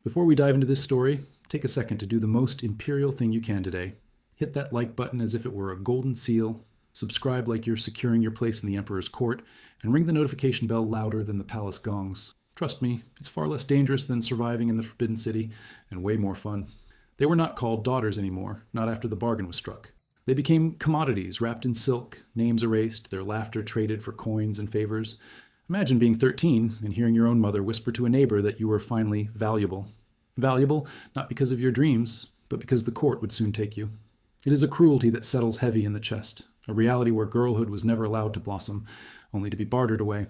Before we dive into this story, take a second to do the most imperial thing you can today. Hit that like button as if it were a golden seal, subscribe like you're securing your place in the Emperor's court, and ring the notification bell louder than the palace gongs. Trust me, it's far less dangerous than surviving in the Forbidden City, and way more fun. They were not called daughters anymore, not after the bargain was struck. They became commodities wrapped in silk, names erased, their laughter traded for coins and favors. Imagine being 13 and hearing your own mother whisper to a neighbor that you were finally valuable. Valuable, not because of your dreams, but because the court would soon take you. It is a cruelty that settles heavy in the chest, a reality where girlhood was never allowed to blossom, only to be bartered away.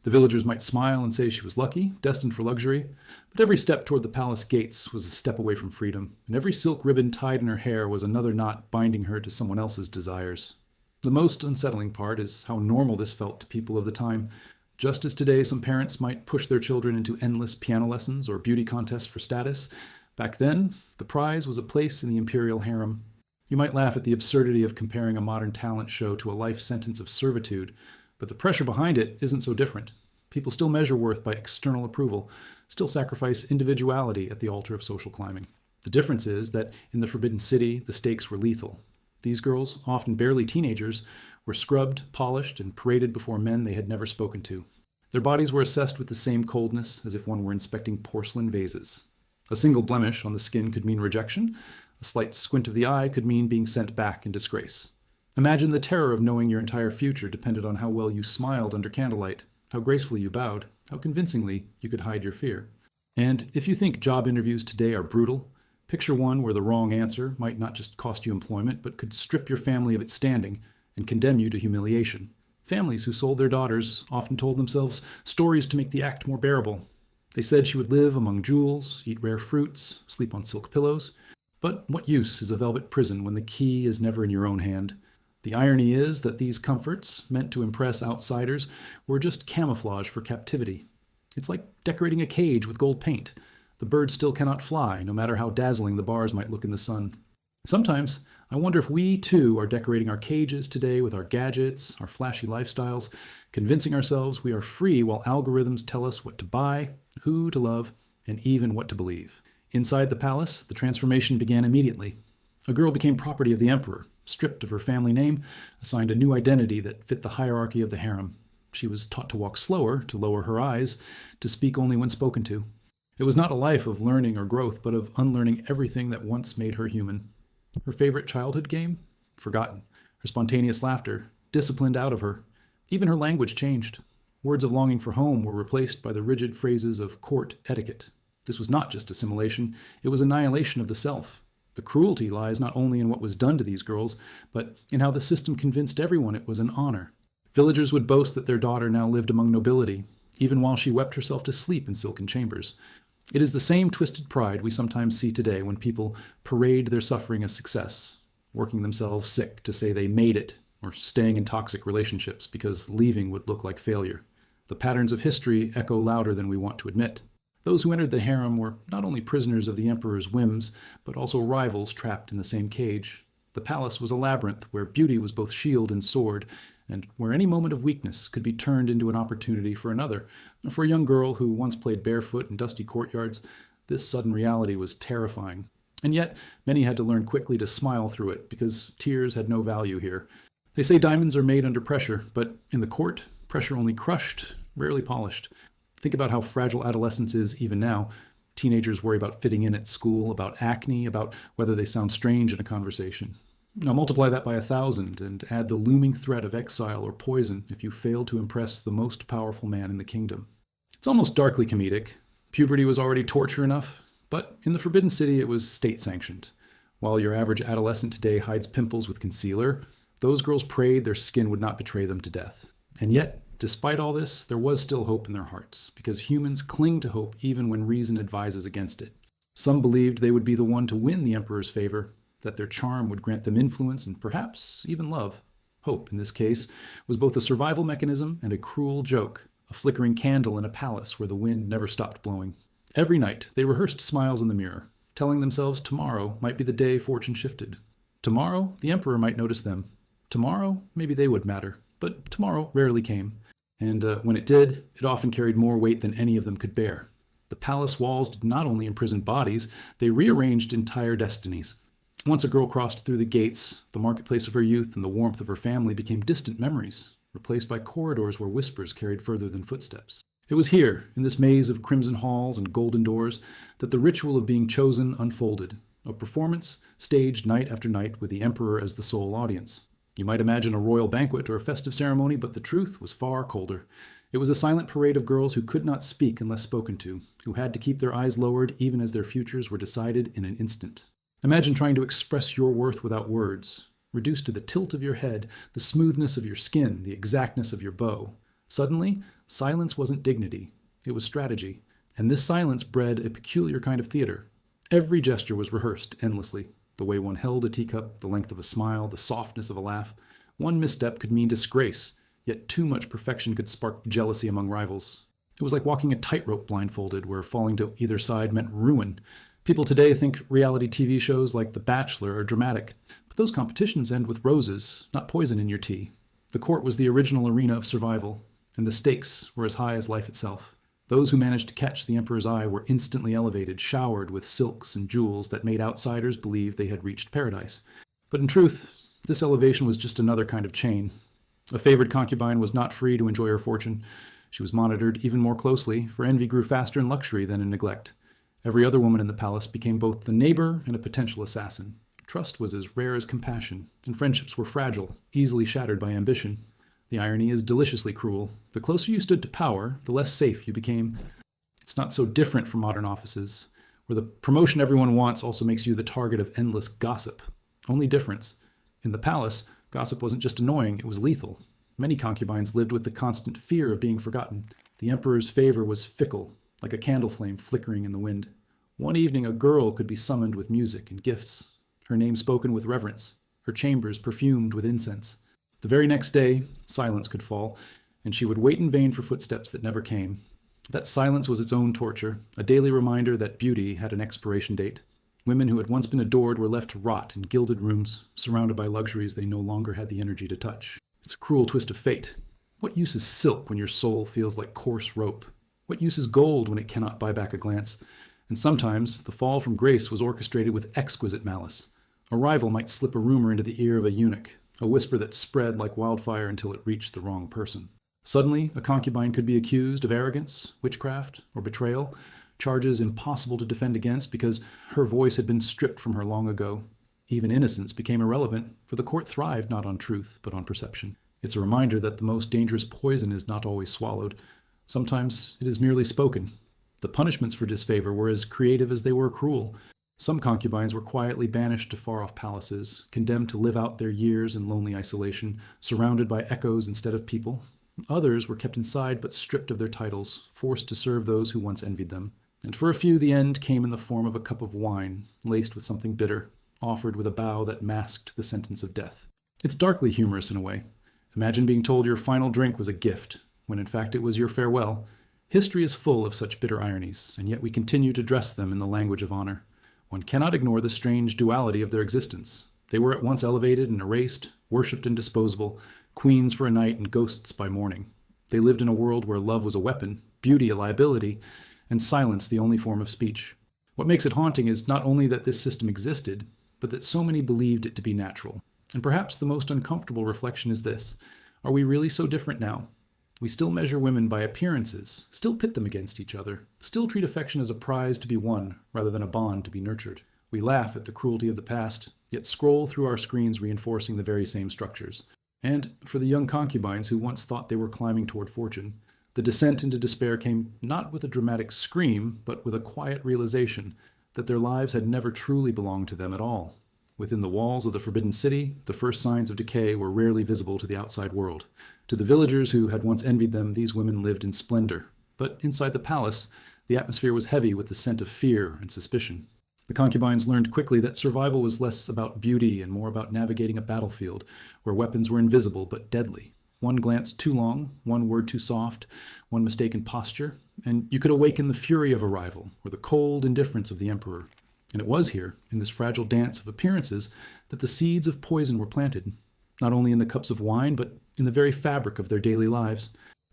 The villagers might smile and say she was lucky, destined for luxury, but every step toward the palace gates was a step away from freedom, and every silk ribbon tied in her hair was another knot binding her to someone else's desires. The most unsettling part is how normal this felt to people of the time. Just as today some parents might push their children into endless piano lessons or beauty contests for status, back then the prize was a place in the imperial harem. You might laugh at the absurdity of comparing a modern talent show to a life sentence of servitude, but the pressure behind it isn't so different. People still measure worth by external approval, still sacrifice individuality at the altar of social climbing. The difference is that in the Forbidden City, the stakes were lethal. These girls, often barely teenagers, were scrubbed, polished, and paraded before men they had never spoken to. Their bodies were assessed with the same coldness as if one were inspecting porcelain vases. A single blemish on the skin could mean rejection. A slight squint of the eye could mean being sent back in disgrace. Imagine the terror of knowing your entire future depended on how well you smiled under candlelight, how gracefully you bowed, how convincingly you could hide your fear. And if you think job interviews today are brutal, picture one where the wrong answer might not just cost you employment, but could strip your family of its standing and condemn you to humiliation. Families who sold their daughters often told themselves stories to make the act more bearable. They said she would live among jewels, eat rare fruits, sleep on silk pillows. But what use is a velvet prison when the key is never in your own hand? The irony is that these comforts, meant to impress outsiders, were just camouflage for captivity. It's like decorating a cage with gold paint. The bird still cannot fly, no matter how dazzling the bars might look in the sun. Sometimes, I wonder if we, too, are decorating our cages today with our gadgets, our flashy lifestyles, convincing ourselves we are free while algorithms tell us what to buy, who to love, and even what to believe. Inside the palace, the transformation began immediately. A girl became property of the emperor, stripped of her family name, assigned a new identity that fit the hierarchy of the harem. She was taught to walk slower, to lower her eyes, to speak only when spoken to. It was not a life of learning or growth, but of unlearning everything that once made her human. Her favorite childhood game? Forgotten. Her spontaneous laughter? Disciplined out of her. Even her language changed. Words of longing for home were replaced by the rigid phrases of court etiquette. This was not just assimilation, it was annihilation of the self. The cruelty lies not only in what was done to these girls, but in how the system convinced everyone it was an honor. Villagers would boast that their daughter now lived among nobility, even while she wept herself to sleep in silken chambers. It is the same twisted pride we sometimes see today when people parade their suffering as success, working themselves sick to say they made it, or staying in toxic relationships because leaving would look like failure. The patterns of history echo louder than we want to admit. Those who entered the harem were not only prisoners of the emperor's whims, but also rivals trapped in the same cage. The palace was a labyrinth where beauty was both shield and sword, and where any moment of weakness could be turned into an opportunity for another. For a young girl who once played barefoot in dusty courtyards, this sudden reality was terrifying. And yet, many had to learn quickly to smile through it, because tears had no value here. They say diamonds are made under pressure, but in the court, pressure only crushed, rarely polished. Think about how fragile adolescence is even now. Teenagers worry about fitting in at school, about acne, about whether they sound strange in a conversation. Now multiply that by 1,000 and add the looming threat of exile or poison if you fail to impress the most powerful man in the kingdom. It's almost darkly comedic. Puberty was already torture enough, but in the Forbidden City it was state-sanctioned. While your average adolescent today hides pimples with concealer, those girls prayed their skin would not betray them to death. And yet, despite all this, there was still hope in their hearts, because humans cling to hope even when reason advises against it. Some believed they would be the one to win the emperor's favor, that their charm would grant them influence and perhaps even love. Hope, in this case, was both a survival mechanism and a cruel joke, a flickering candle in a palace where the wind never stopped blowing. Every night, they rehearsed smiles in the mirror, telling themselves tomorrow might be the day fortune shifted. Tomorrow, the emperor might notice them. Tomorrow, maybe they would matter. But tomorrow rarely came. And when it did, it often carried more weight than any of them could bear. The palace walls did not only imprison bodies, they rearranged entire destinies. Once a girl crossed through the gates, the marketplace of her youth and the warmth of her family became distant memories, replaced by corridors where whispers carried further than footsteps. It was here, in this maze of crimson halls and golden doors, that the ritual of being chosen unfolded, a performance staged night after night with the emperor as the sole audience. You might imagine a royal banquet or a festive ceremony, but the truth was far colder. It was a silent parade of girls who could not speak unless spoken to, who had to keep their eyes lowered even as their futures were decided in an instant. Imagine trying to express your worth without words, reduced to the tilt of your head, the smoothness of your skin, the exactness of your bow. Suddenly, silence wasn't dignity, it was strategy, and this silence bred a peculiar kind of theater. Every gesture was rehearsed endlessly. The way one held a teacup, the length of a smile, the softness of a laugh. One misstep could mean disgrace, yet too much perfection could spark jealousy among rivals. It was like walking a tightrope blindfolded, where falling to either side meant ruin. People today think reality TV shows like The Bachelor are dramatic, but those competitions end with roses, not poison in your tea. The court was the original arena of survival, and the stakes were as high as life itself. Those who managed to catch the emperor's eye were instantly elevated, showered with silks and jewels that made outsiders believe they had reached paradise. But in truth, this elevation was just another kind of chain. A favored concubine was not free to enjoy her fortune. She was monitored even more closely, for envy grew faster in luxury than in neglect. Every other woman in the palace became both the neighbor and a potential assassin. Trust was as rare as compassion, and friendships were fragile, easily shattered by ambition. The irony is deliciously cruel. The closer you stood to power, the less safe you became. It's not so different from modern offices, where the promotion everyone wants also makes you the target of endless gossip. Only difference. In the palace, gossip wasn't just annoying, it was lethal. Many concubines lived with the constant fear of being forgotten. The emperor's favor was fickle, like a candle flame flickering in the wind. One evening, a girl could be summoned with music and gifts, her name spoken with reverence, her chambers perfumed with incense. The very next day, silence could fall, and she would wait in vain for footsteps that never came. That silence was its own torture, a daily reminder that beauty had an expiration date. Women who had once been adored were left to rot in gilded rooms, surrounded by luxuries they no longer had the energy to touch. It's a cruel twist of fate. What use is silk when your soul feels like coarse rope? What use is gold when it cannot buy back a glance? And sometimes, the fall from grace was orchestrated with exquisite malice. A rival might slip a rumor into the ear of a eunuch, a whisper that spread like wildfire until it reached the wrong person. Suddenly, a concubine could be accused of arrogance, witchcraft, or betrayal, charges impossible to defend against because her voice had been stripped from her long ago. Even innocence became irrelevant, for the court thrived not on truth, but on perception. It's a reminder that the most dangerous poison is not always swallowed. Sometimes it is merely spoken. The punishments for disfavor were as creative as they were cruel. Some concubines were quietly banished to far-off palaces, condemned to live out their years in lonely isolation, surrounded by echoes instead of people. Others were kept inside but stripped of their titles, forced to serve those who once envied them. And for a few, the end came in the form of a cup of wine, laced with something bitter, offered with a bow that masked the sentence of death. It's darkly humorous in a way. Imagine being told your final drink was a gift, when in fact it was your farewell. History is full of such bitter ironies, and yet we continue to dress them in the language of honor. One cannot ignore the strange duality of their existence. They were at once elevated and erased, worshipped and disposable, queens for a night and ghosts by morning. They lived in a world where love was a weapon, beauty a liability, and silence the only form of speech. What makes it haunting is not only that this system existed, but that so many believed it to be natural. And perhaps the most uncomfortable reflection is this: are we really so different now? We still measure women by appearances, still pit them against each other, still treat affection as a prize to be won rather than a bond to be nurtured. We laugh at the cruelty of the past, yet scroll through our screens reinforcing the very same structures. And for the young concubines who once thought they were climbing toward fortune, the descent into despair came not with a dramatic scream, but with a quiet realization that their lives had never truly belonged to them at all. Within the walls of the Forbidden City, the first signs of decay were rarely visible to the outside world. To the villagers who had once envied them, these women lived in splendor. But inside the palace, the atmosphere was heavy with the scent of fear and suspicion. The concubines learned quickly that survival was less about beauty and more about navigating a battlefield where weapons were invisible but deadly. One glance too long, one word too soft, one mistaken posture, and you could awaken the fury of a rival or the cold indifference of the emperor. And it was here, in this fragile dance of appearances, that the seeds of poison were planted, not only in the cups of wine, but in the very fabric of their daily lives.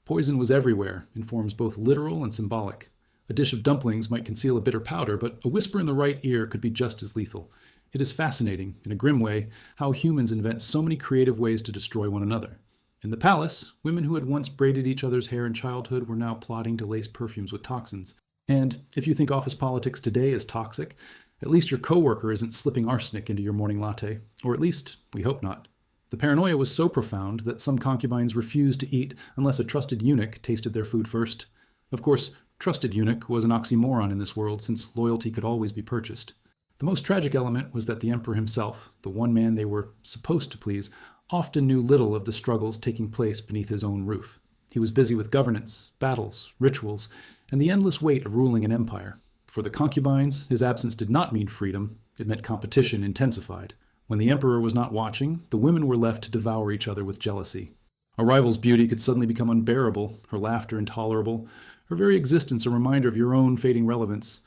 Poison was everywhere, in forms both literal and symbolic. A dish of dumplings might conceal a bitter powder, but a whisper in the right ear could be just as lethal. It is fascinating, in a grim way, how humans invent so many creative ways to destroy one another. In the palace, women who had once braided each other's hair in childhood were now plotting to lace perfumes with toxins. And if you think office politics today is toxic, at least your coworker isn't slipping arsenic into your morning latte. Or at least, we hope not. The paranoia was so profound that some concubines refused to eat unless a trusted eunuch tasted their food first. Of course, trusted eunuch was an oxymoron in this world, since loyalty could always be purchased. The most tragic element was that the emperor himself, the one man they were supposed to please, often knew little of the struggles taking place beneath his own roof. He was busy with governance, battles, rituals, and the endless weight of ruling an empire. For the concubines, his absence did not mean freedom, it meant competition intensified. When the emperor was not watching, the women were left to devour each other with jealousy. A rival's beauty could suddenly become unbearable, her laughter intolerable, her very existence a reminder of your own fading relevance.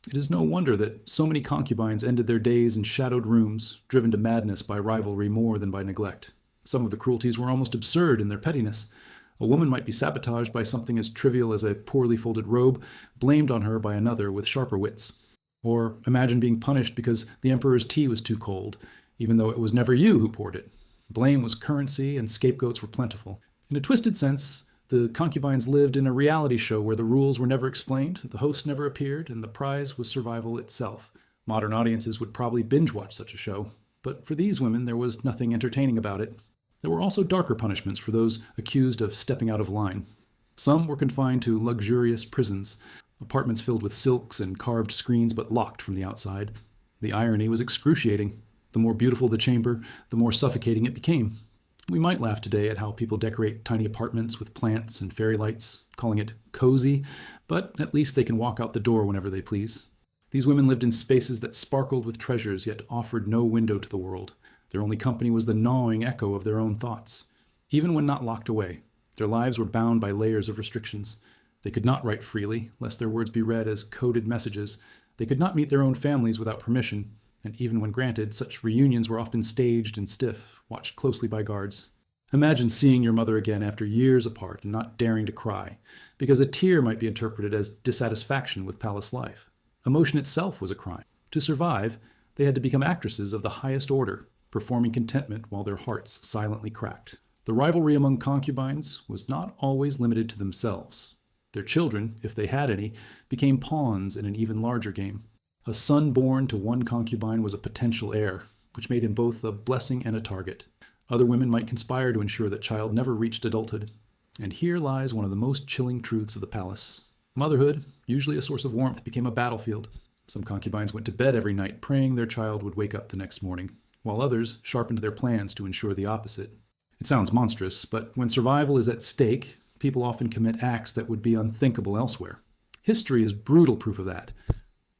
It is no wonder that so many concubines ended their days in shadowed rooms, driven to madness by rivalry more than by neglect. Some of the cruelties were almost absurd in their pettiness. A woman might be sabotaged by something as trivial as a poorly folded robe, blamed on her by another with sharper wits. Or imagine being punished because the emperor's tea was too cold, even though it was never you who poured it. Blame was currency and scapegoats were plentiful. In a twisted sense, the concubines lived in a reality show where the rules were never explained, the host never appeared, and the prize was survival itself. Modern audiences would probably binge watch such a show, but for these women there was nothing entertaining about it. There were also darker punishments for those accused of stepping out of line. Some were confined to luxurious prisons, apartments filled with silks and carved screens but locked from the outside. The irony was excruciating. The more beautiful the chamber, the more suffocating it became. We might laugh today at how people decorate tiny apartments with plants and fairy lights, calling it cozy, but at least they can walk out the door whenever they please. These women lived in spaces that sparkled with treasures yet offered no window to the world. Their only company was the gnawing echo of their own thoughts. Even when not locked away, their lives were bound by layers of restrictions. They could not write freely, lest their words be read as coded messages. They could not meet their own families without permission, and even when granted, such reunions were often staged and stiff, watched closely by guards. Imagine seeing your mother again after years apart and not daring to cry, because a tear might be interpreted as dissatisfaction with palace life. Emotion itself was a crime. To survive, they had to become actresses of the highest order, performing contentment while their hearts silently cracked. The rivalry among concubines was not always limited to themselves. Their children, if they had any, became pawns in an even larger game. A son born to one concubine was a potential heir, which made him both a blessing and a target. Other women might conspire to ensure that child never reached adulthood. And here lies one of the most chilling truths of the palace. Motherhood, usually a source of warmth, became a battlefield. Some concubines went to bed every night praying their child would wake up the next morning, while others sharpened their plans to ensure the opposite. It sounds monstrous, but when survival is at stake, people often commit acts that would be unthinkable elsewhere. History is brutal proof of that.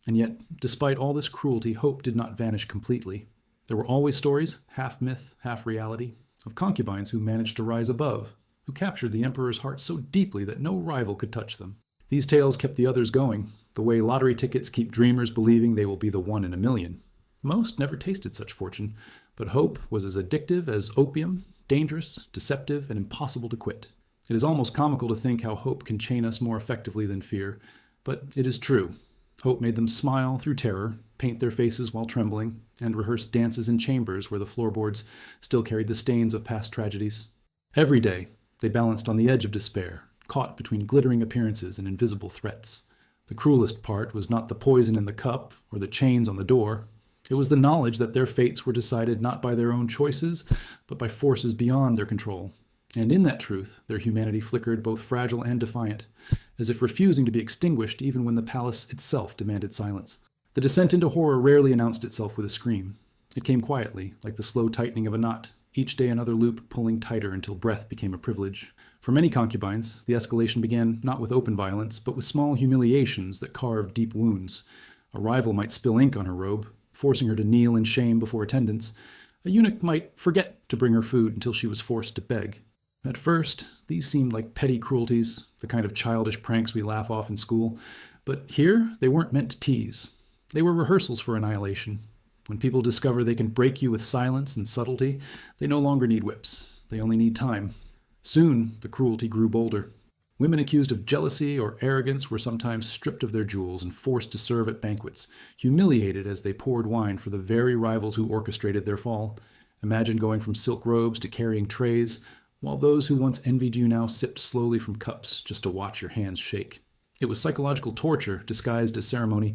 And yet, despite all this cruelty, hope did not vanish completely. There were always stories, half myth, half reality, of concubines who managed to rise above, who captured the emperor's heart so deeply that no rival could touch them. These tales kept the others going, the way lottery tickets keep dreamers believing they will be the one in a million. Most never tasted such fortune, but hope was as addictive as opium, dangerous, deceptive, and impossible to quit. It is almost comical to think how hope can chain us more effectively than fear, but it is true. Hope made them smile through terror, paint their faces while trembling, and rehearse dances in chambers where the floorboards still carried the stains of past tragedies. Every day, they balanced on the edge of despair, caught between glittering appearances and invisible threats. The cruelest part was not the poison in the cup or the chains on the door. It was the knowledge that their fates were decided not by their own choices, but by forces beyond their control. And in that truth, their humanity flickered both fragile and defiant, as if refusing to be extinguished even when the palace itself demanded silence. The descent into horror rarely announced itself with a scream. It came quietly, like the slow tightening of a knot, each day another loop pulling tighter until breath became a privilege. For many concubines, the escalation began not with open violence, but with small humiliations that carved deep wounds. A rival might spill ink on her robe, forcing her to kneel in shame before attendants. A eunuch might forget to bring her food until she was forced to beg. At first, these seemed like petty cruelties, the kind of childish pranks we laugh off in school, but here they weren't meant to tease. They were rehearsals for annihilation. When people discover they can break you with silence and subtlety, they no longer need whips. They only need time. Soon, the cruelty grew bolder. Women accused of jealousy or arrogance were sometimes stripped of their jewels and forced to serve at banquets, humiliated as they poured wine for the very rivals who orchestrated their fall. Imagine going from silk robes to carrying trays, while those who once envied you now sipped slowly from cups just to watch your hands shake. It was psychological torture disguised as ceremony,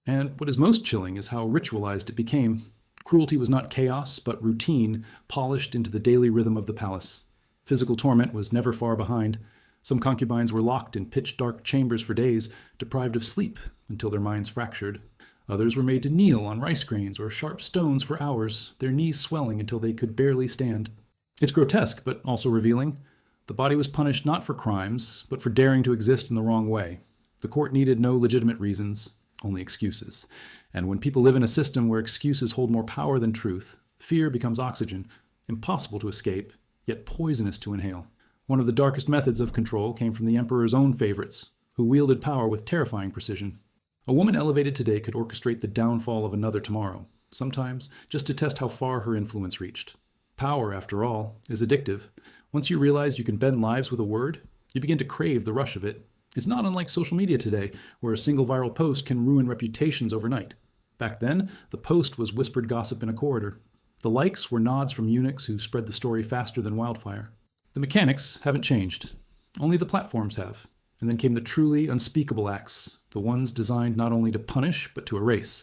and what is most chilling is how ritualized it became. Cruelty was not chaos, but routine, polished into the daily rhythm of the palace. Physical torment was never far behind. Some concubines were locked in pitch-dark chambers for days, deprived of sleep until their minds fractured. Others were made to kneel on rice grains or sharp stones for hours, their knees swelling until they could barely stand. It's grotesque, but also revealing. The body was punished not for crimes, but for daring to exist in the wrong way. The court needed no legitimate reasons, only excuses. And when people live in a system where excuses hold more power than truth, fear becomes oxygen, impossible to escape, yet poisonous to inhale. One of the darkest methods of control came from the emperor's own favorites, who wielded power with terrifying precision. A woman elevated today could orchestrate the downfall of another tomorrow, sometimes just to test how far her influence reached. Power, after all, is addictive. Once you realize you can bend lives with a word, you begin to crave the rush of it. It's not unlike social media today, where a single viral post can ruin reputations overnight. Back then, the post was whispered gossip in a corridor. The likes were nods from eunuchs who spread the story faster than wildfire. The mechanics haven't changed. Only the platforms have. And then came the truly unspeakable acts, the ones designed not only to punish, but to erase.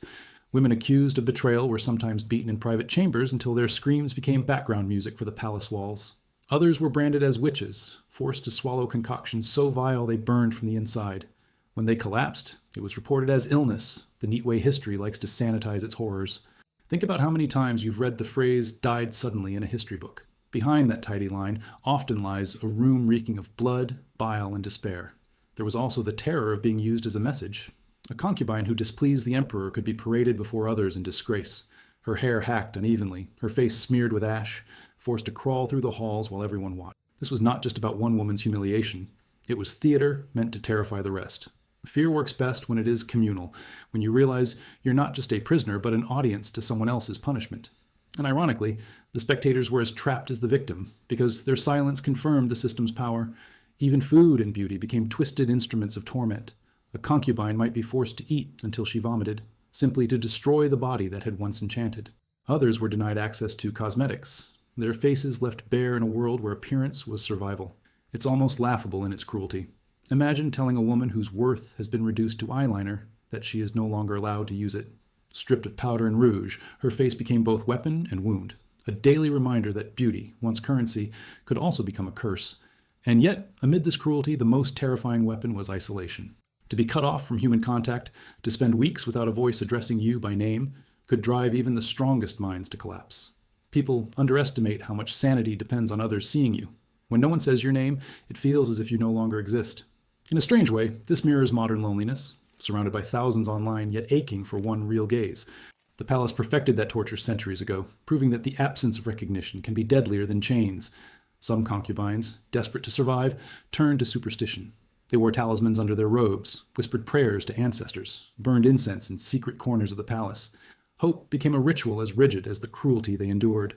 Women accused of betrayal were sometimes beaten in private chambers until their screams became background music for the palace walls. Others were branded as witches, forced to swallow concoctions so vile they burned from the inside. When they collapsed, it was reported as illness, the neat way history likes to sanitize its horrors. Think about how many times you've read the phrase died suddenly in a history book. Behind that tidy line often lies a room reeking of blood, bile, and despair. There was also the terror of being used as a message. A concubine who displeased the emperor could be paraded before others in disgrace, her hair hacked unevenly, her face smeared with ash, forced to crawl through the halls while everyone watched. This was not just about one woman's humiliation. It was theater meant to terrify the rest. Fear works best when it is communal, when you realize you're not just a prisoner, but an audience to someone else's punishment. And ironically, the spectators were as trapped as the victim, because their silence confirmed the system's power. Even food and beauty became twisted instruments of torment. A concubine might be forced to eat until she vomited, simply to destroy the body that had once enchanted. Others were denied access to cosmetics, their faces left bare in a world where appearance was survival. It's almost laughable in its cruelty. Imagine telling a woman whose worth has been reduced to eyeliner that she is no longer allowed to use it. Stripped of powder and rouge, her face became both weapon and wound, a daily reminder that beauty, once currency, could also become a curse. And yet, amid this cruelty, the most terrifying weapon was isolation. To be cut off from human contact, to spend weeks without a voice addressing you by name, could drive even the strongest minds to collapse. People underestimate how much sanity depends on others seeing you. When no one says your name, it feels as if you no longer exist. In a strange way, this mirrors modern loneliness, surrounded by thousands online, yet aching for one real gaze. The palace perfected that torture centuries ago, proving that the absence of recognition can be deadlier than chains. Some concubines, desperate to survive, turned to superstition. They wore talismans under their robes, whispered prayers to ancestors, burned incense in secret corners of the palace. Hope became a ritual as rigid as the cruelty they endured.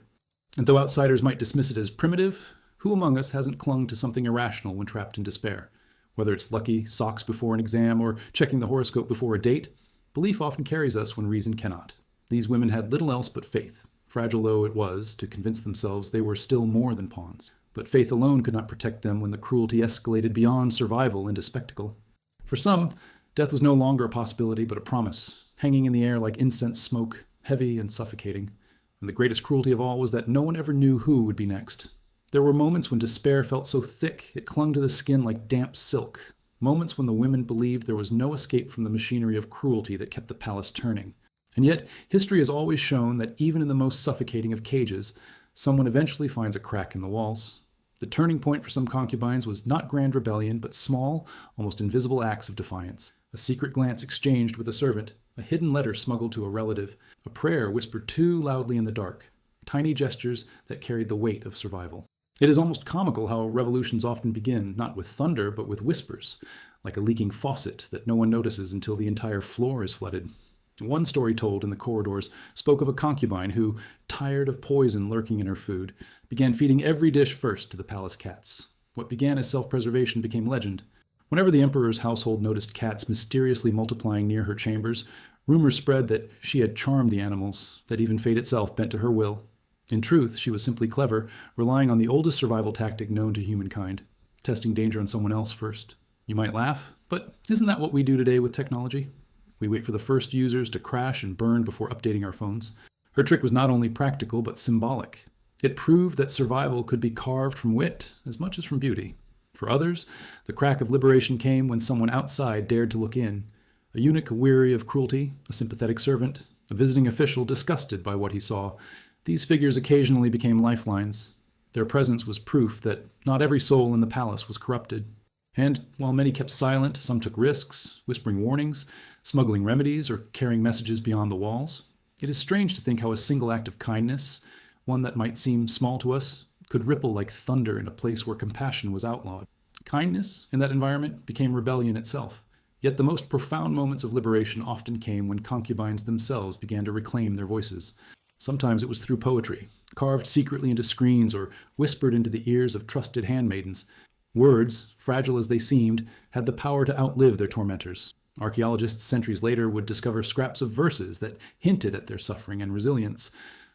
And though outsiders might dismiss it as primitive, who among us hasn't clung to something irrational when trapped in despair? Whether it's lucky socks before an exam or checking the horoscope before a date, belief often carries us when reason cannot. These women had little else but faith, fragile though it was to convince themselves they were still more than pawns. But faith alone could not protect them when the cruelty escalated beyond survival into spectacle. For some, death was no longer a possibility but a promise, hanging in the air like incense smoke, heavy and suffocating. And the greatest cruelty of all was that no one ever knew who would be next. There were moments when despair felt so thick it clung to the skin like damp silk, moments when the women believed there was no escape from the machinery of cruelty that kept the palace turning. And yet, history has always shown that even in the most suffocating of cages, someone eventually finds a crack in the walls. The turning point for some concubines was not grand rebellion, but small, almost invisible acts of defiance. A secret glance exchanged with a servant, a hidden letter smuggled to a relative, a prayer whispered too loudly in the dark, tiny gestures that carried the weight of survival. It is almost comical how revolutions often begin, not with thunder, but with whispers, like a leaking faucet that no one notices until the entire floor is flooded. One story told in the corridors spoke of a concubine who, tired of poison lurking in her food, began feeding every dish first to the palace cats. What began as self-preservation became legend. Whenever the emperor's household noticed cats mysteriously multiplying near her chambers, rumors spread that she had charmed the animals, that even fate itself bent to her will. In truth, she was simply clever, relying on the oldest survival tactic known to humankind, testing danger on someone else first. You might laugh, but isn't that what we do today with technology? We wait for the first users to crash and burn before updating our phones. Her trick was not only practical, but symbolic. It proved that survival could be carved from wit as much as from beauty. For others, the crack of liberation came when someone outside dared to look in. A eunuch weary of cruelty, a sympathetic servant, a visiting official disgusted by what he saw. These figures occasionally became lifelines. Their presence was proof that not every soul in the palace was corrupted. And while many kept silent, some took risks, whispering warnings, smuggling remedies, or carrying messages beyond the walls. It is strange to think how a single act of kindness, one that might seem small to us, could ripple like thunder in a place where compassion was outlawed. Kindness, in that environment, became rebellion itself. Yet the most profound moments of liberation often came when concubines themselves began to reclaim their voices. Sometimes it was through poetry, carved secretly into screens or whispered into the ears of trusted handmaidens. Words, fragile as they seemed, had the power to outlive their tormentors. Archaeologists centuries later would discover scraps of verses that hinted at their suffering and resilience.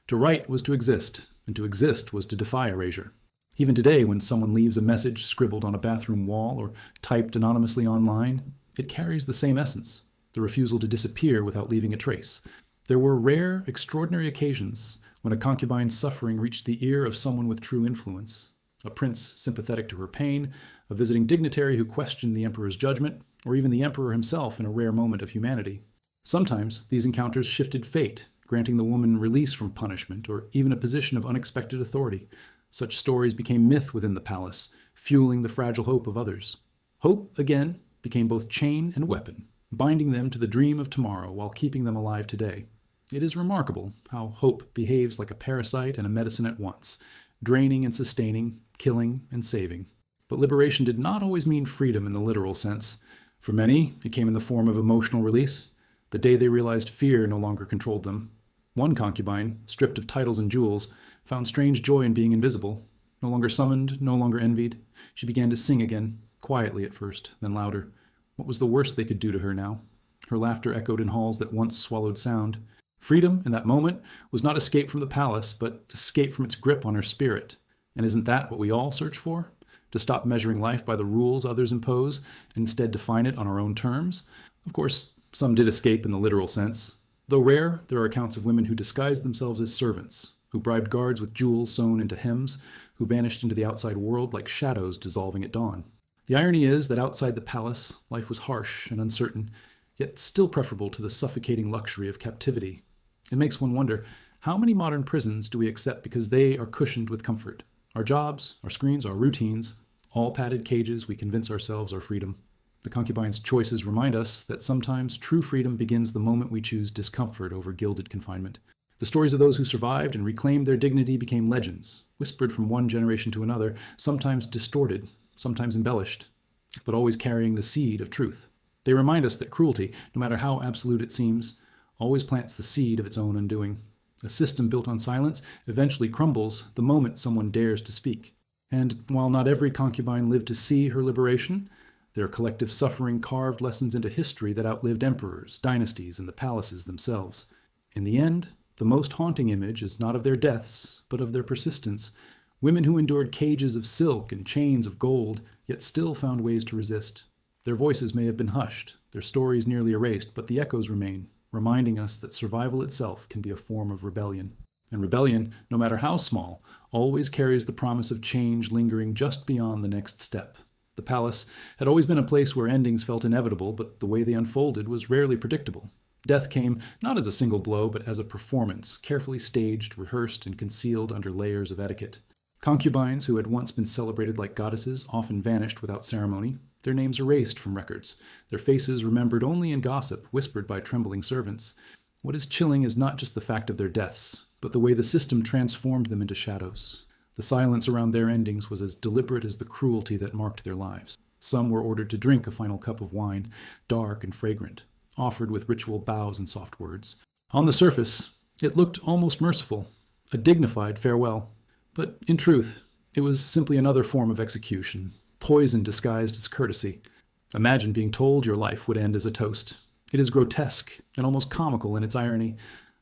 To write was to exist, and to exist was to defy erasure. Even today, when someone leaves a message scribbled on a bathroom wall or typed anonymously online, it carries the same essence, the refusal to disappear without leaving a trace. There were rare, extraordinary occasions when a concubine's suffering reached the ear of someone with true influence. A prince sympathetic to her pain, a visiting dignitary who questioned the emperor's judgment, or even the emperor himself in a rare moment of humanity. Sometimes these encounters shifted fate, granting the woman release from punishment or even a position of unexpected authority. Such stories became myth within the palace, fueling the fragile hope of others. Hope, again, became both chain and weapon, binding them to the dream of tomorrow while keeping them alive today. It is remarkable how hope behaves like a parasite and a medicine at once, draining and sustaining, killing and saving. But liberation did not always mean freedom in the literal sense. For many, it came in the form of emotional release, the day they realized fear no longer controlled them. One concubine, stripped of titles and jewels, found strange joy in being invisible. No longer summoned, no longer envied, she began to sing again, quietly at first, then louder. What was the worst they could do to her now? Her laughter echoed in halls that once swallowed sound. Freedom, in that moment, was not escape from the palace, but escape from its grip on her spirit. And isn't that what we all search for? To stop measuring life by the rules others impose, and instead define it on our own terms? Of course, some did escape in the literal sense. Though rare, there are accounts of women who disguised themselves as servants, who bribed guards with jewels sewn into hems, who vanished into the outside world like shadows dissolving at dawn. The irony is that outside the palace, life was harsh and uncertain, yet still preferable to the suffocating luxury of captivity. It makes one wonder, how many modern prisons do we accept because they are cushioned with comfort? Our jobs, our screens, our routines, all padded cages we convince ourselves are freedom. The concubine's choices remind us that sometimes true freedom begins the moment we choose discomfort over gilded confinement. The stories of those who survived and reclaimed their dignity became legends, whispered from one generation to another, sometimes distorted, sometimes embellished, but always carrying the seed of truth. They remind us that cruelty, no matter how absolute it seems, always plants the seed of its own undoing. A system built on silence eventually crumbles the moment someone dares to speak. And while not every concubine lived to see her liberation, their collective suffering carved lessons into history that outlived emperors, dynasties, and the palaces themselves. In the end, the most haunting image is not of their deaths, but of their persistence. Women who endured cages of silk and chains of gold, yet still found ways to resist. Their voices may have been hushed, their stories nearly erased, but the echoes remain, reminding us that survival itself can be a form of rebellion. And rebellion, no matter how small, always carries the promise of change lingering just beyond the next step. The palace had always been a place where endings felt inevitable, but the way they unfolded was rarely predictable. Death came not as a single blow, but as a performance, carefully staged, rehearsed, and concealed under layers of etiquette. Concubines, who had once been celebrated like goddesses, often vanished without ceremony, their names erased from records, their faces remembered only in gossip, whispered by trembling servants. What is chilling is not just the fact of their deaths, but the way the system transformed them into shadows. The silence around their endings was as deliberate as the cruelty that marked their lives. Some were ordered to drink a final cup of wine, dark and fragrant, offered with ritual bows and soft words. On the surface, it looked almost merciful, a dignified farewell. But in truth, It was simply another form of execution, poison disguised as courtesy. Imagine being told your life would end as a toast. It is grotesque and almost comical in its irony,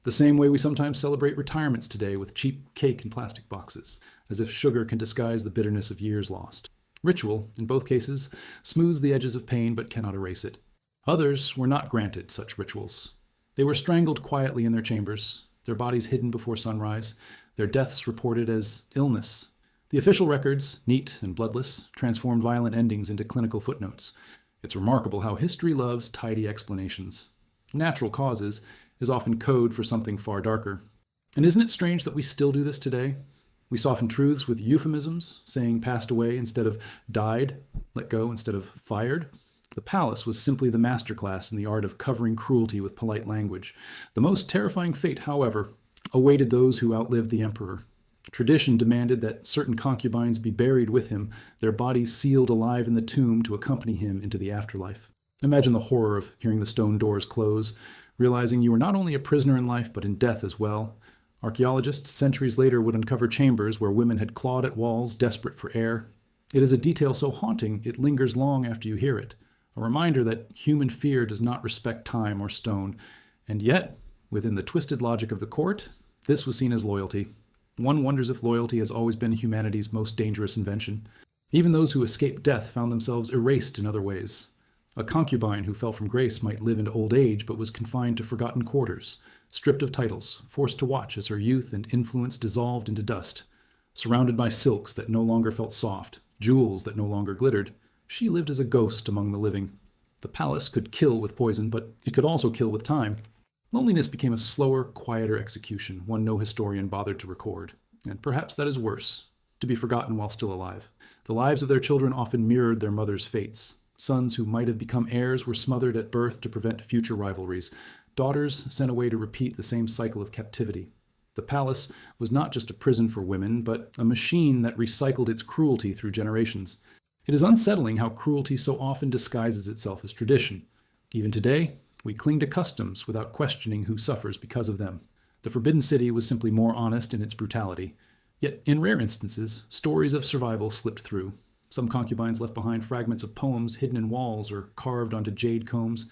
the same way we sometimes celebrate retirements today with cheap cake in plastic boxes, as if sugar can disguise the bitterness of years lost. Ritual, in both cases, smooths the edges of pain but cannot erase it. Others were not granted such rituals. They were strangled quietly in their chambers, their bodies hidden before sunrise, their deaths reported as illness. The official records, neat and bloodless, transformed violent endings into clinical footnotes. It's remarkable how history loves tidy explanations. Natural causes is often code for something far darker. And isn't it strange that we still do this today? We soften truths with euphemisms, saying passed away instead of died, let go instead of fired. The palace was simply the masterclass in the art of covering cruelty with polite language. The most terrifying fate, however, awaited those who outlived the emperor. Tradition demanded that certain concubines be buried with him, their bodies sealed alive in the tomb to accompany him into the afterlife. Imagine the horror of hearing the stone doors close, realizing you were not only a prisoner in life, but in death as well. Archaeologists centuries later would uncover chambers where women had clawed at walls, desperate for air. It is a detail so haunting it lingers long after you hear it, a reminder that human fear does not respect time or stone. And yet, within the twisted logic of the court, this was seen as loyalty. One wonders if loyalty has always been humanity's most dangerous invention. Even those who escaped death found themselves erased in other ways. A concubine who fell from grace might live into old age but was confined to forgotten quarters, stripped of titles, forced to watch as her youth and influence dissolved into dust. Surrounded by silks that no longer felt soft, jewels that no longer glittered, she lived as a ghost among the living. The palace could kill with poison, but it could also kill with time. Loneliness became a slower, quieter execution, one no historian bothered to record. And perhaps that is worse, to be forgotten while still alive. The lives of their children often mirrored their mothers' fates. Sons who might have become heirs were smothered at birth to prevent future rivalries. Daughters sent away to repeat the same cycle of captivity. The palace was not just a prison for women, but a machine that recycled its cruelty through generations. It is unsettling how cruelty so often disguises itself as tradition. Even today, we cling to customs without questioning who suffers because of them. The Forbidden City was simply more honest in its brutality. Yet, in rare instances, stories of survival slipped through. Some concubines left behind fragments of poems hidden in walls or carved onto jade combs.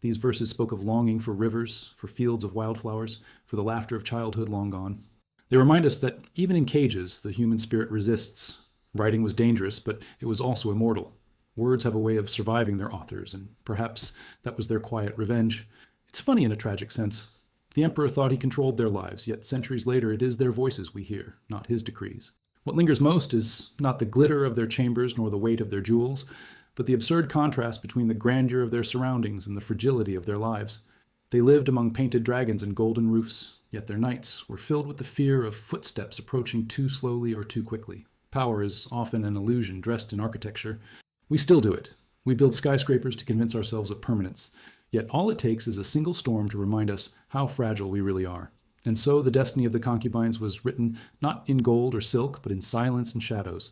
These verses spoke of longing for rivers, for fields of wildflowers, for the laughter of childhood long gone. They remind us that even in cages, the human spirit resists. Writing was dangerous, but it was also immortal. Words have a way of surviving their authors, and perhaps that was their quiet revenge. It's funny in a tragic sense. The emperor thought he controlled their lives, yet centuries later it is their voices we hear, not his decrees. What lingers most is not the glitter of their chambers nor the weight of their jewels, but the absurd contrast between the grandeur of their surroundings and the fragility of their lives. They lived among painted dragons and golden roofs, yet their nights were filled with the fear of footsteps approaching too slowly or too quickly. Power is often an illusion dressed in architecture. We still do it. We build skyscrapers to convince ourselves of permanence, yet all it takes is a single storm to remind us how fragile we really are. And so the destiny of the concubines was written not in gold or silk, but in silence and shadows.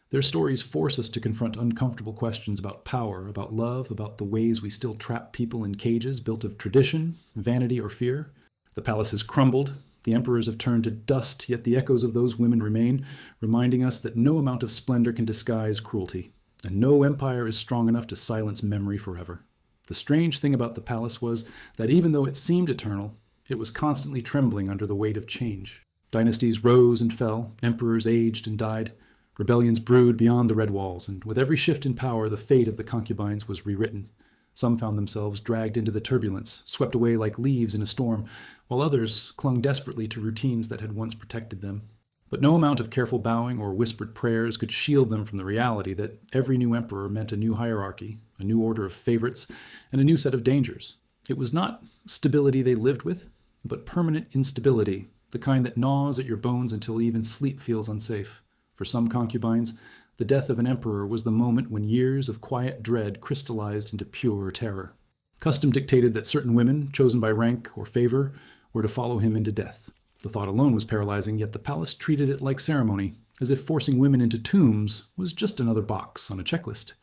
Their stories force us to confront uncomfortable questions about power, about love, about the ways we still trap people in cages built of tradition, vanity, or fear. The palace has crumbled, the emperors have turned to dust, yet the echoes of those women remain, reminding us that no amount of splendor can disguise cruelty, and no empire is strong enough to silence memory forever. The strange thing about the palace was that even though it seemed eternal, it was constantly trembling under the weight of change. Dynasties rose and fell, emperors aged and died, rebellions brewed beyond the red walls, and with every shift in power, the fate of the concubines was rewritten. Some found themselves dragged into the turbulence, swept away like leaves in a storm, while others clung desperately to routines that had once protected them. But no amount of careful bowing or whispered prayers could shield them from the reality that every new emperor meant a new hierarchy, a new order of favorites, and a new set of dangers. It was not stability they lived with, but permanent instability, the kind that gnaws at your bones until even sleep feels unsafe. For some concubines, the death of an emperor was the moment when years of quiet dread crystallized into pure terror. Custom dictated that certain women, chosen by rank or favor, were to follow him into death. The thought alone was paralyzing, yet the palace treated it like ceremony, as if forcing women into tombs was just another box on a checklist.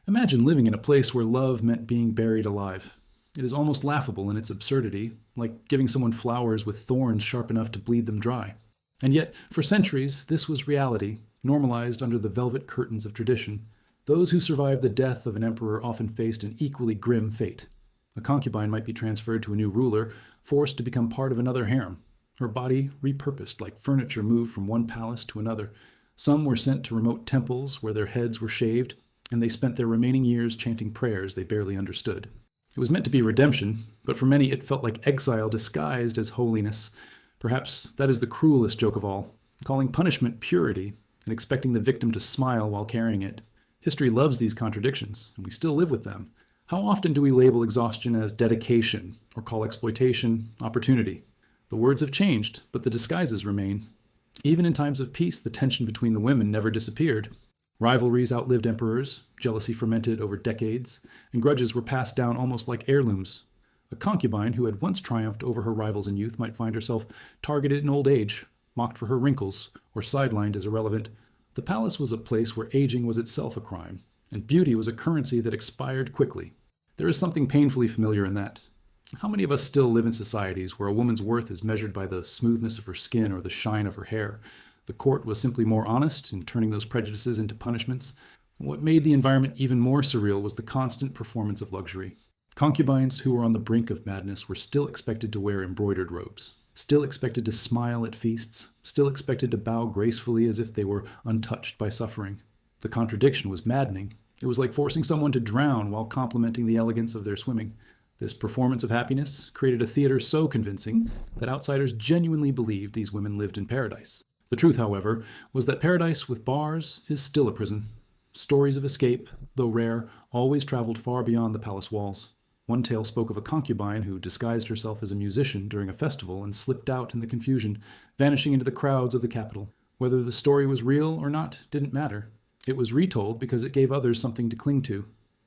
Imagine living in a place where love meant being buried alive. It is almost laughable in its absurdity, like giving someone flowers with thorns sharp enough to bleed them dry. And yet, for centuries, this was reality. normalized under the velvet curtains of tradition. Those who survived the death of an emperor often faced an equally grim fate. A concubine might be transferred to a new ruler, forced to become part of another harem, her body repurposed like furniture moved from one palace to another. Some were sent to remote temples where their heads were shaved, and they spent their remaining years chanting prayers they barely understood. It was meant to be redemption, but for many it felt like exile disguised as holiness. Perhaps that is the cruelest joke of all, calling punishment purity and expecting the victim to smile while carrying it. History loves these contradictions, and we still live with them. How often do we label exhaustion as dedication or call exploitation opportunity? The words have changed, but the disguises remain. Even in times of peace, the tension between the women never disappeared. Rivalries outlived emperors, jealousy fermented over decades, and grudges were passed down almost like heirlooms. A concubine who had once triumphed over her rivals in youth might find herself targeted in old age, mocked for her wrinkles, or sidelined as irrelevant. The palace was a place where aging was itself a crime, and beauty was a currency that expired quickly. There is something painfully familiar in that. How many of us still live in societies where a woman's worth is measured by the smoothness of her skin or the shine of her hair? The court was simply more honest in turning those prejudices into punishments. What made the environment even more surreal was the constant performance of luxury. Concubines who were on the brink of madness were still expected to wear embroidered robes, still expected to smile at feasts, still expected to bow gracefully as if they were untouched by suffering. The contradiction was maddening. It was like forcing someone to drown while complimenting the elegance of their swimming. This performance of happiness created a theater so convincing that outsiders genuinely believed these women lived in paradise. The truth, however, was that paradise with bars is still a prison. Stories of escape, though rare, always traveled far beyond the palace walls. One tale spoke of a concubine who disguised herself as a musician during a festival and slipped out in the confusion, vanishing into the crowds of the capital. Whether the story was real or not didn't matter. It was retold because it gave others something to cling to.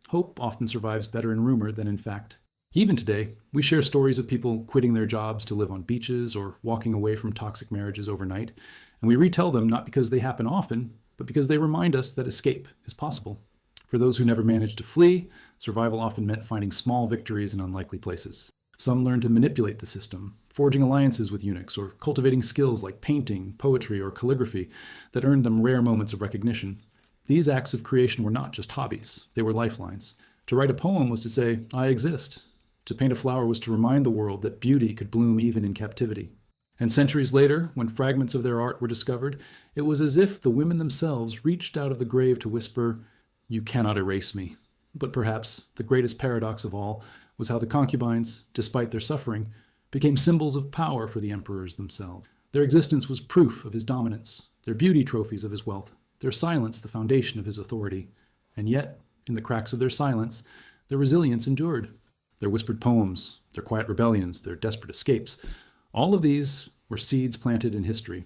Hope often survives better in rumor than in fact. Even today, we share stories of people quitting their jobs to live on beaches or walking away from toxic marriages overnight, and we retell them not because they happen often, but because they remind us that escape is possible. For those who never managed to flee, survival often meant finding small victories in unlikely places. Some learned to manipulate the system, forging alliances with eunuchs or cultivating skills like painting, poetry, or calligraphy that earned them rare moments of recognition. These acts of creation were not just hobbies, they were lifelines. To write a poem was to say, I exist. To paint a flower was to remind the world that beauty could bloom even in captivity. And centuries later, when fragments of their art were discovered, it was as if the women themselves reached out of the grave to whisper, you cannot erase me. But perhaps the greatest paradox of all was how the concubines, despite their suffering, became symbols of power for the emperors themselves. Their existence was proof of his dominance, their beauty trophies of his wealth, their silence the foundation of his authority. And yet, in the cracks of their silence, their resilience endured. Their whispered poems, their quiet rebellions, their desperate escapes, all of these were seeds planted in history.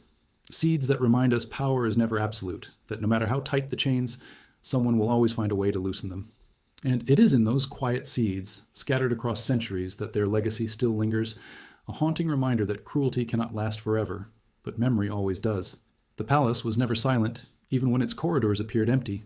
Seeds that remind us power is never absolute, that no matter how tight the chains, someone will always find a way to loosen them. And it is in those quiet seeds, scattered across centuries, that their legacy still lingers, a haunting reminder that cruelty cannot last forever, but memory always does. The palace was never silent, even when its corridors appeared empty.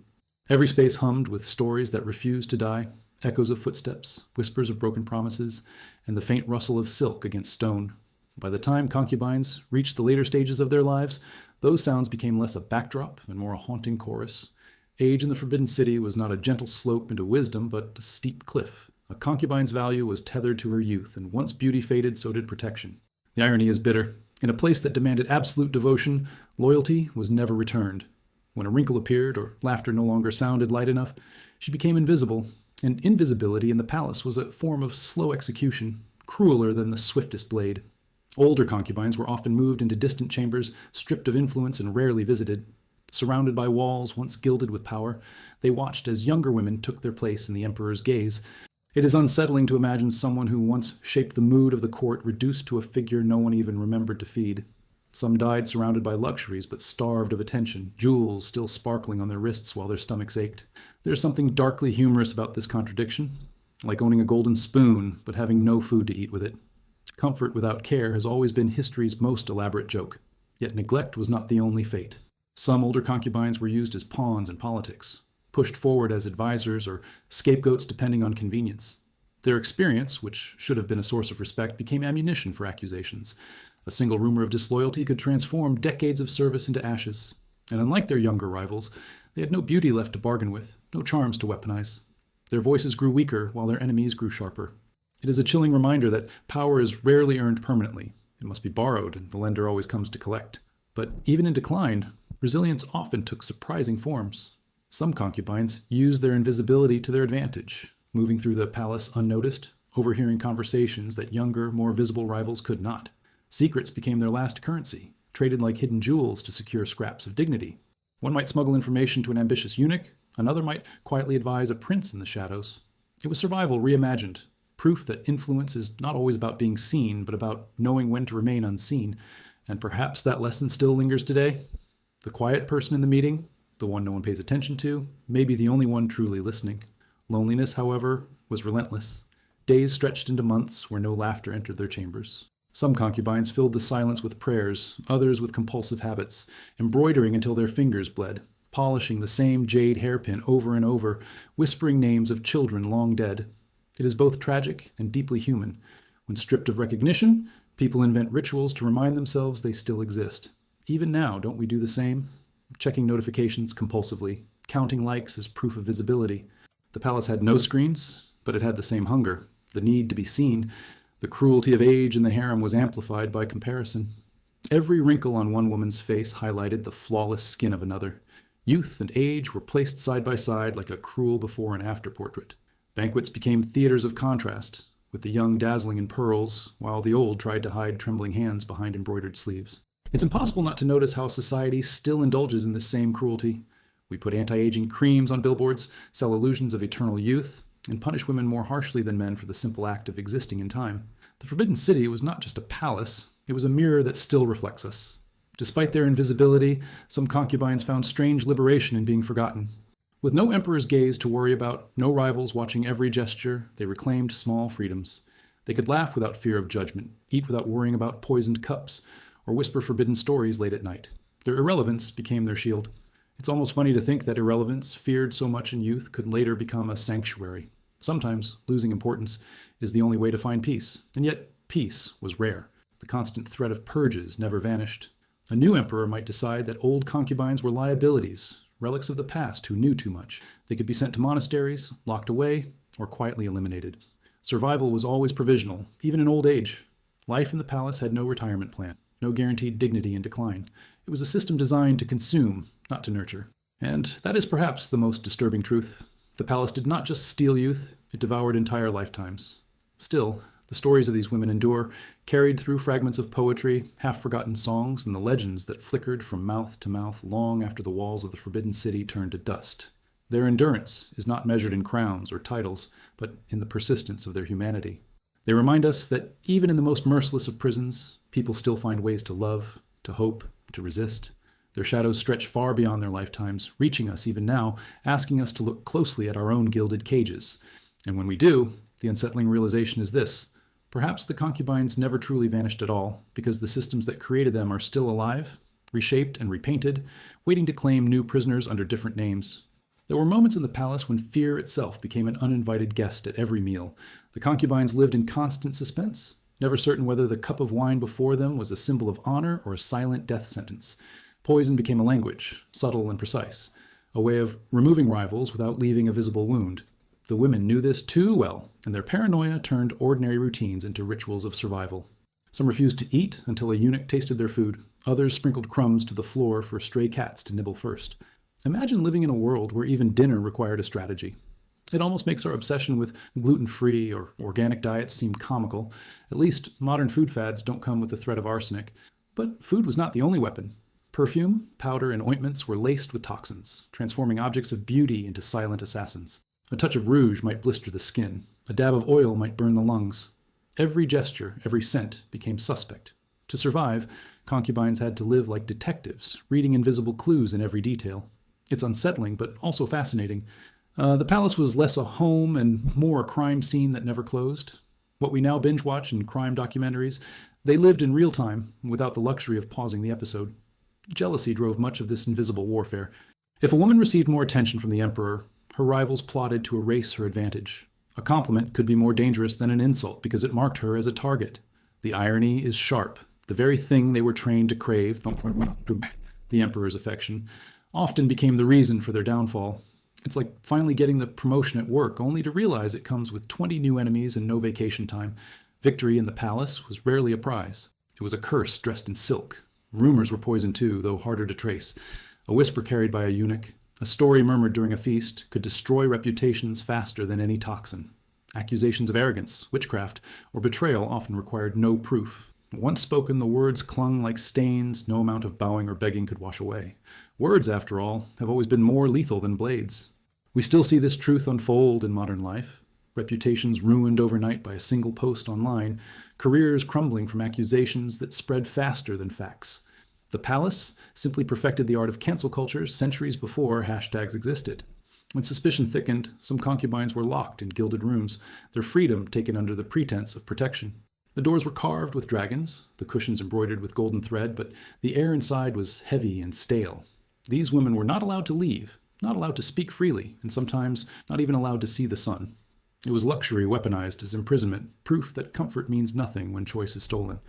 Every space hummed with stories that refused to die, echoes of footsteps, whispers of broken promises, and the faint rustle of silk against stone. By the time concubines reached the later stages of their lives, those sounds became less a backdrop and more a haunting chorus. Age in the Forbidden City was not a gentle slope into wisdom, but a steep cliff. A concubine's value was tethered to her youth, and once beauty faded, so did protection. The irony is bitter. In a place that demanded absolute devotion, loyalty was never returned. When a wrinkle appeared or laughter no longer sounded light enough, she became invisible, and invisibility in the palace was a form of slow execution, crueler than the swiftest blade. Older concubines were often moved into distant chambers, stripped of influence and rarely visited. Surrounded by walls once gilded with power, they watched as younger women took their place in the emperor's gaze. It is unsettling to imagine someone who once shaped the mood of the court reduced to a figure no one even remembered to feed. Some died surrounded by luxuries, but starved of attention, jewels still sparkling on their wrists while their stomachs ached. There's something darkly humorous about this contradiction, like owning a golden spoon, but having no food to eat with it. Comfort without care has always been history's most elaborate joke, yet neglect was not the only fate. Some older concubines were used as pawns in politics, pushed forward as advisors or scapegoats depending on convenience. Their experience, which should have been a source of respect, became ammunition for accusations. A single rumor of disloyalty could transform decades of service into ashes. And unlike their younger rivals, they had no beauty left to bargain with, no charms to weaponize. Their voices grew weaker while their enemies grew sharper. It is a chilling reminder that power is rarely earned permanently. It must be borrowed, and the lender always comes to collect. But even in decline, resilience often took surprising forms. Some concubines used their invisibility to their advantage, moving through the palace unnoticed, overhearing conversations that younger, more visible rivals could not. Secrets became their last currency, traded like hidden jewels to secure scraps of dignity. One might smuggle information to an ambitious eunuch, another might quietly advise a prince in the shadows. It was survival reimagined, proof that influence is not always about being seen, but about knowing when to remain unseen. And perhaps that lesson still lingers today. The quiet person in the meeting, the one no one pays attention to, may be the only one truly listening. Loneliness, however, was relentless. Days stretched into months where no laughter entered their chambers. Some concubines filled the silence with prayers, others with compulsive habits, embroidering until their fingers bled, polishing the same jade hairpin over and over, whispering names of children long dead. It is both tragic and deeply human. When stripped of recognition, people invent rituals to remind themselves they still exist. Even now, don't we do the same? Checking notifications compulsively, counting likes as proof of visibility. The palace had no screens, but it had the same hunger, the need to be seen. The cruelty of age in the harem was amplified by comparison. Every wrinkle on one woman's face highlighted the flawless skin of another. Youth and age were placed side by side like a cruel before and after portrait. Banquets became theaters of contrast, with the young dazzling in pearls, while the old tried to hide trembling hands behind embroidered sleeves. It's impossible not to notice how society still indulges in this same cruelty. We put anti-aging creams on billboards, sell illusions of eternal youth, and punish women more harshly than men for the simple act of existing in time. The Forbidden City was not just a palace, it was a mirror that still reflects us. Despite their invisibility, some concubines found strange liberation in being forgotten. With no emperor's gaze to worry about, no rivals watching every gesture, they reclaimed small freedoms. They could laugh without fear of judgment, eat without worrying about poisoned cups, or whisper forbidden stories late at night. Their irrelevance became their shield. It's almost funny to think that irrelevance, feared so much in youth, could later become a sanctuary. Sometimes losing importance is the only way to find peace, and yet peace was rare. The constant threat of purges never vanished. A new emperor might decide that old concubines were liabilities, relics of the past who knew too much. They could be sent to monasteries, locked away, or quietly eliminated. Survival was always provisional, even in old age. Life in the palace had no retirement plan, no guaranteed dignity in decline. It was a system designed to consume, not to nurture. And that is perhaps the most disturbing truth. The palace did not just steal youth, it devoured entire lifetimes. Still, the stories of these women endure, carried through fragments of poetry, half-forgotten songs, and the legends that flickered from mouth to mouth long after the walls of the Forbidden City turned to dust. Their endurance is not measured in crowns or titles, but in the persistence of their humanity. They remind us that even in the most merciless of prisons, people still find ways to love, to hope, to resist. Their shadows stretch far beyond their lifetimes, reaching us even now, asking us to look closely at our own gilded cages. And when we do, the unsettling realization is this: perhaps the concubines never truly vanished at all, because the systems that created them are still alive, reshaped and repainted, waiting to claim new prisoners under different names. There were moments in the palace when fear itself became an uninvited guest at every meal. The concubines lived in constant suspense, never certain whether the cup of wine before them was a symbol of honor or a silent death sentence. Poison became a language, subtle and precise, a way of removing rivals without leaving a visible wound. The women knew this too well, and their paranoia turned ordinary routines into rituals of survival. Some refused to eat until a eunuch tasted their food. Others sprinkled crumbs to the floor for stray cats to nibble first. Imagine living in a world where even dinner required a strategy. It almost makes our obsession with gluten-free or organic diets seem comical. At least modern food fads don't come with the threat of arsenic. But food was not the only weapon. Perfume, powder, and ointments were laced with toxins, transforming objects of beauty into silent assassins. A touch of rouge might blister the skin. A dab of oil might burn the lungs. Every gesture, every scent became suspect. To survive, concubines had to live like detectives, reading invisible clues in every detail. It's unsettling, but also fascinating. The palace was less a home and more a crime scene that never closed. What we now binge watch in crime documentaries, they lived in real time, without the luxury of pausing the episode. Jealousy drove much of this invisible warfare. If a woman received more attention from the emperor, her rivals plotted to erase her advantage. A compliment could be more dangerous than an insult because it marked her as a target. The irony is sharp. The very thing they were trained to crave, the the emperor's affection, often became the reason for their downfall. It's like finally getting the promotion at work, only to realize it comes with 20 new enemies and no vacation time. Victory in the palace was rarely a prize. It was a curse dressed in silk. Rumors were poison too, though harder to trace. A whisper carried by a eunuch, a story murmured during a feast, could destroy reputations faster than any toxin. Accusations of arrogance, witchcraft, or betrayal often required no proof. Once spoken, the words clung like stains no amount of bowing or begging could wash away. Words, after all, have always been more lethal than blades. We still see this truth unfold in modern life. Reputations ruined overnight by a single post online, careers crumbling from accusations that spread faster than facts. The palace simply perfected the art of cancel culture centuries before hashtags existed. When suspicion thickened, some concubines were locked in gilded rooms, their freedom taken under the pretense of protection. The doors were carved with dragons, the cushions embroidered with golden thread, but the air inside was heavy and stale. These women were not allowed to leave, not allowed to speak freely, and sometimes not even allowed to see the sun. It was luxury weaponized as imprisonment, proof that comfort means nothing when choice is stolen.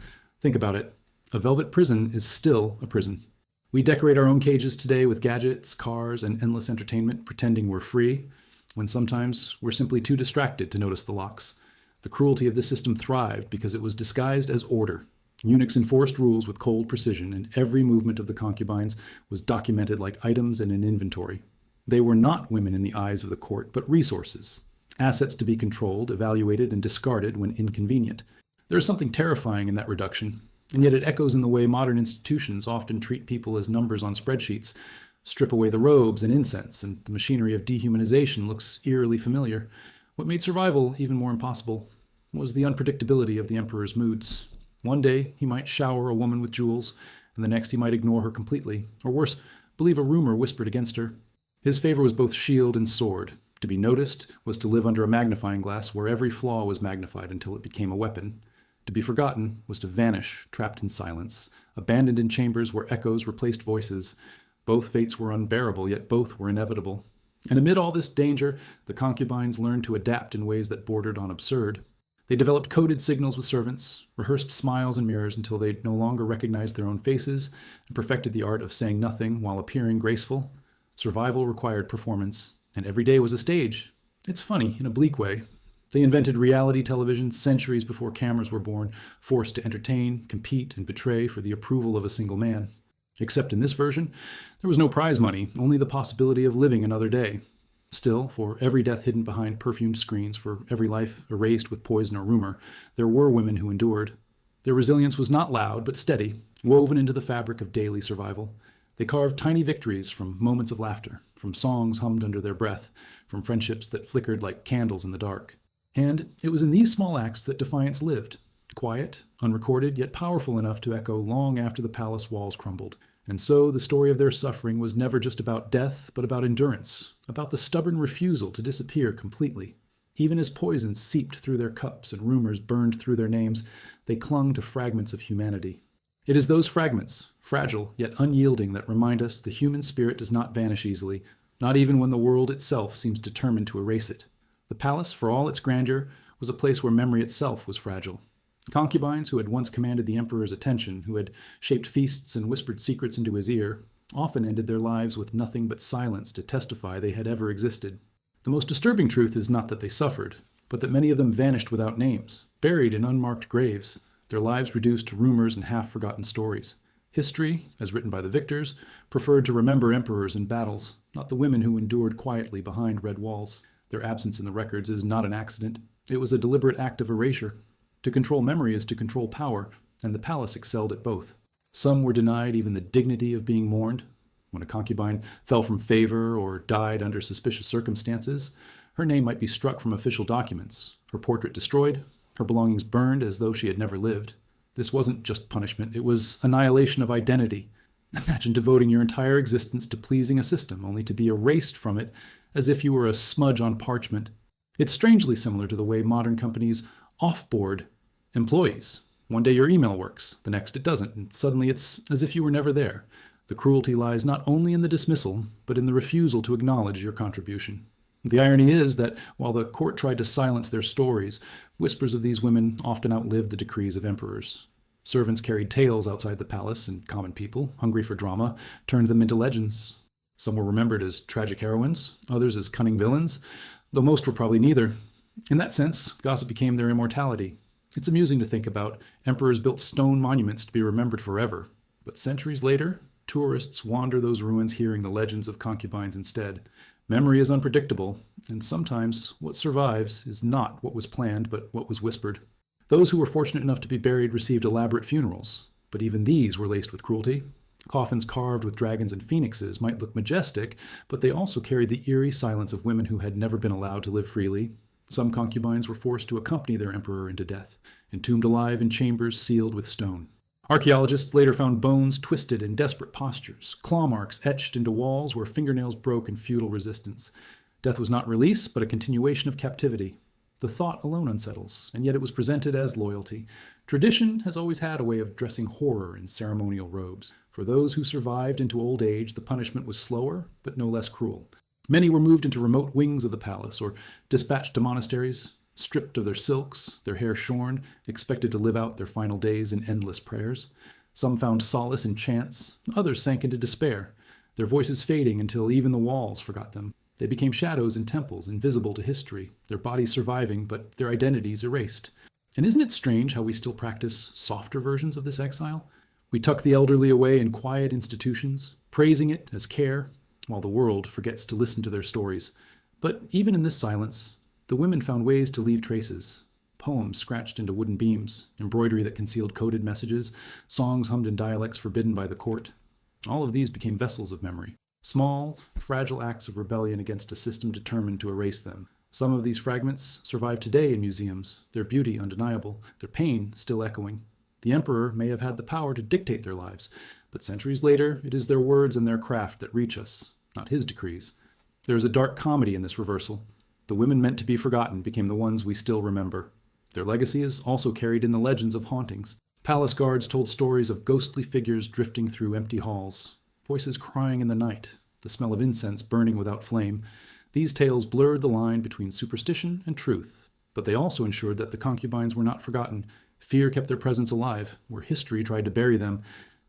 Think about it. A velvet prison is still a prison. We decorate our own cages today with gadgets, cars, and endless entertainment, pretending we're free, when sometimes we're simply too distracted to notice the locks. The cruelty of this system thrived because it was disguised as order. Eunuchs enforced rules with cold precision, and every movement of the concubines was documented like items in an inventory. They were not women in the eyes of the court, but resources. Assets to be controlled, evaluated, and discarded when inconvenient. There is something terrifying in that reduction, and yet it echoes in the way modern institutions often treat people as numbers on spreadsheets. Strip away the robes and incense, and the machinery of dehumanization looks eerily familiar. What made survival even more impossible was the unpredictability of the emperor's moods. One day, he might shower a woman with jewels, and the next he might ignore her completely, or worse, believe a rumor whispered against her. His favor was both shield and sword. To be noticed was to live under a magnifying glass where every flaw was magnified until it became a weapon. To be forgotten was to vanish, trapped in silence, abandoned in chambers where echoes replaced voices. Both fates were unbearable, yet both were inevitable. And amid all this danger, the concubines learned to adapt in ways that bordered on absurd. They developed coded signals with servants, rehearsed smiles in mirrors until they no longer recognized their own faces, and perfected the art of saying nothing while appearing graceful. Survival required performance, and every day was a stage. It's funny, in a bleak way. They invented reality television centuries before cameras were born, forced to entertain, compete, and betray for the approval of a single man. Except in this version, there was no prize money, only the possibility of living another day. Still, for every death hidden behind perfumed screens, for every life erased with poison or rumor, there were women who endured. Their resilience was not loud, but steady, woven into the fabric of daily survival. They carved tiny victories from moments of laughter, from songs hummed under their breath, from friendships that flickered like candles in the dark. And it was in these small acts that defiance lived, quiet, unrecorded, yet powerful enough to echo long after the palace walls crumbled. And so the story of their suffering was never just about death, but about endurance, about the stubborn refusal to disappear completely. Even as poison seeped through their cups and rumors burned through their names, they clung to fragments of humanity. It is those fragments, fragile yet unyielding, that remind us the human spirit does not vanish easily, not even when the world itself seems determined to erase it. The palace, for all its grandeur, was a place where memory itself was fragile. Concubines who had once commanded the emperor's attention, who had shaped feasts and whispered secrets into his ear, often ended their lives with nothing but silence to testify they had ever existed. The most disturbing truth is not that they suffered, but that many of them vanished without names, buried in unmarked graves, their lives reduced to rumors and half-forgotten stories. History, as written by the victors, preferred to remember emperors and battles, not the women who endured quietly behind red walls. Their absence in the records is not an accident. It was a deliberate act of erasure. To control memory is to control power, and the palace excelled at both. Some were denied even the dignity of being mourned. When a concubine fell from favor or died under suspicious circumstances, her name might be struck from official documents, her portrait destroyed, her belongings burned as though she had never lived. This wasn't just punishment, it was annihilation of identity. Imagine devoting your entire existence to pleasing a system, only to be erased from it as if you were a smudge on parchment. It's strangely similar to the way modern companies offboard employees. One day your email works, the next it doesn't, and suddenly it's as if you were never there. The cruelty lies not only in the dismissal, but in the refusal to acknowledge your contribution. The irony is that while the court tried to silence their stories, whispers of these women often outlived the decrees of emperors. Servants carried tales outside the palace, and common people, hungry for drama, turned them into legends. Some were remembered as tragic heroines, others as cunning villains, though most were probably neither. In that sense, gossip became their immortality. It's amusing to think about. Emperors built stone monuments to be remembered forever. But centuries later, tourists wander those ruins hearing the legends of concubines instead. Memory is unpredictable, and sometimes what survives is not what was planned, but what was whispered. Those who were fortunate enough to be buried received elaborate funerals, but even these were laced with cruelty. Coffins carved with dragons and phoenixes might look majestic, but they also carried the eerie silence of women who had never been allowed to live freely. Some concubines were forced to accompany their emperor into death, entombed alive in chambers sealed with stone. Archaeologists later found bones twisted in desperate postures, claw marks etched into walls where fingernails broke in futile resistance. Death was not release, but a continuation of captivity. The thought alone unsettles, and yet it was presented as loyalty. Tradition has always had a way of dressing horror in ceremonial robes. For those who survived into old age, the punishment was slower, but no less cruel. Many were moved into remote wings of the palace or dispatched to monasteries, stripped of their silks, their hair shorn, expected to live out their final days in endless prayers. Some found solace in chants, others sank into despair, their voices fading until even the walls forgot them. They became shadows in temples, invisible to history, their bodies surviving, but their identities erased. And isn't it strange how we still practice softer versions of this exile? We tuck the elderly away in quiet institutions, praising it as care, while the world forgets to listen to their stories. But even in this silence, the women found ways to leave traces. Poems scratched into wooden beams, embroidery that concealed coded messages, songs hummed in dialects forbidden by the court. All of these became vessels of memory, small, fragile acts of rebellion against a system determined to erase them. Some of these fragments survive today in museums, their beauty undeniable, their pain still echoing. The emperor may have had the power to dictate their lives, but centuries later, it is their words and their craft that reach us, not his decrees. There is a dark comedy in this reversal. The women meant to be forgotten became the ones we still remember. Their legacy is also carried in the legends of hauntings. Palace guards told stories of ghostly figures drifting through empty halls, voices crying in the night, the smell of incense burning without flame. These tales blurred the line between superstition and truth, but they also ensured that the concubines were not forgotten. Fear kept their presence alive, where history tried to bury them,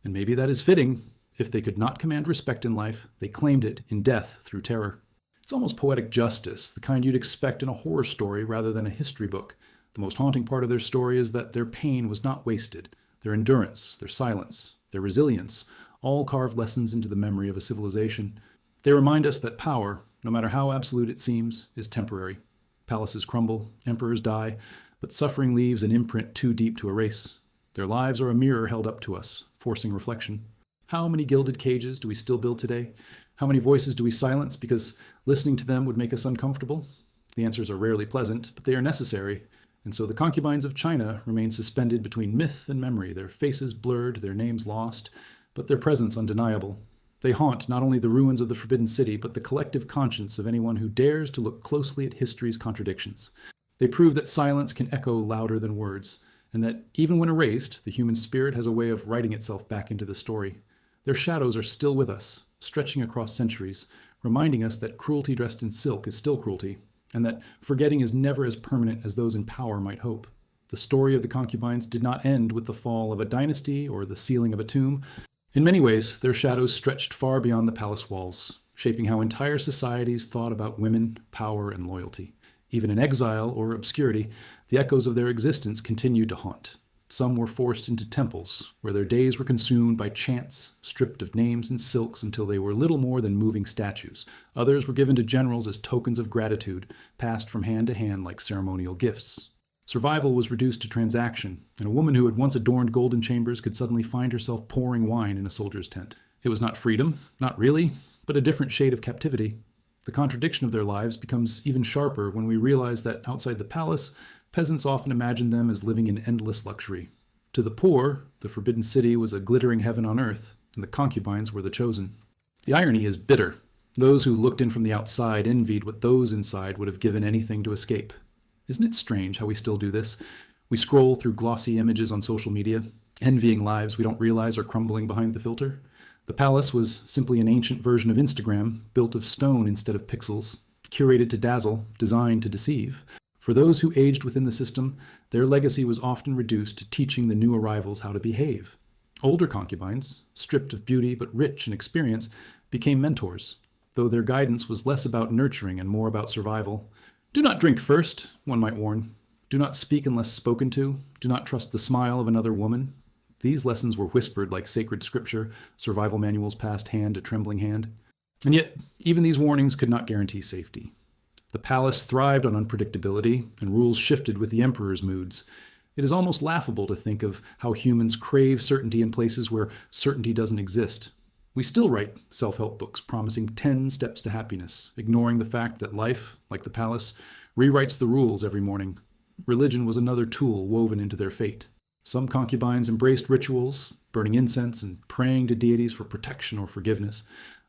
and maybe that is fitting. If they could not command respect in life, they claimed it in death through terror. It's almost poetic justice, the kind you'd expect in a horror story rather than a history book. The most haunting part of their story is that their pain was not wasted. Their endurance, their silence, their resilience, all carved lessons into the memory of a civilization. They remind us that power, no matter how absolute it seems, is temporary. Palaces crumble, emperors die, but suffering leaves an imprint too deep to erase. Their lives are a mirror held up to us, forcing reflection. How many gilded cages do we still build today? How many voices do we silence because listening to them would make us uncomfortable? The answers are rarely pleasant, but they are necessary. And so the concubines of China remain suspended between myth and memory, their faces blurred, their names lost, but their presence undeniable. They haunt not only the ruins of the Forbidden City, but the collective conscience of anyone who dares to look closely at history's contradictions. They prove that silence can echo louder than words, and that even when erased, the human spirit has a way of writing itself back into the story. Their shadows are still with us, stretching across centuries, reminding us that cruelty dressed in silk is still cruelty, and that forgetting is never as permanent as those in power might hope. The story of the concubines did not end with the fall of a dynasty or the sealing of a tomb. In many ways, their shadows stretched far beyond the palace walls, shaping how entire societies thought about women, power, and loyalty. Even in exile or obscurity, the echoes of their existence continued to haunt. Some were forced into temples, where their days were consumed by chants, stripped of names and silks until they were little more than moving statues. Others were given to generals as tokens of gratitude, passed from hand to hand like ceremonial gifts. Survival was reduced to transaction, and a woman who had once adorned golden chambers could suddenly find herself pouring wine in a soldier's tent. It was not freedom, not really, but a different shade of captivity. The contradiction of their lives becomes even sharper when we realize that outside the palace, peasants often imagined them as living in endless luxury. To the poor, the Forbidden City was a glittering heaven on earth, and the concubines were the chosen. The irony is bitter. Those who looked in from the outside envied what those inside would have given anything to escape. Isn't it strange how we still do this? We scroll through glossy images on social media, envying lives we don't realize are crumbling behind the filter. The palace was simply an ancient version of Instagram, built of stone instead of pixels, curated to dazzle, designed to deceive. For those who aged within the system, their legacy was often reduced to teaching the new arrivals how to behave. Older concubines, stripped of beauty but rich in experience, became mentors, though their guidance was less about nurturing and more about survival. Do not drink first, one might warn. Do not speak unless spoken to. Do not trust the smile of another woman. These lessons were whispered like sacred scripture, survival manuals passed hand to trembling hand. And yet, even these warnings could not guarantee safety. The palace thrived on unpredictability, and rules shifted with the emperor's moods. It is almost laughable to think of how humans crave certainty in places where certainty doesn't exist. We still write self-help books promising 10 steps to happiness, ignoring the fact that life, like the palace, rewrites the rules every morning. Religion was another tool woven into their fate. Some concubines embraced rituals, burning incense and praying to deities for protection or forgiveness.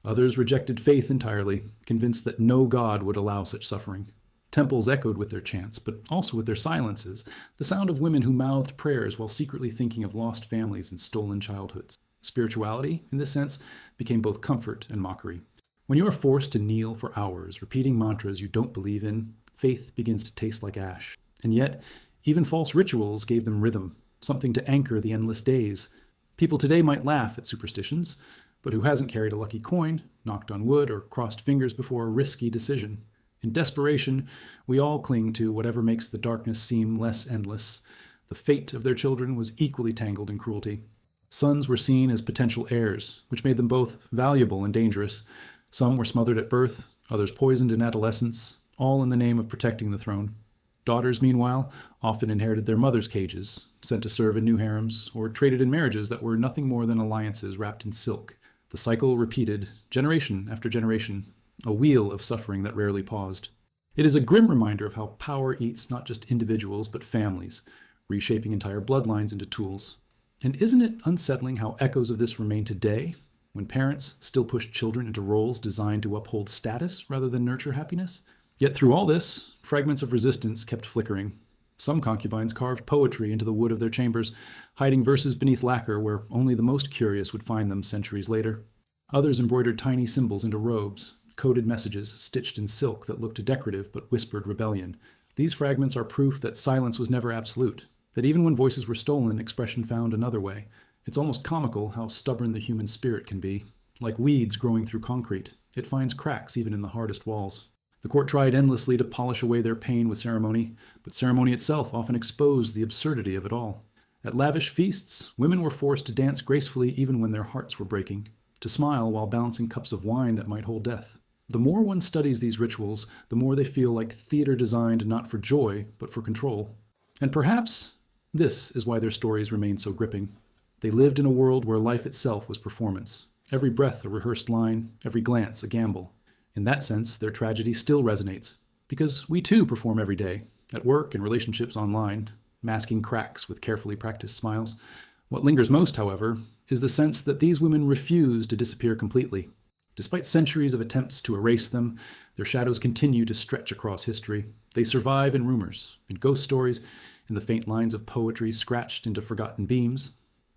Others rejected faith entirely, convinced that no god would allow such suffering. Temples echoed with their chants, but also with their silences, the sound of women who mouthed prayers while secretly thinking of lost families and stolen childhoods. Spirituality, in this sense, became both comfort and mockery. When you are forced to kneel for hours, repeating mantras you don't believe in, faith begins to taste like ash. And yet, even false rituals gave them rhythm, something to anchor the endless days. People today might laugh at superstitions, but who hasn't carried a lucky coin, knocked on wood, or crossed fingers before a risky decision? In desperation, we all cling to whatever makes the darkness seem less endless. The fate of their children was equally tangled in cruelty. Sons were seen as potential heirs, which made them both valuable and dangerous. Some were smothered at birth, others poisoned in adolescence, all in the name of protecting the throne. Daughters, meanwhile, often inherited their mother's cages, sent to serve in new harems, or traded in marriages that were nothing more than alliances wrapped in silk. The cycle repeated, generation after generation, a wheel of suffering that rarely paused. It is a grim reminder of how power eats not just individuals but families, reshaping entire bloodlines into tools. And isn't it unsettling how echoes of this remain today, when parents still push children into roles designed to uphold status rather than nurture happiness? Yet through all this, fragments of resistance kept flickering. Some concubines carved poetry into the wood of their chambers, hiding verses beneath lacquer where only the most curious would find them centuries later. Others embroidered tiny symbols into robes, coded messages stitched in silk that looked decorative but whispered rebellion. These fragments are proof that silence was never absolute, that even when voices were stolen, expression found another way. It's almost comical how stubborn the human spirit can be. Like weeds growing through concrete, it finds cracks even in the hardest walls. The court tried endlessly to polish away their pain with ceremony, but ceremony itself often exposed the absurdity of it all. At lavish feasts, women were forced to dance gracefully even when their hearts were breaking, to smile while balancing cups of wine that might hold death. The more one studies these rituals, the more they feel like theater designed not for joy, but for control. And perhaps this is why their stories remain so gripping. They lived in a world where life itself was performance. Every breath a rehearsed line, every glance a gamble. In that sense, their tragedy still resonates, because we too perform every day, at work and relationships online, masking cracks with carefully practiced smiles. What lingers most, however, is the sense that these women refuse to disappear completely. Despite centuries of attempts to erase them, their shadows continue to stretch across history. They survive in rumors, in ghost stories, in the faint lines of poetry scratched into forgotten beams.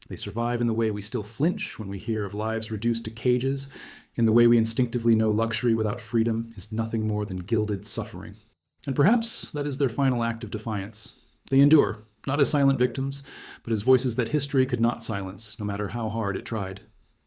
They survive in the way we still flinch when we hear of lives reduced to cages, in the way we instinctively know luxury without freedom is nothing more than gilded suffering. And perhaps that is their final act of defiance. They endure, not as silent victims, but as voices that history could not silence, no matter how hard it tried.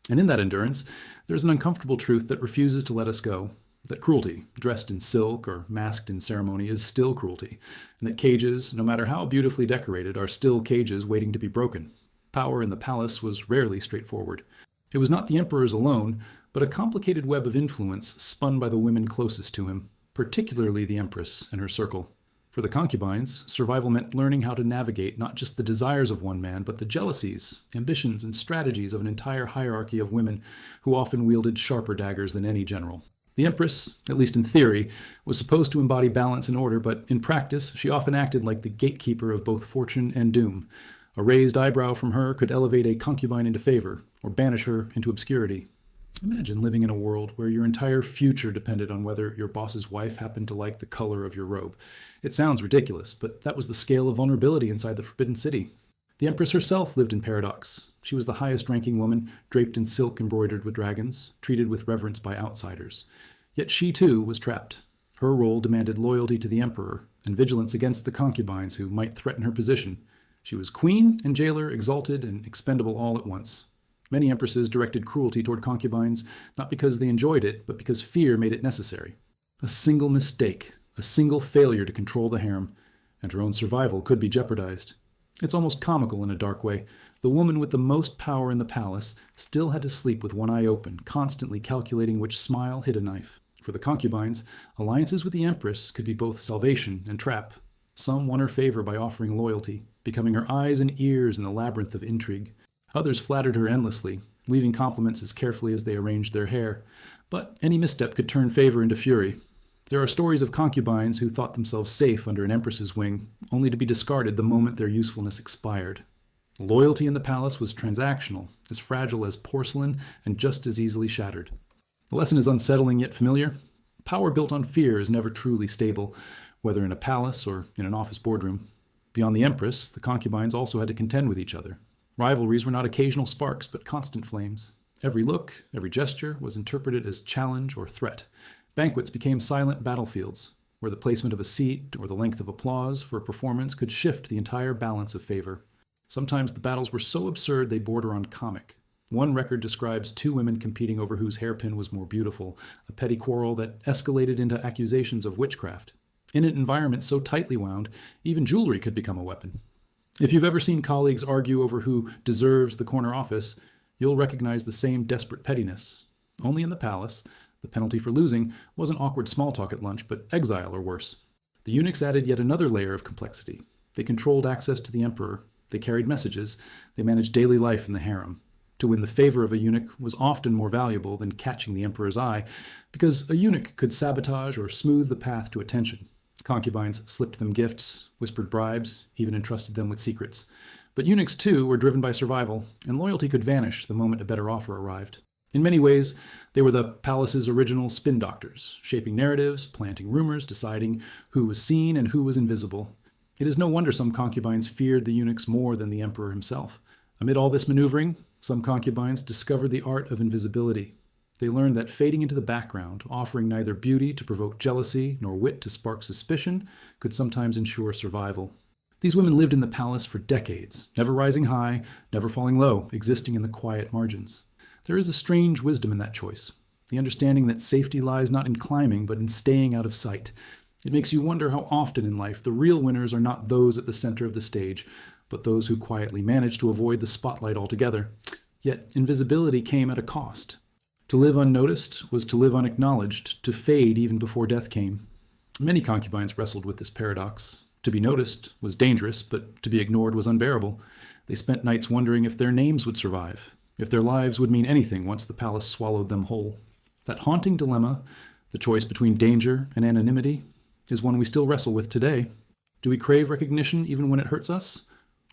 And in that endurance, there is an uncomfortable truth that refuses to let us go, that cruelty, dressed in silk or masked in ceremony, is still cruelty, and that cages, no matter how beautifully decorated, are still cages waiting to be broken. Power in the palace was rarely straightforward. It was not the emperors alone, but a complicated web of influence spun by the women closest to him, particularly the empress and her circle. For the concubines, survival meant learning how to navigate not just the desires of one man, but the jealousies, ambitions, and strategies of an entire hierarchy of women who often wielded sharper daggers than any general. The empress, at least in theory, was supposed to embody balance and order, but in practice, she often acted like the gatekeeper of both fortune and doom. A raised eyebrow from her could elevate a concubine into favor, or banish her into obscurity. Imagine living in a world where your entire future depended on whether your boss's wife happened to like the color of your robe. It sounds ridiculous, but that was the scale of vulnerability inside the Forbidden City. The Empress herself lived in paradox. She was the highest-ranking woman, draped in silk embroidered with dragons, treated with reverence by outsiders. Yet she, too, was trapped. Her role demanded loyalty to the Emperor, and vigilance against the concubines who might threaten her position. She was queen and jailer, exalted and expendable all at once. Many empresses directed cruelty toward concubines, not because they enjoyed it, but because fear made it necessary. A single mistake, a single failure to control the harem, and her own survival could be jeopardized. It's almost comical in a dark way. The woman with the most power in the palace still had to sleep with one eye open, constantly calculating which smile hid a knife. For the concubines, alliances with the empress could be both salvation and trap. Some won her favor by offering loyalty, becoming her eyes and ears in the labyrinth of intrigue. Others flattered her endlessly, weaving compliments as carefully as they arranged their hair. But any misstep could turn favor into fury. There are stories of concubines who thought themselves safe under an empress's wing, only to be discarded the moment their usefulness expired. Loyalty in the palace was transactional, as fragile as porcelain, and just as easily shattered. The lesson is unsettling yet familiar. Power built on fear is never truly stable, whether in a palace or in an office boardroom. Beyond the empress, the concubines also had to contend with each other. Rivalries were not occasional sparks, but constant flames. Every look, every gesture was interpreted as challenge or threat. Banquets became silent battlefields, where the placement of a seat or the length of applause for a performance could shift the entire balance of favor. Sometimes the battles were so absurd they border on comic. One record describes two women competing over whose hairpin was more beautiful, a petty quarrel that escalated into accusations of witchcraft. In an environment so tightly wound, even jewelry could become a weapon. If you've ever seen colleagues argue over who deserves the corner office, you'll recognize the same desperate pettiness. Only in the palace, the penalty for losing wasn't awkward small talk at lunch, but exile or worse. The eunuchs added yet another layer of complexity. They controlled access to the emperor. They carried messages. They managed daily life in the harem. To win the favor of a eunuch was often more valuable than catching the emperor's eye, because a eunuch could sabotage or smooth the path to attention. Concubines slipped them gifts, whispered bribes, even entrusted them with secrets. But eunuchs, too, were driven by survival, and loyalty could vanish the moment a better offer arrived. In many ways, they were the palace's original spin doctors, shaping narratives, planting rumors, deciding who was seen and who was invisible. It is no wonder some concubines feared the eunuchs more than the emperor himself. Amid all this maneuvering, some concubines discovered the art of invisibility. They learned that fading into the background, offering neither beauty to provoke jealousy nor wit to spark suspicion, could sometimes ensure survival. These women lived in the palace for decades, never rising high, never falling low, existing in the quiet margins. There is a strange wisdom in that choice, the understanding that safety lies not in climbing, but in staying out of sight. It makes you wonder how often in life the real winners are not those at the center of the stage, but those who quietly manage to avoid the spotlight altogether. Yet invisibility came at a cost. To live unnoticed was to live unacknowledged, to fade even before death came. Many concubines wrestled with this paradox. To be noticed was dangerous, but to be ignored was unbearable. They spent nights wondering if their names would survive, if their lives would mean anything once the palace swallowed them whole. That haunting dilemma, the choice between danger and anonymity, is one we still wrestle with today. Do we crave recognition even when it hurts us?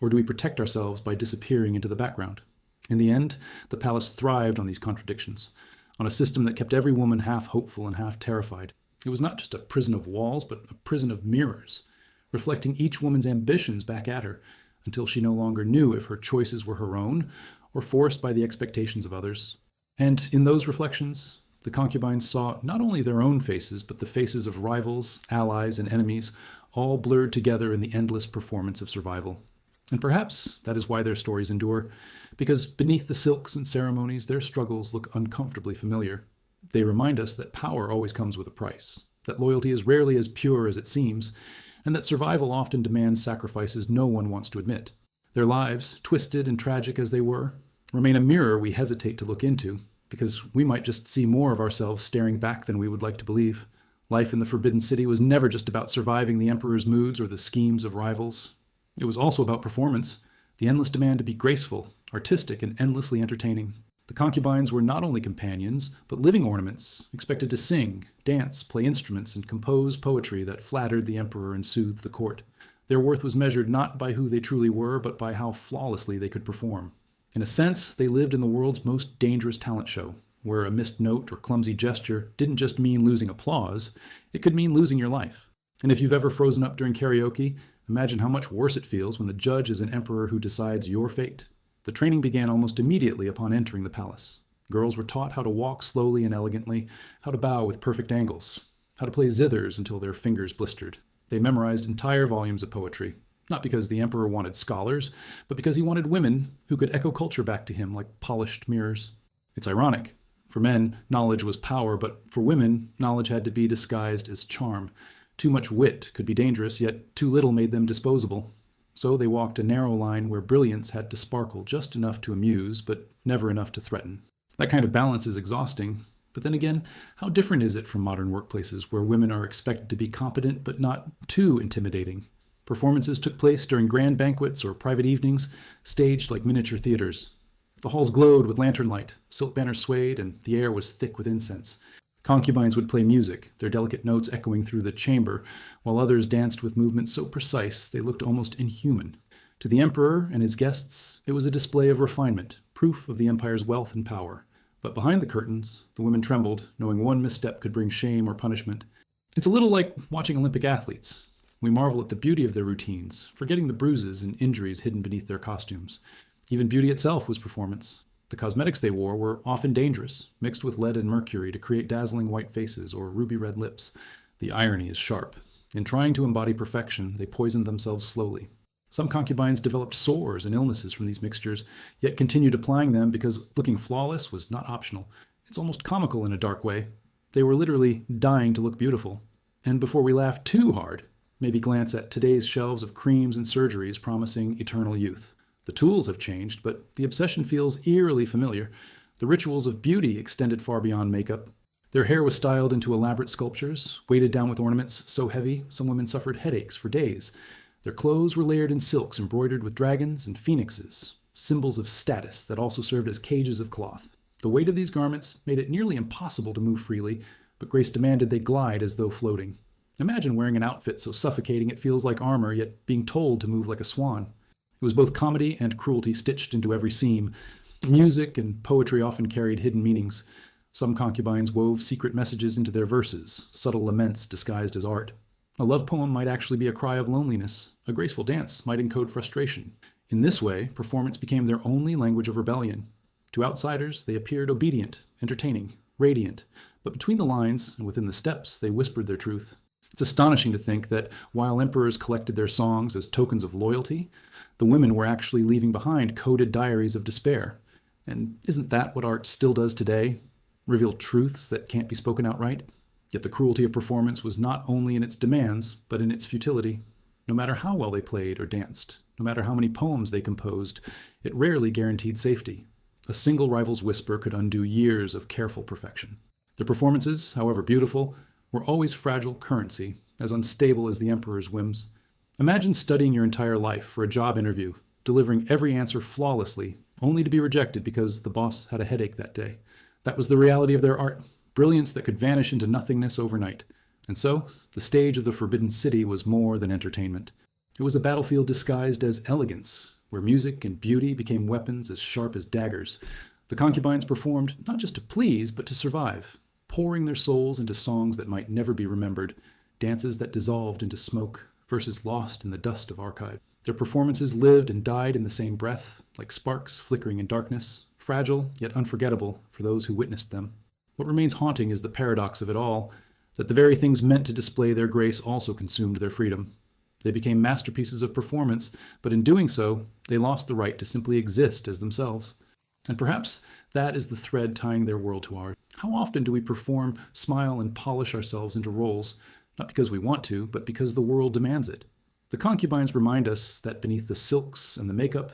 Or do we protect ourselves by disappearing into the background? In the end, the palace thrived on these contradictions, on a system that kept every woman half hopeful and half terrified. It was not just a prison of walls, but a prison of mirrors, reflecting each woman's ambitions back at her, until she no longer knew if her choices were her own or forced by the expectations of others. And in those reflections, the concubines saw not only their own faces, but the faces of rivals, allies, and enemies, all blurred together in the endless performance of survival. And perhaps that is why their stories endure, because beneath the silks and ceremonies, their struggles look uncomfortably familiar. They remind us that power always comes with a price, that loyalty is rarely as pure as it seems, and that survival often demands sacrifices no one wants to admit. Their lives, twisted and tragic as they were, remain a mirror we hesitate to look into, because we might just see more of ourselves staring back than we would like to believe. Life in the Forbidden City was never just about surviving the Emperor's moods or the schemes of rivals. It was also about performance, the endless demand to be graceful, artistic, and endlessly entertaining. The concubines were not only companions, but living ornaments, expected to sing, dance, play instruments, and compose poetry that flattered the emperor and soothed the court. Their worth was measured not by who they truly were, but by how flawlessly they could perform. In a sense, they lived in the world's most dangerous talent show, where a missed note or clumsy gesture didn't just mean losing applause, it could mean losing your life. And if you've ever frozen up during karaoke, imagine how much worse it feels when the judge is an emperor who decides your fate. The training began almost immediately upon entering the palace. Girls were taught how to walk slowly and elegantly, how to bow with perfect angles, how to play zithers until their fingers blistered. They memorized entire volumes of poetry, not because the emperor wanted scholars, but because he wanted women who could echo culture back to him like polished mirrors. It's ironic. For men, knowledge was power, but for women, knowledge had to be disguised as charm. Too much wit could be dangerous, yet too little made them disposable. So they walked a narrow line where brilliance had to sparkle just enough to amuse, but never enough to threaten. That kind of balance is exhausting. But then again, how different is it from modern workplaces where women are expected to be competent but not too intimidating? Performances took place during grand banquets or private evenings, staged like miniature theaters. The halls glowed with lantern light, silk banners swayed, and the air was thick with incense. Concubines would play music, their delicate notes echoing through the chamber, while others danced with movements so precise they looked almost inhuman. To the emperor and his guests, it was a display of refinement, proof of the empire's wealth and power. But behind the curtains, the women trembled, knowing one misstep could bring shame or punishment. It's a little like watching Olympic athletes. We marvel at the beauty of their routines, forgetting the bruises and injuries hidden beneath their costumes. Even beauty itself was performance. The cosmetics they wore were often dangerous, mixed with lead and mercury to create dazzling white faces or ruby red lips. The irony is sharp. In trying to embody perfection, they poisoned themselves slowly. Some concubines developed sores and illnesses from these mixtures, yet continued applying them because looking flawless was not optional. It's almost comical in a dark way. They were literally dying to look beautiful. And before we laugh too hard, maybe glance at today's shelves of creams and surgeries promising eternal youth. The tools have changed, but the obsession feels eerily familiar. The rituals of beauty extended far beyond makeup. Their hair was styled into elaborate sculptures, weighted down with ornaments so heavy some women suffered headaches for days. Their clothes were layered in silks embroidered with dragons and phoenixes, symbols of status that also served as cages of cloth. The weight of these garments made it nearly impossible to move freely, but grace demanded they glide as though floating. Imagine wearing an outfit so suffocating it feels like armor, yet being told to move like a swan. It was both comedy and cruelty stitched into every seam. Music and poetry often carried hidden meanings. Some concubines wove secret messages into their verses, subtle laments disguised as art. A love poem might actually be a cry of loneliness. A graceful dance might encode frustration. In this way, performance became their only language of rebellion. To outsiders, they appeared obedient, entertaining, radiant. But between the lines and within the steps, they whispered their truth. It's astonishing to think that while emperors collected their songs as tokens of loyalty, the women were actually leaving behind coded diaries of despair. And isn't that what art still does today? Reveal truths that can't be spoken outright? Yet the cruelty of performance was not only in its demands, but in its futility. No matter how well they played or danced, no matter how many poems they composed, it rarely guaranteed safety. A single rival's whisper could undo years of careful perfection. Their performances, however beautiful, were always fragile currency, as unstable as the emperor's whims. Imagine studying your entire life for a job interview, delivering every answer flawlessly, only to be rejected because the boss had a headache that day. That was the reality of their art, brilliance that could vanish into nothingness overnight. And so, the stage of the Forbidden City was more than entertainment. It was a battlefield disguised as elegance, where music and beauty became weapons as sharp as daggers. The concubines performed not just to please, but to survive, pouring their souls into songs that might never be remembered, dances that dissolved into smoke, verses lost in the dust of archive. Their performances lived and died in the same breath, like sparks flickering in darkness, fragile yet unforgettable for those who witnessed them. What remains haunting is the paradox of it all, that the very things meant to display their grace also consumed their freedom. They became masterpieces of performance, but in doing so, they lost the right to simply exist as themselves. And perhaps that is the thread tying their world to ours. How often do we perform, smile, and polish ourselves into roles, not because we want to, but because the world demands it? The concubines remind us that beneath the silks and the makeup,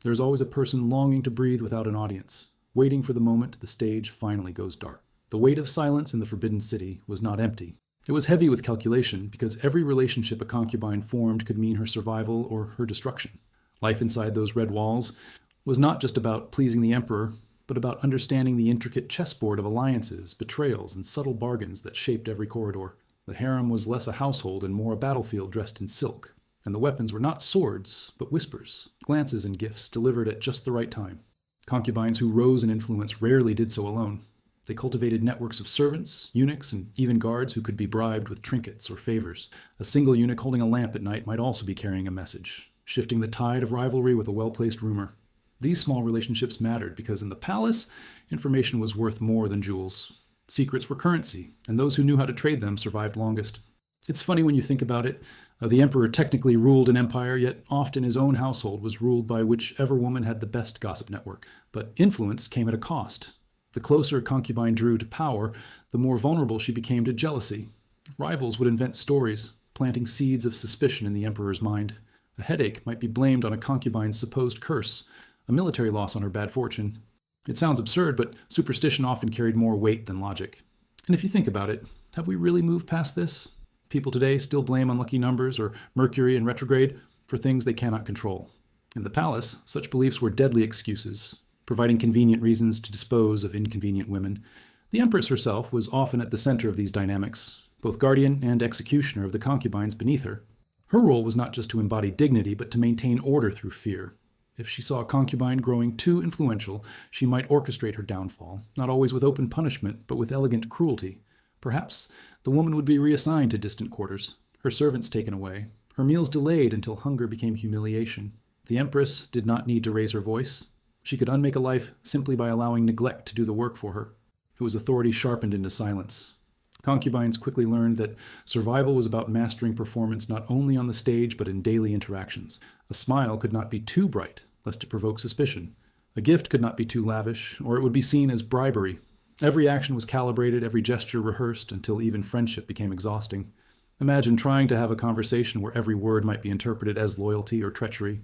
there is always a person longing to breathe without an audience, waiting for the moment the stage finally goes dark. The weight of silence in the Forbidden City was not empty. It was heavy with calculation, because every relationship a concubine formed could mean her survival or her destruction. Life inside those red walls was not just about pleasing the emperor, but about understanding the intricate chessboard of alliances, betrayals, and subtle bargains that shaped every corridor. The harem was less a household and more a battlefield dressed in silk, and the weapons were not swords, but whispers, glances, and gifts delivered at just the right time. Concubines who rose in influence rarely did so alone. They cultivated networks of servants, eunuchs, and even guards who could be bribed with trinkets or favors. A single eunuch holding a lamp at night might also be carrying a message, shifting the tide of rivalry with a well-placed rumor. These small relationships mattered because in the palace, information was worth more than jewels. Secrets were currency, and those who knew how to trade them survived longest. It's funny when you think about it. The emperor technically ruled an empire, yet often his own household was ruled by whichever woman had the best gossip network. But influence came at a cost. The closer a concubine drew to power, the more vulnerable she became to jealousy. Rivals would invent stories, planting seeds of suspicion in the emperor's mind. A headache might be blamed on a concubine's supposed curse, a military loss on her bad fortune. It sounds absurd, but superstition often carried more weight than logic. And if you think about it, have we really moved past this? People today still blame unlucky numbers or Mercury in retrograde for things they cannot control. In the palace, such beliefs were deadly excuses, providing convenient reasons to dispose of inconvenient women. The empress herself was often at the center of these dynamics, both guardian and executioner of the concubines beneath her. Her role was not just to embody dignity, but to maintain order through fear. If she saw a concubine growing too influential, she might orchestrate her downfall, not always with open punishment, but with elegant cruelty. Perhaps the woman would be reassigned to distant quarters, her servants taken away, her meals delayed until hunger became humiliation. The empress did not need to raise her voice. She could unmake a life simply by allowing neglect to do the work for her. It was authority sharpened into silence. Concubines quickly learned that survival was about mastering performance not only on the stage but in daily interactions. A smile could not be too bright, lest it provoke suspicion. A gift could not be too lavish, or it would be seen as bribery. Every action was calibrated, every gesture rehearsed, until even friendship became exhausting. Imagine trying to have a conversation where every word might be interpreted as loyalty or treachery.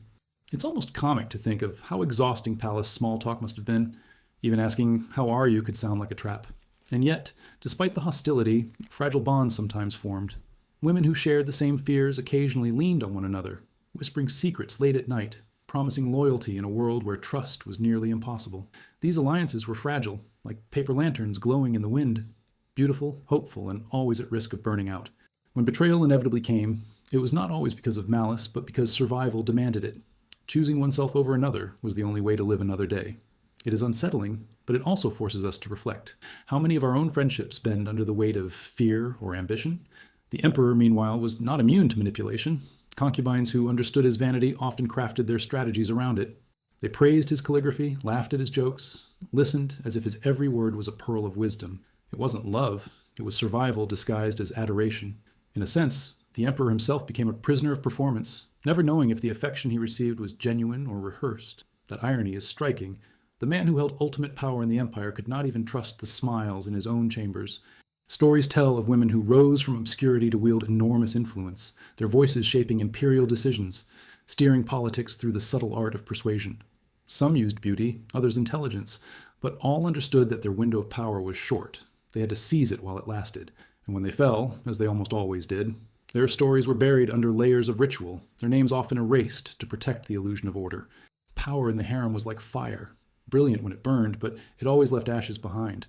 It's almost comic to think of how exhausting palace small talk must have been. Even asking, "How are you?" could sound like a trap. And yet, despite the hostility, fragile bonds sometimes formed. Women who shared the same fears occasionally leaned on one another, whispering secrets late at night, promising loyalty in a world where trust was nearly impossible. These alliances were fragile, like paper lanterns glowing in the wind, beautiful, hopeful, and always at risk of burning out. When betrayal inevitably came, it was not always because of malice, but because survival demanded it. Choosing oneself over another was the only way to live another day. It is unsettling, but it also forces us to reflect. How many of our own friendships bend under the weight of fear or ambition? The emperor, meanwhile, was not immune to manipulation. Concubines who understood his vanity often crafted their strategies around it. They praised his calligraphy, laughed at his jokes, listened as if his every word was a pearl of wisdom. It wasn't love, it was survival disguised as adoration. In a sense, the emperor himself became a prisoner of performance, never knowing if the affection he received was genuine or rehearsed. That irony is striking. The man who held ultimate power in the empire could not even trust the smiles in his own chambers. Stories tell of women who rose from obscurity to wield enormous influence, their voices shaping imperial decisions, steering politics through the subtle art of persuasion. Some used beauty, others intelligence, but all understood that their window of power was short. They had to seize it while it lasted, and when they fell, as they almost always did, their stories were buried under layers of ritual, their names often erased to protect the illusion of order. Power in the harem was like fire, brilliant when it burned, but it always left ashes behind.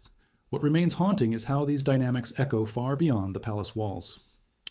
What remains haunting is how these dynamics echo far beyond the palace walls.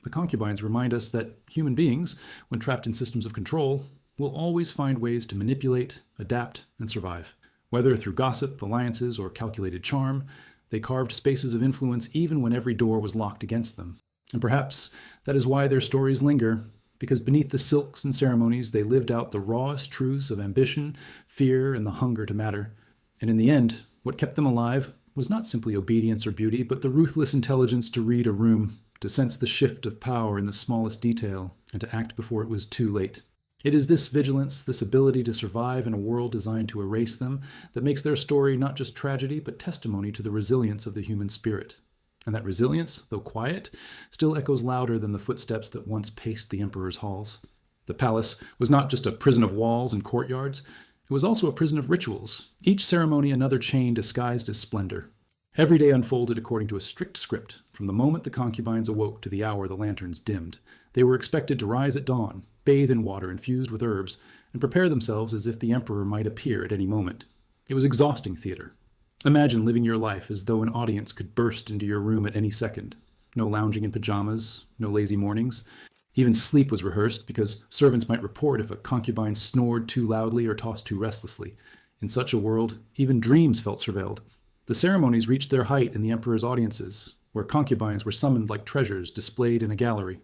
The concubines remind us that human beings, when trapped in systems of control, will always find ways to manipulate, adapt, and survive. Whether through gossip, alliances, or calculated charm, they carved spaces of influence even when every door was locked against them. And perhaps that is why their stories linger, because beneath the silks and ceremonies they lived out the rawest truths of ambition, fear, and the hunger to matter. And in the end, what kept them alive was not simply obedience or beauty, but the ruthless intelligence to read a room, to sense the shift of power in the smallest detail, and to act before it was too late. It is this vigilance, this ability to survive in a world designed to erase them, that makes their story not just tragedy, but testimony to the resilience of the human spirit. And that resilience, though quiet, still echoes louder than the footsteps that once paced the emperor's halls. The palace was not just a prison of walls and courtyards, it was also a prison of rituals, each ceremony another chain disguised as splendor. Every day unfolded according to a strict script, from the moment the concubines awoke to the hour the lanterns dimmed. They were expected to rise at dawn, bathe in water infused with herbs, and prepare themselves as if the emperor might appear at any moment. It was exhausting theater. Imagine living your life as though an audience could burst into your room at any second. No lounging in pajamas, no lazy mornings. Even sleep was rehearsed because servants might report if a concubine snored too loudly or tossed too restlessly. In such a world, even dreams felt surveilled. The ceremonies reached their height in the emperor's audiences, where concubines were summoned like treasures displayed in a gallery.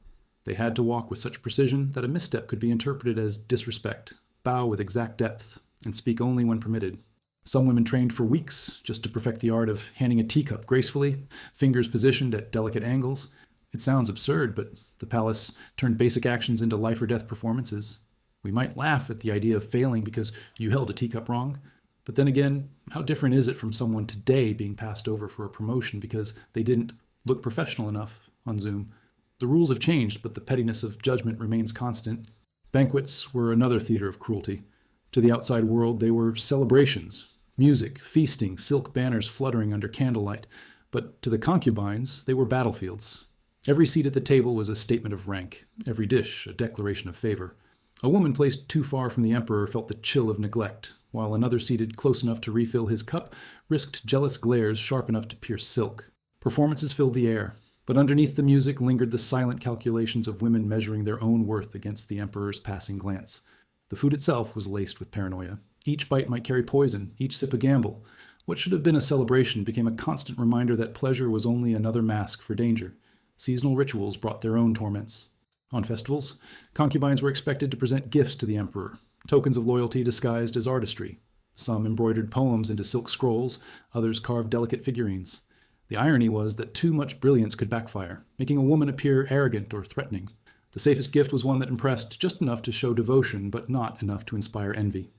They had to walk with such precision that a misstep could be interpreted as disrespect, bow with exact depth, and speak only when permitted. Some women trained for weeks just to perfect the art of handing a teacup gracefully, fingers positioned at delicate angles. It sounds absurd, but The palace turned basic actions into life or death performances. We might laugh at the idea of failing because you held a teacup wrong, but then again, how different is it from someone today being passed over for a promotion because they didn't look professional enough on Zoom? The rules have changed, but the pettiness of judgment remains constant. Banquets were another theater of cruelty. To the outside world, they were celebrations, music, feasting, silk banners fluttering under candlelight. But to the concubines, they were battlefields. Every seat at the table was a statement of rank, every dish a declaration of favor. A woman placed too far from the emperor felt the chill of neglect, while another seated close enough to refill his cup risked jealous glares sharp enough to pierce silk. Performances filled the air, but underneath the music lingered the silent calculations of women measuring their own worth against the emperor's passing glance. The food itself was laced with paranoia. Each bite might carry poison, each sip a gamble. What should have been a celebration became a constant reminder that pleasure was only another mask for danger. Seasonal rituals brought their own torments. On festivals, concubines were expected to present gifts to the emperor, tokens of loyalty disguised as artistry. Some embroidered poems into silk scrolls, others carved delicate figurines. The irony was that too much brilliance could backfire, making a woman appear arrogant or threatening. The safest gift was one that impressed just enough to show devotion, but not enough to inspire envy.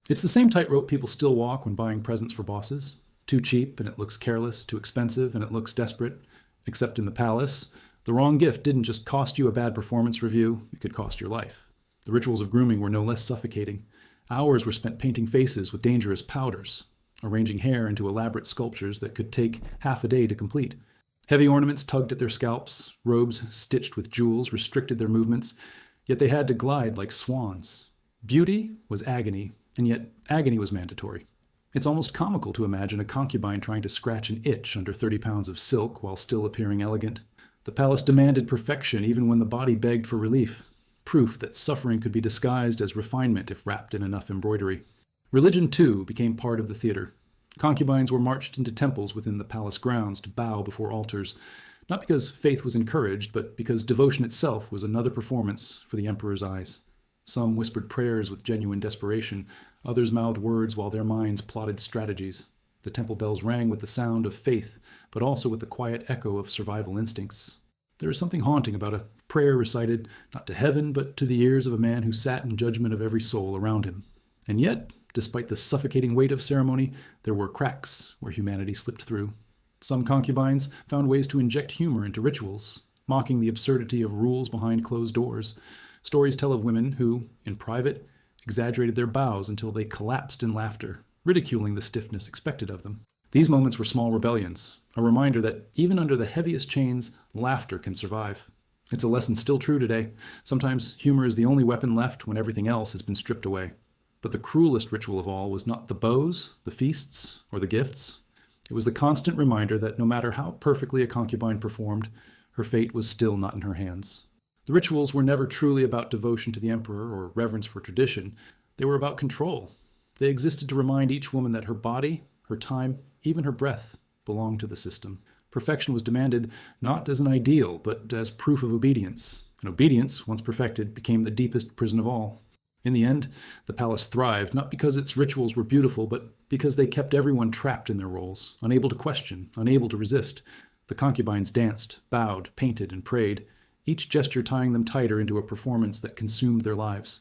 It's the same tightrope people still walk when buying presents for bosses. Too cheap and it looks careless, too expensive and it looks desperate. Except in the palace, the wrong gift didn't just cost you a bad performance review, it could cost your life. The rituals of grooming were no less suffocating. Hours were spent painting faces with dangerous powders, arranging hair into elaborate sculptures that could take half a day to complete. Heavy ornaments tugged at their scalps, robes stitched with jewels restricted their movements, yet they had to glide like swans. Beauty was agony, and yet agony was mandatory. It's almost comical to imagine a concubine trying to scratch an itch under 30 pounds of silk while still appearing elegant. The palace demanded perfection even when the body begged for relief, proof that suffering could be disguised as refinement if wrapped in enough embroidery. Religion, too, became part of the theater. Concubines were marched into temples within the palace grounds to bow before altars, not because faith was encouraged, but because devotion itself was another performance for the emperor's eyes. Some whispered prayers with genuine desperation, others mouthed words while their minds plotted strategies. The temple bells rang with the sound of faith, but also with the quiet echo of survival instincts. There is something haunting about a prayer recited not to heaven, but to the ears of a man who sat in judgment of every soul around him. And yet, despite the suffocating weight of ceremony, there were cracks where humanity slipped through. Some concubines found ways to inject humor into rituals, mocking the absurdity of rules behind closed doors. Stories tell of women who, in private, exaggerated their bows until they collapsed in laughter, ridiculing the stiffness expected of them. These moments were small rebellions, a reminder that even under the heaviest chains, laughter can survive. It's a lesson still true today. Sometimes humor is the only weapon left when everything else has been stripped away. But the cruelest ritual of all was not the bows, the feasts, or the gifts. It was the constant reminder that no matter how perfectly a concubine performed, her fate was still not in her hands. The rituals were never truly about devotion to the emperor or reverence for tradition. They were about control. They existed to remind each woman that her body, her time, even her breath belonged to the system. Perfection was demanded not as an ideal, but as proof of obedience. And obedience, once perfected, became the deepest prison of all. In the end, the palace thrived, not because its rituals were beautiful, but because they kept everyone trapped in their roles, unable to question, unable to resist. The concubines danced, bowed, painted, and prayed, each gesture tying them tighter into a performance that consumed their lives.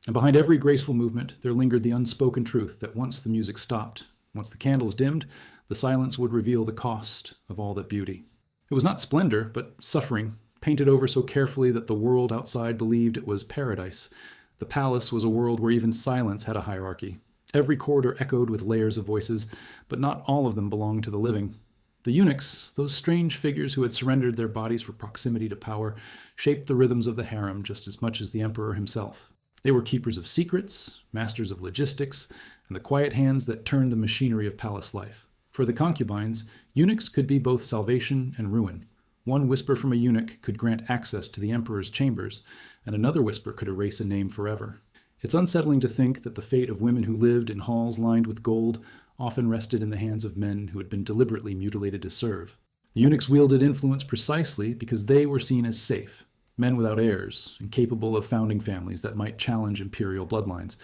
And behind every graceful movement, there lingered the unspoken truth that once the music stopped, once the candles dimmed, the silence would reveal the cost of all that beauty. It was not splendor, but suffering, painted over so carefully that the world outside believed it was paradise. The palace was a world where even silence had a hierarchy. Every corridor echoed with layers of voices, but not all of them belonged to the living. The eunuchs, those strange figures who had surrendered their bodies for proximity to power, shaped the rhythms of the harem just as much as the emperor himself. They were keepers of secrets, masters of logistics, and the quiet hands that turned the machinery of palace life. For the concubines, eunuchs could be both salvation and ruin. One whisper from a eunuch could grant access to the emperor's chambers, and another whisper could erase a name forever. It's unsettling to think that the fate of women who lived in halls lined with gold often rested in the hands of men who had been deliberately mutilated to serve. The eunuchs wielded influence precisely because they were seen as safe, men without heirs, and capable of founding families that might challenge imperial bloodlines.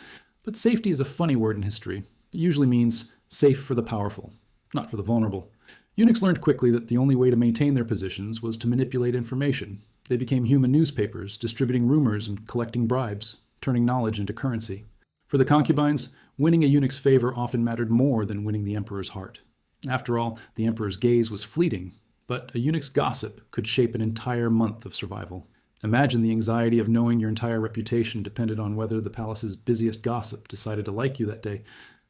But safety is a funny word in history. It usually means safe for the powerful, not for the vulnerable. Eunuchs learned quickly that the only way to maintain their positions was to manipulate information, They became human newspapers, distributing rumors and collecting bribes, turning knowledge into currency. For the concubines, winning a eunuch's favor often mattered more than winning the emperor's heart. After all, the emperor's gaze was fleeting, but a eunuch's gossip could shape an entire month of survival. Imagine the anxiety of knowing your entire reputation depended on whether the palace's busiest gossip decided to like you that day.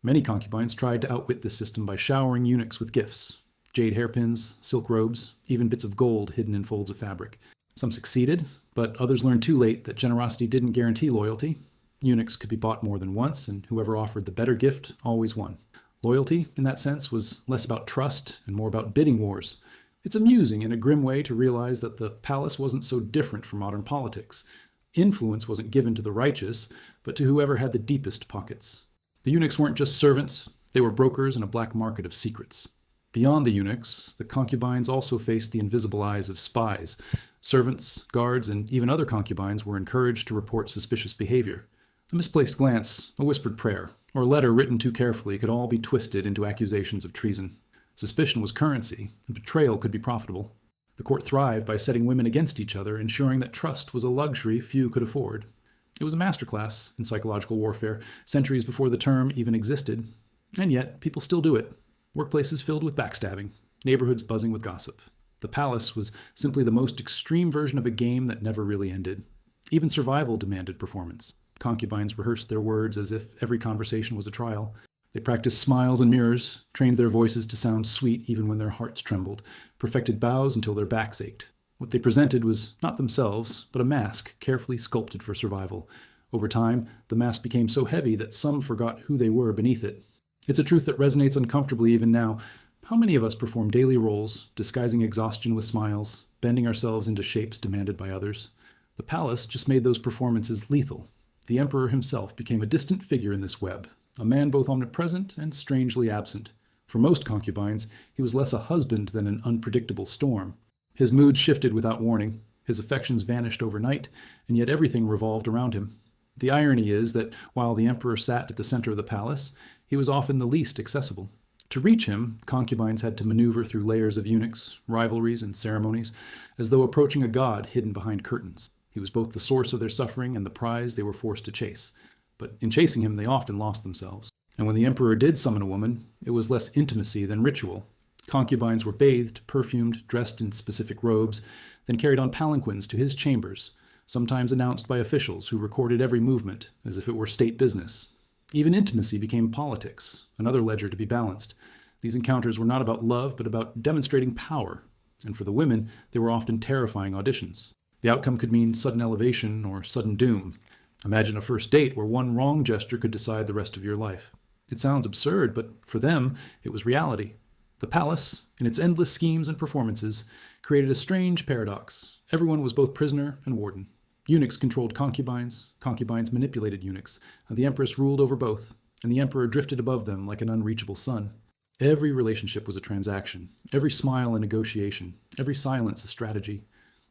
Many concubines tried to outwit this system by showering eunuchs with gifts: jade hairpins, silk robes, even bits of gold hidden in folds of fabric. Some succeeded, but others learned too late that generosity didn't guarantee loyalty. Eunuchs could be bought more than once, and whoever offered the better gift always won. Loyalty, in that sense, was less about trust and more about bidding wars. It's amusing in a grim way to realize that the palace wasn't so different from modern politics. Influence wasn't given to the righteous, but to whoever had the deepest pockets. The eunuchs weren't just servants, they were brokers in a black market of secrets. Beyond the eunuchs, the concubines also faced the invisible eyes of spies. Servants, guards, and even other concubines were encouraged to report suspicious behavior. A misplaced glance, a whispered prayer, or a letter written too carefully could all be twisted into accusations of treason. Suspicion was currency, and betrayal could be profitable. The court thrived by setting women against each other, ensuring that trust was a luxury few could afford. It was a masterclass in psychological warfare, centuries before the term even existed. And yet, people still do it. Workplaces filled with backstabbing, neighborhoods buzzing with gossip. The palace was simply the most extreme version of a game that never really ended. Even survival demanded performance. Concubines rehearsed their words as if every conversation was a trial. They practiced smiles and mirrors, trained their voices to sound sweet even when their hearts trembled, perfected bows until their backs ached. What they presented was not themselves, but a mask carefully sculpted for survival. Over time, the mask became so heavy that some forgot who they were beneath it. It's a truth that resonates uncomfortably even now. How many of us perform daily roles, disguising exhaustion with smiles, bending ourselves into shapes demanded by others? The palace just made those performances lethal. The emperor himself became a distant figure in this web, a man both omnipresent and strangely absent. For most concubines, he was less a husband than an unpredictable storm. His moods shifted without warning, his affections vanished overnight, and yet everything revolved around him. The irony is that while the emperor sat at the center of the palace, he was often the least accessible. To reach him, concubines had to maneuver through layers of eunuchs, rivalries, and ceremonies, as though approaching a god hidden behind curtains. He was both the source of their suffering and the prize they were forced to chase. But in chasing him, they often lost themselves. And when the emperor did summon a woman, it was less intimacy than ritual. Concubines were bathed, perfumed, dressed in specific robes, then carried on palanquins to his chambers, sometimes announced by officials who recorded every movement as if it were state business. Even intimacy became politics, another ledger to be balanced. These encounters were not about love, but about demonstrating power. And for the women, they were often terrifying auditions. The outcome could mean sudden elevation or sudden doom. Imagine a first date where one wrong gesture could decide the rest of your life. It sounds absurd, but for them, it was reality. The palace, in its endless schemes and performances, created a strange paradox. Everyone was both prisoner and warden. Eunuchs controlled concubines manipulated eunuchs, and the empress ruled over both, and the emperor drifted above them like an unreachable sun. Every relationship was a transaction, every smile a negotiation, every silence a strategy.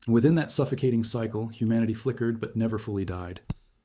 And within that suffocating cycle, humanity flickered but never fully died.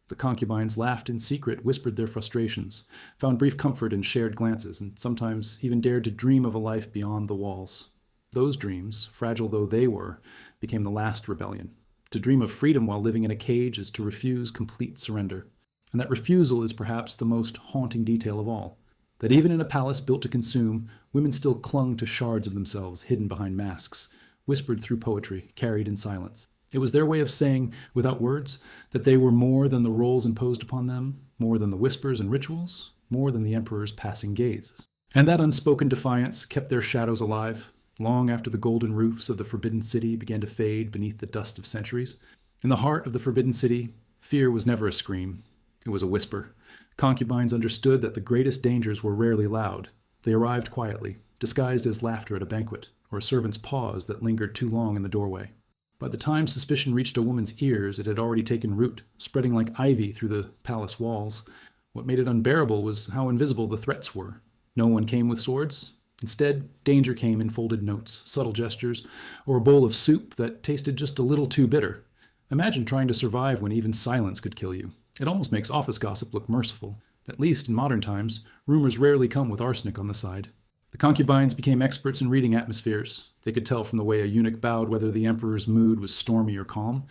The concubines laughed in secret, whispered their frustrations, found brief comfort in shared glances, and sometimes even dared to dream of a life beyond the walls. Those dreams, fragile though they were, became the last rebellion. To dream of freedom while living in a cage is to refuse complete surrender. And that refusal is perhaps the most haunting detail of all. That even in a palace built to consume, women still clung to shards of themselves hidden behind masks, whispered through poetry, carried in silence. It was their way of saying, without words, that they were more than the roles imposed upon them, more than the whispers and rituals, more than the emperor's passing gaze. And that unspoken defiance kept their shadows alive, long after the golden roofs of the Forbidden City began to fade beneath the dust of centuries. In the heart of the Forbidden City, fear was never a scream. It was a whisper. Concubines understood that the greatest dangers were rarely loud. They arrived quietly, disguised as laughter at a banquet, or a servant's pause that lingered too long in the doorway. By the time suspicion reached a woman's ears, it had already taken root, spreading like ivy through the palace walls. What made it unbearable was how invisible the threats were. No one came with swords. Instead, danger came in folded notes, subtle gestures, or a bowl of soup that tasted just a little too bitter. Imagine trying to survive when even silence could kill you. It almost makes office gossip look merciful. At least in modern times, rumors rarely come with arsenic on the side. The concubines became experts in reading atmospheres. They could tell from the way a eunuch bowed whether the emperor's mood was stormy or calm.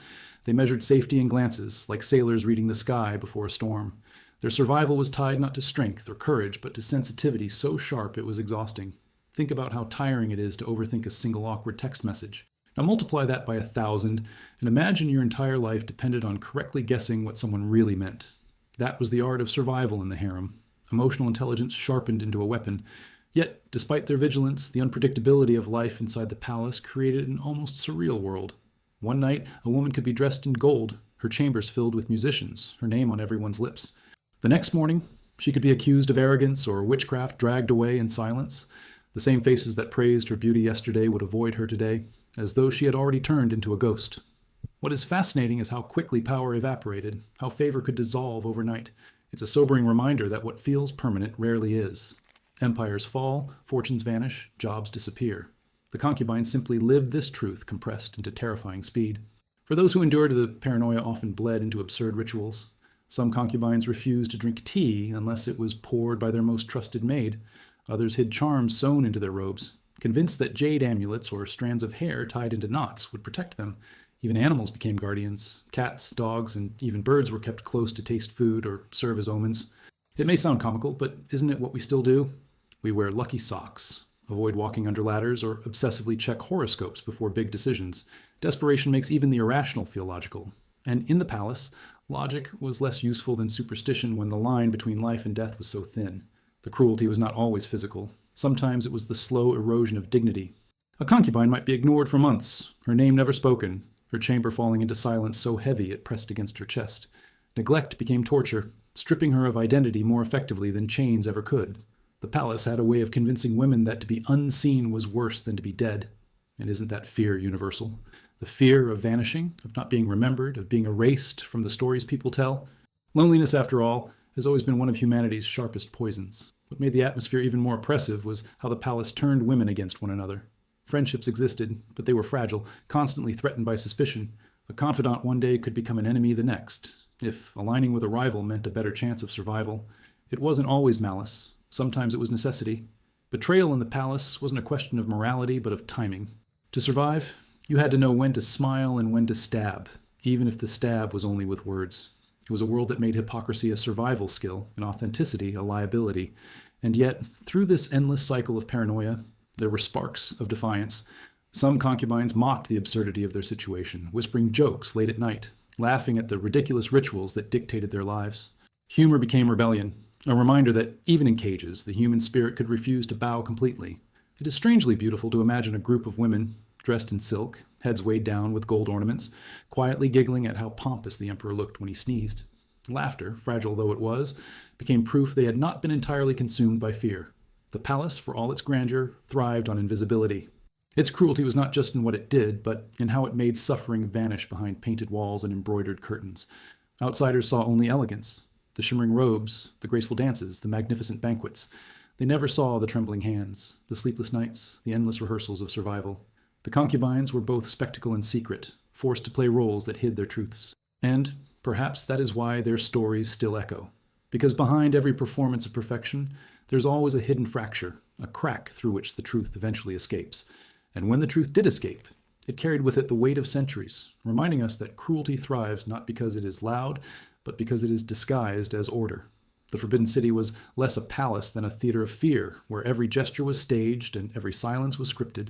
They measured safety in glances, like sailors reading the sky before a storm. Their survival was tied not to strength or courage, but to sensitivity so sharp it was exhausting. Think about how tiring it is to overthink a single awkward text message. Now multiply that by 1,000, and imagine your entire life depended on correctly guessing what someone really meant. That was the art of survival in the harem. Emotional intelligence sharpened into a weapon. Yet, despite their vigilance, the unpredictability of life inside the palace created an almost surreal world. One night, a woman could be dressed in gold, her chambers filled with musicians, her name on everyone's lips. The next morning, she could be accused of arrogance or witchcraft, dragged away in silence. The same faces that praised her beauty yesterday would avoid her today, as though she had already turned into a ghost. What is fascinating is how quickly power evaporated, how favor could dissolve overnight. It's a sobering reminder that what feels permanent rarely is. Empires fall, fortunes vanish, jobs disappear. The concubines simply lived this truth compressed into terrifying speed. For those who endured, the paranoia often bled into absurd rituals. Some concubines refused to drink tea unless it was poured by their most trusted maid. Others hid charms sewn into their robes, convinced that jade amulets or strands of hair tied into knots would protect them. Even animals became guardians. Cats, dogs, and even birds were kept close to taste food or serve as omens. It may sound comical, but isn't it what we still do? We wear lucky socks, avoid walking under ladders, or obsessively check horoscopes before big decisions. Desperation makes even the irrational feel logical. And in the palace, logic was less useful than superstition when the line between life and death was so thin. The cruelty was not always physical. Sometimes it was the slow erosion of dignity. A concubine might be ignored for months, her name never spoken, her chamber falling into silence so heavy it pressed against her chest. Neglect became torture, stripping her of identity more effectively than chains ever could. The palace had a way of convincing women that to be unseen was worse than to be dead. And isn't that fear universal? The fear of vanishing, of not being remembered, of being erased from the stories people tell? Loneliness, after all, has always been one of humanity's sharpest poisons. What made the atmosphere even more oppressive was how the palace turned women against one another. Friendships existed, but they were fragile, constantly threatened by suspicion. A confidant one day could become an enemy the next, if aligning with a rival meant a better chance of survival. It wasn't always malice. Sometimes it was necessity. Betrayal in the palace wasn't a question of morality, but of timing. To survive, you had to know when to smile and when to stab, even if the stab was only with words. It was a world that made hypocrisy a survival skill and authenticity a liability. And yet, through this endless cycle of paranoia, there were sparks of defiance. Some concubines mocked the absurdity of their situation, whispering jokes late at night, laughing at the ridiculous rituals that dictated their lives. Humor became rebellion, a reminder that even in cages, the human spirit could refuse to bow completely. It is strangely beautiful to imagine a group of women, dressed in silk, heads weighed down with gold ornaments, quietly giggling at how pompous the emperor looked when he sneezed. Laughter, fragile though it was, became proof they had not been entirely consumed by fear. The palace, for all its grandeur, thrived on invisibility. Its cruelty was not just in what it did, but in how it made suffering vanish behind painted walls and embroidered curtains. Outsiders saw only elegance, the shimmering robes, the graceful dances, the magnificent banquets. They never saw the trembling hands, the sleepless nights, the endless rehearsals of survival. The concubines were both spectacle and secret, forced to play roles that hid their truths. And perhaps that is why their stories still echo. Because behind every performance of perfection, there's always a hidden fracture, a crack through which the truth eventually escapes. And when the truth did escape, it carried with it the weight of centuries, reminding us that cruelty thrives not because it is loud, but because it is disguised as order. The Forbidden City was less a palace than a theater of fear, where every gesture was staged and every silence was scripted.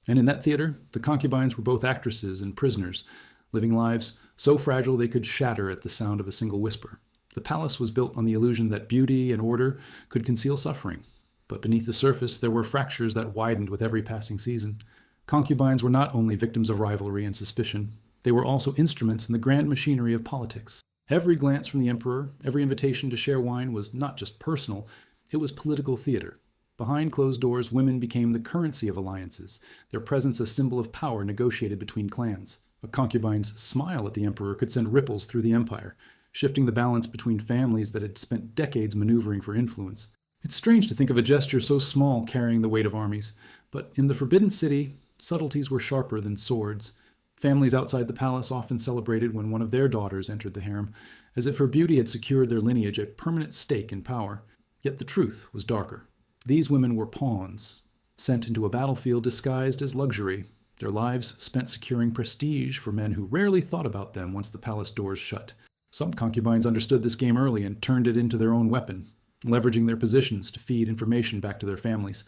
And in that theater, the concubines were both actresses and prisoners, living lives so fragile they could shatter at the sound of a single whisper. The palace was built on the illusion that beauty and order could conceal suffering. But beneath the surface, there were fractures that widened with every passing season. Concubines were not only victims of rivalry and suspicion, they were also instruments in the grand machinery of politics. Every glance from the emperor, every invitation to share wine was not just personal, it was political theater. Behind closed doors, women became the currency of alliances, their presence a symbol of power negotiated between clans. A concubine's smile at the emperor could send ripples through the empire, shifting the balance between families that had spent decades maneuvering for influence. It's strange to think of a gesture so small carrying the weight of armies, but in the Forbidden City, subtleties were sharper than swords. Families outside the palace often celebrated when one of their daughters entered the harem, as if her beauty had secured their lineage a permanent stake in power. Yet the truth was darker. These women were pawns, sent into a battlefield disguised as luxury, their lives spent securing prestige for men who rarely thought about them once the palace doors shut. Some concubines understood this game early and turned it into their own weapon, leveraging their positions to feed information back to their families.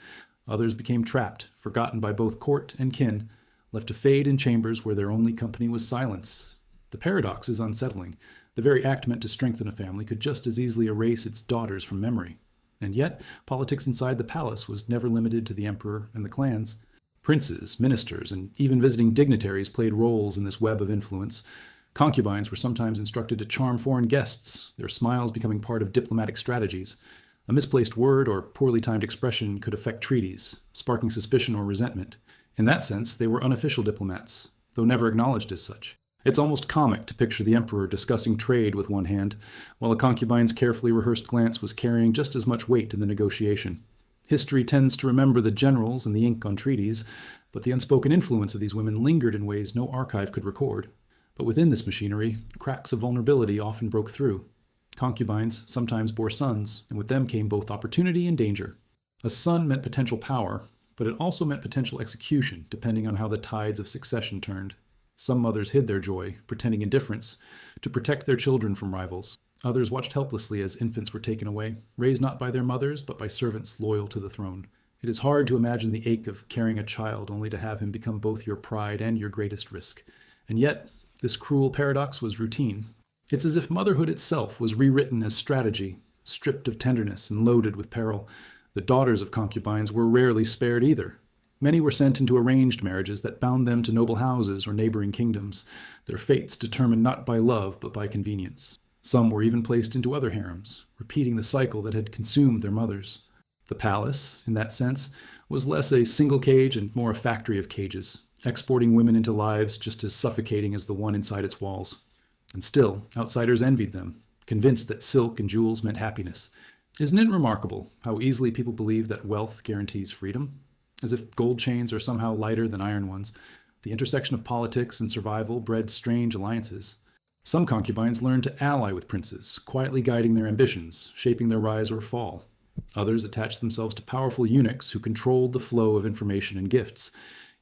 Others became trapped, forgotten by both court and kin, left to fade in chambers where their only company was silence. The paradox is unsettling. The very act meant to strengthen a family could just as easily erase its daughters from memory. And yet, politics inside the palace was never limited to the emperor and the clans. Princes, ministers, and even visiting dignitaries played roles in this web of influence. Concubines were sometimes instructed to charm foreign guests, their smiles becoming part of diplomatic strategies. A misplaced word or poorly timed expression could affect treaties, sparking suspicion or resentment. In that sense, they were unofficial diplomats, though never acknowledged as such. It's almost comic to picture the emperor discussing trade with one hand, while a concubine's carefully rehearsed glance was carrying just as much weight in the negotiation. History tends to remember the generals and the ink on treaties, but the unspoken influence of these women lingered in ways no archive could record. But within this machinery, cracks of vulnerability often broke through. Concubines sometimes bore sons, and with them came both opportunity and danger. A son meant potential power, but it also meant potential execution, depending on how the tides of succession turned. Some mothers hid their joy, pretending indifference, to protect their children from rivals. Others watched helplessly as infants were taken away, raised not by their mothers, but by servants loyal to the throne. It is hard to imagine the ache of carrying a child only to have him become both your pride and your greatest risk. And yet, this cruel paradox was routine. It's as if motherhood itself was rewritten as strategy, stripped of tenderness and loaded with peril. The daughters of concubines were rarely spared either. Many were sent into arranged marriages that bound them to noble houses or neighboring kingdoms, their fates determined not by love but by convenience. Some were even placed into other harems, repeating the cycle that had consumed their mothers. The palace, in that sense, was less a single cage and more a factory of cages, exporting women into lives just as suffocating as the one inside its walls. And still, outsiders envied them, convinced that silk and jewels meant happiness. Isn't it remarkable how easily people believe that wealth guarantees freedom? As if gold chains are somehow lighter than iron ones. The intersection of politics and survival bred strange alliances. Some concubines learned to ally with princes, quietly guiding their ambitions, shaping their rise or fall. Others attached themselves to powerful eunuchs who controlled the flow of information and gifts.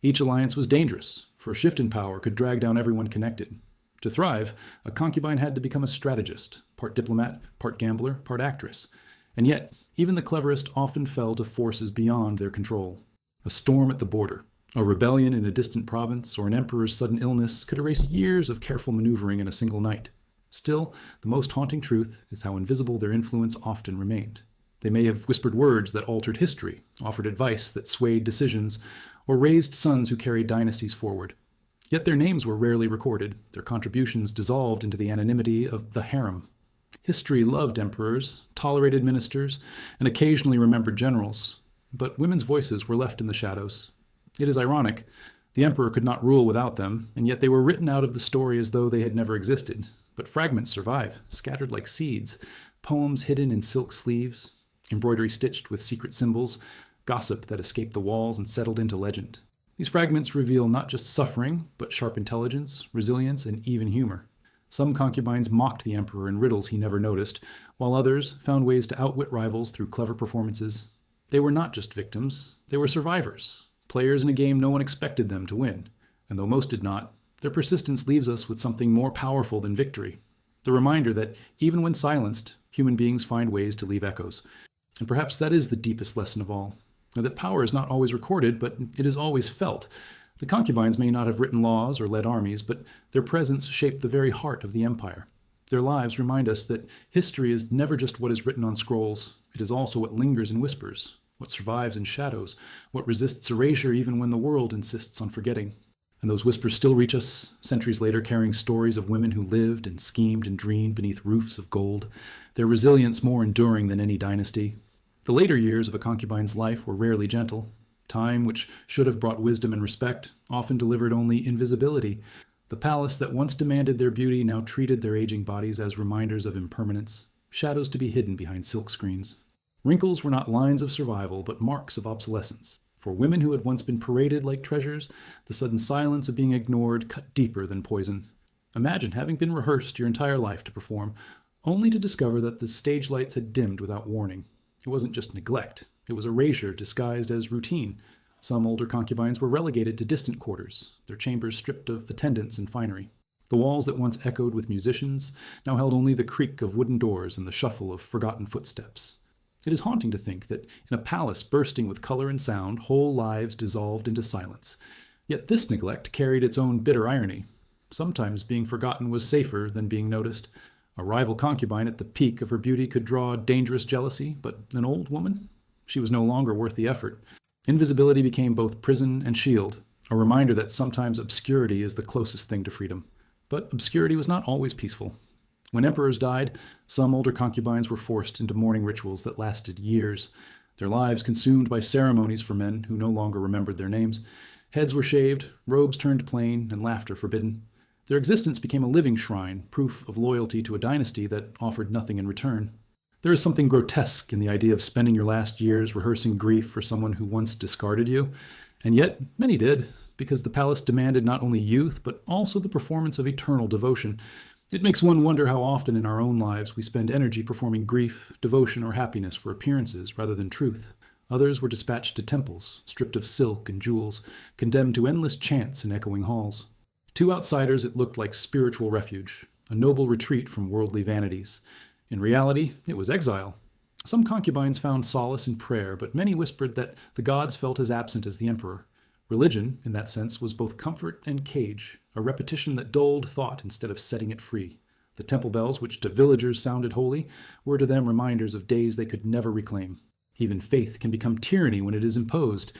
Each alliance was dangerous, for a shift in power could drag down everyone connected. To thrive, a concubine had to become a strategist, part diplomat, part gambler, part actress. And yet, even the cleverest often fell to forces beyond their control. A storm at the border, a rebellion in a distant province, or an emperor's sudden illness could erase years of careful maneuvering in a single night. Still, the most haunting truth is how invisible their influence often remained. They may have whispered words that altered history, offered advice that swayed decisions, or raised sons who carried dynasties forward. Yet their names were rarely recorded, their contributions dissolved into the anonymity of the harem. History loved emperors, tolerated ministers, and occasionally remembered generals, but women's voices were left in the shadows. It is ironic. The emperor could not rule without them, and yet they were written out of the story as though they had never existed. But fragments survive, scattered like seeds, poems hidden in silk sleeves, embroidery stitched with secret symbols, gossip that escaped the walls and settled into legend. These fragments reveal not just suffering, but sharp intelligence, resilience, and even humor. Some concubines mocked the emperor in riddles he never noticed, while others found ways to outwit rivals through clever performances. They were not just victims, they were survivors, players in a game no one expected them to win. And though most did not, their persistence leaves us with something more powerful than victory. The reminder that, even when silenced, human beings find ways to leave echoes. And perhaps that is the deepest lesson of all. That power is not always recorded, but it is always felt. The concubines may not have written laws or led armies, but their presence shaped the very heart of the empire. Their lives remind us that history is never just what is written on scrolls. It is also what lingers in whispers, what survives in shadows, what resists erasure even when the world insists on forgetting. And those whispers still reach us, centuries later, carrying stories of women who lived and schemed and dreamed beneath roofs of gold, their resilience more enduring than any dynasty. The later years of a concubine's life were rarely gentle. Time, which should have brought wisdom and respect, often delivered only invisibility. The palace that once demanded their beauty now treated their aging bodies as reminders of impermanence, shadows to be hidden behind silk screens. Wrinkles were not lines of survival, but marks of obsolescence. For women who had once been paraded like treasures, the sudden silence of being ignored cut deeper than poison. Imagine having been rehearsed your entire life to perform, only to discover that the stage lights had dimmed without warning. It wasn't just neglect, It was erasure disguised as routine. Some older concubines were relegated to distant quarters, their chambers stripped of attendants and finery. The walls that once echoed with musicians now held only the creak of wooden doors and the shuffle of forgotten footsteps. It is haunting to think that in a palace bursting with color and sound, whole lives dissolved into silence. Yet this neglect carried its own bitter irony. Sometimes being forgotten was safer than being noticed. A rival concubine at the peak of her beauty could draw dangerous jealousy, but an old woman? She was no longer worth the effort. Invisibility became both prison and shield, a reminder that sometimes obscurity is the closest thing to freedom. But obscurity was not always peaceful. When emperors died, some older concubines were forced into mourning rituals that lasted years, their lives consumed by ceremonies for men who no longer remembered their names. Heads were shaved, robes turned plain, and laughter forbidden. Their existence became a living shrine, proof of loyalty to a dynasty that offered nothing in return. There is something grotesque in the idea of spending your last years rehearsing grief for someone who once discarded you, and yet many did, because the palace demanded not only youth, but also the performance of eternal devotion. It makes one wonder how often in our own lives we spend energy performing grief, devotion, or happiness for appearances rather than truth. Others were dispatched to temples, stripped of silk and jewels, condemned to endless chants in echoing halls. To outsiders it looked like spiritual refuge, a noble retreat from worldly vanities. In reality, it was exile. Some concubines found solace in prayer, but many whispered that the gods felt as absent as the emperor. Religion, in that sense, was both comfort and cage, a repetition that dulled thought instead of setting it free. The temple bells, which to villagers sounded holy, were to them reminders of days they could never reclaim. Even faith can become tyranny when it is imposed,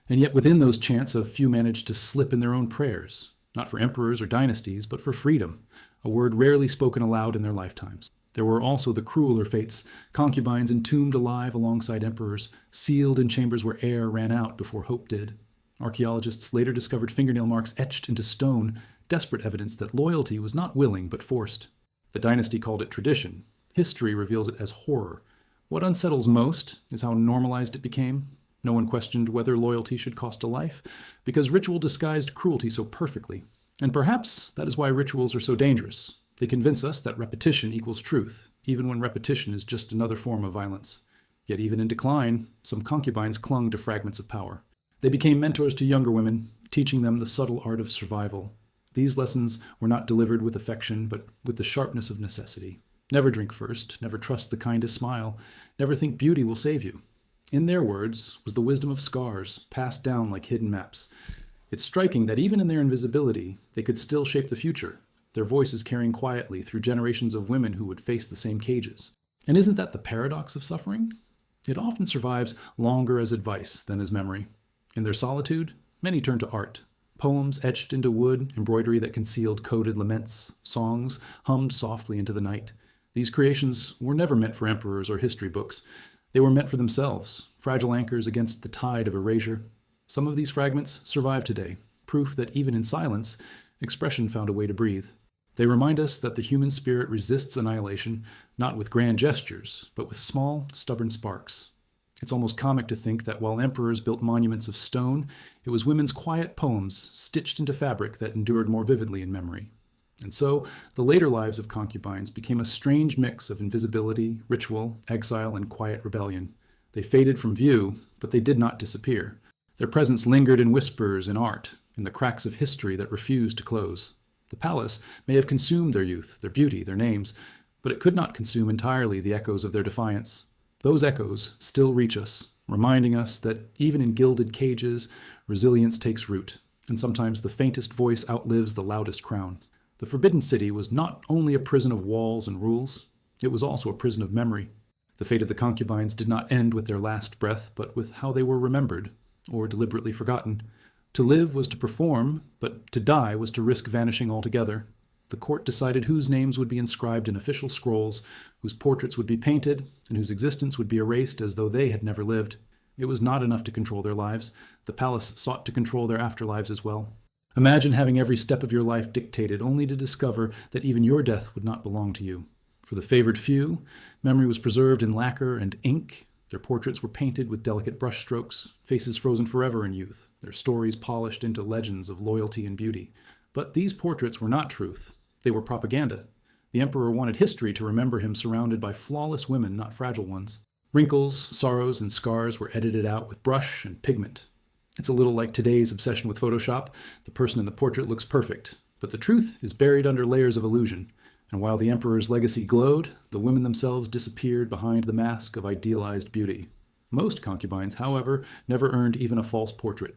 and yet within those chants a few managed to slip in their own prayers, not for emperors or dynasties, but for freedom, a word rarely spoken aloud in their lifetimes. There were also the crueler fates, concubines entombed alive alongside emperors, sealed in chambers where air ran out before hope did. Archaeologists later discovered fingernail marks etched into stone, desperate evidence that loyalty was not willing but forced. The dynasty called it tradition. History reveals it as horror. What unsettles most is how normalized it became. No one questioned whether loyalty should cost a life, because ritual disguised cruelty so perfectly. And perhaps that is why rituals are so dangerous. They convince us that repetition equals truth, even when repetition is just another form of violence. Yet even in decline, some concubines clung to fragments of power. They became mentors to younger women, teaching them the subtle art of survival. These lessons were not delivered with affection, but with the sharpness of necessity. Never drink first, never trust the kindest smile, never think beauty will save you. In their words was the wisdom of scars, passed down like hidden maps. It's striking that even in their invisibility, they could still shape the future, their voices carrying quietly through generations of women who would face the same cages. And isn't that the paradox of suffering? It often survives longer as advice than as memory. In their solitude, many turned to art. Poems etched into wood, embroidery that concealed coded laments, songs hummed softly into the night. These creations were never meant for emperors or history books. They were meant for themselves, fragile anchors against the tide of erasure. Some of these fragments survive today, proof that even in silence, expression found a way to breathe. They remind us that the human spirit resists annihilation, not with grand gestures, but with small, stubborn sparks. It's almost comic to think that while emperors built monuments of stone, it was women's quiet poems stitched into fabric that endured more vividly in memory. And so, the later lives of concubines became a strange mix of invisibility, ritual, exile, and quiet rebellion. They faded from view, but they did not disappear. Their presence lingered in whispers, in art, in the cracks of history that refused to close. The palace may have consumed their youth, their beauty, their names, but it could not consume entirely the echoes of their defiance. Those echoes still reach us, reminding us that even in gilded cages, resilience takes root, and sometimes the faintest voice outlives the loudest crown. The Forbidden City was not only a prison of walls and rules, it was also a prison of memory. The fate of the concubines did not end with their last breath, but with how they were remembered, or deliberately forgotten. To live was to perform, but to die was to risk vanishing altogether. The court decided whose names would be inscribed in official scrolls, whose portraits would be painted, and whose existence would be erased as though they had never lived. It was not enough to control their lives. The palace sought to control their afterlives as well. Imagine having every step of your life dictated, only to discover that even your death would not belong to you. For the favored few, memory was preserved in lacquer and ink. Their portraits were painted with delicate brushstrokes, faces frozen forever in youth, their stories polished into legends of loyalty and beauty. But these portraits were not truth. They were propaganda. The emperor wanted history to remember him surrounded by flawless women, not fragile ones. Wrinkles, sorrows, and scars were edited out with brush and pigment. It's a little like today's obsession with Photoshop. The person in the portrait looks perfect, but the truth is buried under layers of illusion. And while the emperor's legacy glowed, the women themselves disappeared behind the mask of idealized beauty. Most concubines, however, never earned even a false portrait.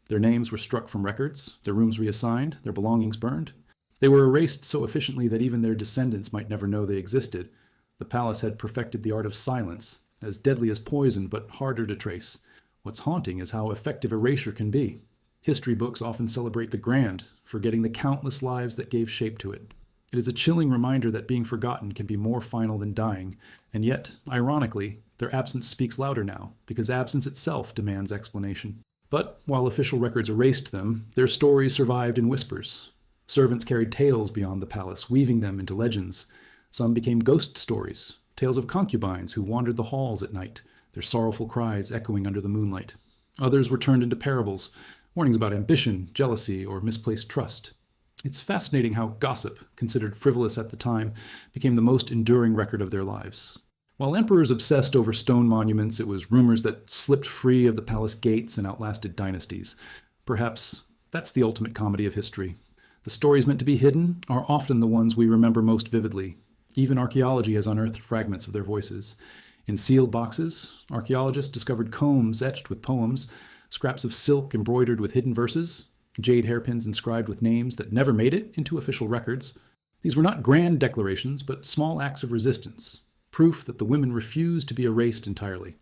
Their names were struck from records, their rooms reassigned, their belongings burned. They were erased so efficiently that even their descendants might never know they existed. The palace had perfected the art of silence, as deadly as poison but harder to trace. What's haunting is how effective erasure can be. History books often celebrate the grand, forgetting the countless lives that gave shape to it. It is a chilling reminder that being forgotten can be more final than dying, and yet, ironically, their absence speaks louder now, because absence itself demands explanation. But while official records erased them, their stories survived in whispers. Servants carried tales beyond the palace, weaving them into legends. Some became ghost stories, tales of concubines who wandered the halls at night, their sorrowful cries echoing under the moonlight. Others were turned into parables, warnings about ambition, jealousy, or misplaced trust. It's fascinating how gossip, considered frivolous at the time, became the most enduring record of their lives. While emperors obsessed over stone monuments, it was rumors that slipped free of the palace gates and outlasted dynasties. Perhaps that's the ultimate comedy of history. The stories meant to be hidden are often the ones we remember most vividly. Even archaeology has unearthed fragments of their voices. In sealed boxes, archaeologists discovered combs etched with poems, scraps of silk embroidered with hidden verses, jade hairpins inscribed with names that never made it into official records. These were not grand declarations, but small acts of resistance, proof that the women refused to be erased entirely.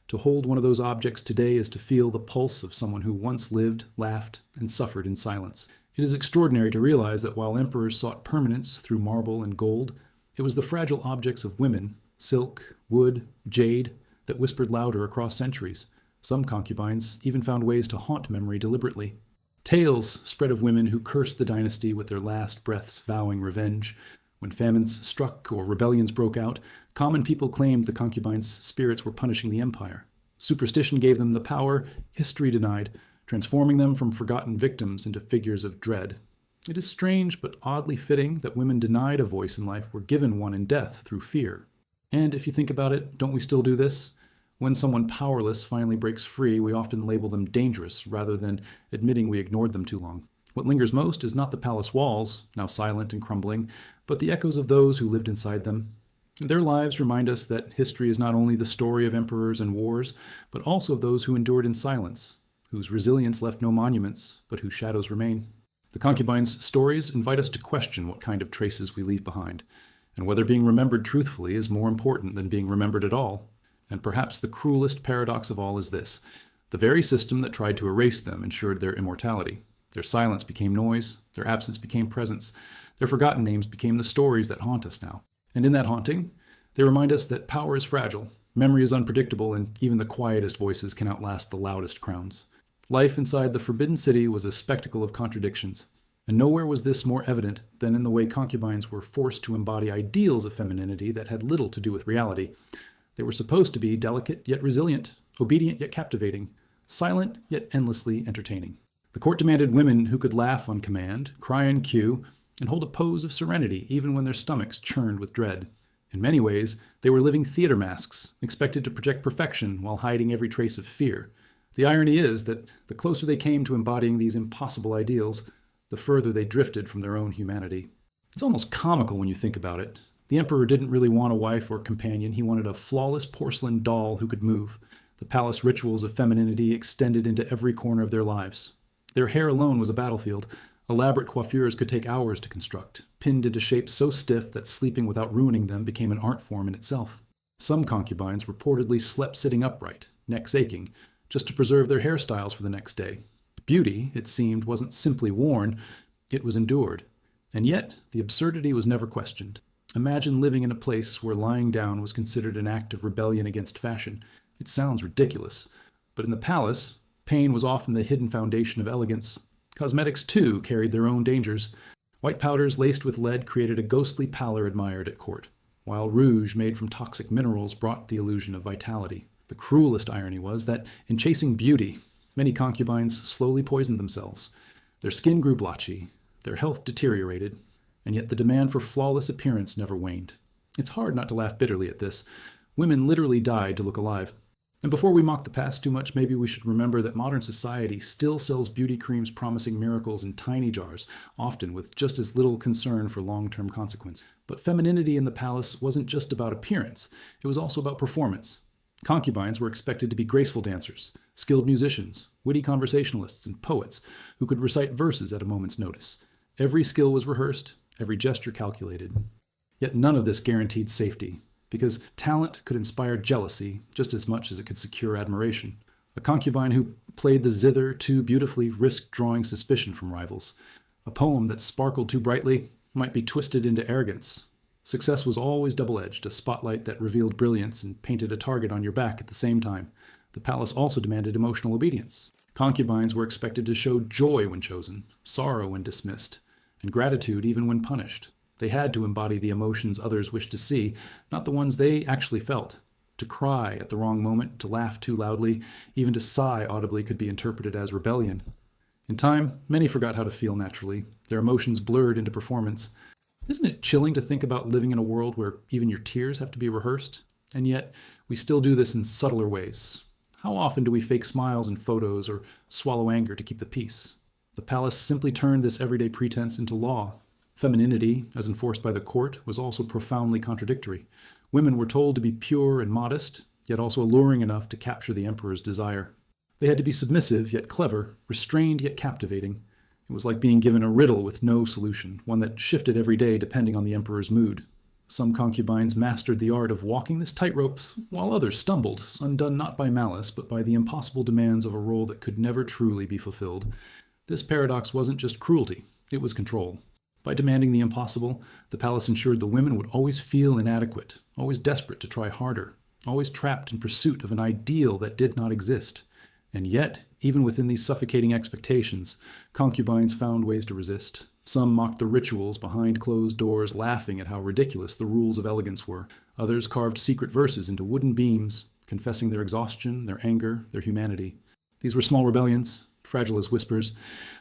To hold one of those objects today is to feel the pulse of someone who once lived, laughed, and suffered in silence. It is extraordinary to realize that while emperors sought permanence through marble and gold, it was the fragile objects of women, silk, wood, jade, that whispered louder across centuries. Some concubines even found ways to haunt memory deliberately. Tales spread of women who cursed the dynasty with their last breaths vowing revenge. When famines struck or rebellions broke out, common people claimed the concubines' spirits were punishing the empire. Superstition gave them the power history denied, transforming them from forgotten victims into figures of dread. It is strange but oddly fitting that women denied a voice in life were given one in death through fear. And if you think about it, don't we still do this? When someone powerless finally breaks free, we often label them dangerous rather than admitting we ignored them too long. What lingers most is not the palace walls, now silent and crumbling, but the echoes of those who lived inside them. Their lives remind us that history is not only the story of emperors and wars, but also of those who endured in silence, whose resilience left no monuments, but whose shadows remain. The concubines' stories invite us to question what kind of traces we leave behind, and whether being remembered truthfully is more important than being remembered at all. And perhaps the cruelest paradox of all is this: the very system that tried to erase them ensured their immortality. Their silence became noise, their absence became presence, their forgotten names became the stories that haunt us now. And in that haunting, they remind us that power is fragile, memory is unpredictable, and even the quietest voices can outlast the loudest crowns. Life inside the Forbidden City was a spectacle of contradictions, and nowhere was this more evident than in the way concubines were forced to embody ideals of femininity that had little to do with reality. They were supposed to be delicate yet resilient, obedient yet captivating, silent yet endlessly entertaining. The court demanded women who could laugh on command, cry on cue, and hold a pose of serenity even when their stomachs churned with dread. In many ways, they were living theater masks, expected to project perfection while hiding every trace of fear. The irony is that the closer they came to embodying these impossible ideals, the further they drifted from their own humanity. It's almost comical when you think about it. The emperor didn't really want a wife or companion. He wanted a flawless porcelain doll who could move. The palace rituals of femininity extended into every corner of their lives. Their hair alone was a battlefield. Elaborate coiffures could take hours to construct, pinned into shapes so stiff that sleeping without ruining them became an art form in itself. Some concubines reportedly slept sitting upright, necks aching, just to preserve their hairstyles for the next day. Beauty, it seemed, wasn't simply worn, it was endured. And yet, the absurdity was never questioned. Imagine living in a place where lying down was considered an act of rebellion against fashion. It sounds ridiculous. But in the palace, pain was often the hidden foundation of elegance. Cosmetics, too, carried their own dangers. White powders laced with lead created a ghostly pallor admired at court, while rouge made from toxic minerals brought the illusion of vitality. The cruelest irony was that, in chasing beauty, many concubines slowly poisoned themselves. Their skin grew blotchy, their health deteriorated, and yet the demand for flawless appearance never waned. It's hard not to laugh bitterly at this. Women literally died to look alive. And before we mock the past too much, maybe we should remember that modern society still sells beauty creams promising miracles in tiny jars, often with just as little concern for long-term consequence. But femininity in the palace wasn't just about appearance, it was also about performance. Concubines were expected to be graceful dancers, skilled musicians, witty conversationalists, and poets who could recite verses at a moment's notice. Every skill was rehearsed, every gesture calculated. Yet none of this guaranteed safety, because talent could inspire jealousy just as much as it could secure admiration. A concubine who played the zither too beautifully risked drawing suspicion from rivals. A poem that sparkled too brightly might be twisted into arrogance. Success was always double-edged, a spotlight that revealed brilliance and painted a target on your back at the same time. The palace also demanded emotional obedience. Concubines were expected to show joy when chosen, sorrow when dismissed, and gratitude even when punished. They had to embody the emotions others wished to see, not the ones they actually felt. To cry at the wrong moment, to laugh too loudly, even to sigh audibly could be interpreted as rebellion. In time, many forgot how to feel naturally, their emotions blurred into performance. Isn't it chilling to think about living in a world where even your tears have to be rehearsed? And yet, we still do this in subtler ways. How often do we fake smiles in photos or swallow anger to keep the peace? The palace simply turned this everyday pretense into law. Femininity, as enforced by the court, was also profoundly contradictory. Women were told to be pure and modest, yet also alluring enough to capture the emperor's desire. They had to be submissive yet clever, restrained yet captivating. It was like being given a riddle with no solution, one that shifted every day depending on the emperor's mood. Some concubines mastered the art of walking this tightrope, while others stumbled, undone not by malice, but by the impossible demands of a role that could never truly be fulfilled. This paradox wasn't just cruelty, it was control. By demanding the impossible, the palace ensured the women would always feel inadequate, always desperate to try harder, always trapped in pursuit of an ideal that did not exist. And yet, even within these suffocating expectations, concubines found ways to resist. Some mocked the rituals behind closed doors, laughing at how ridiculous the rules of elegance were. Others carved secret verses into wooden beams, confessing their exhaustion, their anger, their humanity. These were small rebellions, fragile as whispers,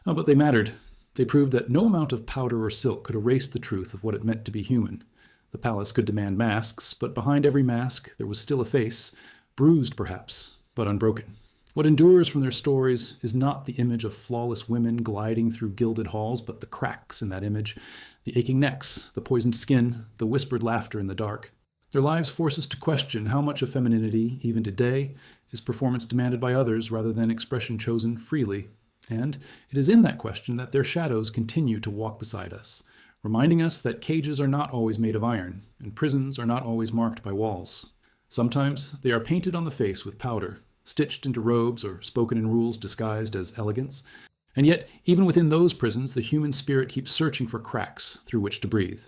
but they mattered. They proved that no amount of powder or silk could erase the truth of what it meant to be human. The palace could demand masks, but behind every mask there was still a face, bruised perhaps, but unbroken. What endures from their stories is not the image of flawless women gliding through gilded halls, but the cracks in that image, the aching necks, the poisoned skin, the whispered laughter in the dark. Their lives force us to question how much of femininity, even today, is performance demanded by others rather than expression chosen freely. And it is in that question that their shadows continue to walk beside us, reminding us that cages are not always made of iron, and prisons are not always marked by walls. Sometimes they are painted on the face with powder, stitched into robes or spoken in rules disguised as elegance. And yet, even within those prisons, the human spirit keeps searching for cracks through which to breathe.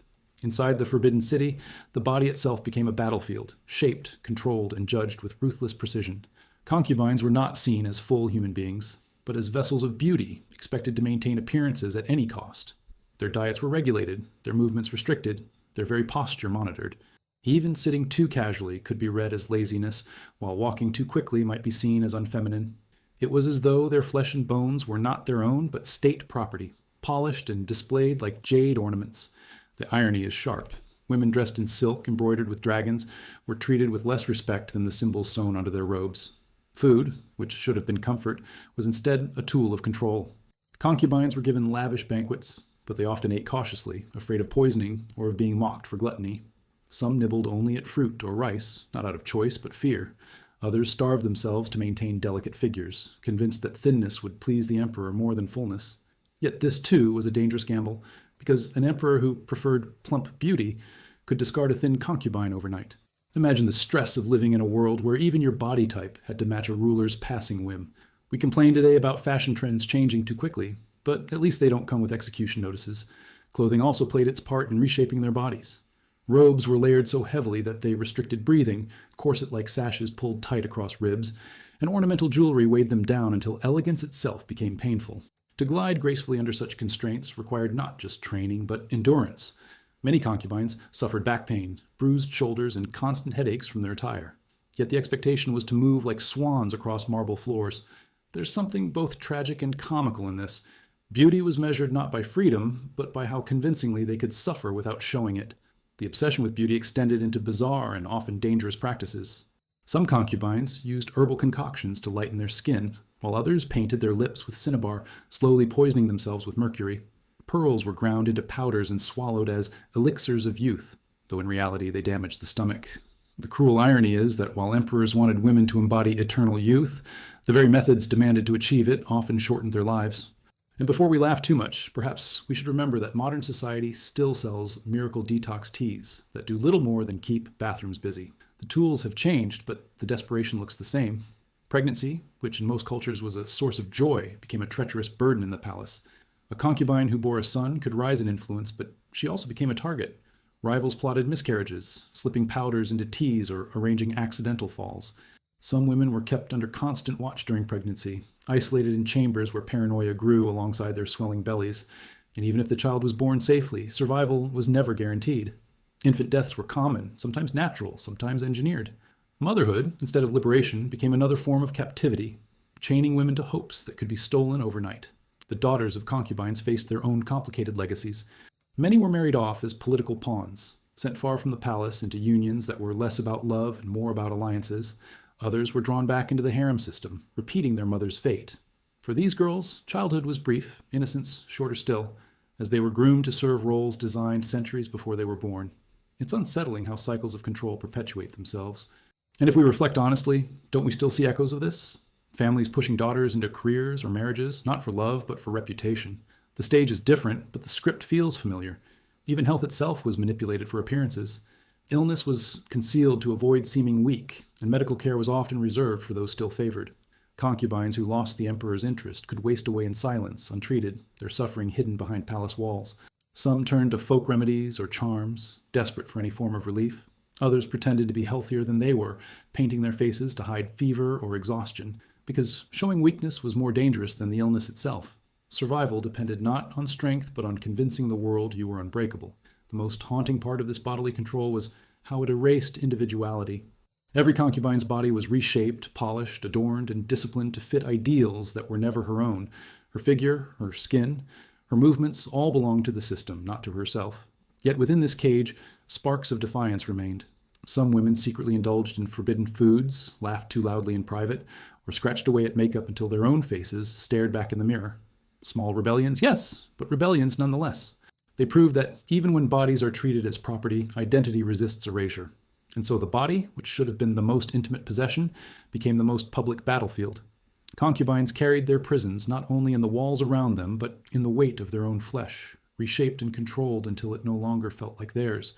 Inside the Forbidden City, the body itself became a battlefield, shaped, controlled, and judged with ruthless precision. Concubines were not seen as full human beings, but as vessels of beauty, expected to maintain appearances at any cost. Their diets were regulated, their movements restricted, their very posture monitored. Even sitting too casually could be read as laziness, while walking too quickly might be seen as unfeminine. It was as though their flesh and bones were not their own, but state property, polished and displayed like jade ornaments. The irony is sharp. Women dressed in silk embroidered with dragons were treated with less respect than the symbols sewn onto their robes. Food, which should have been comfort, was instead a tool of control. Concubines were given lavish banquets, but they often ate cautiously, afraid of poisoning or of being mocked for gluttony. Some nibbled only at fruit or rice, not out of choice but fear. Others starved themselves to maintain delicate figures, convinced that thinness would please the emperor more than fullness. Yet this, too, was a dangerous gamble, because an emperor who preferred plump beauty could discard a thin concubine overnight. Imagine the stress of living in a world where even your body type had to match a ruler's passing whim. We complain today about fashion trends changing too quickly, but at least they don't come with execution notices. Clothing also played its part in reshaping their bodies. Robes were layered so heavily that they restricted breathing, corset-like sashes pulled tight across ribs, and ornamental jewelry weighed them down until elegance itself became painful. To glide gracefully under such constraints required not just training, but endurance. Many concubines suffered back pain, bruised shoulders, and constant headaches from their attire. Yet the expectation was to move like swans across marble floors. There's something both tragic and comical in this. Beauty was measured not by freedom, but by how convincingly they could suffer without showing it. The obsession with beauty extended into bizarre and often dangerous practices. Some concubines used herbal concoctions to lighten their skin, while others painted their lips with cinnabar, slowly poisoning themselves with mercury. Pearls were ground into powders and swallowed as elixirs of youth, though in reality they damaged the stomach. The cruel irony is that while emperors wanted women to embody eternal youth, the very methods demanded to achieve it often shortened their lives. And before we laugh too much, perhaps we should remember that modern society still sells miracle detox teas that do little more than keep bathrooms busy. The tools have changed, but the desperation looks the same. Pregnancy, which in most cultures was a source of joy, became a treacherous burden in the palace. A concubine who bore a son could rise in influence, but she also became a target. Rivals plotted miscarriages, slipping powders into teas or arranging accidental falls. Some women were kept under constant watch during pregnancy, isolated in chambers where paranoia grew alongside their swelling bellies. And even if the child was born safely, survival was never guaranteed. Infant deaths were common, sometimes natural, sometimes engineered. Motherhood, instead of liberation, became another form of captivity, chaining women to hopes that could be stolen overnight. The daughters of concubines faced their own complicated legacies. Many were married off as political pawns, sent far from the palace into unions that were less about love and more about alliances. Others were drawn back into the harem system, repeating their mother's fate. For these girls, childhood was brief, innocence shorter still, as they were groomed to serve roles designed centuries before they were born. It's unsettling how cycles of control perpetuate themselves. And if we reflect honestly, don't we still see echoes of this? Families pushing daughters into careers or marriages, not for love, but for reputation. The stage is different, but the script feels familiar. Even health itself was manipulated for appearances. Illness was concealed to avoid seeming weak, and medical care was often reserved for those still favored. Concubines who lost the emperor's interest could waste away in silence, untreated, their suffering hidden behind palace walls. Some turned to folk remedies or charms, desperate for any form of relief. Others pretended to be healthier than they were, painting their faces to hide fever or exhaustion, because showing weakness was more dangerous than the illness itself. Survival depended not on strength, but on convincing the world you were unbreakable. The most haunting part of this bodily control was how it erased individuality. Every concubine's body was reshaped, polished, adorned, and disciplined to fit ideals that were never her own. Her figure, her skin, her movements all belonged to the system, not to herself. Yet within this cage, sparks of defiance remained. Some women secretly indulged in forbidden foods, laughed too loudly in private, or scratched away at makeup until their own faces stared back in the mirror. Small rebellions, yes, but rebellions nonetheless. They proved that even when bodies are treated as property, identity resists erasure. And so the body, which should have been the most intimate possession, became the most public battlefield. Concubines carried their prisons not only in the walls around them, but in the weight of their own flesh, reshaped and controlled until it no longer felt like theirs.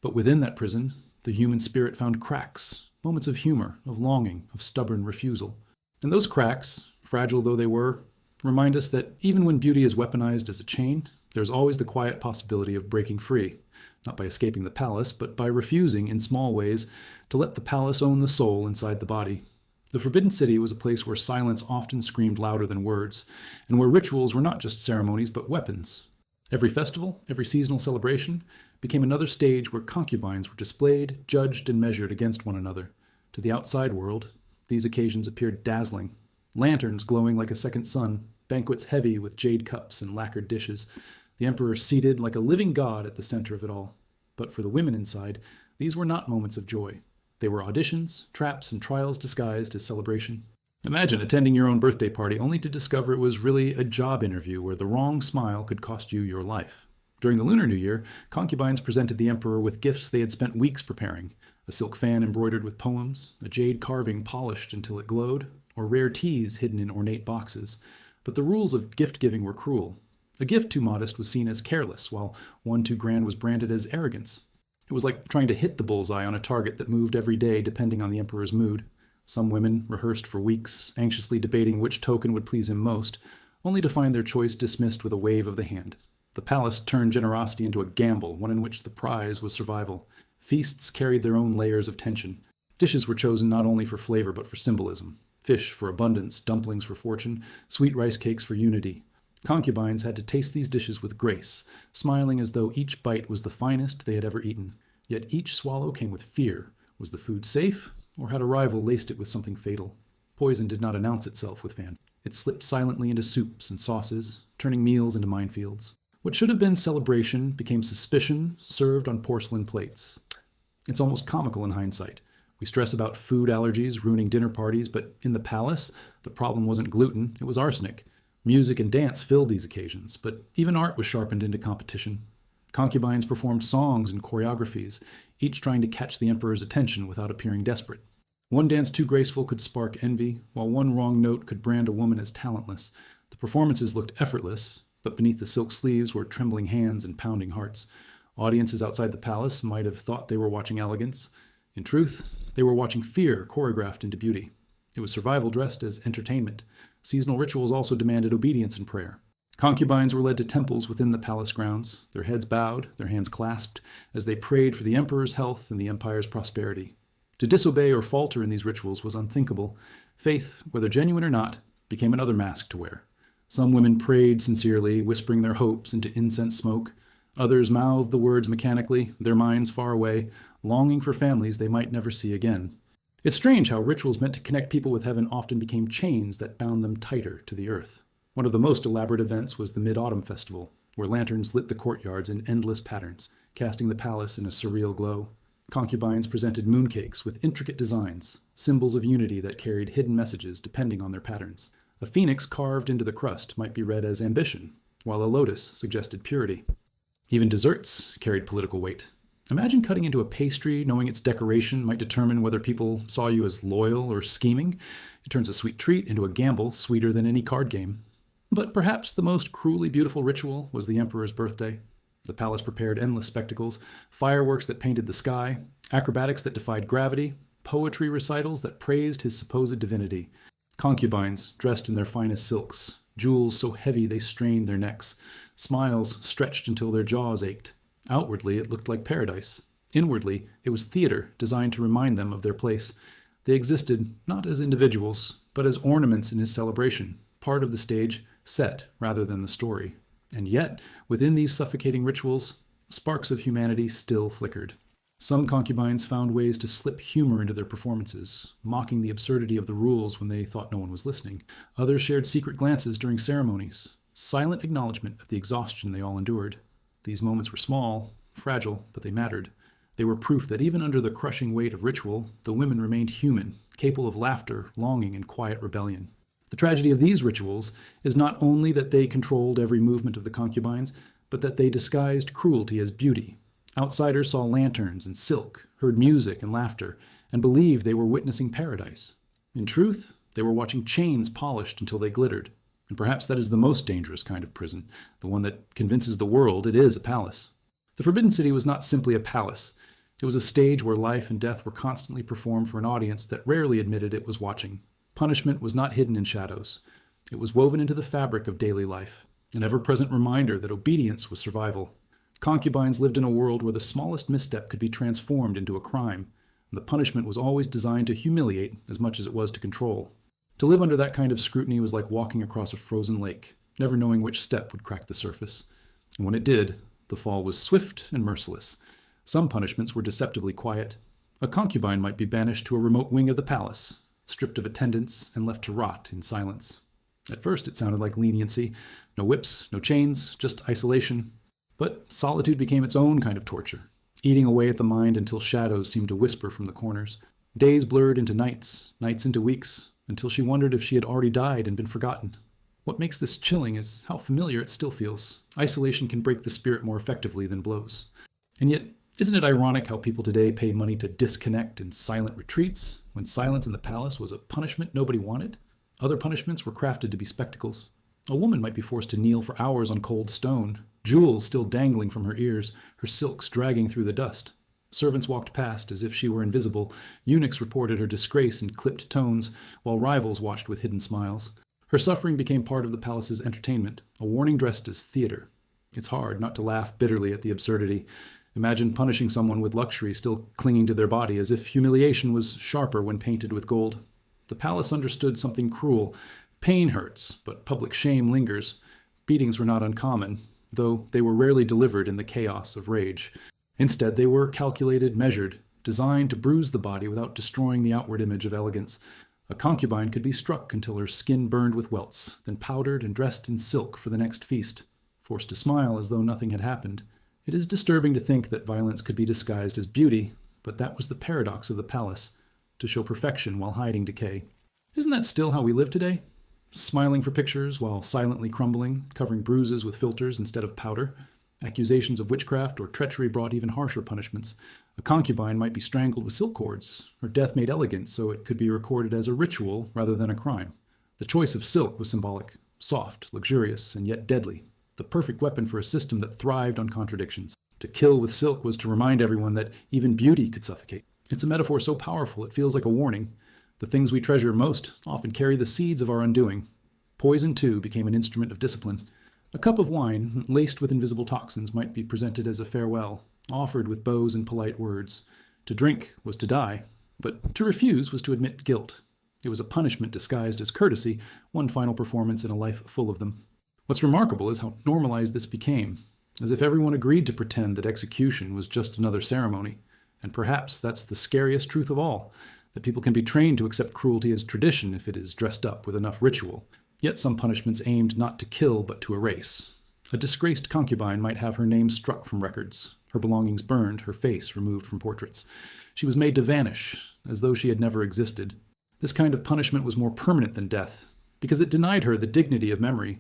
But within that prison, the human spirit found cracks, moments of humor, of longing, of stubborn refusal. And those cracks, fragile though they were, remind us that even when beauty is weaponized as a chain, there's always the quiet possibility of breaking free, not by escaping the palace, but by refusing, in small ways, to let the palace own the soul inside the body. The Forbidden City was a place where silence often screamed louder than words, and where rituals were not just ceremonies, but weapons. Every festival, every seasonal celebration, became another stage where concubines were displayed, judged, and measured against one another. To the outside world, these occasions appeared dazzling. Lanterns glowing like a second sun, banquets heavy with jade cups and lacquered dishes, the emperor seated like a living god at the center of it all. But for the women inside, these were not moments of joy. They were auditions, traps, and trials disguised as celebration. Imagine attending your own birthday party only to discover it was really a job interview where the wrong smile could cost you your life. During the Lunar New Year, concubines presented the emperor with gifts they had spent weeks preparing: a silk fan embroidered with poems, a jade carving polished until it glowed, or rare teas hidden in ornate boxes. But the rules of gift-giving were cruel. A gift too modest was seen as careless, while one too grand was branded as arrogance. It was like trying to hit the bullseye on a target that moved every day depending on the emperor's mood. Some women rehearsed for weeks, anxiously debating which token would please him most, only to find their choice dismissed with a wave of the hand. The palace turned generosity into a gamble, one in which the prize was survival. Feasts carried their own layers of tension. Dishes were chosen not only for flavor but for symbolism. Fish for abundance, dumplings for fortune, sweet rice cakes for unity. Concubines had to taste these dishes with grace, smiling as though each bite was the finest they had ever eaten. Yet each swallow came with fear. Was the food safe, or had a rival laced it with something fatal? Poison did not announce itself with fan. It slipped silently into soups and sauces, turning meals into minefields. What should have been celebration became suspicion, served on porcelain plates. It's almost comical in hindsight. We stress about food allergies ruining dinner parties, but in the palace, the problem wasn't gluten, it was arsenic. Music and dance filled these occasions, but even art was sharpened into competition. Concubines performed songs and choreographies, each trying to catch the emperor's attention without appearing desperate. One dance too graceful could spark envy, while one wrong note could brand a woman as talentless. The performances looked effortless, but beneath the silk sleeves were trembling hands and pounding hearts. Audiences outside the palace might have thought they were watching elegance. In truth, they were watching fear choreographed into beauty. It was survival dressed as entertainment. Seasonal rituals also demanded obedience and prayer. Concubines were led to temples within the palace grounds, their heads bowed, their hands clasped, as they prayed for the emperor's health and the empire's prosperity. To disobey or falter in these rituals was unthinkable. Faith, whether genuine or not, became another mask to wear. Some women prayed sincerely, whispering their hopes into incense smoke. Others mouthed the words mechanically, their minds far away, longing for families they might never see again. It's strange how rituals meant to connect people with heaven often became chains that bound them tighter to the earth. One of the most elaborate events was the Mid-Autumn Festival, where lanterns lit the courtyards in endless patterns, casting the palace in a surreal glow. Concubines presented mooncakes with intricate designs, symbols of unity that carried hidden messages depending on their patterns. A phoenix carved into the crust might be read as ambition, while a lotus suggested purity. Even desserts carried political weight. Imagine cutting into a pastry, knowing its decoration might determine whether people saw you as loyal or scheming. It turns a sweet treat into a gamble sweeter than any card game. But perhaps the most cruelly beautiful ritual was the emperor's birthday. The palace prepared endless spectacles, fireworks that painted the sky, acrobatics that defied gravity, poetry recitals that praised his supposed divinity. Concubines dressed in their finest silks, jewels so heavy they strained their necks, smiles stretched until their jaws ached. Outwardly, it looked like paradise. Inwardly, it was theater designed to remind them of their place. They existed not as individuals, but as ornaments in his celebration, part of the stage set rather than the story. And yet, within these suffocating rituals, sparks of humanity still flickered. Some concubines found ways to slip humor into their performances, mocking the absurdity of the rules when they thought no one was listening. Others shared secret glances during ceremonies, silent acknowledgement of the exhaustion they all endured. These moments were small, fragile, but they mattered. They were proof that even under the crushing weight of ritual, the women remained human, capable of laughter, longing, and quiet rebellion. The tragedy of these rituals is not only that they controlled every movement of the concubines, but that they disguised cruelty as beauty. Outsiders saw lanterns and silk, heard music and laughter, and believed they were witnessing paradise. In truth, they were watching chains polished until they glittered. And perhaps that is the most dangerous kind of prison, the one that convinces the world it is a palace. The Forbidden City was not simply a palace. It was a stage where life and death were constantly performed for an audience that rarely admitted it was watching. Punishment was not hidden in shadows. It was woven into the fabric of daily life, an ever-present reminder that obedience was survival. Concubines lived in a world where the smallest misstep could be transformed into a crime, and the punishment was always designed to humiliate as much as it was to control. To live under that kind of scrutiny was like walking across a frozen lake, never knowing which step would crack the surface. And when it did, the fall was swift and merciless. Some punishments were deceptively quiet. A concubine might be banished to a remote wing of the palace, stripped of attendance and left to rot in silence. At first it sounded like leniency. No whips, no chains, just isolation. But solitude became its own kind of torture, eating away at the mind until shadows seemed to whisper from the corners. Days blurred into nights, nights into weeks, until she wondered if she had already died and been forgotten. What makes this chilling is how familiar it still feels. Isolation can break the spirit more effectively than blows. And yet, isn't it ironic how people today pay money to disconnect in silent retreats, when silence in the palace was a punishment nobody wanted? Other punishments were crafted to be spectacles. A woman might be forced to kneel for hours on cold stone, jewels still dangling from her ears, her silks dragging through the dust. Servants walked past as if she were invisible. Eunuchs reported her disgrace in clipped tones, while rivals watched with hidden smiles. Her suffering became part of the palace's entertainment, a warning dressed as theater. It's hard not to laugh bitterly at the absurdity. Imagine punishing someone with luxury still clinging to their body, as if humiliation was sharper when painted with gold. The palace understood something cruel. Pain hurts, but public shame lingers. Beatings were not uncommon, though they were rarely delivered in the chaos of rage. Instead, they were calculated, measured, designed to bruise the body without destroying the outward image of elegance. A concubine could be struck until her skin burned with welts, then powdered and dressed in silk for the next feast. forced to smile as though nothing had happened. It is disturbing to think that violence could be disguised as beauty, but that was the paradox of the palace, to show perfection while hiding decay. Isn't that still how we live today? Smiling for pictures while silently crumbling, covering bruises with filters instead of powder. Accusations of witchcraft or treachery brought even harsher punishments. A concubine might be strangled with silk cords, her death made elegant so it could be recorded as a ritual rather than a crime. The choice of silk was symbolic, soft, luxurious, and yet deadly, the perfect weapon for a system that thrived on contradictions. To kill with silk was to remind everyone that even beauty could suffocate. It's a metaphor so powerful it feels like a warning. The things we treasure most often carry the seeds of our undoing. Poison, too, became an instrument of discipline. A cup of wine, laced with invisible toxins, might be presented as a farewell, offered with bows and polite words. To drink was to die, but to refuse was to admit guilt. It was a punishment disguised as courtesy, one final performance in a life full of them. What's remarkable is how normalized this became, as if everyone agreed to pretend that execution was just another ceremony. And perhaps that's the scariest truth of all, that people can be trained to accept cruelty as tradition if it is dressed up with enough ritual. Yet some punishments aimed not to kill but to erase. A disgraced concubine might have her name struck from records, her belongings burned, her face removed from portraits. She was made to vanish, as though she had never existed. This kind of punishment was more permanent than death, because it denied her the dignity of memory.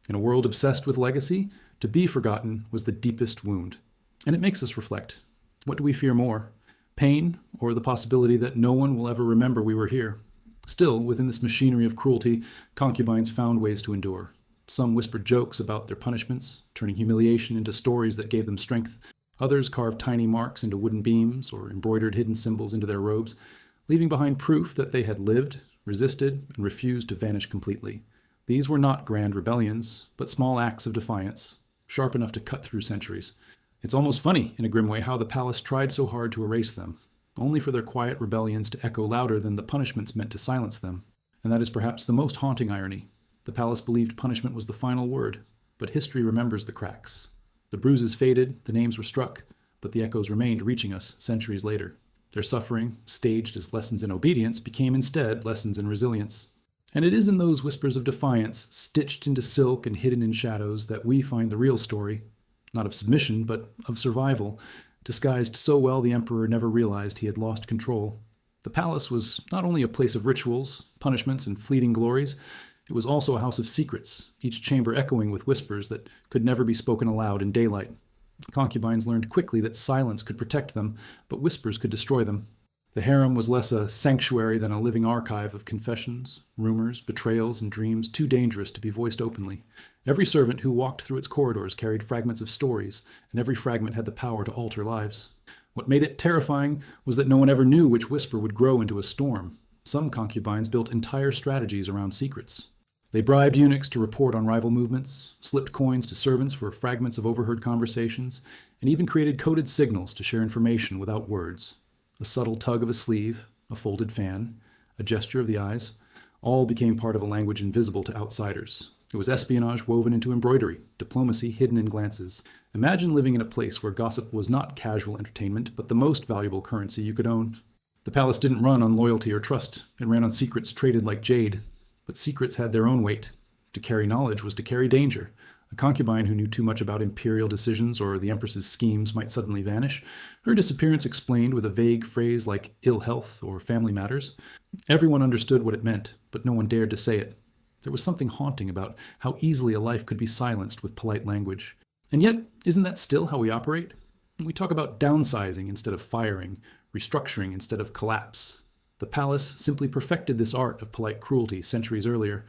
In a world obsessed with legacy, to be forgotten was the deepest wound. And it makes us reflect. What do we fear more? Pain, or the possibility that no one will ever remember we were here? Still, within this machinery of cruelty, concubines found ways to endure. Some whispered jokes about their punishments, turning humiliation into stories that gave them strength. Others carved tiny marks into wooden beams or embroidered hidden symbols into their robes, leaving behind proof that they had lived, resisted, and refused to vanish completely. These were not grand rebellions, but small acts of defiance, sharp enough to cut through centuries. It's almost funny, in a grim way, how the palace tried so hard to erase them, only for their quiet rebellions to echo louder than the punishments meant to silence them. And that is perhaps the most haunting irony. The palace believed punishment was the final word, but history remembers the cracks. The bruises faded, the names were struck, but the echoes remained, reaching us centuries later. Their suffering, staged as lessons in obedience, became instead lessons in resilience. And it is in those whispers of defiance, stitched into silk and hidden in shadows, that we find the real story, not of submission, but of survival, disguised so well the emperor never realized he had lost control. The palace was not only a place of rituals, punishments, and fleeting glories, it was also a house of secrets, each chamber echoing with whispers that could never be spoken aloud in daylight. Concubines learned quickly that silence could protect them, but whispers could destroy them. The harem was less a sanctuary than a living archive of confessions, rumors, betrayals, and dreams too dangerous to be voiced openly. Every servant who walked through its corridors carried fragments of stories, and every fragment had the power to alter lives. What made it terrifying was that no one ever knew which whisper would grow into a storm. Some concubines built entire strategies around secrets. They bribed eunuchs to report on rival movements, slipped coins to servants for fragments of overheard conversations, and even created coded signals to share information without words. A subtle tug of a sleeve, a folded fan, a gesture of the eyes, all became part of a language invisible to outsiders. It was espionage woven into embroidery, diplomacy hidden in glances. Imagine living in a place where gossip was not casual entertainment, but the most valuable currency you could own. The palace didn't run on loyalty or trust. It ran on secrets traded like jade. But secrets had their own weight. To carry knowledge was to carry danger. A concubine who knew too much about imperial decisions or the empress's schemes might suddenly vanish, her disappearance explained with a vague phrase like ill health or family matters. Everyone understood what it meant, but no one dared to say it. There was something haunting about how easily a life could be silenced with polite language. And yet, isn't that still how we operate? We talk about downsizing instead of firing, restructuring instead of collapse. The palace simply perfected this art of polite cruelty centuries earlier.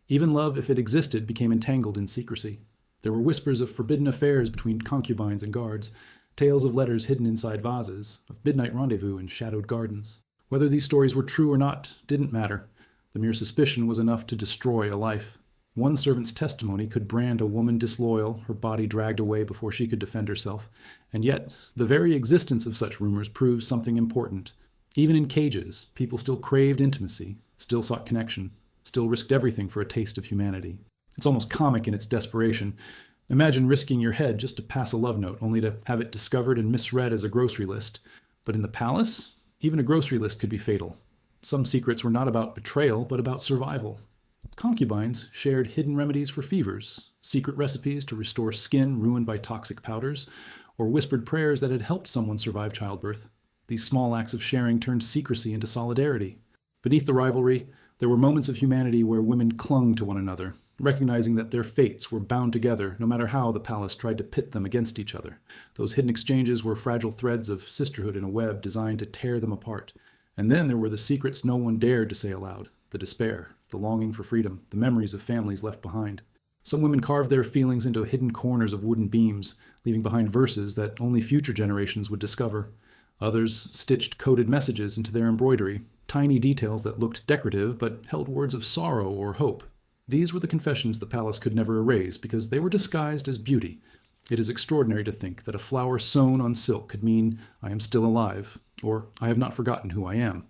Even love, if it existed, became entangled in secrecy. There were whispers of forbidden affairs between concubines and guards, tales of letters hidden inside vases, of midnight rendezvous in shadowed gardens. Whether these stories were true or not didn't matter. The mere suspicion was enough to destroy a life. One servant's testimony could brand a woman disloyal, her body dragged away before she could defend herself. And yet, the very existence of such rumors proves something important. Even in cages, people still craved intimacy, still sought connection, still risked everything for a taste of humanity. It's almost comic in its desperation. Imagine risking your head just to pass a love note, only to have it discovered and misread as a grocery list. But in the palace, even a grocery list could be fatal. Some secrets were not about betrayal, but about survival. Concubines shared hidden remedies for fevers, secret recipes to restore skin ruined by toxic powders, or whispered prayers that had helped someone survive childbirth. These small acts of sharing turned secrecy into solidarity. Beneath the rivalry, there were moments of humanity where women clung to one another, recognizing that their fates were bound together no matter how the palace tried to pit them against each other. Those hidden exchanges were fragile threads of sisterhood in a web designed to tear them apart. And then there were the secrets no one dared to say aloud, the despair, the longing for freedom, the memories of families left behind. Some women carved their feelings into hidden corners of wooden beams, leaving behind verses that only future generations would discover. Others stitched coded messages into their embroidery, tiny details that looked decorative but held words of sorrow or hope. These were the confessions the palace could never erase because they were disguised as beauty. It is extraordinary to think that a flower sewn on silk could mean, "I am still alive," or "I have not forgotten who I am."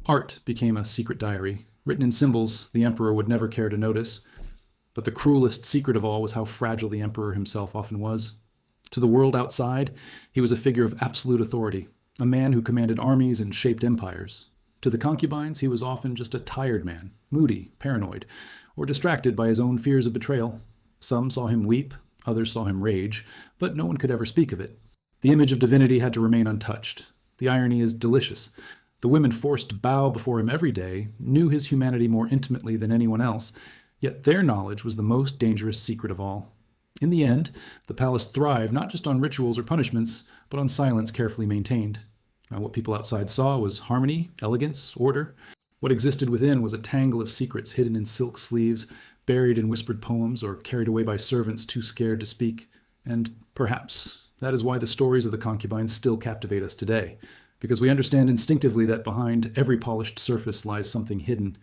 Art became a secret diary, written in symbols the emperor would never care to notice. But the cruelest secret of all was how fragile the emperor himself often was. To the world outside, he was a figure of absolute authority, a man who commanded armies and shaped empires. To the concubines, he was often just a tired man, moody, paranoid, or distracted by his own fears of betrayal. Some saw him weep, others saw him rage, but no one could ever speak of it. The image of divinity had to remain untouched. The irony is delicious. The women forced to bow before him every day knew his humanity more intimately than anyone else, yet their knowledge was the most dangerous secret of all. In the end, the palace thrived not just on rituals or punishments, but on silence carefully maintained. What people outside saw was harmony, elegance, order. What existed within was a tangle of secrets hidden in silk sleeves, buried in whispered poems, or carried away by servants too scared to speak. And perhaps that is why the stories of the concubines still captivate us today, because we understand instinctively that behind every polished surface lies something hidden,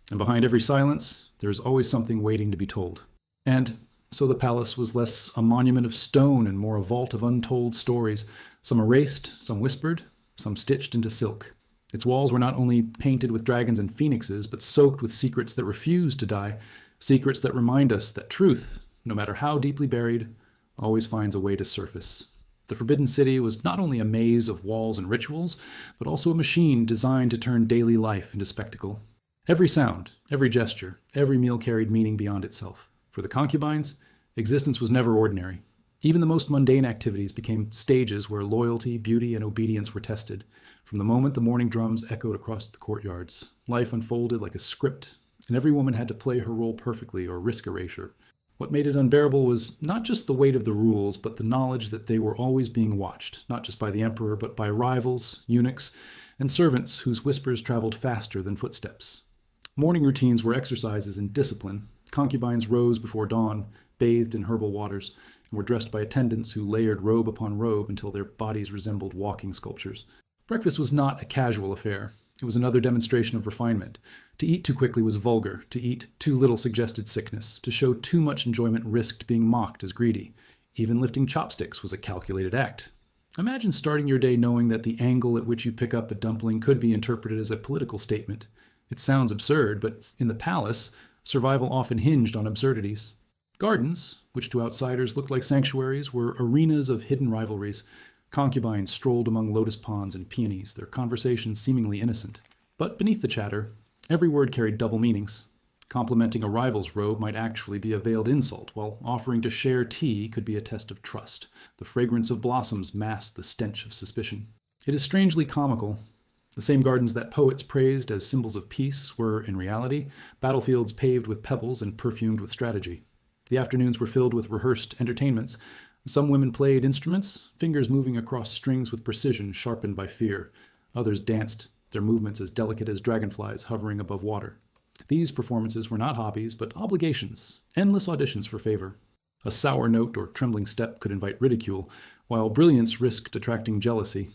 and behind every silence, there is always something waiting to be told. And so the palace was less a monument of stone and more a vault of untold stories, some erased, some whispered, some stitched into silk. Its walls were not only painted with dragons and phoenixes, but soaked with secrets that refused to die, secrets that remind us that truth, no matter how deeply buried, always finds a way to surface. The Forbidden City was not only a maze of walls and rituals, but also a machine designed to turn daily life into spectacle. Every sound, every gesture, every meal carried meaning beyond itself. For the concubines, existence was never ordinary. Even the most mundane activities became stages where loyalty, beauty, and obedience were tested. From the moment the morning drums echoed across the courtyards, life unfolded like a script, and every woman had to play her role perfectly or risk erasure. What made it unbearable was not just the weight of the rules, but the knowledge that they were always being watched, not just by the emperor, but by rivals, eunuchs, and servants whose whispers traveled faster than footsteps. Morning routines were exercises in discipline. Concubines rose before dawn, bathed in herbal waters, and were dressed by attendants who layered robe upon robe until their bodies resembled walking sculptures. Breakfast was not a casual affair. It was another demonstration of refinement. To eat too quickly was vulgar. To eat too little suggested sickness. To show too much enjoyment risked being mocked as greedy. Even lifting chopsticks was a calculated act. Imagine starting your day knowing that the angle at which you pick up a dumpling could be interpreted as a political statement. It sounds absurd, but in the palace, survival often hinged on absurdities. Gardens, which to outsiders looked like sanctuaries, were arenas of hidden rivalries. Concubines strolled among lotus ponds and peonies, their conversations seemingly innocent. But beneath the chatter, every word carried double meanings. Complimenting a rival's robe might actually be a veiled insult, while offering to share tea could be a test of trust. The fragrance of blossoms masked the stench of suspicion. It is strangely comical. The same gardens that poets praised as symbols of peace were, in reality, battlefields paved with pebbles and perfumed with strategy. The afternoons were filled with rehearsed entertainments. Some women played instruments, fingers moving across strings with precision sharpened by fear. Others danced, their movements as delicate as dragonflies hovering above water. These performances were not hobbies, but obligations, endless auditions for favor. A sour note or trembling step could invite ridicule, while brilliance risked attracting jealousy.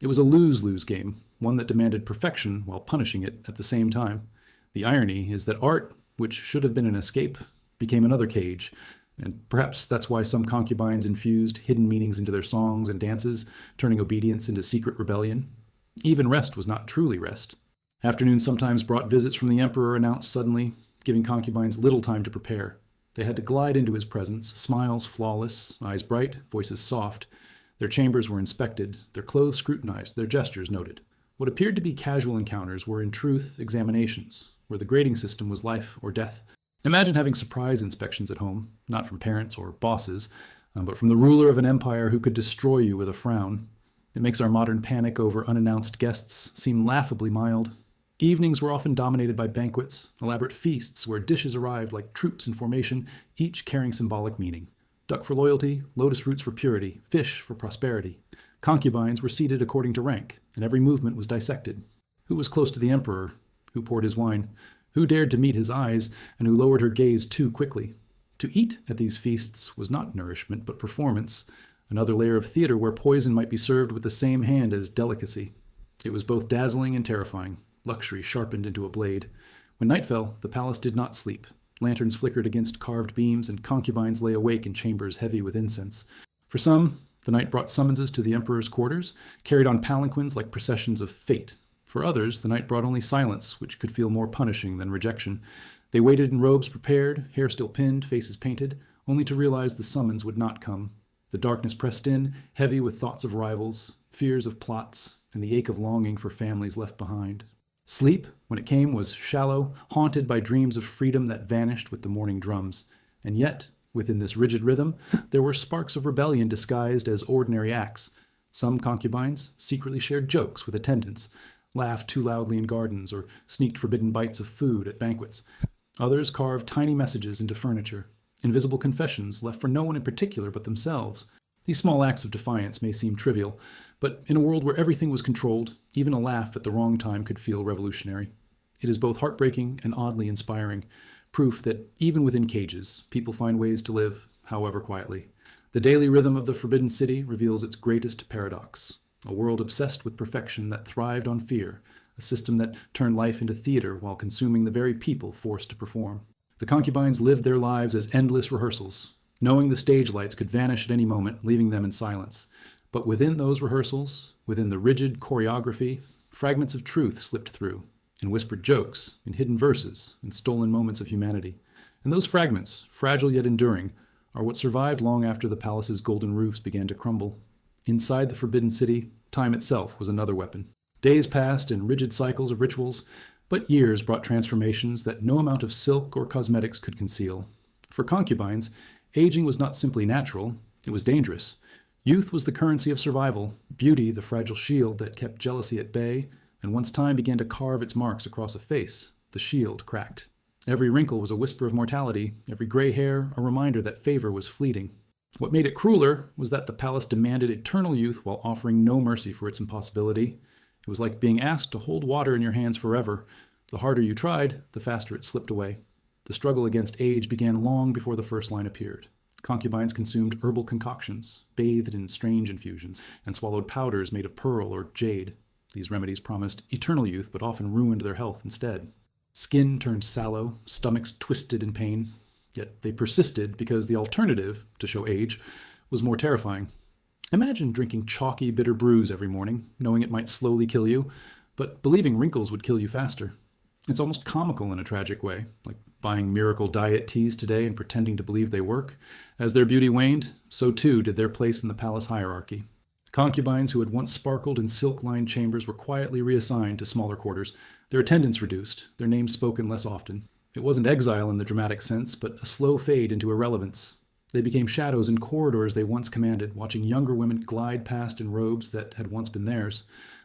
It was a lose-lose game, one that demanded perfection while punishing it at the same time. The irony is that art, which should have been an escape, became another cage, and perhaps that's why some concubines infused hidden meanings into their songs and dances, turning obedience into secret rebellion. Even rest was not truly rest. Afternoons sometimes brought visits from the emperor announced suddenly, giving concubines little time to prepare. They had to glide into his presence, smiles flawless, eyes bright, voices soft. Their chambers were inspected, their clothes scrutinized, their gestures noted. What appeared to be casual encounters were in truth examinations. where the grading system was life or death. Imagine having surprise inspections at home, not from parents or bosses, but from the ruler of an empire who could destroy you with a frown. It makes our modern panic over unannounced guests seem laughably mild. Evenings were often dominated by banquets, elaborate feasts where dishes arrived like troops in formation, each carrying symbolic meaning. Duck for loyalty, lotus roots for purity, fish for prosperity. Concubines were seated according to rank, and every movement was dissected. Who was close to the emperor? Who poured his wine? Who dared to meet his eyes, and who lowered her gaze too quickly? To eat at these feasts was not nourishment, but performance, another layer of theater where poison might be served with the same hand as delicacy. It was both dazzling and terrifying, luxury sharpened into a blade. When night fell, the palace did not sleep. Lanterns flickered against carved beams, and concubines lay awake in chambers heavy with incense. For some, the night brought summonses to the emperor's quarters, carried on palanquins like processions of fate. For others, the night brought only silence, which could feel more punishing than rejection. They waited in robes prepared, hair still pinned, faces painted, only to realize the summons would not come. The darkness pressed in, heavy with thoughts of rivals, fears of plots, and the ache of longing for families left behind. Sleep, when it came, was shallow, haunted by dreams of freedom that vanished with the morning drums. And yet, within this rigid rhythm, there were sparks of rebellion disguised as ordinary acts. Some concubines secretly shared jokes with attendants, laughed too loudly in gardens, or sneaked forbidden bites of food at banquets. Others carved tiny messages into furniture, invisible confessions left for no one in particular but themselves. These small acts of defiance may seem trivial, but in a world where everything was controlled, even a laugh at the wrong time could feel revolutionary. It is both heartbreaking and oddly inspiring, proof that even within cages, people find ways to live, however quietly. The daily rhythm of the Forbidden City reveals its greatest paradox, a world obsessed with perfection that thrived on fear, a system that turned life into theater while consuming the very people forced to perform. The concubines lived their lives as endless rehearsals, knowing the stage lights could vanish at any moment, leaving them in silence. But within those rehearsals, within the rigid choreography, fragments of truth slipped through, in whispered jokes, in hidden verses, in stolen moments of humanity. And those fragments, fragile yet enduring, are what survived long after the palace's golden roofs began to crumble. Inside the Forbidden City, time itself was another weapon. Days passed in rigid cycles of rituals, but years brought transformations that no amount of silk or cosmetics could conceal. For concubines, aging was not simply natural, it was dangerous. Youth was the currency of survival, beauty the fragile shield that kept jealousy at bay, and once time began to carve its marks across a face, the shield cracked. Every wrinkle was a whisper of mortality, every gray hair a reminder that favor was fleeting. What made it crueler was that the palace demanded eternal youth while offering no mercy for its impossibility. It was like being asked to hold water in your hands forever. The harder you tried, the faster it slipped away. The struggle against age began long before the first line appeared. Concubines consumed herbal concoctions, bathed in strange infusions, and swallowed powders made of pearl or jade. These remedies promised eternal youth, but often ruined their health instead. Skin turned sallow, stomachs twisted in pain. Yet they persisted because the alternative, to show age, was more terrifying. Imagine drinking chalky, bitter brews every morning, knowing it might slowly kill you, but believing wrinkles would kill you faster. It's almost comical in a tragic way, like buying miracle diet teas today and pretending to believe they work. As their beauty waned, so too did their place in the palace hierarchy. Concubines who had once sparkled in silk-lined chambers were quietly reassigned to smaller quarters, their attendance reduced, their names spoken less often. It wasn't exile in the dramatic sense, but a slow fade into irrelevance. They became shadows in corridors they once commanded, watching younger women glide past in robes that had once been theirs.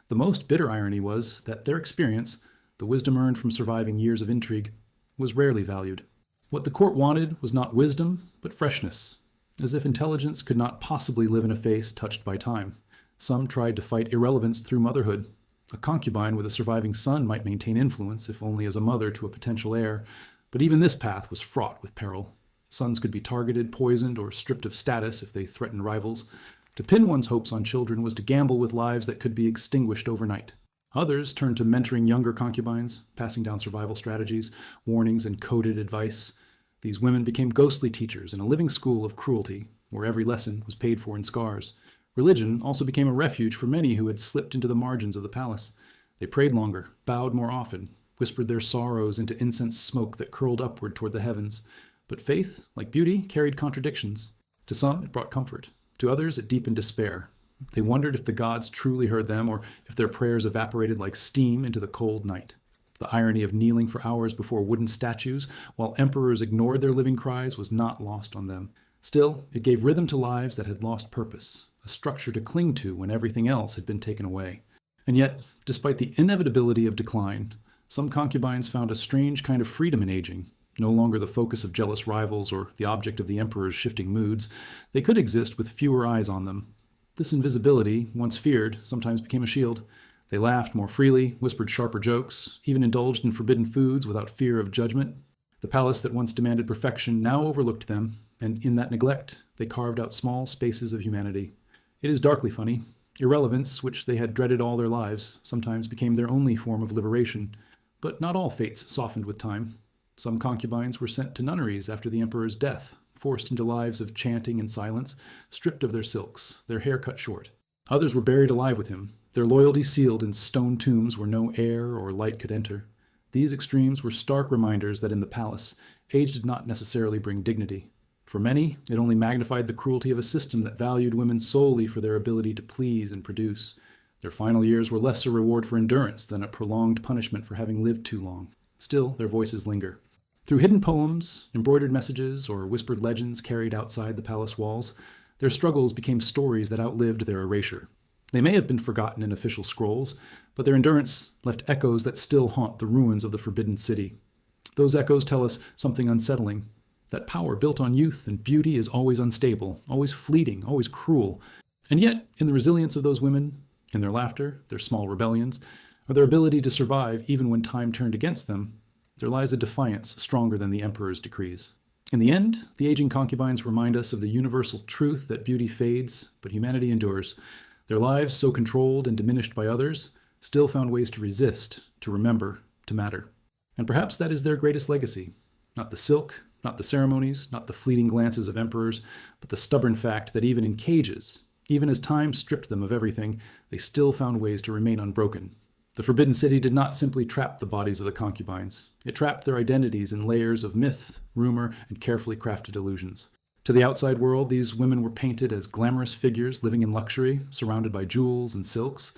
The most bitter irony was that their experience, the wisdom earned from surviving years of intrigue, was rarely valued. What the court wanted was not wisdom, but freshness, as if intelligence could not possibly live in a face touched by time. Some tried to fight irrelevance through motherhood. A concubine with a surviving son might maintain influence, if only as a mother to a potential heir, but even this path was fraught with peril. Sons could be targeted, poisoned, or stripped of status if they threatened rivals. To pin one's hopes on children was to gamble with lives that could be extinguished overnight. Others turned to mentoring younger concubines, passing down survival strategies, warnings, and coded advice. These women became ghostly teachers in a living school of cruelty, where every lesson was paid for in scars. Religion also became a refuge for many who had slipped into the margins of the palace. They prayed longer, bowed more often, whispered their sorrows into incense smoke that curled upward toward the heavens. But faith, like beauty, carried contradictions. To some, it brought comfort. To others, it deepened despair. They wondered if the gods truly heard them, or if their prayers evaporated like steam into the cold night. The irony of kneeling for hours before wooden statues while emperors ignored their living cries was not lost on them. Still, it gave rhythm to lives that had lost purpose, a structure to cling to when everything else had been taken away. And yet, despite the inevitability of decline, some concubines found a strange kind of freedom in aging. No longer the focus of jealous rivals or the object of the emperor's shifting moods, they could exist with fewer eyes on them. This invisibility, once feared, sometimes became a shield. They laughed more freely, whispered sharper jokes, even indulged in forbidden foods without fear of judgment. The palace that once demanded perfection now overlooked them, and in that neglect, they carved out small spaces of humanity. It is darkly funny. Irrelevance, which they had dreaded all their lives, sometimes became their only form of liberation. But not all fates softened with time. Some concubines were sent to nunneries after the emperor's death, forced into lives of chanting and silence, stripped of their silks, their hair cut short. Others were buried alive with him, their loyalty sealed in stone tombs where no air or light could enter. These extremes were stark reminders that in the palace, age did not necessarily bring dignity. For many, it only magnified the cruelty of a system that valued women solely for their ability to please and produce. Their final years were less a reward for endurance than a prolonged punishment for having lived too long. Still, their voices linger. Through hidden poems, embroidered messages, or whispered legends carried outside the palace walls, their struggles became stories that outlived their erasure. They may have been forgotten in official scrolls, but their endurance left echoes that still haunt the ruins of the Forbidden City. Those echoes tell us something unsettling, that power built on youth and beauty is always unstable, always fleeting, always cruel. And yet, in the resilience of those women, in their laughter, their small rebellions, or their ability to survive even when time turned against them, there lies a defiance stronger than the emperor's decrees. In the end, the aging concubines remind us of the universal truth that beauty fades, but humanity endures. Their lives, so controlled and diminished by others, still found ways to resist, to remember, to matter. And perhaps that is their greatest legacy. Not the silk, not the ceremonies, not the fleeting glances of emperors, but the stubborn fact that even in cages, even as time stripped them of everything, they still found ways to remain unbroken. The Forbidden City did not simply trap the bodies of the concubines. It trapped their identities in layers of myth, rumor, and carefully crafted illusions. To the outside world, these women were painted as glamorous figures living in luxury, surrounded by jewels and silks.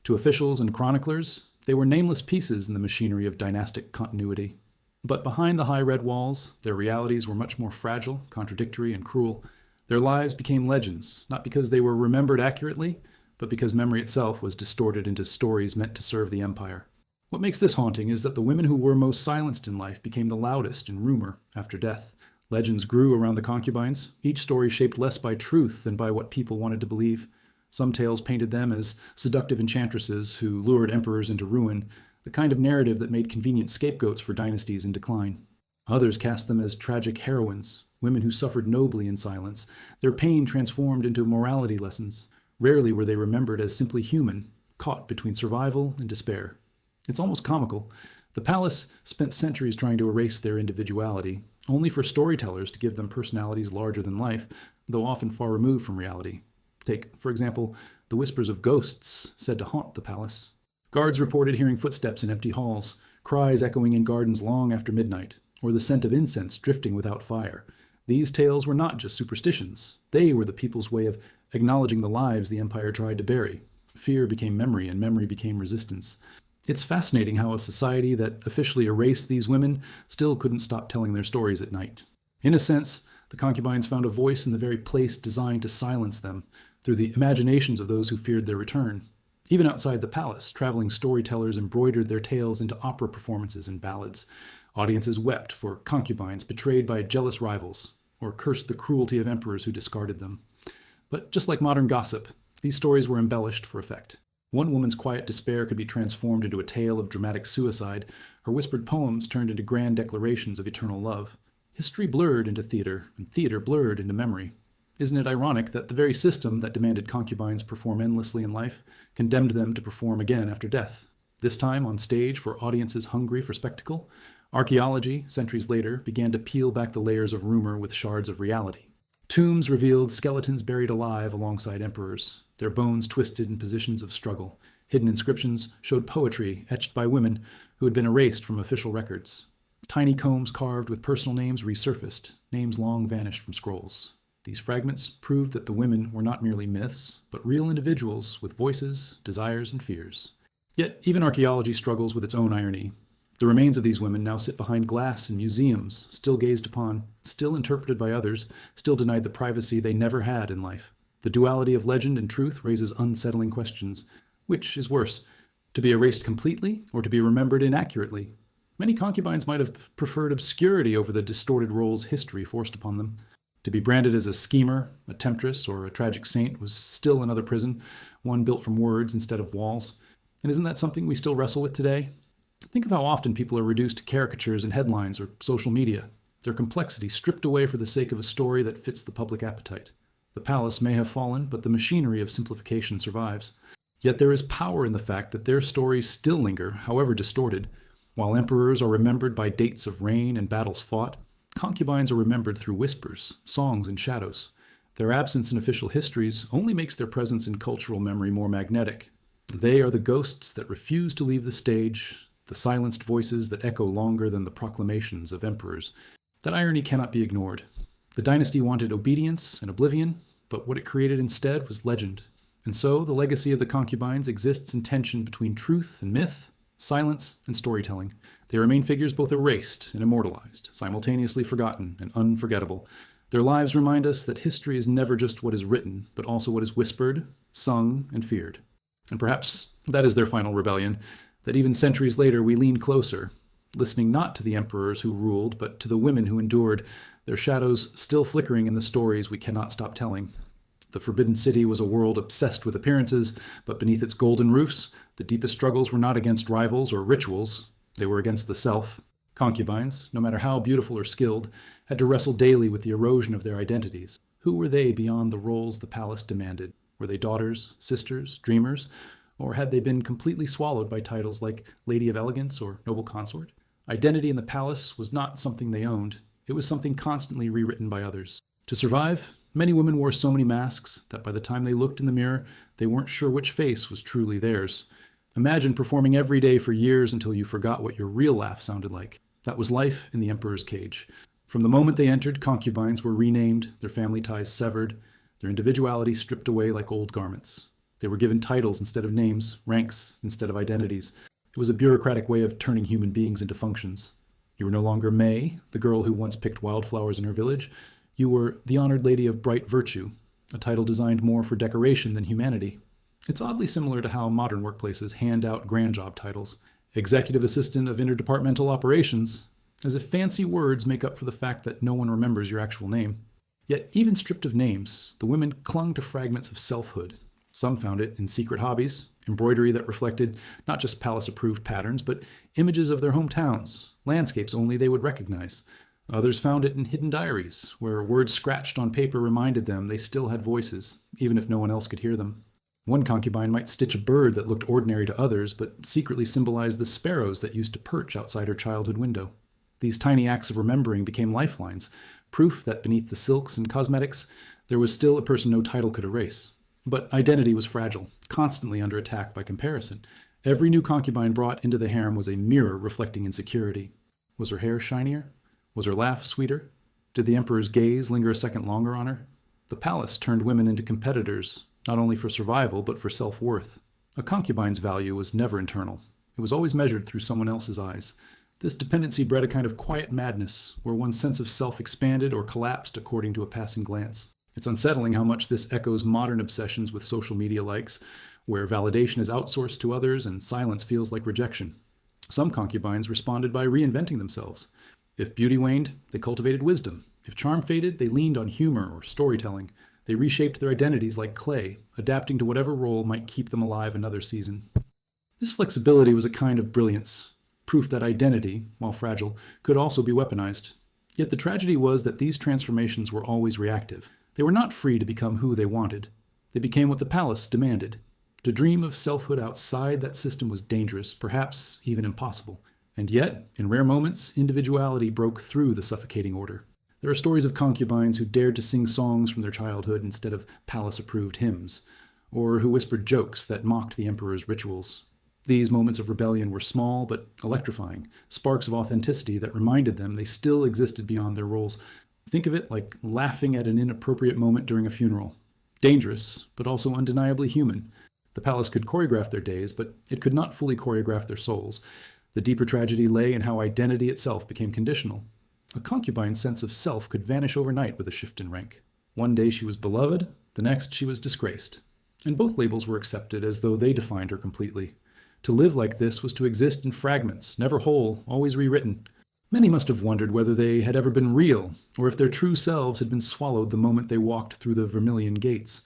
To officials and chroniclers, they were nameless pieces in the machinery of dynastic continuity. But behind the high red walls, their realities were much more fragile, contradictory, and cruel. Their lives became legends, not because they were remembered accurately, but because memory itself was distorted into stories meant to serve the empire. What makes this haunting is that the women who were most silenced in life became the loudest in rumor after death. Legends grew around the concubines, each story shaped less by truth than by what people wanted to believe. Some tales painted them as seductive enchantresses who lured emperors into ruin, the kind of narrative that made convenient scapegoats for dynasties in decline. Others cast them as tragic heroines, women who suffered nobly in silence, their pain transformed into morality lessons. Rarely were they remembered as simply human, caught between survival and despair. It's almost comical. The palace spent centuries trying to erase their individuality, only for storytellers to give them personalities larger than life, though often far removed from reality. Take, for example, the whispers of ghosts said to haunt the palace. Guards reported hearing footsteps in empty halls, cries echoing in gardens long after midnight, or the scent of incense drifting without fire. These tales were not just superstitions. They were the people's way of acknowledging the lives the empire tried to bury. Fear became memory, and memory became resistance. It's fascinating how a society that officially erased these women still couldn't stop telling their stories at night. In a sense, the concubines found a voice in the very place designed to silence them, through the imaginations of those who feared their return. Even outside the palace, traveling storytellers embroidered their tales into opera performances and ballads. Audiences wept for concubines betrayed by jealous rivals, or cursed the cruelty of emperors who discarded them. But just like modern gossip, these stories were embellished for effect. One woman's quiet despair could be transformed into a tale of dramatic suicide, her whispered poems turned into grand declarations of eternal love. History blurred into theater, and theater blurred into memory. Isn't it ironic that the very system that demanded concubines perform endlessly in life condemned them to perform again after death? This time on stage for audiences hungry for spectacle, archaeology, centuries later, began to peel back the layers of rumor with shards of reality. Tombs revealed skeletons buried alive alongside emperors, their bones twisted in positions of struggle. Hidden inscriptions showed poetry etched by women who had been erased from official records. Tiny combs carved with personal names resurfaced, names long vanished from scrolls. These fragments proved that the women were not merely myths, but real individuals with voices, desires, and fears. Yet even archaeology struggles with its own irony. The remains of these women now sit behind glass in museums, still gazed upon, still interpreted by others, still denied the privacy they never had in life. The duality of legend and truth raises unsettling questions. Which is worse, to be erased completely or to be remembered inaccurately? Many concubines might have preferred obscurity over the distorted roles history forced upon them. To be branded as a schemer, a temptress, or a tragic saint was still another prison, one built from words instead of walls. And isn't that something we still wrestle with today? Think of how often people are reduced to caricatures in headlines or social media, their complexity stripped away for the sake of a story that fits the public appetite. The palace may have fallen, but the machinery of simplification survives. Yet there is power in the fact that their stories still linger, however distorted. While emperors are remembered by dates of reign and battles fought, concubines are remembered through whispers, songs, and shadows. Their absence in official histories only makes their presence in cultural memory more magnetic. They are the ghosts that refuse to leave the stage, the silenced voices that echo longer than the proclamations of emperors. That irony cannot be ignored. The dynasty wanted obedience and oblivion, but what it created instead was legend. And so the legacy of the concubines exists in tension between truth and myth, silence and storytelling. They remain figures both erased and immortalized, simultaneously forgotten and unforgettable. Their lives remind us that history is never just what is written, but also what is whispered, sung, and feared. And perhaps that is their final rebellion, that even centuries later we lean closer, listening not to the emperors who ruled, but to the women who endured, their shadows still flickering in the stories we cannot stop telling. The Forbidden City was a world obsessed with appearances, but beneath its golden roofs, the deepest struggles were not against rivals or rituals. They were against the self. Concubines, no matter how beautiful or skilled, had to wrestle daily with the erosion of their identities. Who were they beyond the roles the palace demanded? Were they daughters, sisters, dreamers? Or had they been completely swallowed by titles like Lady of Elegance or Noble Consort? Identity in the palace was not something they owned. It was something constantly rewritten by others. To survive, many women wore so many masks that by the time they looked in the mirror, they weren't sure which face was truly theirs. Imagine performing every day for years until you forgot what your real laugh sounded like. That was life in the emperor's cage. From the moment they entered, concubines were renamed, their family ties severed, their individuality stripped away like old garments. They were given titles instead of names, ranks instead of identities. It was a bureaucratic way of turning human beings into functions. You were no longer May, the girl who once picked wildflowers in her village. You were the honored lady of bright virtue, a title designed more for decoration than humanity. It's oddly similar to how modern workplaces hand out grand job titles. Executive Assistant of Interdepartmental Operations, as if fancy words make up for the fact that no one remembers your actual name. Yet, even stripped of names, the women clung to fragments of selfhood. Some found it in secret hobbies, embroidery that reflected not just palace-approved patterns, but images of their hometowns, landscapes only they would recognize. Others found it in hidden diaries, where words scratched on paper reminded them they still had voices, even if no one else could hear them. One concubine might stitch a bird that looked ordinary to others, but secretly symbolized the sparrows that used to perch outside her childhood window. These tiny acts of remembering became lifelines, proof that beneath the silks and cosmetics, there was still a person no title could erase. But identity was fragile, constantly under attack by comparison. Every new concubine brought into the harem was a mirror reflecting insecurity. Was her hair shinier? Was her laugh sweeter? Did the emperor's gaze linger a second longer on her? The palace turned women into competitors, not only for survival, but for self-worth. A concubine's value was never internal. It was always measured through someone else's eyes. This dependency bred a kind of quiet madness, where one's sense of self expanded or collapsed according to a passing glance. It's unsettling how much this echoes modern obsessions with social media likes, where validation is outsourced to others and silence feels like rejection. Some concubines responded by reinventing themselves. If beauty waned, they cultivated wisdom. If charm faded, they leaned on humor or storytelling. They reshaped their identities like clay, adapting to whatever role might keep them alive another season. This flexibility was a kind of brilliance, proof that identity, while fragile, could also be weaponized. Yet the tragedy was that these transformations were always reactive. They were not free to become who they wanted. They became what the palace demanded. To dream of selfhood outside that system was dangerous, perhaps even impossible. And yet, in rare moments, individuality broke through the suffocating order. There are stories of concubines who dared to sing songs from their childhood instead of palace-approved hymns, or who whispered jokes that mocked the emperor's rituals. These moments of rebellion were small but electrifying, sparks of authenticity that reminded them they still existed beyond their roles. Think of it like laughing at an inappropriate moment during a funeral. Dangerous, but also undeniably human. The palace could choreograph their days, but it could not fully choreograph their souls. The deeper tragedy lay in how identity itself became conditional. A concubine's sense of self could vanish overnight with a shift in rank. One day she was beloved, the next she was disgraced. And both labels were accepted as though they defined her completely. To live like this was to exist in fragments, never whole, always rewritten. Many must have wondered whether they had ever been real, or if their true selves had been swallowed the moment they walked through the vermilion gates.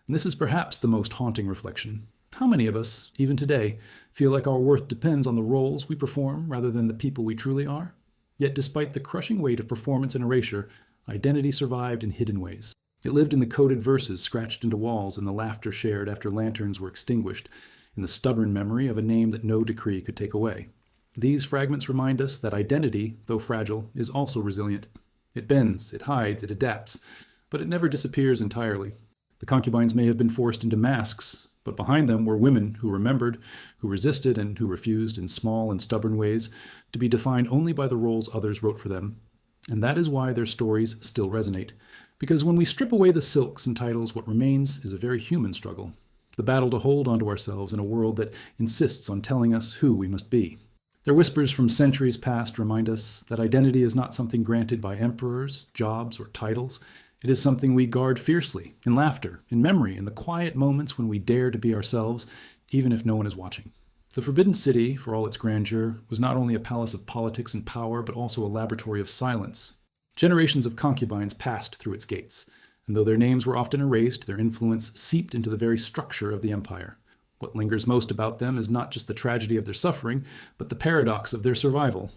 And this is perhaps the most haunting reflection. How many of us, even today, feel like our worth depends on the roles we perform rather than the people we truly are? Yet despite the crushing weight of performance and erasure, identity survived in hidden ways. It lived in the coded verses scratched into walls and the laughter shared after lanterns were extinguished, in the stubborn memory of a name that no decree could take away. These fragments remind us that identity, though fragile, is also resilient. It bends, it hides, it adapts, but it never disappears entirely. The concubines may have been forced into masks, but behind them were women who remembered, who resisted, and who refused in small and stubborn ways to be defined only by the roles others wrote for them. And that is why their stories still resonate. Because when we strip away the silks and titles, what remains is a very human struggle. The battle to hold onto ourselves in a world that insists on telling us who we must be. Their whispers from centuries past remind us that identity is not something granted by emperors, jobs, or titles. It is something we guard fiercely, in laughter, in memory, in the quiet moments when we dare to be ourselves, even if no one is watching. The Forbidden City, for all its grandeur, was not only a palace of politics and power, but also a laboratory of silence. Generations of concubines passed through its gates, and though their names were often erased, their influence seeped into the very structure of the empire. What lingers most about them is not just the tragedy of their suffering, but the paradox of their survival.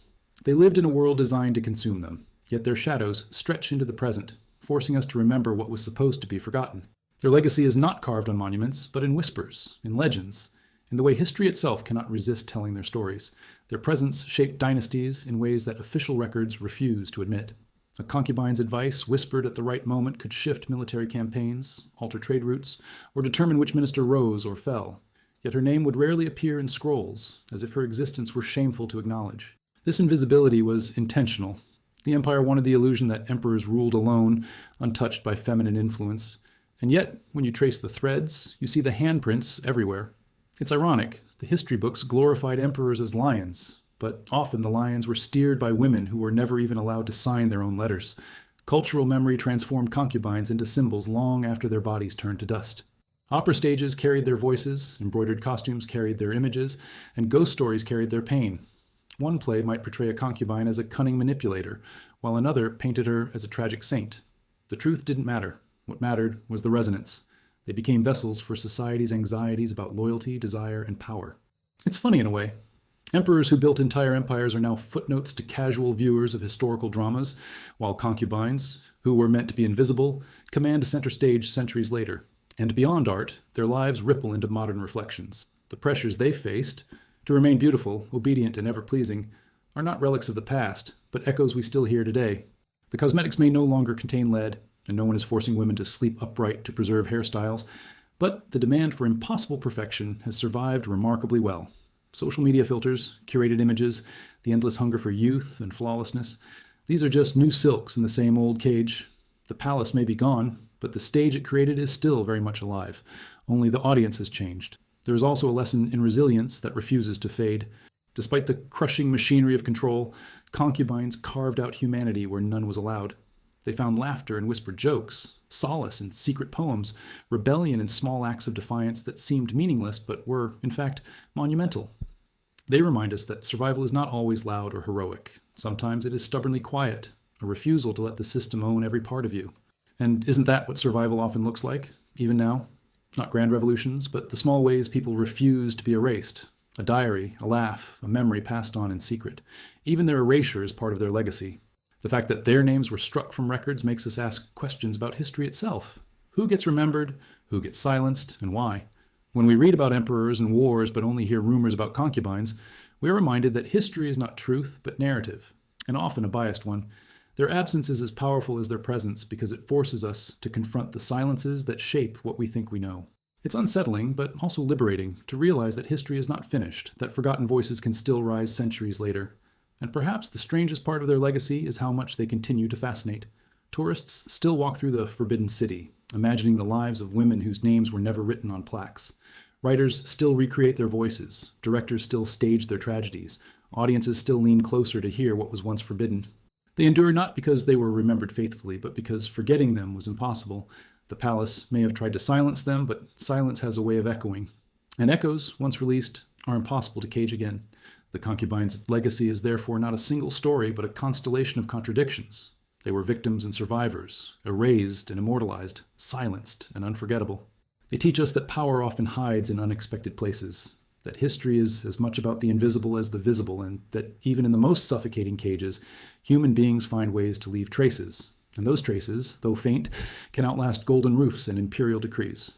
They lived in a world designed to consume them, yet their shadows stretch into the present, forcing us to remember what was supposed to be forgotten. Their legacy is not carved on monuments, but in whispers, in legends, in the way history itself cannot resist telling their stories. Their presence shaped dynasties in ways that official records refuse to admit. A concubine's advice, whispered at the right moment, could shift military campaigns, alter trade routes, or determine which minister rose or fell. Yet her name would rarely appear in scrolls, as if her existence were shameful to acknowledge. This invisibility was intentional. The empire wanted the illusion that emperors ruled alone, untouched by feminine influence. And yet, when you trace the threads, you see the handprints everywhere. It's ironic. The history books glorified emperors as lions, but often the lions were steered by women who were never even allowed to sign their own letters. Cultural memory transformed concubines into symbols long after their bodies turned to dust. Opera stages carried their voices, embroidered costumes carried their images, and ghost stories carried their pain. One play might portray a concubine as a cunning manipulator, while another painted her as a tragic saint. The truth didn't matter. What mattered was the resonance. They became vessels for society's anxieties about loyalty, desire, and power. It's funny in a way. Emperors who built entire empires are now footnotes to casual viewers of historical dramas, while concubines, who were meant to be invisible, command center stage centuries later. And beyond art, their lives ripple into modern reflections. The pressures they faced, to remain beautiful, obedient, and ever-pleasing, are not relics of the past, but echoes we still hear today. The cosmetics may no longer contain lead, and no one is forcing women to sleep upright to preserve hairstyles, but the demand for impossible perfection has survived remarkably well. Social media filters, curated images, the endless hunger for youth and flawlessness, these are just new silks in the same old cage. The palace may be gone, but the stage it created is still very much alive. Only the audience has changed. There is also a lesson in resilience that refuses to fade. Despite the crushing machinery of control, concubines carved out humanity where none was allowed. They found laughter in whispered jokes, solace in secret poems, rebellion in small acts of defiance that seemed meaningless but were, in fact, monumental. They remind us that survival is not always loud or heroic. Sometimes it is stubbornly quiet, a refusal to let the system own every part of you. And isn't that what survival often looks like, even now? Not grand revolutions, but the small ways people refuse to be erased. A diary, a laugh, a memory passed on in secret. Even their erasure is part of their legacy. The fact that their names were struck from records makes us ask questions about history itself. Who gets remembered? Who gets silenced? And why? When we read about emperors and wars but only hear rumors about concubines, we are reminded that history is not truth but narrative, and often a biased one. Their absence is as powerful as their presence because it forces us to confront the silences that shape what we think we know. It's unsettling, but also liberating, to realize that history is not finished, that forgotten voices can still rise centuries later. And perhaps the strangest part of their legacy is how much they continue to fascinate. Tourists still walk through the Forbidden City, imagining the lives of women whose names were never written on plaques. Writers still recreate their voices, directors still stage their tragedies, Audiences still lean closer to hear what was once forbidden. They endure not because they were remembered faithfully, but because forgetting them was impossible. The palace may have tried to silence them, but silence has a way of echoing. And echoes, once released, are impossible to cage again. The concubines' legacy is therefore not a single story, but a constellation of contradictions. They were victims and survivors, erased and immortalized, silenced and unforgettable. They teach us that power often hides in unexpected places, that history is as much about the invisible as the visible, and that even in the most suffocating cages, human beings find ways to leave traces. And those traces, though faint, can outlast golden roofs and imperial decrees.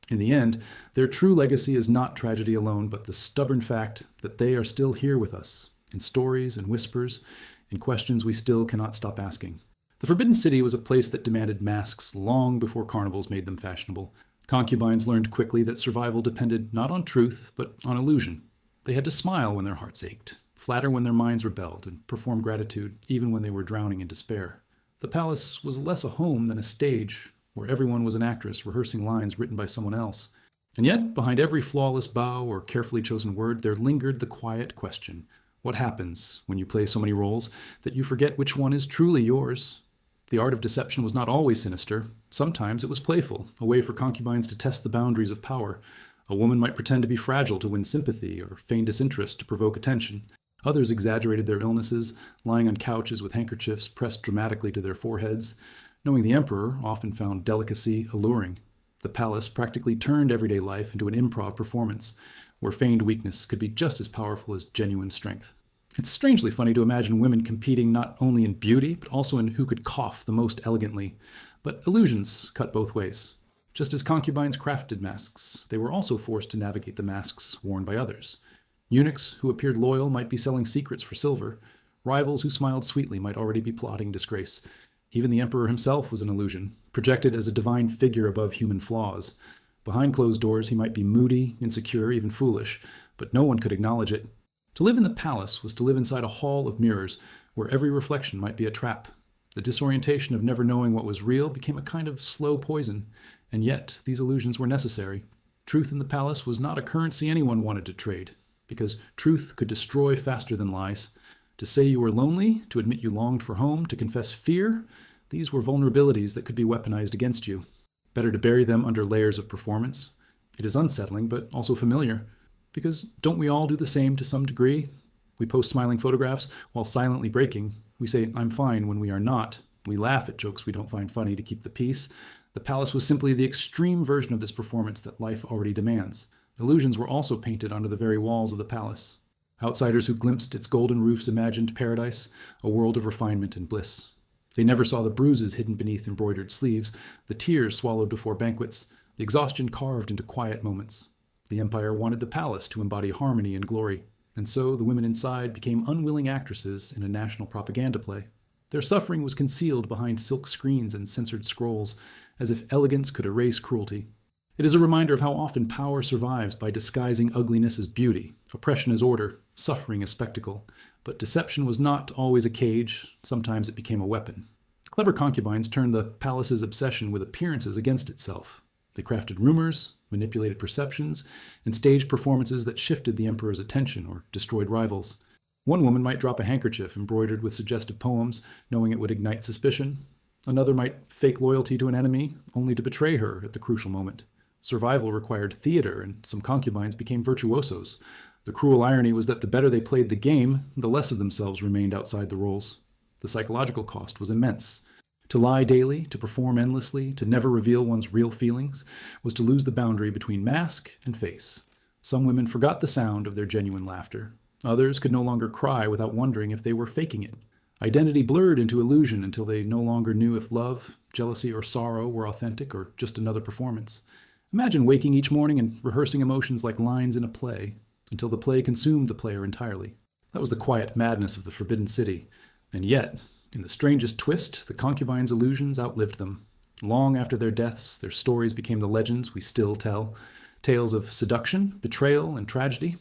In the end, their true legacy is not tragedy alone, but the stubborn fact that they are still here with us, in stories and whispers, in questions we still cannot stop asking. The Forbidden City was a place that demanded masks long before carnivals made them fashionable. Concubines learned quickly that survival depended not on truth, but on illusion. They had to smile when their hearts ached, flatter when their minds rebelled, and perform gratitude even when they were drowning in despair. The palace was less a home than a stage, where everyone was an actress rehearsing lines written by someone else. And yet, behind every flawless bow or carefully chosen word, there lingered the quiet question: what happens when you play so many roles that you forget which one is truly yours? The art of deception was not always sinister. Sometimes it was playful, a way for concubines to test the boundaries of power. A woman might pretend to be fragile to win sympathy or feign disinterest to provoke attention. Others exaggerated their illnesses, lying on couches with handkerchiefs pressed dramatically to their foreheads. Knowing the emperor often found delicacy alluring. The palace practically turned everyday life into an improv performance, where feigned weakness could be just as powerful as genuine strength. It's strangely funny to imagine women competing not only in beauty, but also in who could cough the most elegantly. But illusions cut both ways. Just as concubines crafted masks, they were also forced to navigate the masks worn by others. Eunuchs who appeared loyal might be selling secrets for silver. Rivals who smiled sweetly might already be plotting disgrace. Even the emperor himself was an illusion, projected as a divine figure above human flaws. Behind closed doors, he might be moody, insecure, even foolish, but no one could acknowledge it. To live in the palace was to live inside a hall of mirrors, where every reflection might be a trap. The disorientation of never knowing what was real became a kind of slow poison, and yet these illusions were necessary. Truth in the palace was not a currency anyone wanted to trade, because truth could destroy faster than lies. To say you were lonely, to admit you longed for home, to confess fear, these were vulnerabilities that could be weaponized against you. Better to bury them under layers of performance. It is unsettling, but also familiar. Because don't we all do the same to some degree? We post smiling photographs while silently breaking. We say, "I'm fine," when we are not. We laugh at jokes we don't find funny to keep the peace. The palace was simply the extreme version of this performance that life already demands. Illusions were also painted onto the very walls of the palace. Outsiders who glimpsed its golden roofs imagined paradise, a world of refinement and bliss. They never saw the bruises hidden beneath embroidered sleeves, the tears swallowed before banquets, the exhaustion carved into quiet moments. The empire wanted the palace to embody harmony and glory, and so the women inside became unwilling actresses in a national propaganda play. Their suffering was concealed behind silk screens and censored scrolls, as if elegance could erase cruelty. It is a reminder of how often power survives by disguising ugliness as beauty, oppression as order, suffering as spectacle. But deception was not always a cage, sometimes it became a weapon. Clever concubines turned the palace's obsession with appearances against itself. They crafted rumors, manipulated perceptions, and staged performances that shifted the emperor's attention or destroyed rivals. One woman might drop a handkerchief embroidered with suggestive poems, knowing it would ignite suspicion. Another might fake loyalty to an enemy, only to betray her at the crucial moment. Survival required theater, and some concubines became virtuosos. The cruel irony was that the better they played the game, the less of themselves remained outside the roles. The psychological cost was immense. To lie daily, to perform endlessly, to never reveal one's real feelings, was to lose the boundary between mask and face. Some women forgot the sound of their genuine laughter. Others could no longer cry without wondering if they were faking it. Identity blurred into illusion until they no longer knew if love, jealousy, or sorrow were authentic or just another performance. Imagine waking each morning and rehearsing emotions like lines in a play, until the play consumed the player entirely. That was the quiet madness of the Forbidden City. And yet, in the strangest twist, the concubines' illusions outlived them. Long after their deaths, their stories became the legends we still tell. Tales of seduction, betrayal, and tragedy.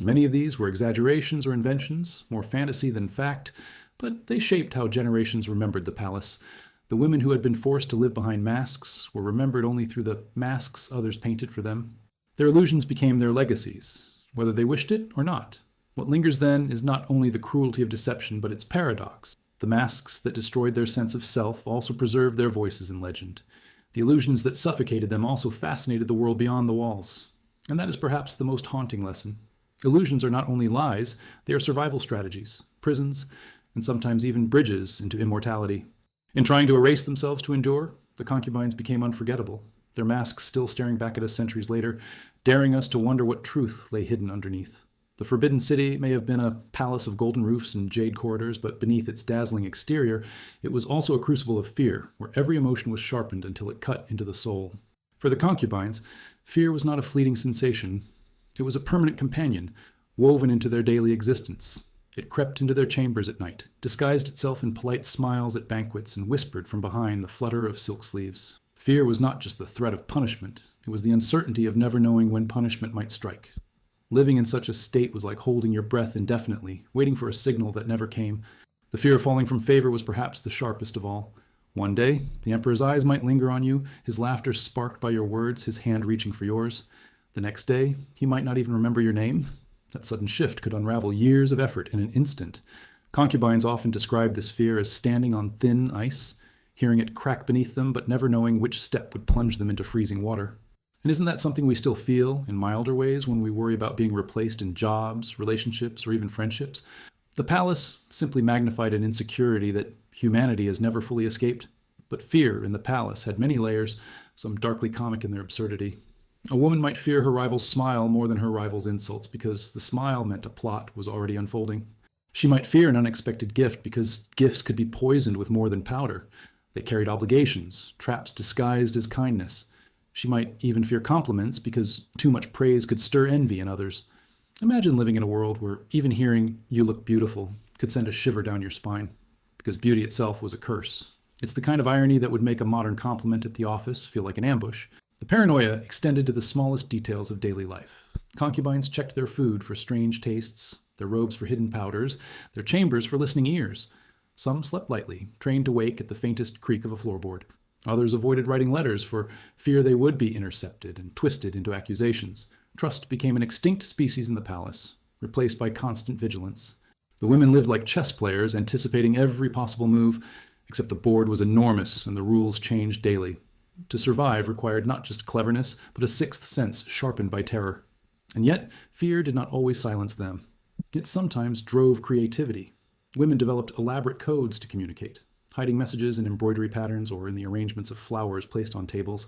Many of these were exaggerations or inventions, more fantasy than fact, but they shaped how generations remembered the palace. The women who had been forced to live behind masks were remembered only through the masks others painted for them. Their illusions became their legacies, whether they wished it or not. What lingers then is not only the cruelty of deception, but its paradox. The masks that destroyed their sense of self also preserved their voices in legend. The illusions that suffocated them also fascinated the world beyond the walls. And that is perhaps the most haunting lesson. Illusions are not only lies, they are survival strategies, prisons, and sometimes even bridges into immortality. In trying to erase themselves to endure, the concubines became unforgettable, their masks still staring back at us centuries later, daring us to wonder what truth lay hidden underneath. The Forbidden City may have been a palace of golden roofs and jade corridors, but beneath its dazzling exterior, it was also a crucible of fear, where every emotion was sharpened until it cut into the soul. For the concubines, fear was not a fleeting sensation. It was a permanent companion, woven into their daily existence. It crept into their chambers at night, disguised itself in polite smiles at banquets, and whispered from behind the flutter of silk sleeves. Fear was not just the threat of punishment, it was the uncertainty of never knowing when punishment might strike. Living in such a state was like holding your breath indefinitely, waiting for a signal that never came. The fear of falling from favor was perhaps the sharpest of all. One day, the emperor's eyes might linger on you, his laughter sparked by your words, his hand reaching for yours. The next day, he might not even remember your name. That sudden shift could unravel years of effort in an instant. Concubines often describe this fear as standing on thin ice, hearing it crack beneath them, but never knowing which step would plunge them into freezing water. And isn't that something we still feel in milder ways when we worry about being replaced in jobs, relationships, or even friendships? The palace simply magnified an insecurity that humanity has never fully escaped. But fear in the palace had many layers, some darkly comic in their absurdity. A woman might fear her rival's smile more than her rival's insults because the smile meant a plot was already unfolding. She might fear an unexpected gift because gifts could be poisoned with more than powder. They carried obligations, traps disguised as kindness. She might even fear compliments because too much praise could stir envy in others. Imagine living in a world where even hearing "you look beautiful" could send a shiver down your spine, because beauty itself was a curse. It's the kind of irony that would make a modern compliment at the office feel like an ambush. The paranoia extended to the smallest details of daily life. Concubines checked their food for strange tastes, their robes for hidden powders, their chambers for listening ears. Some slept lightly, trained to wake at the faintest creak of a floorboard. Others avoided writing letters for fear they would be intercepted and twisted into accusations. Trust became an extinct species in the palace, replaced by constant vigilance. The women lived like chess players, anticipating every possible move, except the board was enormous and the rules changed daily. To survive required not just cleverness, but a sixth sense sharpened by terror. And yet, fear did not always silence them. It sometimes drove creativity. Women developed elaborate codes to communicate, hiding messages in embroidery patterns or in the arrangements of flowers placed on tables.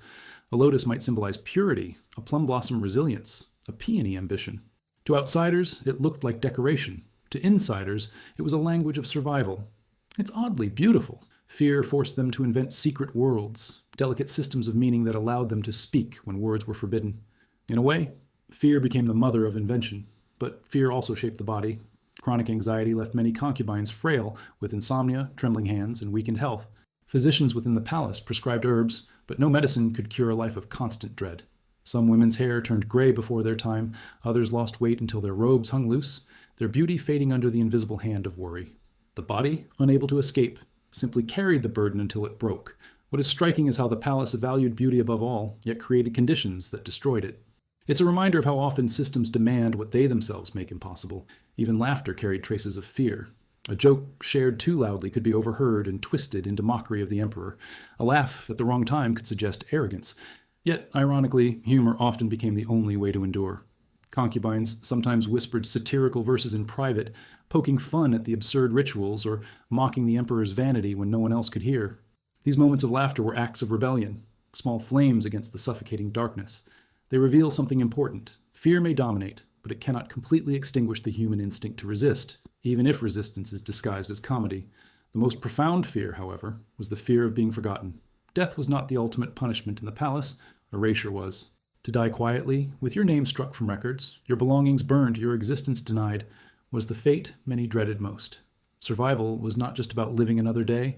A lotus might symbolize purity, a plum blossom resilience, a peony ambition. To outsiders, it looked like decoration. To insiders, it was a language of survival. It's oddly beautiful. Fear forced them to invent secret worlds, delicate systems of meaning that allowed them to speak when words were forbidden. In a way, fear became the mother of invention, but fear also shaped the body. Chronic anxiety left many concubines frail, with insomnia, trembling hands, and weakened health. Physicians within the palace prescribed herbs, but no medicine could cure a life of constant dread. Some women's hair turned gray before their time, others lost weight until their robes hung loose, their beauty fading under the invisible hand of worry. The body, unable to escape, simply carried the burden until it broke. What is striking is how the palace valued beauty above all, yet created conditions that destroyed it. It's a reminder of how often systems demand what they themselves make impossible. Even laughter carried traces of fear. A joke shared too loudly could be overheard and twisted into mockery of the emperor. A laugh at the wrong time could suggest arrogance. Yet, ironically, humor often became the only way to endure. Concubines sometimes whispered satirical verses in private, poking fun at the absurd rituals or mocking the emperor's vanity when no one else could hear. These moments of laughter were acts of rebellion, small flames against the suffocating darkness. They reveal something important. Fear may dominate, but it cannot completely extinguish the human instinct to resist, even if resistance is disguised as comedy. The most profound fear, however, was the fear of being forgotten. Death was not the ultimate punishment in the palace, erasure was. To die quietly, with your name struck from records, your belongings burned, your existence denied, was the fate many dreaded most. Survival was not just about living another day,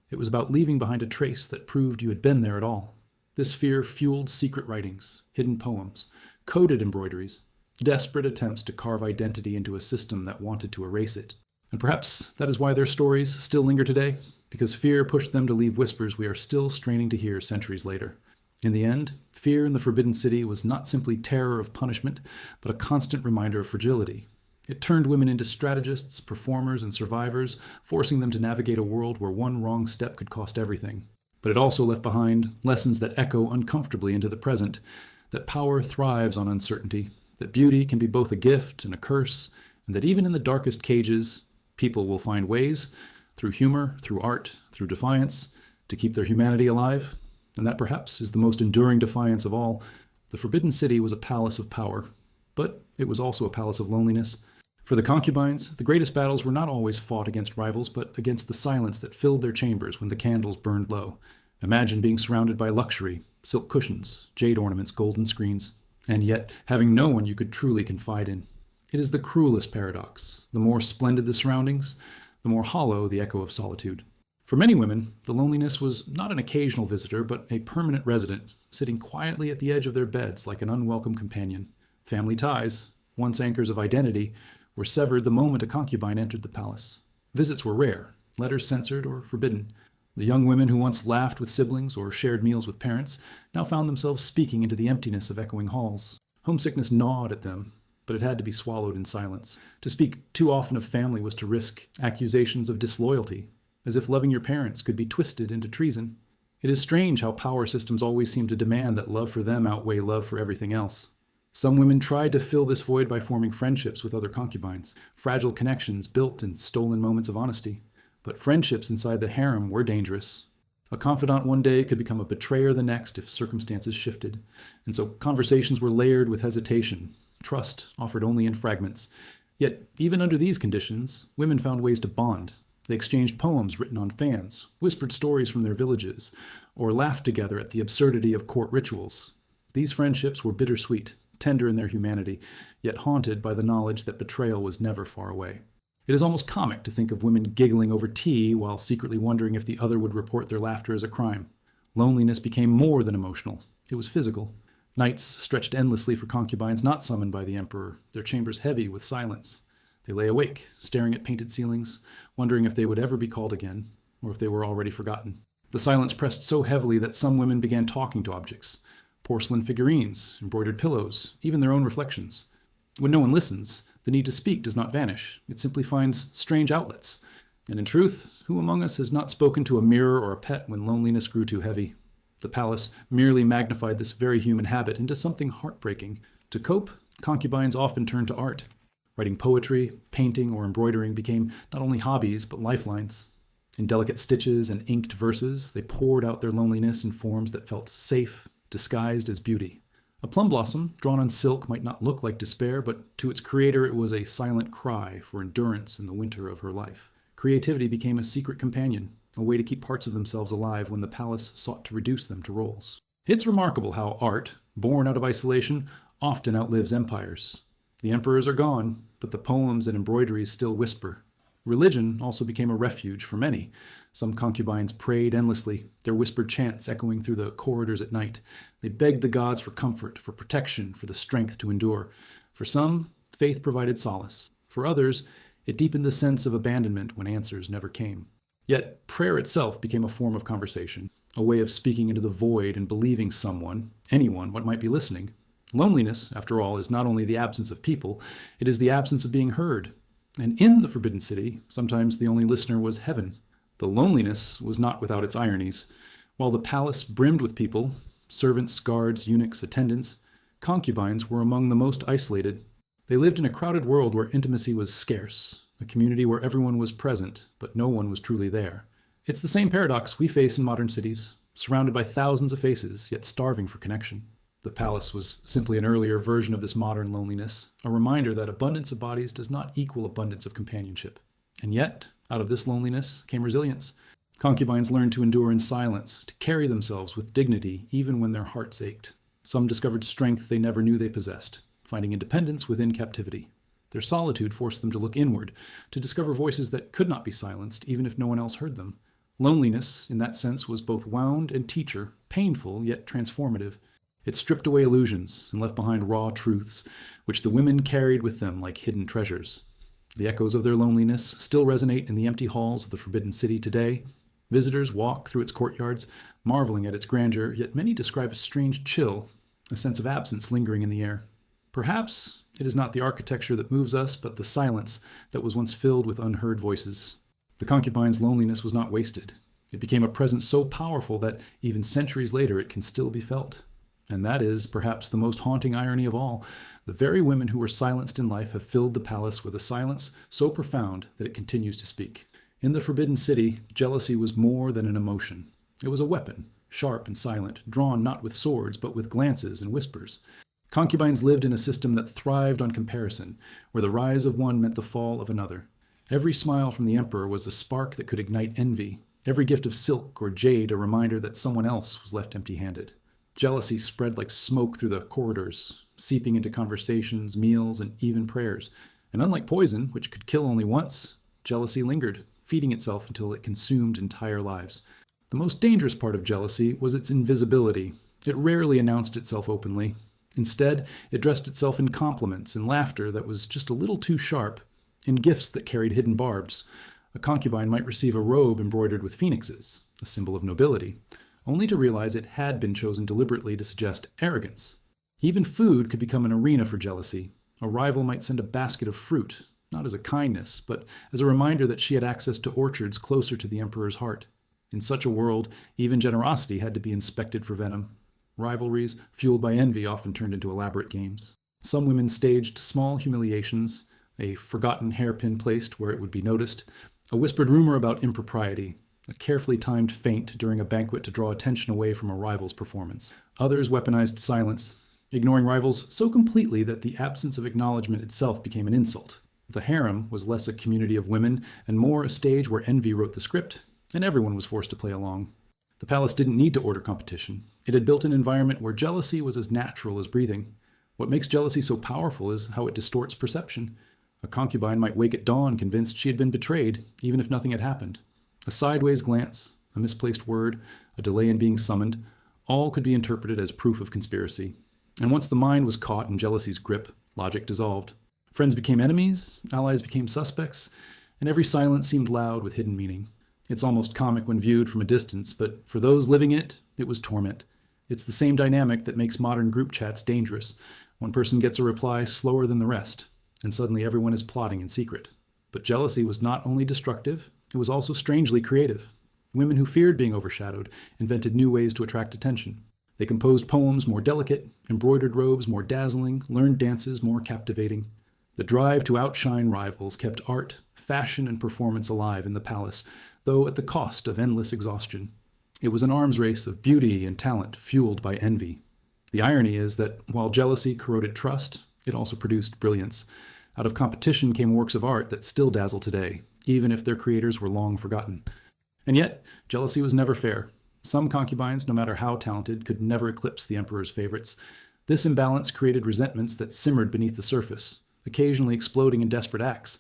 it was about leaving behind a trace that proved you had been there at all. This fear fueled secret writings, hidden poems, coded embroideries, desperate attempts to carve identity into a system that wanted to erase it. And perhaps that is why their stories still linger today, because fear pushed them to leave whispers we are still straining to hear centuries later. In the end, fear in the Forbidden City was not simply terror of punishment, but a constant reminder of fragility. It turned women into strategists, performers, and survivors, forcing them to navigate a world where one wrong step could cost everything. But it also left behind lessons that echo uncomfortably into the present, that power thrives on uncertainty, that beauty can be both a gift and a curse, and that even in the darkest cages, people will find ways, through humor, through art, through defiance, to keep their humanity alive. And that perhaps is the most enduring defiance of all. The Forbidden City was a palace of power, but it was also a palace of loneliness. For the concubines, the greatest battles were not always fought against rivals, but against the silence that filled their chambers when the candles burned low. Imagine being surrounded by luxury, silk cushions, jade ornaments, golden screens, and yet having no one you could truly confide in. It is the cruelest paradox. The more splendid the surroundings, the more hollow the echo of solitude. For many women, the loneliness was not an occasional visitor, but a permanent resident, sitting quietly at the edge of their beds like an unwelcome companion. Family ties, once anchors of identity, were severed the moment a concubine entered the palace. Visits were rare, letters censored or forbidden. The young women who once laughed with siblings or shared meals with parents now found themselves speaking into the emptiness of echoing halls. Homesickness gnawed at them, but it had to be swallowed in silence. To speak too often of family was to risk accusations of disloyalty, as if loving your parents could be twisted into treason. It is strange how power systems always seem to demand that love for them outweigh love for everything else. Some women tried to fill this void by forming friendships with other concubines, fragile connections built in stolen moments of honesty. But friendships inside the harem were dangerous. A confidant one day could become a betrayer the next if circumstances shifted. And so conversations were layered with hesitation, trust offered only in fragments. Yet, even under these conditions, women found ways to bond. They exchanged poems written on fans, whispered stories from their villages, or laughed together at the absurdity of court rituals. These friendships were bittersweet, tender in their humanity, yet haunted by the knowledge that betrayal was never far away. It is almost comic to think of women giggling over tea while secretly wondering if the other would report their laughter as a crime. Loneliness became more than emotional. It was physical. Nights stretched endlessly for concubines not summoned by the emperor, their chambers heavy with silence. They lay awake, staring at painted ceilings, wondering if they would ever be called again, or if they were already forgotten. The silence pressed so heavily that some women began talking to objects. Porcelain figurines, embroidered pillows, even their own reflections. When no one listens, the need to speak does not vanish. It simply finds strange outlets. And in truth, who among us has not spoken to a mirror or a pet when loneliness grew too heavy? The palace merely magnified this very human habit into something heartbreaking. To cope, concubines often turned to art. Writing poetry, painting, or embroidering became not only hobbies, but lifelines. In delicate stitches and inked verses, they poured out their loneliness in forms that felt safe, disguised as beauty. A plum blossom drawn on silk might not look like despair, but to its creator it was a silent cry for endurance in the winter of her life. Creativity became a secret companion, a way to keep parts of themselves alive when the palace sought to reduce them to roles. It's remarkable how art, born out of isolation, often outlives empires. The emperors are gone, but the poems and embroideries still whisper. Religion also became a refuge for many. Some concubines prayed endlessly, their whispered chants echoing through the corridors at night. They begged the gods for comfort, for protection, for the strength to endure. For some, faith provided solace. For others, it deepened the sense of abandonment when answers never came. Yet, prayer itself became a form of conversation, a way of speaking into the void and believing someone, anyone, what might be listening. Loneliness, after all, is not only the absence of people, it is the absence of being heard. And in the Forbidden City, sometimes the only listener was heaven. The loneliness was not without its ironies. While the palace brimmed with people, servants, guards, eunuchs, attendants, concubines were among the most isolated. They lived in a crowded world where intimacy was scarce, a community where everyone was present, but no one was truly there. It's the same paradox we face in modern cities, surrounded by thousands of faces, yet starving for connection. The palace was simply an earlier version of this modern loneliness, a reminder that abundance of bodies does not equal abundance of companionship. And yet, out of this loneliness came resilience. Concubines learned to endure in silence, to carry themselves with dignity even when their hearts ached. Some discovered strength they never knew they possessed, finding independence within captivity. Their solitude forced them to look inward, to discover voices that could not be silenced even if no one else heard them. Loneliness, in that sense, was both wound and teacher, painful yet transformative. It stripped away illusions and left behind raw truths, which the women carried with them like hidden treasures. The echoes of their loneliness still resonate in the empty halls of the Forbidden City today. Visitors walk through its courtyards, marveling at its grandeur, yet many describe a strange chill, a sense of absence lingering in the air. Perhaps It is not the architecture that moves us, but the silence that was once filled with unheard voices. The concubine's loneliness was not wasted. It became a presence so powerful that even centuries later it can still be felt. And that is, perhaps, the most haunting irony of all. The very women who were silenced in life have filled the palace with a silence so profound that it continues to speak. In the Forbidden City, jealousy was more than an emotion. It was a weapon, sharp and silent, drawn not with swords, but with glances and whispers. Concubines lived in a system that thrived on comparison, where the rise of one meant the fall of another. Every smile from the emperor was a spark that could ignite envy, every gift of silk or jade a reminder that someone else was left empty-handed. Jealousy spread like smoke through the corridors, seeping into conversations, meals, and even prayers. And unlike poison, which could kill only once, jealousy lingered, feeding itself until it consumed entire lives. The most dangerous part of jealousy was its invisibility. It rarely announced itself openly. Instead, it dressed itself in compliments and laughter that was just a little too sharp, in gifts that carried hidden barbs. A concubine might receive a robe embroidered with phoenixes, a symbol of nobility, only to realize it had been chosen deliberately to suggest arrogance. Even food could become an arena for jealousy. A rival might send a basket of fruit, not as a kindness, but as a reminder that she had access to orchards closer to the emperor's heart. In such a world, even generosity had to be inspected for venom. Rivalries, fueled by envy, often turned into elaborate games. Some women staged small humiliations, a forgotten hairpin placed where it would be noticed, a whispered rumor about impropriety, a carefully timed feint during a banquet to draw attention away from a rival's performance. Others weaponized silence, ignoring rivals so completely that the absence of acknowledgement itself became an insult. The harem was less a community of women and more a stage where envy wrote the script, and everyone was forced to play along. The palace didn't need to order competition. It had built an environment where jealousy was as natural as breathing. What makes jealousy so powerful is how it distorts perception. A concubine might wake at dawn convinced she had been betrayed, even if nothing had happened. A sideways glance, a misplaced word, a delay in being summoned, all could be interpreted as proof of conspiracy. And once the mind was caught in jealousy's grip, logic dissolved. Friends became enemies, allies became suspects, and every silence seemed loud with hidden meaning. It's almost comic when viewed from a distance, but for those living it, it was torment. It's the same dynamic that makes modern group chats dangerous. One person gets a reply slower than the rest, and suddenly everyone is plotting in secret. But jealousy was not only destructive, it was also strangely creative. Women who feared being overshadowed invented new ways to attract attention. They composed poems more delicate, embroidered robes more dazzling, learned dances more captivating. The drive to outshine rivals kept art, fashion, and performance alive in the palace, though at the cost of endless exhaustion. It was an arms race of beauty and talent fueled by envy. The irony is that while jealousy corroded trust, it also produced brilliance. Out of competition came works of art that still dazzle today, even if their creators were long forgotten. And yet, jealousy was never fair. Some concubines, no matter how talented, could never eclipse the emperor's favorites. This imbalance created resentments that simmered beneath the surface, occasionally exploding in desperate acts.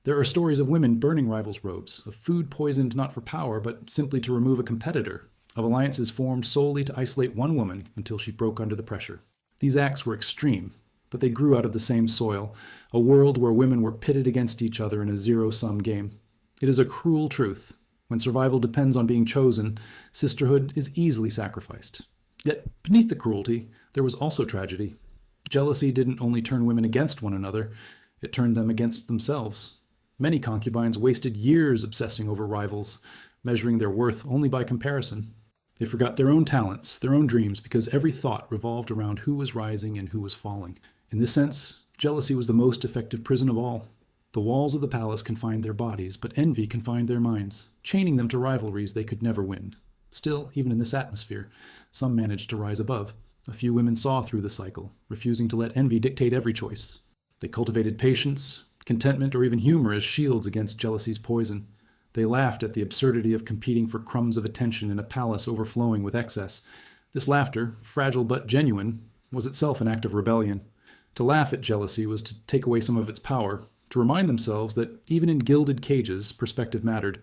There are stories of women burning rivals' robes, of food poisoned not for power, but simply to remove a competitor, of alliances formed solely to isolate one woman until she broke under the pressure. These acts were extreme, but they grew out of the same soil, a world where women were pitted against each other in a zero-sum game. It is a cruel truth. When survival depends on being chosen, sisterhood is easily sacrificed. Yet, beneath the cruelty, there was also tragedy. Jealousy didn't only turn women against one another, it turned them against themselves. Many concubines wasted years obsessing over rivals, measuring their worth only by comparison. They forgot their own talents, their own dreams, because every thought revolved around who was rising and who was falling. In this sense, jealousy was the most effective prison of all. The walls of the palace confined their bodies, but envy confined their minds, chaining them to rivalries they could never win. Still, even in this atmosphere, some managed to rise above. A few women saw through the cycle, refusing to let envy dictate every choice. They cultivated patience, contentment, or even humor as shields against jealousy's poison. They laughed at the absurdity of competing for crumbs of attention in a palace overflowing with excess. This laughter, fragile but genuine, was itself an act of rebellion. To laugh at jealousy was to take away some of its power, to remind themselves that even in gilded cages, perspective mattered.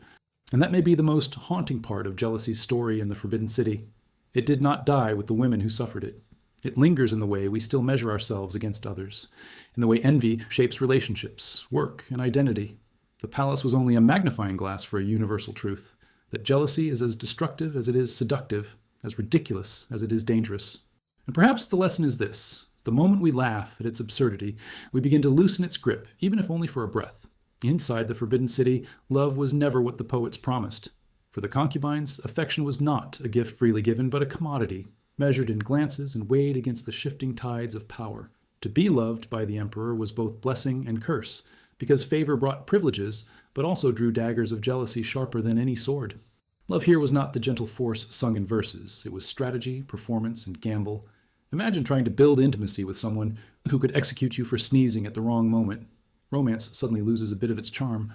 And that may be the most haunting part of jealousy's story in the Forbidden City. It did not die with the women who suffered it. It lingers in the way we still measure ourselves against others, in the way envy shapes relationships, work, and identity. The palace was only a magnifying glass for a universal truth, that jealousy is as destructive as it is seductive, as ridiculous as it is dangerous. And perhaps the lesson is this: The moment we laugh at its absurdity, we begin to loosen its grip, even if only for a breath. Inside the Forbidden City, love was never what the poets promised. For the concubines, affection was not a gift freely given, but a commodity, measured in glances and weighed against the shifting tides of power. To be loved by the emperor was both blessing and curse, because favor brought privileges, but also drew daggers of jealousy sharper than any sword. Love here was not the gentle force sung in verses. It was strategy, performance, and gamble. Imagine trying to build intimacy with someone who could execute you for sneezing at the wrong moment. Romance suddenly loses a bit of its charm.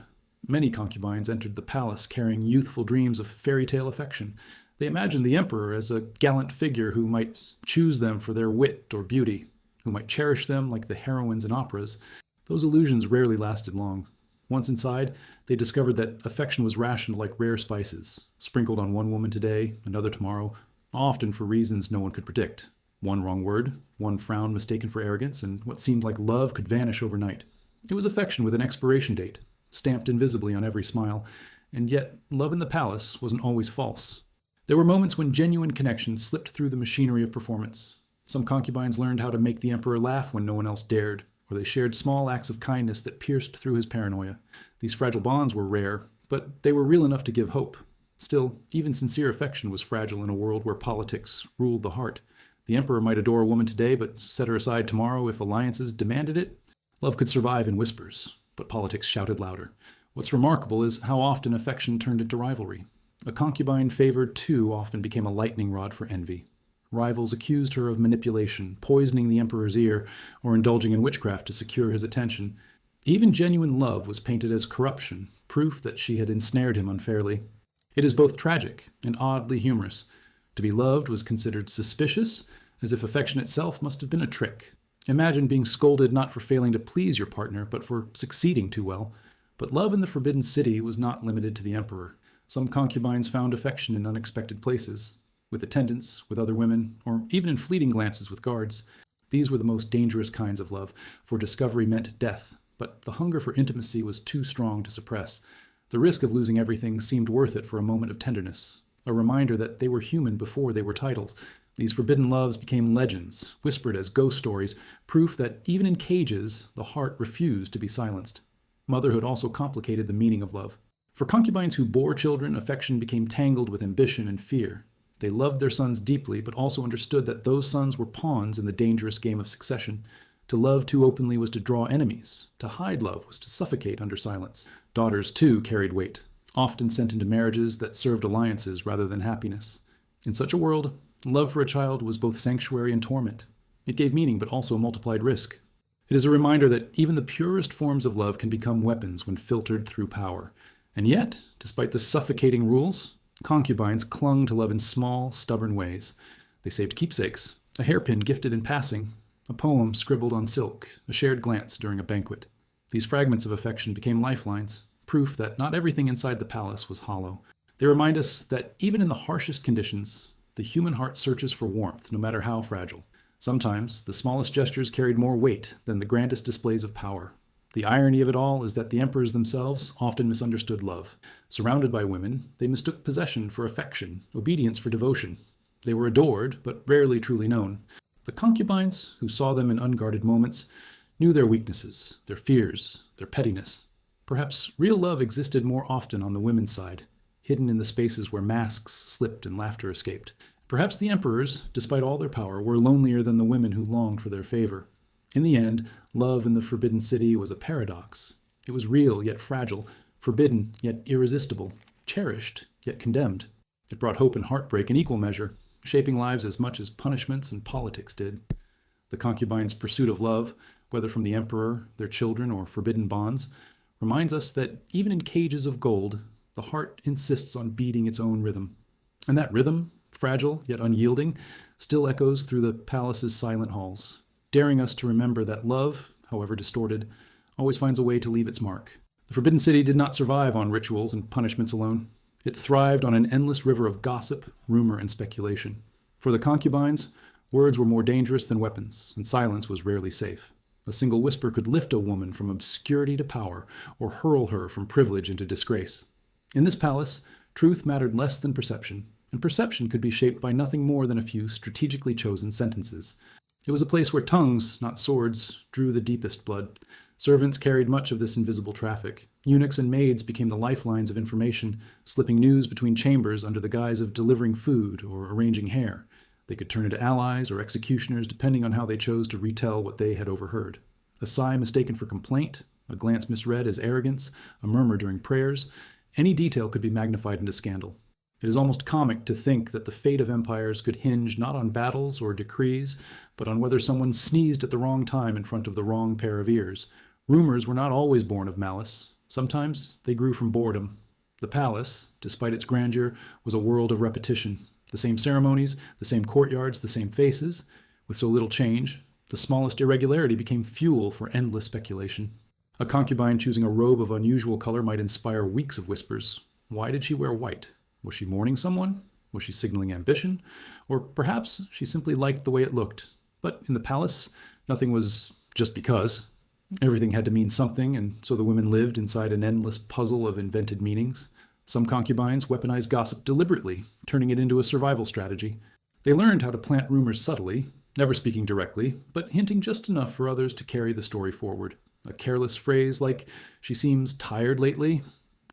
Many concubines entered the palace carrying youthful dreams of fairy tale affection. They imagined the emperor as a gallant figure who might choose them for their wit or beauty, who might cherish them like the heroines in operas. Those illusions rarely lasted long. Once inside, they discovered that affection was rationed like rare spices, sprinkled on one woman today, another tomorrow, often for reasons no one could predict. One wrong word, one frown mistaken for arrogance, and what seemed like love could vanish overnight. It was affection with an expiration date, stamped invisibly on every smile, and yet love in the palace wasn't always false. There were moments when genuine connection slipped through the machinery of performance. Some concubines learned how to make the emperor laugh when no one else dared, or they shared small acts of kindness that pierced through his paranoia. These fragile bonds were rare, but they were real enough to give hope. Still, even sincere affection was fragile in a world where politics ruled the heart. The emperor might adore a woman today, but set her aside tomorrow if alliances demanded it. Love could survive in whispers, but politics shouted louder. What's remarkable is how often affection turned into rivalry. A concubine favored too often became a lightning rod for envy. Rivals accused her of manipulation, poisoning the emperor's ear, or indulging in witchcraft to secure his attention. Even genuine love was painted as corruption, proof that she had ensnared him unfairly. It is both tragic and oddly humorous. To be loved was considered suspicious, as if affection itself must have been a trick. Imagine being scolded not for failing to please your partner, but for succeeding too well. But love in the Forbidden City was not limited to the emperor. Some concubines found affection in unexpected places, with attendants, with other women, or even in fleeting glances with guards. These were the most dangerous kinds of love, for discovery meant death, but the hunger for intimacy was too strong to suppress. The risk of losing everything seemed worth it for a moment of tenderness, a reminder that they were human before they were titles. These forbidden loves became legends, whispered as ghost stories, proof that even in cages, the heart refused to be silenced. Motherhood also complicated the meaning of love. For concubines who bore children, affection became tangled with ambition and fear. They loved their sons deeply, but also understood that those sons were pawns in the dangerous game of succession. To love too openly was to draw enemies. To hide love was to suffocate under silence. Daughters, too, carried weight, often sent into marriages that served alliances rather than happiness. In such a world, love for a child was both sanctuary and torment. It gave meaning, but also multiplied risk. It is a reminder that even the purest forms of love can become weapons when filtered through power. And yet, despite the suffocating rules, concubines clung to love in small, stubborn ways. They saved keepsakes, a hairpin gifted in passing, a poem scribbled on silk, a shared glance during a banquet. These fragments of affection became lifelines, proof that not everything inside the palace was hollow. They remind us that even in the harshest conditions, the human heart searches for warmth, no matter how fragile. Sometimes, the smallest gestures carried more weight than the grandest displays of power. The irony of it all is that the emperors themselves often misunderstood love. Surrounded by women, they mistook possession for affection, obedience for devotion. They were adored, but rarely truly known. The concubines, who saw them in unguarded moments, knew their weaknesses, their fears, their pettiness. Perhaps real love existed more often on the women's side, hidden in the spaces where masks slipped and laughter escaped. Perhaps the emperors, despite all their power, were lonelier than the women who longed for their favor. In the end, love in the Forbidden City was a paradox. It was real yet fragile, forbidden yet irresistible, cherished yet condemned. It brought hope and heartbreak in equal measure, shaping lives as much as punishments and politics did. The concubines' pursuit of love, whether from the emperor, their children, or forbidden bonds, reminds us that even in cages of gold, the heart insists on beating its own rhythm. And that rhythm, fragile yet unyielding, still echoes through the palace's silent halls, daring us to remember that love, however distorted, always finds a way to leave its mark. The Forbidden City did not survive on rituals and punishments alone. It thrived on an endless river of gossip, rumor, and speculation. For the concubines, words were more dangerous than weapons, and silence was rarely safe. A single whisper could lift a woman from obscurity to power, or hurl her from privilege into disgrace. In this palace, truth mattered less than perception, and perception could be shaped by nothing more than a few strategically chosen sentences. It was a place where tongues, not swords, drew the deepest blood. Servants carried much of this invisible traffic. Eunuchs and maids became the lifelines of information, slipping news between chambers under the guise of delivering food or arranging hair. They could turn into allies or executioners depending on how they chose to retell what they had overheard. A sigh mistaken for complaint, a glance misread as arrogance, a murmur during prayers, any detail could be magnified into scandal. It is almost comic to think that the fate of empires could hinge not on battles or decrees, but on whether someone sneezed at the wrong time in front of the wrong pair of ears. Rumors were not always born of malice. Sometimes they grew from boredom. The palace, despite its grandeur, was a world of repetition. The same ceremonies, the same courtyards, the same faces. With so little change, the smallest irregularity became fuel for endless speculation. A concubine choosing a robe of unusual color might inspire weeks of whispers. Why did she wear white? Was she mourning someone? Was she signaling ambition? Or perhaps she simply liked the way it looked. But in the palace, nothing was just because. Everything had to mean something, and so the women lived inside an endless puzzle of invented meanings. Some concubines weaponized gossip deliberately, turning it into a survival strategy. They learned how to plant rumors subtly, never speaking directly, but hinting just enough for others to carry the story forward. A careless phrase like, "She seems tired lately,"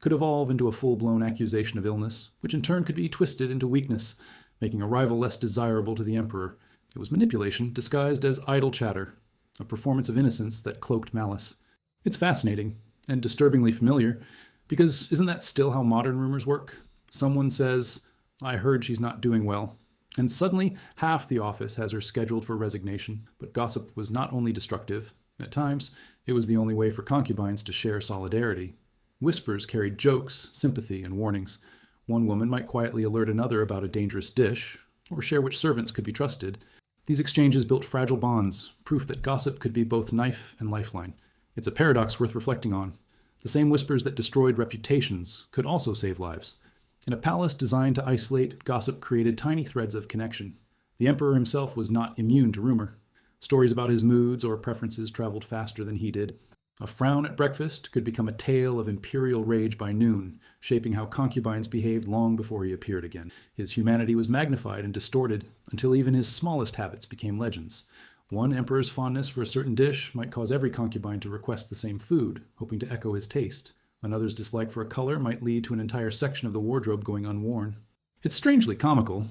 could evolve into a full-blown accusation of illness, which in turn could be twisted into weakness, making a rival less desirable to the emperor. It was manipulation disguised as idle chatter, a performance of innocence that cloaked malice. It's fascinating, and disturbingly familiar, because isn't that still how modern rumors work? Someone says, "I heard she's not doing well," and suddenly half the office has her scheduled for resignation. But gossip was not only destructive, at times it was the only way for concubines to share solidarity. Whispers carried jokes, sympathy, and warnings. One woman might quietly alert another about a dangerous dish, or share which servants could be trusted. These exchanges built fragile bonds, proof that gossip could be both knife and lifeline. It's a paradox worth reflecting on. The same whispers that destroyed reputations could also save lives. In a palace designed to isolate, gossip created tiny threads of connection. The emperor himself was not immune to rumor. Stories about his moods or preferences traveled faster than he did. A frown at breakfast could become a tale of imperial rage by noon, shaping how concubines behaved long before he appeared again. His humanity was magnified and distorted until even his smallest habits became legends. One emperor's fondness for a certain dish might cause every concubine to request the same food, hoping to echo his taste. Another's dislike for a color might lead to an entire section of the wardrobe going unworn. It's strangely comical.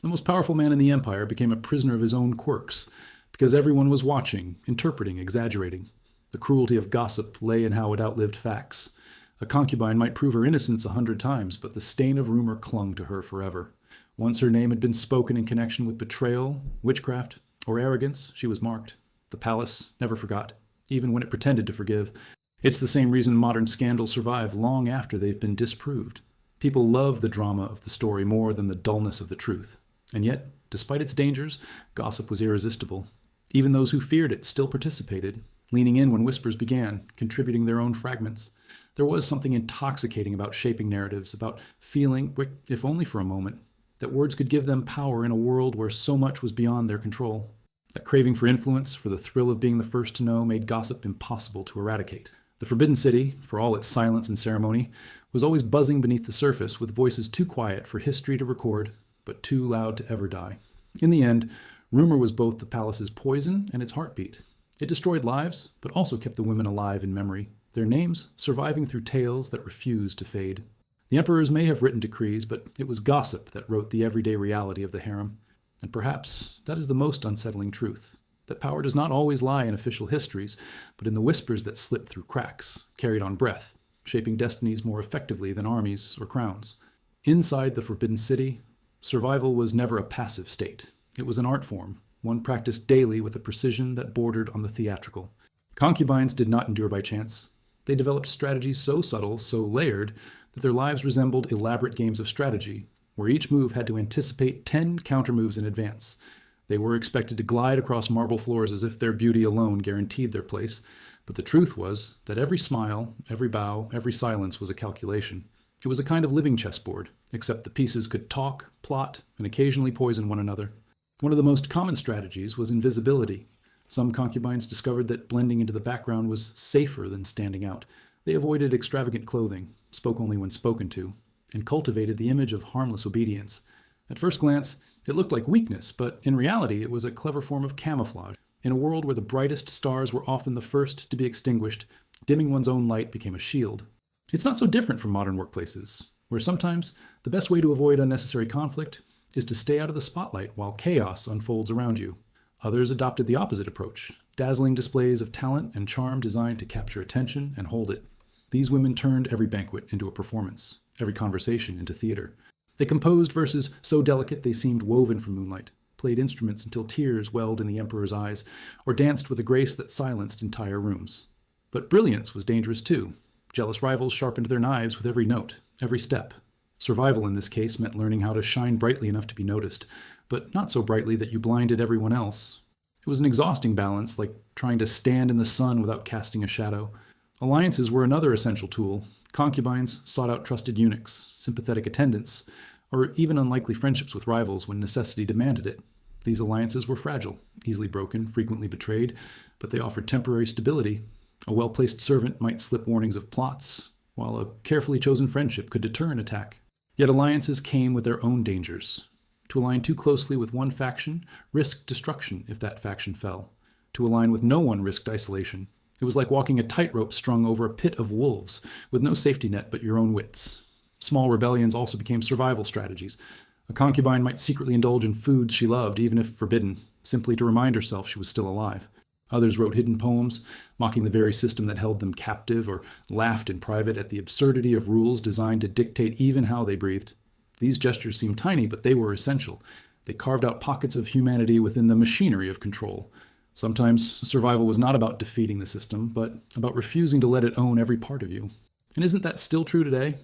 The most powerful man in the empire became a prisoner of his own quirks, because everyone was watching, interpreting, exaggerating. The cruelty of gossip lay in how it outlived facts. A concubine might prove her innocence 100 times, but the stain of rumor clung to her forever. Once her name had been spoken in connection with betrayal, witchcraft, or arrogance, she was marked. The palace never forgot, even when it pretended to forgive. It's the same reason modern scandals survive long after they've been disproved. People love the drama of the story more than the dullness of the truth. And yet, despite its dangers, gossip was irresistible. Even those who feared it still participated, leaning in when whispers began, contributing their own fragments. There was something intoxicating about shaping narratives, about feeling, if only for a moment, that words could give them power in a world where so much was beyond their control. That craving for influence, for the thrill of being the first to know, made gossip impossible to eradicate. The Forbidden City, for all its silence and ceremony, was always buzzing beneath the surface with voices too quiet for history to record, but too loud to ever die. In the end, rumor was both the palace's poison and its heartbeat. It destroyed lives, but also kept the women alive in memory, their names surviving through tales that refused to fade. The emperors may have written decrees, but it was gossip that wrote the everyday reality of the harem. And perhaps that is the most unsettling truth, that power does not always lie in official histories, but in the whispers that slip through cracks, carried on breath, shaping destinies more effectively than armies or crowns. Inside the Forbidden City, survival was never a passive state. It was an art form, one practiced daily with a precision that bordered on the theatrical. Concubines did not endure by chance. They developed strategies so subtle, so layered, that their lives resembled elaborate games of strategy, where each move had to anticipate 10 countermoves in advance. They were expected to glide across marble floors as if their beauty alone guaranteed their place, but the truth was that every smile, every bow, every silence was a calculation. It was a kind of living chessboard, except the pieces could talk, plot, and occasionally poison one another. One of the most common strategies was invisibility. Some concubines discovered that blending into the background was safer than standing out. They avoided extravagant clothing, spoke only when spoken to, and cultivated the image of harmless obedience. At first glance, It looked like weakness, but in reality it was a clever form of camouflage. In a world where the brightest stars were often the first to be extinguished, dimming one's own light became a shield. It's not so different from modern workplaces, where sometimes the best way to avoid unnecessary conflict is to stay out of the spotlight while chaos unfolds around you. Others adopted the opposite approach, dazzling displays of talent and charm designed to capture attention and hold it. These women turned every banquet into a performance, every conversation into theater. They composed verses so delicate they seemed woven from moonlight, played instruments until tears welled in the emperor's eyes, or danced with a grace that silenced entire rooms. But brilliance was dangerous too. Jealous rivals sharpened their knives with every note, every step. Survival in this case meant learning how to shine brightly enough to be noticed, but not so brightly that you blinded everyone else. It was an exhausting balance, like trying to stand in the sun without casting a shadow. Alliances were another essential tool. Concubines sought out trusted eunuchs, sympathetic attendants, or even unlikely friendships with rivals when necessity demanded it. These alliances were fragile, easily broken, frequently betrayed, but they offered temporary stability. A well-placed servant might slip warnings of plots, while a carefully chosen friendship could deter an attack. Yet alliances came with their own dangers. To align too closely with one faction risked destruction if that faction fell. To align with no one risked isolation. It was like walking a tightrope strung over a pit of wolves, with no safety net but your own wits. Small rebellions also became survival strategies. A concubine might secretly indulge in foods she loved, even if forbidden, simply to remind herself she was still alive. Others wrote hidden poems, mocking the very system that held them captive, or laughed in private at the absurdity of rules designed to dictate even how they breathed. These gestures seemed tiny, but they were essential. They carved out pockets of humanity within the machinery of control. Sometimes survival was not about defeating the system, but about refusing to let it own every part of you. And isn't that still true today?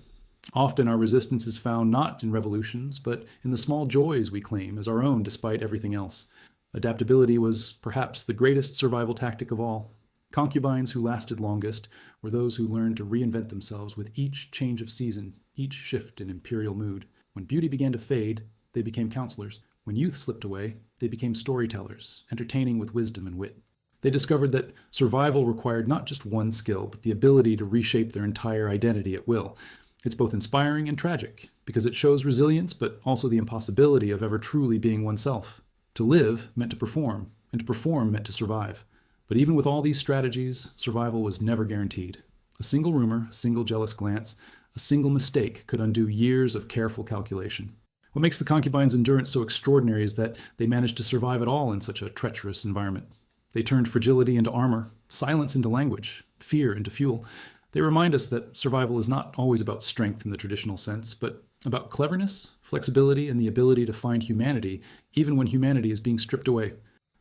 Often our resistance is found not in revolutions, but in the small joys we claim as our own despite everything else. Adaptability was perhaps the greatest survival tactic of all. Concubines who lasted longest were those who learned to reinvent themselves with each change of season, each shift in imperial mood. When beauty began to fade, they became counselors. When youth slipped away, they became storytellers, entertaining with wisdom and wit. They discovered that survival required not just one skill, but the ability to reshape their entire identity at will. It's both inspiring and tragic, because it shows resilience, but also the impossibility of ever truly being oneself. To live meant to perform, and to perform meant to survive. But even with all these strategies, survival was never guaranteed. A single rumor, a single jealous glance, a single mistake could undo years of careful calculation. What makes the concubines' endurance so extraordinary is that they managed to survive at all in such a treacherous environment. They turned fragility into armor, silence into language, fear into fuel. They remind us that survival is not always about strength in the traditional sense, but about cleverness, flexibility, and the ability to find humanity, even when humanity is being stripped away.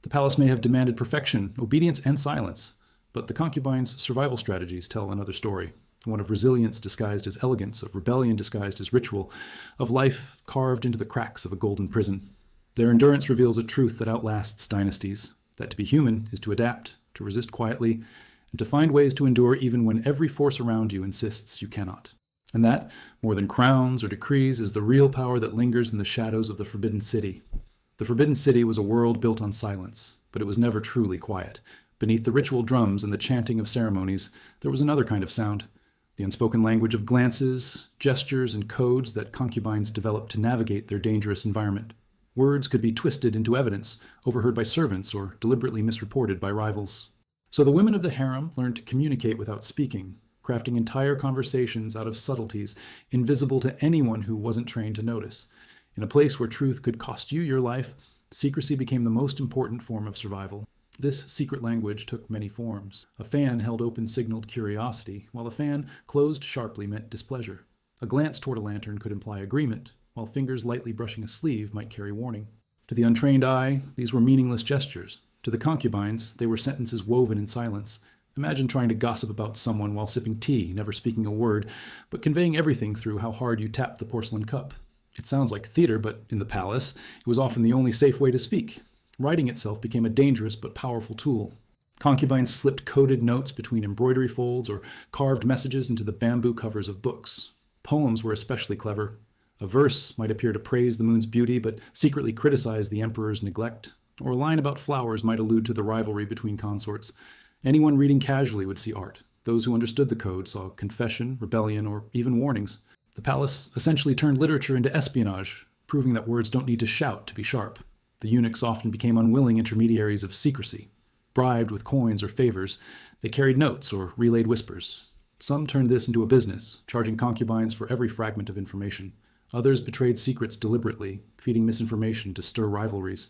The palace may have demanded perfection, obedience, and silence, but the concubines' survival strategies tell another story. One of resilience disguised as elegance, of rebellion disguised as ritual, of life carved into the cracks of a golden prison. Their endurance reveals a truth that outlasts dynasties, that to be human is to adapt, to resist quietly, and to find ways to endure even when every force around you insists you cannot. And that, more than crowns or decrees, is the real power that lingers in the shadows of the Forbidden City. The Forbidden City was a world built on silence, but it was never truly quiet. Beneath the ritual drums and the chanting of ceremonies, there was another kind of sound. The unspoken language of glances, gestures, and codes that concubines developed to navigate their dangerous environment. Words could be twisted into evidence, overheard by servants, or deliberately misreported by rivals. So the women of the harem learned to communicate without speaking, crafting entire conversations out of subtleties, invisible to anyone who wasn't trained to notice. In a place where truth could cost you your life, secrecy became the most important form of survival. This secret language took many forms. A fan held open signaled curiosity, while a fan closed sharply meant displeasure. A glance toward a lantern could imply agreement, while fingers lightly brushing a sleeve might carry warning. To the untrained eye, these were meaningless gestures. To the concubines, they were sentences woven in silence. Imagine trying to gossip about someone while sipping tea, never speaking a word, but conveying everything through how hard you tapped the porcelain cup. It sounds like theater, but in the palace, it was often the only safe way to speak. Writing itself became a dangerous but powerful tool. Concubines slipped coded notes between embroidery folds or carved messages into the bamboo covers of books. Poems were especially clever. A verse might appear to praise the moon's beauty, but secretly criticize the emperor's neglect. Or a line about flowers might allude to the rivalry between consorts. Anyone reading casually would see art. Those who understood the code saw confession, rebellion, or even warnings. The palace essentially turned literature into espionage, proving that words don't need to shout to be sharp. The eunuchs often became unwilling intermediaries of secrecy. Bribed with coins or favors, they carried notes or relayed whispers. Some turned this into a business, charging concubines for every fragment of information. Others betrayed secrets deliberately, feeding misinformation to stir rivalries.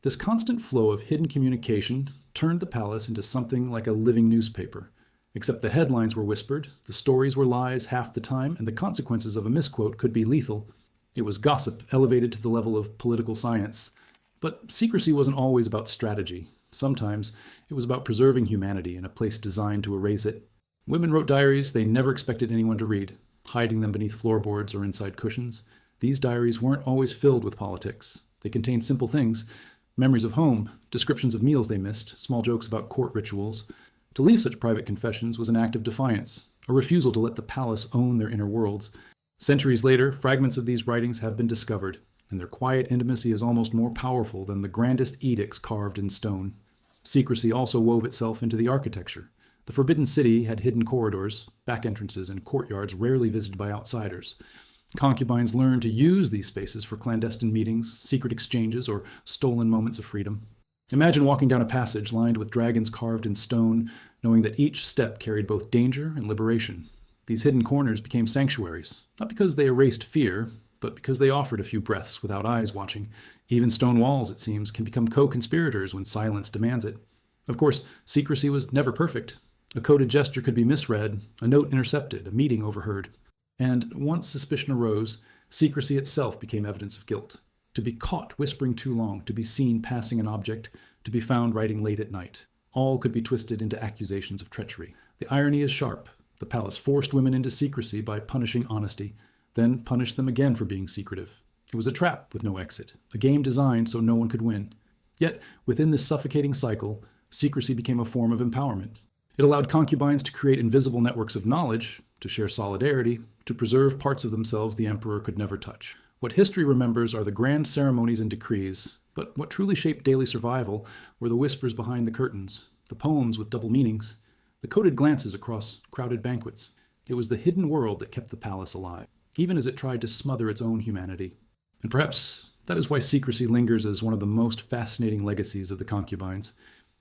This constant flow of hidden communication turned the palace into something like a living newspaper. Except the headlines were whispered, the stories were lies half the time, and the consequences of a misquote could be lethal. It was gossip elevated to the level of political science. But secrecy wasn't always about strategy. Sometimes it was about preserving humanity in a place designed to erase it. Women wrote diaries they never expected anyone to read, hiding them beneath floorboards or inside cushions. These diaries weren't always filled with politics. They contained simple things: memories of home, descriptions of meals they missed, small jokes about court rituals. To leave such private confessions was an act of defiance, a refusal to let the palace own their inner worlds. Centuries later, fragments of these writings have been discovered, and their quiet intimacy is almost more powerful than the grandest edicts carved in stone. Secrecy also wove itself into the architecture. The Forbidden City had hidden corridors, back entrances, and courtyards rarely visited by outsiders. Concubines learned to use these spaces for clandestine meetings, secret exchanges, or stolen moments of freedom. Imagine walking down a passage lined with dragons carved in stone, knowing that each step carried both danger and liberation. These hidden corners became sanctuaries, not because they erased fear, but because they offered a few breaths without eyes watching. Even stone walls, it seems, can become co-conspirators when silence demands it. Of course, secrecy was never perfect. A coded gesture could be misread, a note intercepted, a meeting overheard. And once suspicion arose, secrecy itself became evidence of guilt. To be caught whispering too long, to be seen passing an object, to be found writing late at night. All could be twisted into accusations of treachery. The irony is sharp. The palace forced women into secrecy by punishing honesty, then punished them again for being secretive. It was a trap with no exit, a game designed so no one could win. Yet, within this suffocating cycle, secrecy became a form of empowerment. It allowed concubines to create invisible networks of knowledge, to share solidarity, to preserve parts of themselves the emperor could never touch. What history remembers are the grand ceremonies and decrees, but what truly shaped daily survival were the whispers behind the curtains, the poems with double meanings, the coded glances across crowded banquets. It was the hidden world that kept the palace alive, even as it tried to smother its own humanity. And perhaps that is why secrecy lingers as one of the most fascinating legacies of the concubines.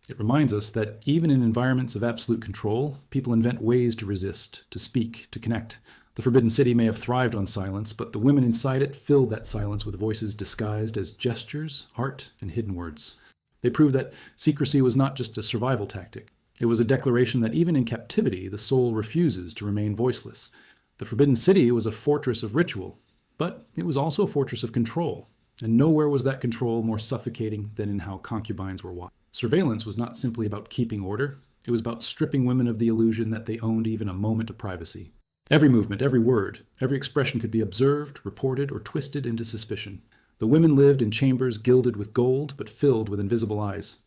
It reminds us that even in environments of absolute control, people invent ways to resist, to speak, to connect. The Forbidden City may have thrived on silence, but the women inside it filled that silence with voices disguised as gestures, art, and hidden words. They proved that secrecy was not just a survival tactic. It was a declaration that even in captivity, the soul refuses to remain voiceless. The Forbidden City was a fortress of ritual, but it was also a fortress of control, and nowhere was that control more suffocating than in how concubines were watched. Surveillance was not simply about keeping order. It was about stripping women of the illusion that they owned even a moment of privacy. Every movement, every word, every expression could be observed, reported, or twisted into suspicion. The women lived in chambers gilded with gold, but filled with invisible eyes.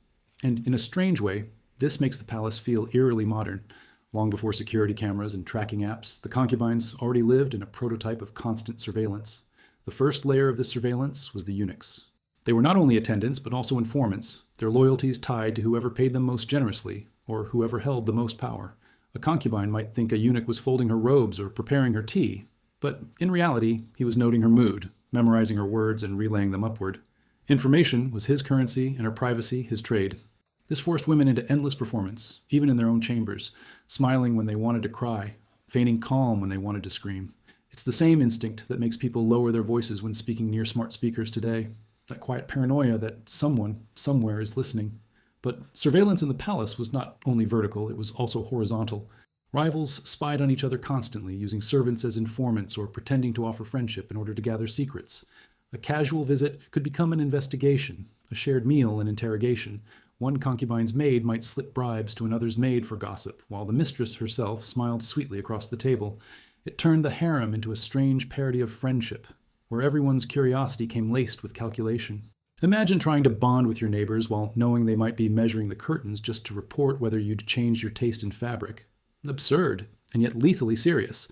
And in a strange way, this makes the palace feel eerily modern. Long before security cameras and tracking apps, the concubines already lived in a prototype of constant surveillance. The first layer of this surveillance was the eunuchs. They were not only attendants, but also informants, their loyalties tied to whoever paid them most generously, or whoever held the most power. A concubine might think a eunuch was folding her robes or preparing her tea, but in reality, he was noting her mood, memorizing her words and relaying them upward. Information was his currency and her privacy his trade. This forced women into endless performance, even in their own chambers, smiling when they wanted to cry, feigning calm when they wanted to scream. It's the same instinct that makes people lower their voices when speaking near smart speakers today. That quiet paranoia that someone, somewhere is listening. But surveillance in the palace was not only vertical, it was also horizontal. Rivals spied on each other constantly, using servants as informants or pretending to offer friendship in order to gather secrets. A casual visit could become an investigation, a shared meal an interrogation. One concubine's maid might slip bribes to another's maid for gossip, while the mistress herself smiled sweetly across the table. It turned the harem into a strange parody of friendship, where everyone's curiosity came laced with calculation. Imagine trying to bond with your neighbors while knowing they might be measuring the curtains just to report whether you'd changed your taste in fabric. Absurd, and yet lethally serious.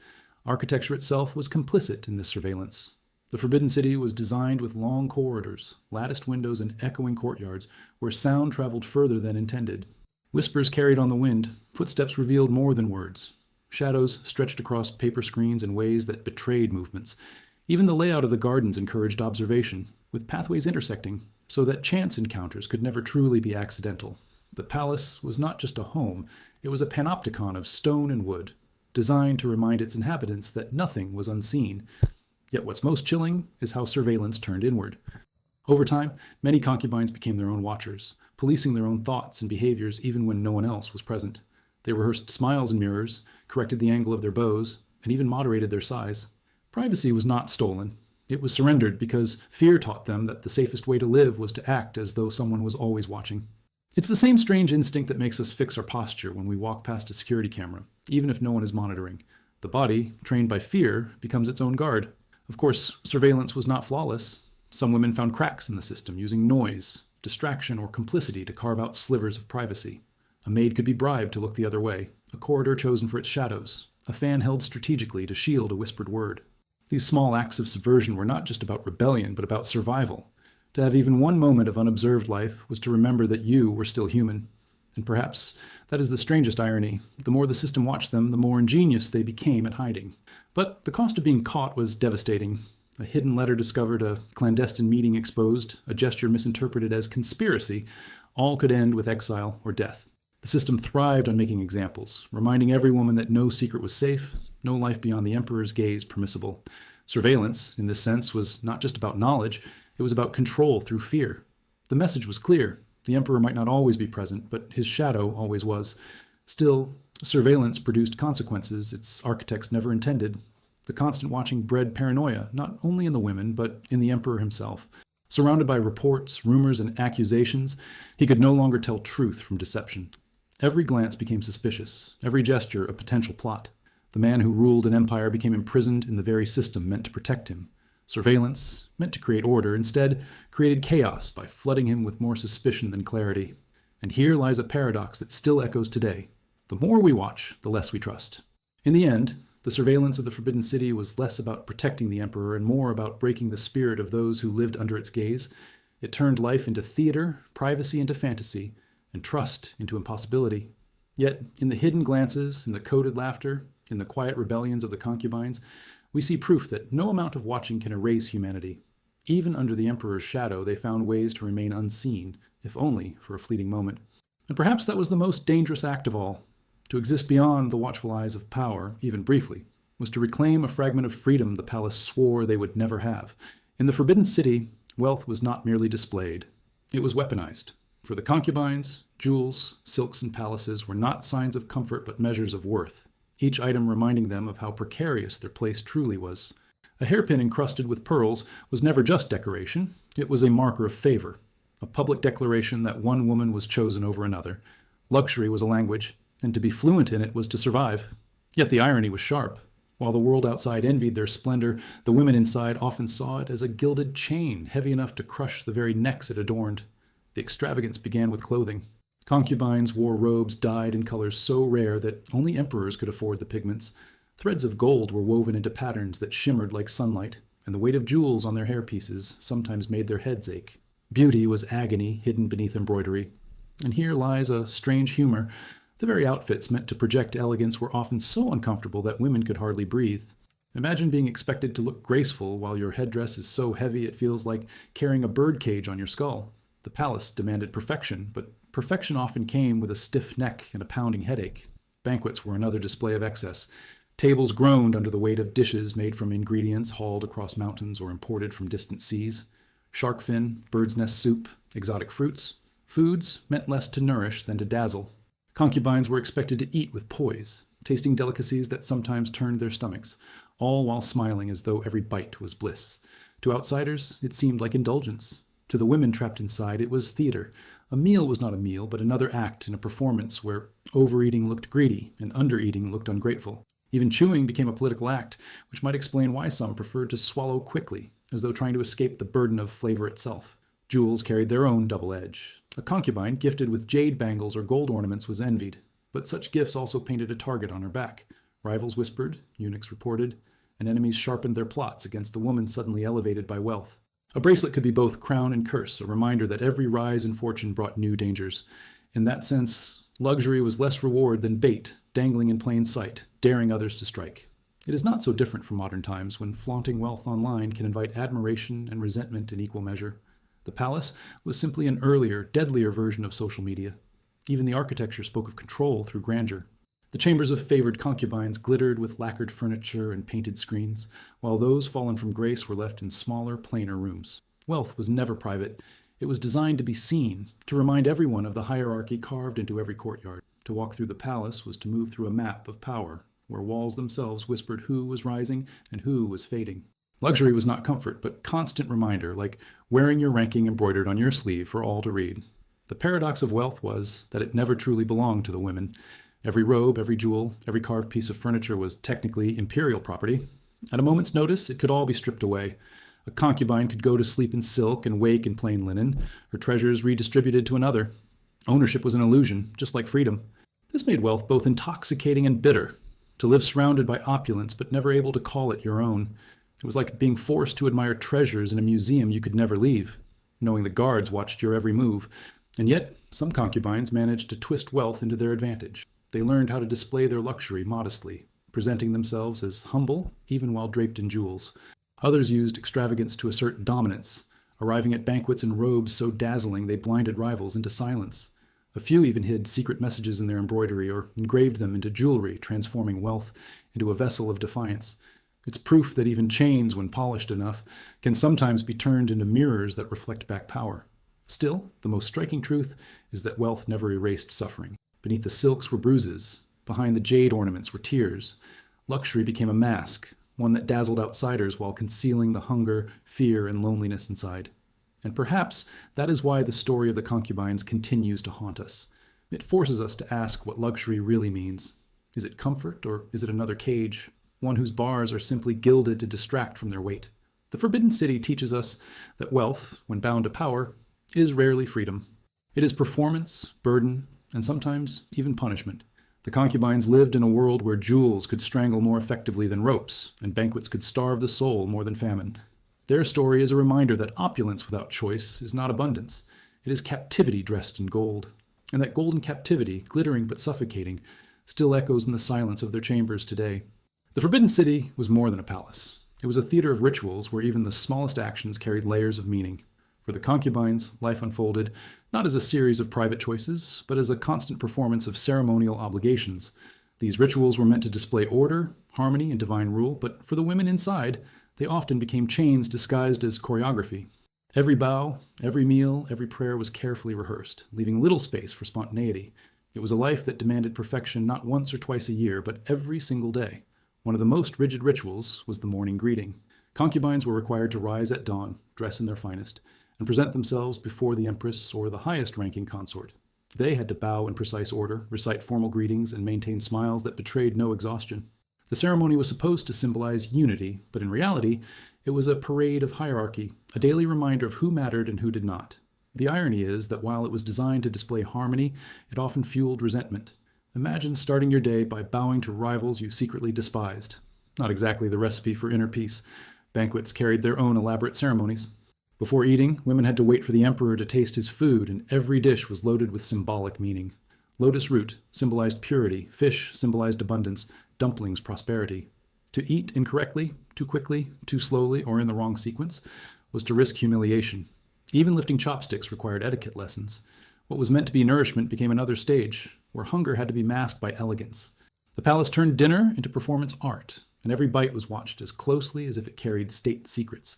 Architecture itself was complicit in this surveillance. The Forbidden City was designed with long corridors, latticed windows, and echoing courtyards where sound traveled further than intended. Whispers carried on the wind, footsteps revealed more than words. Shadows stretched across paper screens in ways that betrayed movements. Even the layout of the gardens encouraged observation, with pathways intersecting, so that chance encounters could never truly be accidental. The palace was not just a home, it was a panopticon of stone and wood, designed to remind its inhabitants that nothing was unseen. Yet what's most chilling is how surveillance turned inward. Over time, many concubines became their own watchers, policing their own thoughts and behaviors even when no one else was present. They rehearsed smiles in mirrors, corrected the angle of their bows, and even moderated their size. Privacy was not stolen. It was surrendered because fear taught them that the safest way to live was to act as though someone was always watching. It's the same strange instinct that makes us fix our posture when we walk past a security camera, even if no one is monitoring. The body, trained by fear, becomes its own guard. Of course, surveillance was not flawless. Some women found cracks in the system, using noise, distraction, or complicity to carve out slivers of privacy. A maid could be bribed to look the other way, a corridor chosen for its shadows, a fan held strategically to shield a whispered word. These small acts of subversion were not just about rebellion, but about survival. To have even one moment of unobserved life was to remember that you were still human. And perhaps that is the strangest irony. The more the system watched them, the more ingenious they became at hiding. But the cost of being caught was devastating. A hidden letter discovered, a clandestine meeting exposed, a gesture misinterpreted as conspiracy, all could end with exile or death. The system thrived on making examples, reminding every woman that no secret was safe, no life beyond the emperor's gaze permissible. Surveillance, in this sense, was not just about knowledge, it was about control through fear. The message was clear. The emperor might not always be present, but his shadow always was. Still, surveillance produced consequences its architects never intended. The constant watching bred paranoia, not only in the women, but in the emperor himself. Surrounded by reports, rumors, and accusations, he could no longer tell truth from deception. Every glance became suspicious, every gesture a potential plot. The man who ruled an empire became imprisoned in the very system meant to protect him. Surveillance, meant to create order, instead created chaos by flooding him with more suspicion than clarity. And here lies a paradox that still echoes today. The more we watch, the less we trust. In the end, the surveillance of the Forbidden City was less about protecting the emperor and more about breaking the spirit of those who lived under its gaze. It turned life into theater, privacy into fantasy, and trust into impossibility. Yet, in the hidden glances, in the coded laughter, in the quiet rebellions of the concubines, we see proof that no amount of watching can erase humanity. Even under the emperor's shadow, they found ways to remain unseen, if only for a fleeting moment. And perhaps that was the most dangerous act of all. To exist beyond the watchful eyes of power, even briefly, was to reclaim a fragment of freedom the palace swore they would never have. In the Forbidden City, wealth was not merely displayed. It was weaponized. For the concubines, jewels, silks, and palaces were not signs of comfort but measures of worth, each item reminding them of how precarious their place truly was. A hairpin encrusted with pearls was never just decoration, it was a marker of favor, a public declaration that one woman was chosen over another. Luxury was a language, and to be fluent in it was to survive. Yet the irony was sharp. While the world outside envied their splendor, the women inside often saw it as a gilded chain heavy enough to crush the very necks it adorned. The extravagance began with clothing. Concubines wore robes dyed in colors so rare that only emperors could afford the pigments. Threads of gold were woven into patterns that shimmered like sunlight, and the weight of jewels on their hairpieces sometimes made their heads ache. Beauty was agony hidden beneath embroidery. And here lies a strange humor. The very outfits meant to project elegance were often so uncomfortable that women could hardly breathe. Imagine being expected to look graceful while your headdress is so heavy it feels like carrying a birdcage on your skull. The palace demanded perfection, but perfection often came with a stiff neck and a pounding headache. Banquets were another display of excess. Tables groaned under the weight of dishes made from ingredients hauled across mountains or imported from distant seas. Shark fin, bird's nest soup, exotic fruits. Foods meant less to nourish than to dazzle. Concubines were expected to eat with poise, tasting delicacies that sometimes turned their stomachs, all while smiling as though every bite was bliss. To outsiders, it seemed like indulgence. To the women trapped inside, it was theater. A meal was not a meal, but another act in a performance where overeating looked greedy and undereating looked ungrateful. Even chewing became a political act, which might explain why some preferred to swallow quickly, as though trying to escape the burden of flavor itself. Jewels carried their own double edge. A concubine gifted with jade bangles or gold ornaments was envied, but such gifts also painted a target on her back. Rivals whispered, eunuchs reported, and enemies sharpened their plots against the woman suddenly elevated by wealth. A bracelet could be both crown and curse, a reminder that every rise in fortune brought new dangers. In that sense, luxury was less reward than bait, dangling in plain sight, daring others to strike. It is not so different from modern times when flaunting wealth online can invite admiration and resentment in equal measure. The palace was simply an earlier, deadlier version of social media. Even the architecture spoke of control through grandeur. The chambers of favored concubines glittered with lacquered furniture and painted screens, while those fallen from grace were left in smaller, plainer rooms. Wealth was never private. It was designed to be seen, to remind everyone of the hierarchy carved into every courtyard. To walk through the palace was to move through a map of power, where walls themselves whispered who was rising and who was fading. Luxury was not comfort, but constant reminder, like wearing your ranking embroidered on your sleeve for all to read. The paradox of wealth was that it never truly belonged to the women. Every robe, every jewel, every carved piece of furniture was technically imperial property. At a moment's notice, it could all be stripped away. A concubine could go to sleep in silk and wake in plain linen, her treasures redistributed to another. Ownership was an illusion, just like freedom. This made wealth both intoxicating and bitter. To live surrounded by opulence but never able to call it your own. It was like being forced to admire treasures in a museum you could never leave, knowing the guards watched your every move. And yet, some concubines managed to twist wealth into their advantage. They learned how to display their luxury modestly, presenting themselves as humble even while draped in jewels. Others used extravagance to assert dominance, arriving at banquets in robes so dazzling they blinded rivals into silence. A few even hid secret messages in their embroidery or engraved them into jewelry, transforming wealth into a vessel of defiance. It's proof that even chains, when polished enough, can sometimes be turned into mirrors that reflect back power. Still, the most striking truth is that wealth never erased suffering. Beneath the silks were bruises. Behind the jade ornaments were tears. Luxury became a mask, one that dazzled outsiders while concealing the hunger, fear, and loneliness inside. And perhaps that is why the story of the concubines continues to haunt us. It forces us to ask what luxury really means. Is it comfort, or is it another cage, one whose bars are simply gilded to distract from their weight? The Forbidden City teaches us that wealth, when bound to power, is rarely freedom. It is performance, burden, and sometimes even punishment. The concubines lived in a world where jewels could strangle more effectively than ropes, and banquets could starve the soul more than famine. Their story is a reminder that opulence without choice is not abundance. It is captivity dressed in gold. And that golden captivity, glittering but suffocating, still echoes in the silence of their chambers today. The Forbidden City was more than a palace. It was a theater of rituals where even the smallest actions carried layers of meaning. For the concubines, life unfolded not as a series of private choices, but as a constant performance of ceremonial obligations. These rituals were meant to display order, harmony, and divine rule, but for the women inside, they often became chains disguised as choreography. Every bow, every meal, every prayer was carefully rehearsed, leaving little space for spontaneity. It was a life that demanded perfection not once or twice a year, but every single day. One of the most rigid rituals was the morning greeting. Concubines were required to rise at dawn, dress in their finest, and present themselves before the empress or the highest-ranking consort. They had to bow in precise order, recite formal greetings, and maintain smiles that betrayed no exhaustion. The ceremony was supposed to symbolize unity, but in reality, it was a parade of hierarchy, a daily reminder of who mattered and who did not. The irony is that while it was designed to display harmony, it often fueled resentment. Imagine starting your day by bowing to rivals you secretly despised. Not exactly the recipe for inner peace. Banquets carried their own elaborate ceremonies. Before eating, women had to wait for the emperor to taste his food, and every dish was loaded with symbolic meaning. Lotus root symbolized purity, fish symbolized abundance, dumplings prosperity. To eat incorrectly, too quickly, too slowly, or in the wrong sequence was to risk humiliation. Even lifting chopsticks required etiquette lessons. What was meant to be nourishment became another stage, where hunger had to be masked by elegance. The palace turned dinner into performance art, and every bite was watched as closely as if it carried state secrets.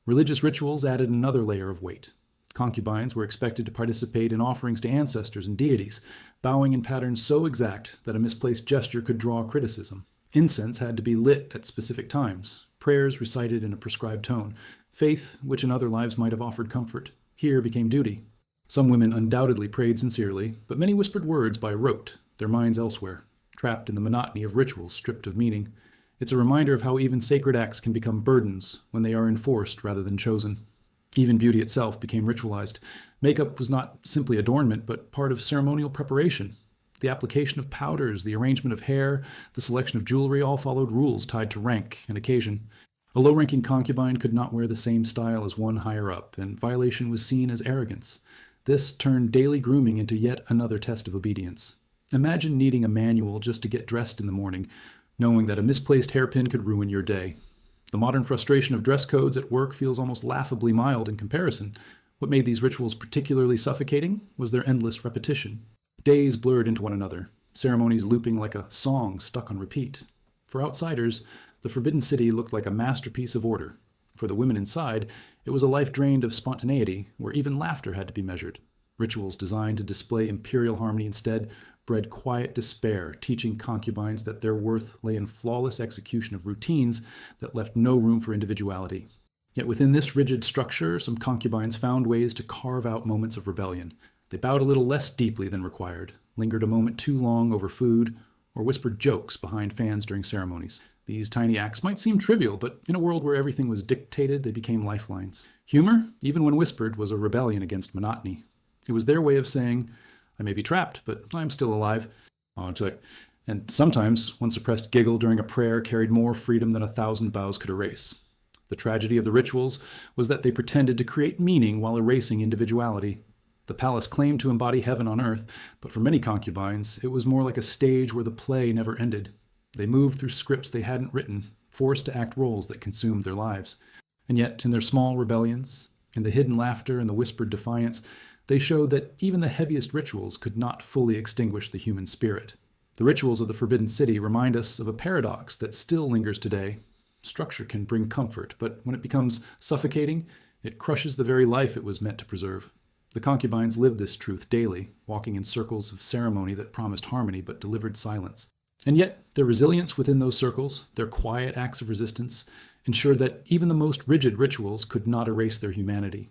Religious rituals added another layer of weight. Concubines were expected to participate in offerings to ancestors and deities, bowing in patterns so exact that a misplaced gesture could draw criticism. Incense had to be lit at specific times, prayers recited in a prescribed tone. Faith, which in other lives might have offered comfort, here became duty. Some women undoubtedly prayed sincerely, but many whispered words by rote, their minds elsewhere, trapped in the monotony of rituals stripped of meaning. It's a reminder of how even sacred acts can become burdens when they are enforced rather than chosen. Even beauty itself became ritualized. Makeup was not simply adornment, but part of ceremonial preparation. The application of powders, the arrangement of hair, the selection of jewelry all followed rules tied to rank and occasion. A low-ranking concubine could not wear the same style as one higher up, and violation was seen as arrogance. This turned daily grooming into yet another test of obedience. Imagine needing a manual just to get dressed in the morning. knowing that a misplaced hairpin could ruin your day. The modern frustration of dress codes at work feels almost laughably mild in comparison. What made these rituals particularly suffocating was their endless repetition. Days blurred into one another, ceremonies looping like a song stuck on repeat. For outsiders, the Forbidden City looked like a masterpiece of order. For the women inside, it was a life drained of spontaneity, where even laughter had to be measured. Rituals designed to display imperial harmony instead bred quiet despair, teaching concubines that their worth lay in flawless execution of routines that left no room for individuality. Yet within this rigid structure, some concubines found ways to carve out moments of rebellion. They bowed a little less deeply than required, lingered a moment too long over food, or whispered jokes behind fans during ceremonies. These tiny acts might seem trivial, but in a world where everything was dictated, they became lifelines. Humor, even when whispered, was a rebellion against monotony. It was their way of saying, I may be trapped, but I'm still alive. And sometimes one suppressed giggle during a prayer carried more freedom than 1,000 bows could erase. The tragedy of the rituals was that they pretended to create meaning while erasing individuality. The palace claimed to embody heaven on earth, but for many concubines, it was more like a stage where the play never ended. They moved through scripts they hadn't written, forced to act roles that consumed their lives. And yet, in their small rebellions, in the hidden laughter and the whispered defiance, they showed that even the heaviest rituals could not fully extinguish the human spirit. The rituals of the Forbidden City remind us of a paradox that still lingers today. Structure can bring comfort, but when it becomes suffocating, it crushes the very life it was meant to preserve. The concubines lived this truth daily, walking in circles of ceremony that promised harmony but delivered silence. And yet, their resilience within those circles, their quiet acts of resistance, ensured that even the most rigid rituals could not erase their humanity.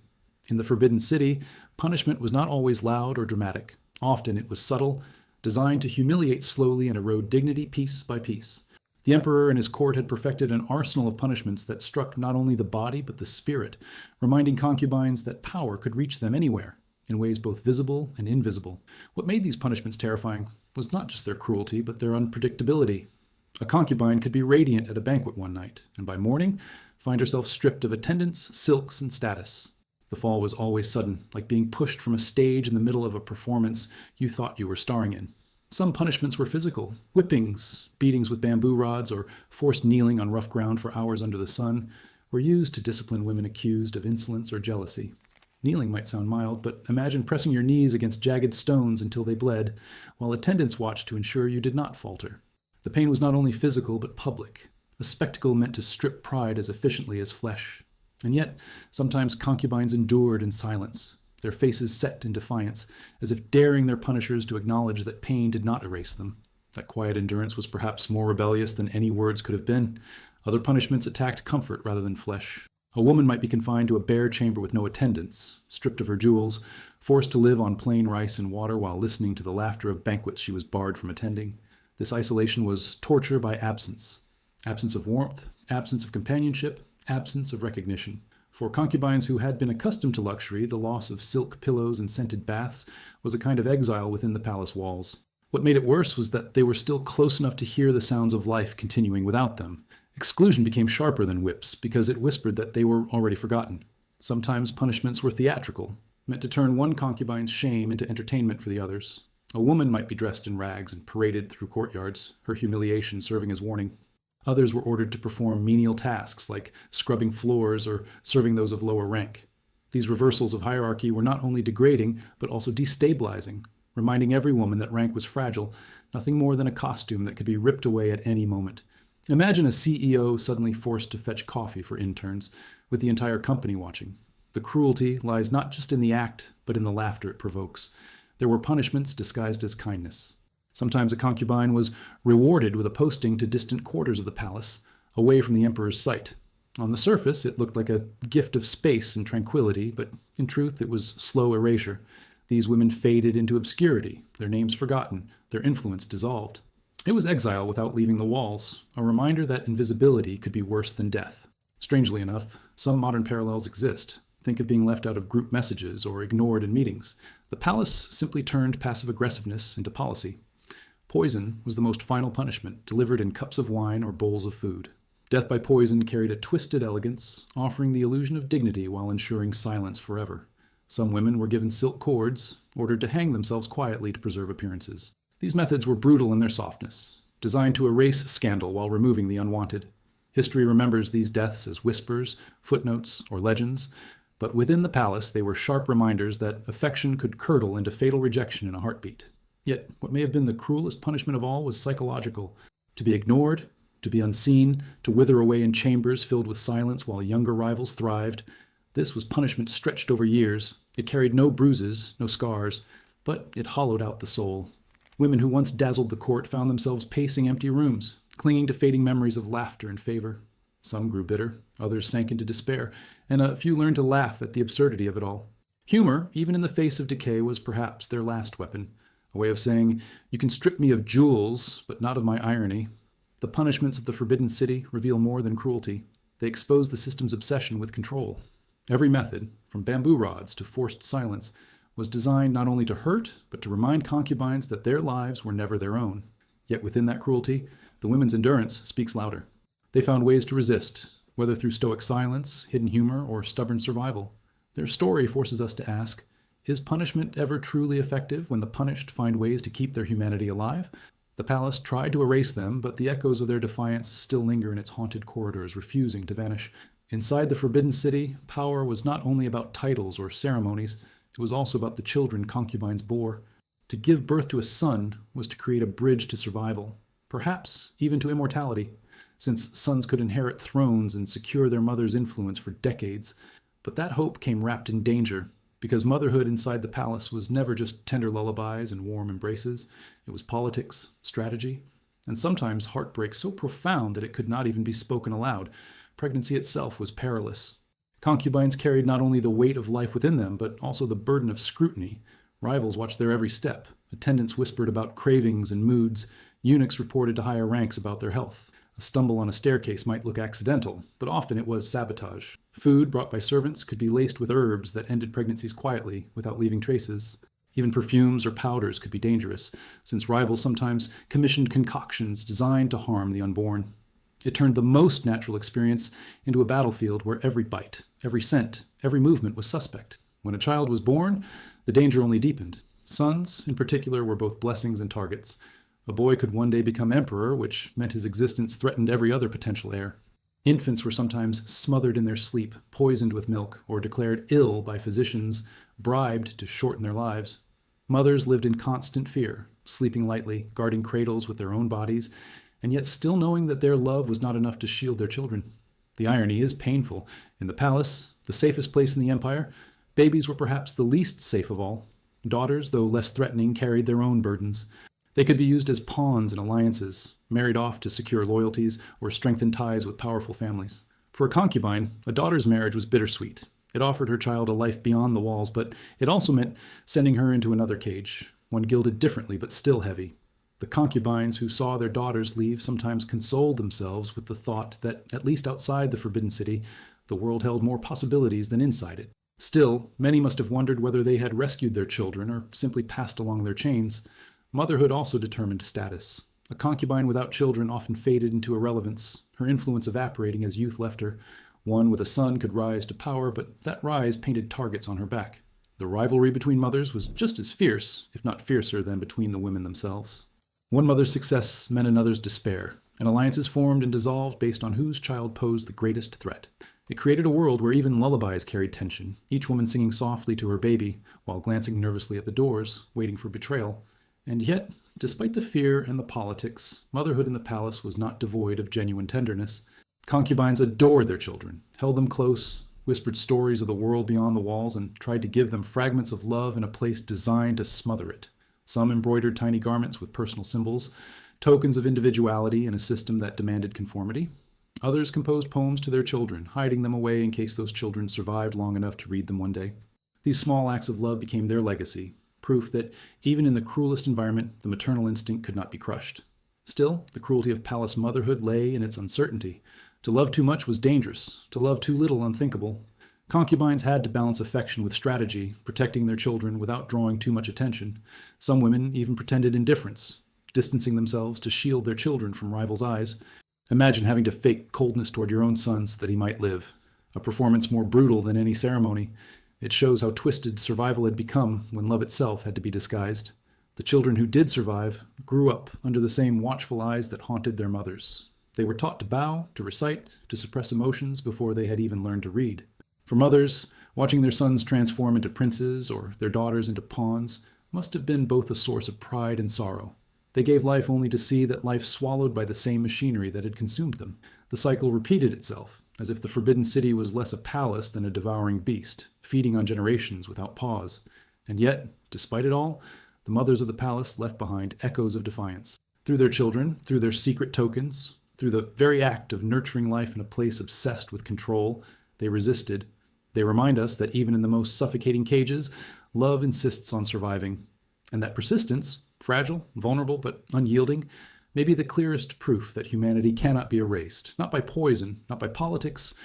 In the Forbidden City, punishment was not always loud or dramatic. Often it was subtle, designed to humiliate slowly and erode dignity piece by piece. The emperor and his court had perfected an arsenal of punishments that struck not only the body but the spirit, reminding concubines that power could reach them anywhere, in ways both visible and invisible. What made these punishments terrifying was not just their cruelty, but their unpredictability. A concubine could be radiant at a banquet one night, and by morning find herself stripped of attendance, silks, and status. The fall was always sudden, like being pushed from a stage in the middle of a performance you thought you were starring in. Some punishments were physical. Whippings, beatings with bamboo rods, or forced kneeling on rough ground for hours under the sun were used to discipline women accused of insolence or jealousy. Kneeling might sound mild, but imagine pressing your knees against jagged stones until they bled, while attendants watched to ensure you did not falter. The pain was not only physical, but public, a spectacle meant to strip pride as efficiently as flesh. And yet, sometimes concubines endured in silence, their faces set in defiance, as if daring their punishers to acknowledge that pain did not erase them. That quiet endurance was perhaps more rebellious than any words could have been. Other punishments attacked comfort rather than flesh. A woman might be confined to a bare chamber with no attendants, stripped of her jewels, forced to live on plain rice and water while listening to the laughter of banquets she was barred from attending. This isolation was torture by absence. Absence of warmth, absence of companionship, absence of recognition. For concubines who had been accustomed to luxury, the loss of silk pillows and scented baths was a kind of exile within the palace walls. What made it worse was that they were still close enough to hear the sounds of life continuing without them. Exclusion became sharper than whips because it whispered that they were already forgotten. Sometimes punishments were theatrical, meant to turn one concubine's shame into entertainment for the others. A woman might be dressed in rags and paraded through courtyards, her humiliation serving as warning. Others were ordered to perform menial tasks like scrubbing floors or serving those of lower rank. These reversals of hierarchy were not only degrading, but also destabilizing, reminding every woman that rank was fragile, nothing more than a costume that could be ripped away at any moment. Imagine a CEO suddenly forced to fetch coffee for interns, with the entire company watching. The cruelty lies not just in the act, but in the laughter it provokes. There were punishments disguised as kindness. Sometimes a concubine was rewarded with a posting to distant quarters of the palace, away from the emperor's sight. On the surface, it looked like a gift of space and tranquility, but in truth, it was slow erasure. These women faded into obscurity, their names forgotten, their influence dissolved. It was exile without leaving the walls, a reminder that invisibility could be worse than death. Strangely enough, some modern parallels exist. Think of being left out of group messages or ignored in meetings. The palace simply turned passive aggressiveness into policy. Poison was the most final punishment, delivered in cups of wine or bowls of food. Death by poison carried a twisted elegance, offering the illusion of dignity while ensuring silence forever. Some women were given silk cords, ordered to hang themselves quietly to preserve appearances. These methods were brutal in their softness, designed to erase scandal while removing the unwanted. History remembers these deaths as whispers, footnotes, or legends, but within the palace they were sharp reminders that affection could curdle into fatal rejection in a heartbeat. Yet, what may have been the cruelest punishment of all was psychological. To be ignored, to be unseen, to wither away in chambers filled with silence while younger rivals thrived. This was punishment stretched over years. It carried no bruises, no scars, but it hollowed out the soul. Women who once dazzled the court found themselves pacing empty rooms, clinging to fading memories of laughter and favor. Some grew bitter, others sank into despair, and a few learned to laugh at the absurdity of it all. Humor, even in the face of decay, was perhaps their last weapon, a way of saying, "You can strip me of jewels, but not of my irony." The punishments of the Forbidden City reveal more than cruelty. They expose the system's obsession with control. Every method, from bamboo rods to forced silence, was designed not only to hurt, but to remind concubines that their lives were never their own. Yet within that cruelty, the women's endurance speaks louder. They found ways to resist, whether through stoic silence, hidden humor, or stubborn survival. Their story forces us to ask, is punishment ever truly effective when the punished find ways to keep their humanity alive? The palace tried to erase them, but the echoes of their defiance still linger in its haunted corridors, refusing to vanish. Inside the Forbidden City, power was not only about titles or ceremonies, it was also about the children concubines bore. To give birth to a son was to create a bridge to survival, perhaps even to immortality, since sons could inherit thrones and secure their mother's influence for decades. But that hope came wrapped in danger, because motherhood inside the palace was never just tender lullabies and warm embraces. It was politics, strategy, and sometimes heartbreak so profound that it could not even be spoken aloud. Pregnancy itself was perilous. Concubines carried not only the weight of life within them, but also the burden of scrutiny. Rivals watched their every step. Attendants whispered about cravings and moods. Eunuchs reported to higher ranks about their health. A stumble on a staircase might look accidental, but often it was sabotage. Food brought by servants could be laced with herbs that ended pregnancies quietly, without leaving traces. Even perfumes or powders could be dangerous, since rivals sometimes commissioned concoctions designed to harm the unborn. It turned the most natural experience into a battlefield where every bite, every scent, every movement was suspect. When a child was born, the danger only deepened. Sons, in particular, were both blessings and targets. A boy could one day become emperor, which meant his existence threatened every other potential heir. Infants were sometimes smothered in their sleep, poisoned with milk, or declared ill by physicians, bribed to shorten their lives. Mothers lived in constant fear, sleeping lightly, guarding cradles with their own bodies, and yet still knowing that their love was not enough to shield their children. The irony is painful. In the palace, the safest place in the empire, babies were perhaps the least safe of all. Daughters, though less threatening, carried their own burdens. They could be used as pawns in alliances, married off to secure loyalties or strengthen ties with powerful families. For a concubine, a daughter's marriage was bittersweet. It offered her child a life beyond the walls, but it also meant sending her into another cage, one gilded differently but still heavy. The concubines who saw their daughters leave sometimes consoled themselves with the thought that, at least outside the Forbidden City, the world held more possibilities than inside it. Still, many must have wondered whether they had rescued their children or simply passed along their chains. Motherhood also determined status. A concubine without children often faded into irrelevance, her influence evaporating as youth left her. One with a son could rise to power, but that rise painted targets on her back. The rivalry between mothers was just as fierce, if not fiercer, than between the women themselves. One mother's success meant another's despair, and alliances formed and dissolved based on whose child posed the greatest threat. It created a world where even lullabies carried tension, each woman singing softly to her baby, while glancing nervously at the doors, waiting for betrayal. And yet, despite the fear and the politics, motherhood in the palace was not devoid of genuine tenderness. Concubines adored their children, held them close, whispered stories of the world beyond the walls, and tried to give them fragments of love in a place designed to smother it. Some embroidered tiny garments with personal symbols, tokens of individuality in a system that demanded conformity. Others composed poems to their children, hiding them away in case those children survived long enough to read them one day. These small acts of love became their legacy, proof that even in the cruelest environment, the maternal instinct could not be crushed. Still, the cruelty of palace motherhood lay in its uncertainty. To love too much was dangerous, to love too little unthinkable. Concubines had to balance affection with strategy, protecting their children without drawing too much attention. Some women even pretended indifference, distancing themselves to shield their children from rivals' eyes. Imagine having to fake coldness toward your own son so that he might live. A performance more brutal than any ceremony. It shows how twisted survival had become when love itself had to be disguised. The The children who did survive grew up under the same watchful eyes that haunted their mothers. They were taught to bow, to recite, to suppress emotions before they had even learned to read. For mothers, watching their sons transform into princes or their daughters into pawns must have been both a source of pride and sorrow. They gave life only to see that life swallowed by the same machinery that had consumed them. The cycle repeated itself, as if the Forbidden City was less a palace than a devouring beast, feeding on generations without pause. And yet, despite it all, the mothers of the palace left behind echoes of defiance. Through their children, through their secret tokens, through the very act of nurturing life in a place obsessed with control, they resisted. They remind us that even in the most suffocating cages, love insists on surviving, and that persistence, fragile, vulnerable, but unyielding, may be the clearest proof that humanity cannot be erased, not by poison, not by politics,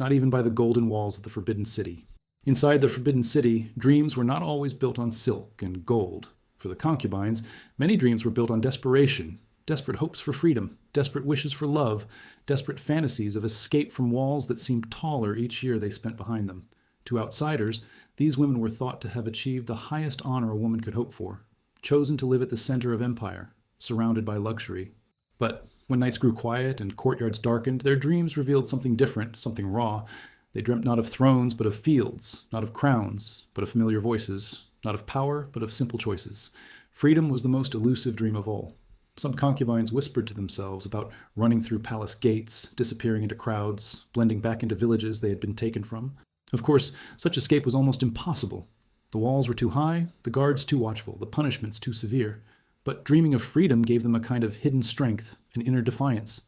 not even by the golden walls of the Forbidden City. Inside the Forbidden City, dreams were not always built on silk and gold. For the concubines, many dreams were built on desperation, desperate hopes for freedom, desperate wishes for love, desperate fantasies of escape from walls that seemed taller each year they spent behind them. To outsiders, these women were thought to have achieved the highest honor a woman could hope for, chosen to live at the center of empire, surrounded by luxury. But when nights grew quiet and courtyards darkened, their dreams revealed something different, something raw. They dreamt not of thrones, but of fields, not of crowns, but of familiar voices, not of power, but of simple choices. Freedom was the most elusive dream of all. Some concubines whispered to themselves about running through palace gates, disappearing into crowds, blending back into villages they had been taken from. Of course, such escape was almost impossible. The walls were too high, the guards too watchful, the punishments too severe. But dreaming of freedom gave them a kind of hidden strength, an inner defiance.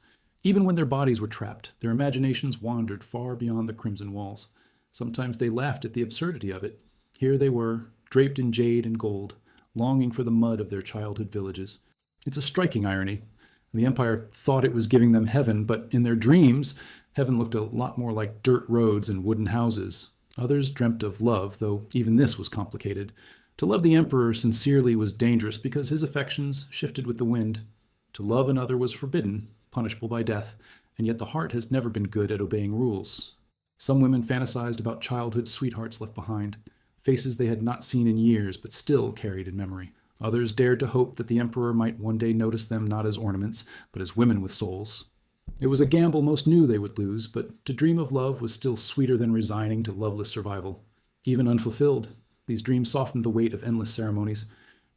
Even when their bodies were trapped, their imaginations wandered far beyond the crimson walls. Sometimes they laughed at the absurdity of it. Here they were, draped in jade and gold, longing for the mud of their childhood villages. It's a striking irony. The empire thought it was giving them heaven, but in their dreams, heaven looked a lot more like dirt roads and wooden houses. Others dreamt of love, though even this was complicated. To love the emperor sincerely was dangerous because his affections shifted with the wind. To love another was forbidden, punishable by death, and yet the heart has never been good at obeying rules. Some women fantasized about childhood sweethearts left behind, faces they had not seen in years but still carried in memory. Others dared to hope that the emperor might one day notice them not as ornaments, but as women with souls. It was a gamble most knew they would lose, but to dream of love was still sweeter than resigning to loveless survival. Even unfulfilled, these dreams softened the weight of endless ceremonies.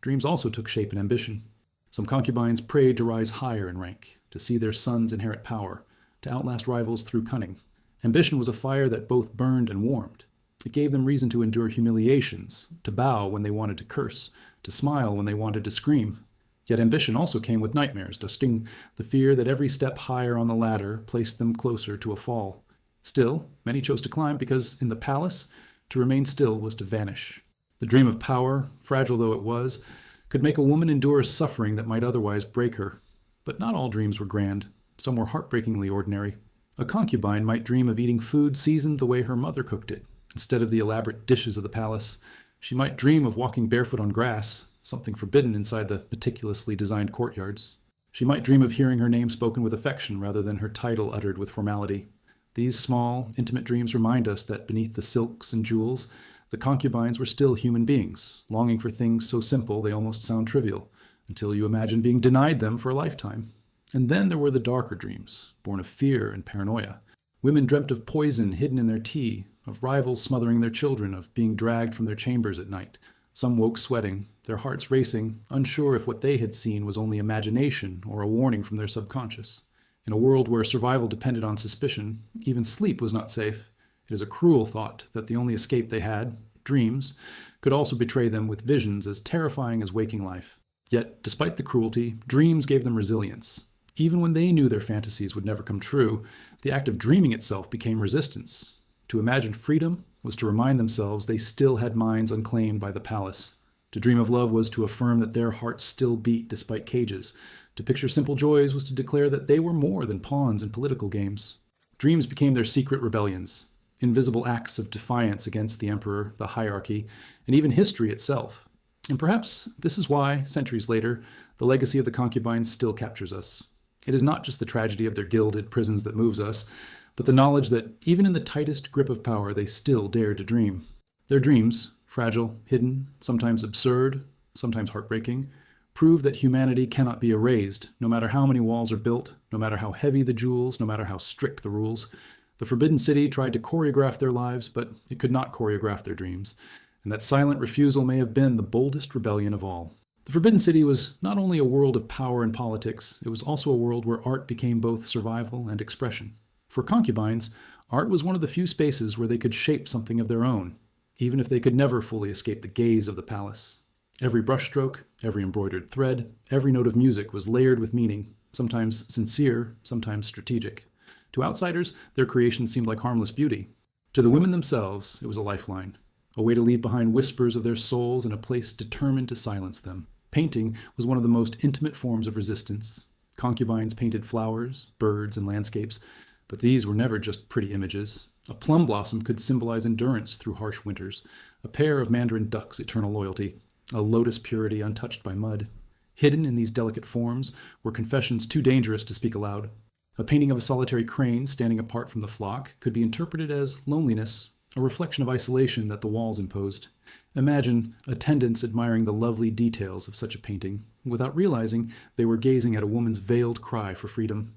Dreams also took shape in ambition. Some concubines prayed to rise higher in rank, to see their sons inherit power, to outlast rivals through cunning. Ambition was a fire that both burned and warmed. It gave them reason to endure humiliations, to bow when they wanted to curse, to smile when they wanted to scream. Yet ambition also came with nightmares, dusting the fear that every step higher on the ladder placed them closer to a fall. Still, many chose to climb because, in the palace, to remain still was to vanish. The dream of power, fragile though it was, could make a woman endure suffering that might otherwise break her. But not all dreams were grand. Some were heartbreakingly ordinary. A concubine might dream of eating food seasoned the way her mother cooked it, instead of the elaborate dishes of the palace. She might dream of walking barefoot on grass, something forbidden inside the meticulously designed courtyards. She might dream of hearing her name spoken with affection rather than her title uttered with formality. These small, intimate dreams remind us that beneath the silks and jewels, the concubines were still human beings, longing for things so simple they almost sound trivial, until you imagine being denied them for a lifetime. And then there were the darker dreams, born of fear and paranoia. Women dreamt of poison hidden in their tea, of rivals smothering their children, of being dragged from their chambers at night. Some woke sweating, their hearts racing, unsure if what they had seen was only imagination or a warning from their subconscious. In a world where survival depended on suspicion, even sleep was not safe. It is a cruel thought that the only escape they had, dreams, could also betray them with visions as terrifying as waking life. Yet, despite the cruelty, dreams gave them resilience. Even when they knew their fantasies would never come true, the act of dreaming itself became resistance. To imagine freedom was to remind themselves they still had minds unclaimed by the palace. To dream of love was to affirm that their hearts still beat despite cages. To picture simple joys was to declare that they were more than pawns in political games. Dreams became their secret rebellions, invisible acts of defiance against the emperor, the hierarchy, and even history itself. And perhaps this is why, centuries later, the legacy of the concubines still captures us. It is not just the tragedy of their gilded prisons that moves us, but the knowledge that even in the tightest grip of power, they still dared to dream. Their dreams, fragile, hidden, sometimes absurd, sometimes heartbreaking, prove that humanity cannot be erased, no matter how many walls are built, no matter how heavy the jewels, no matter how strict the rules. The Forbidden City tried to choreograph their lives, but it could not choreograph their dreams, and that silent refusal may have been the boldest rebellion of all. The Forbidden City was not only a world of power and politics, it was also a world where art became both survival and expression. For concubines, art was one of the few spaces where they could shape something of their own, even if they could never fully escape the gaze of the palace. Every brushstroke, every embroidered thread, every note of music was layered with meaning, sometimes sincere, sometimes strategic. To outsiders, their creation seemed like harmless beauty. To the women themselves, it was a lifeline, a way to leave behind whispers of their souls in a place determined to silence them. Painting was one of the most intimate forms of resistance. Concubines painted flowers, birds, and landscapes, but these were never just pretty images. A plum blossom could symbolize endurance through harsh winters, a pair of mandarin ducks' eternal loyalty, a lotus purity untouched by mud. Hidden in these delicate forms were confessions too dangerous to speak aloud. A painting of a solitary crane standing apart from the flock could be interpreted as loneliness, a reflection of isolation that the walls imposed. Imagine attendants admiring the lovely details of such a painting, without realizing they were gazing at a woman's veiled cry for freedom.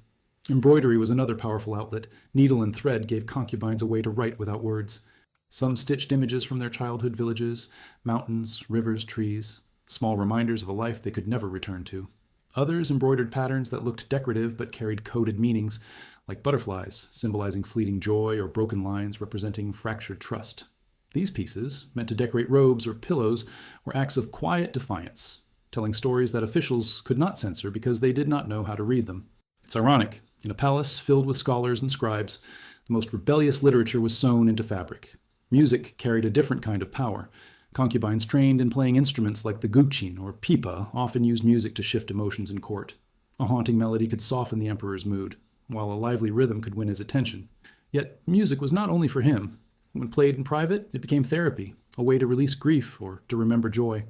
Embroidery was another powerful outlet. Needle and thread gave concubines a way to write without words. Some stitched images from their childhood villages, mountains, rivers, trees, small reminders of a life they could never return to. Others embroidered patterns that looked decorative but carried coded meanings, like butterflies, symbolizing fleeting joy, or broken lines representing fractured trust. These pieces, meant to decorate robes or pillows, were acts of quiet defiance, telling stories that officials could not censor because they did not know how to read them. It's ironic. In a palace filled with scholars and scribes, the most rebellious literature was sewn into fabric. Music carried a different kind of power. Concubines trained in playing instruments like the gugchin or pipa often used music to shift emotions in court. A haunting melody could soften the emperor's mood, while a lively rhythm could win his attention. Yet music was not only for him. When played in private, it became therapy, a way to release grief or to remember joy.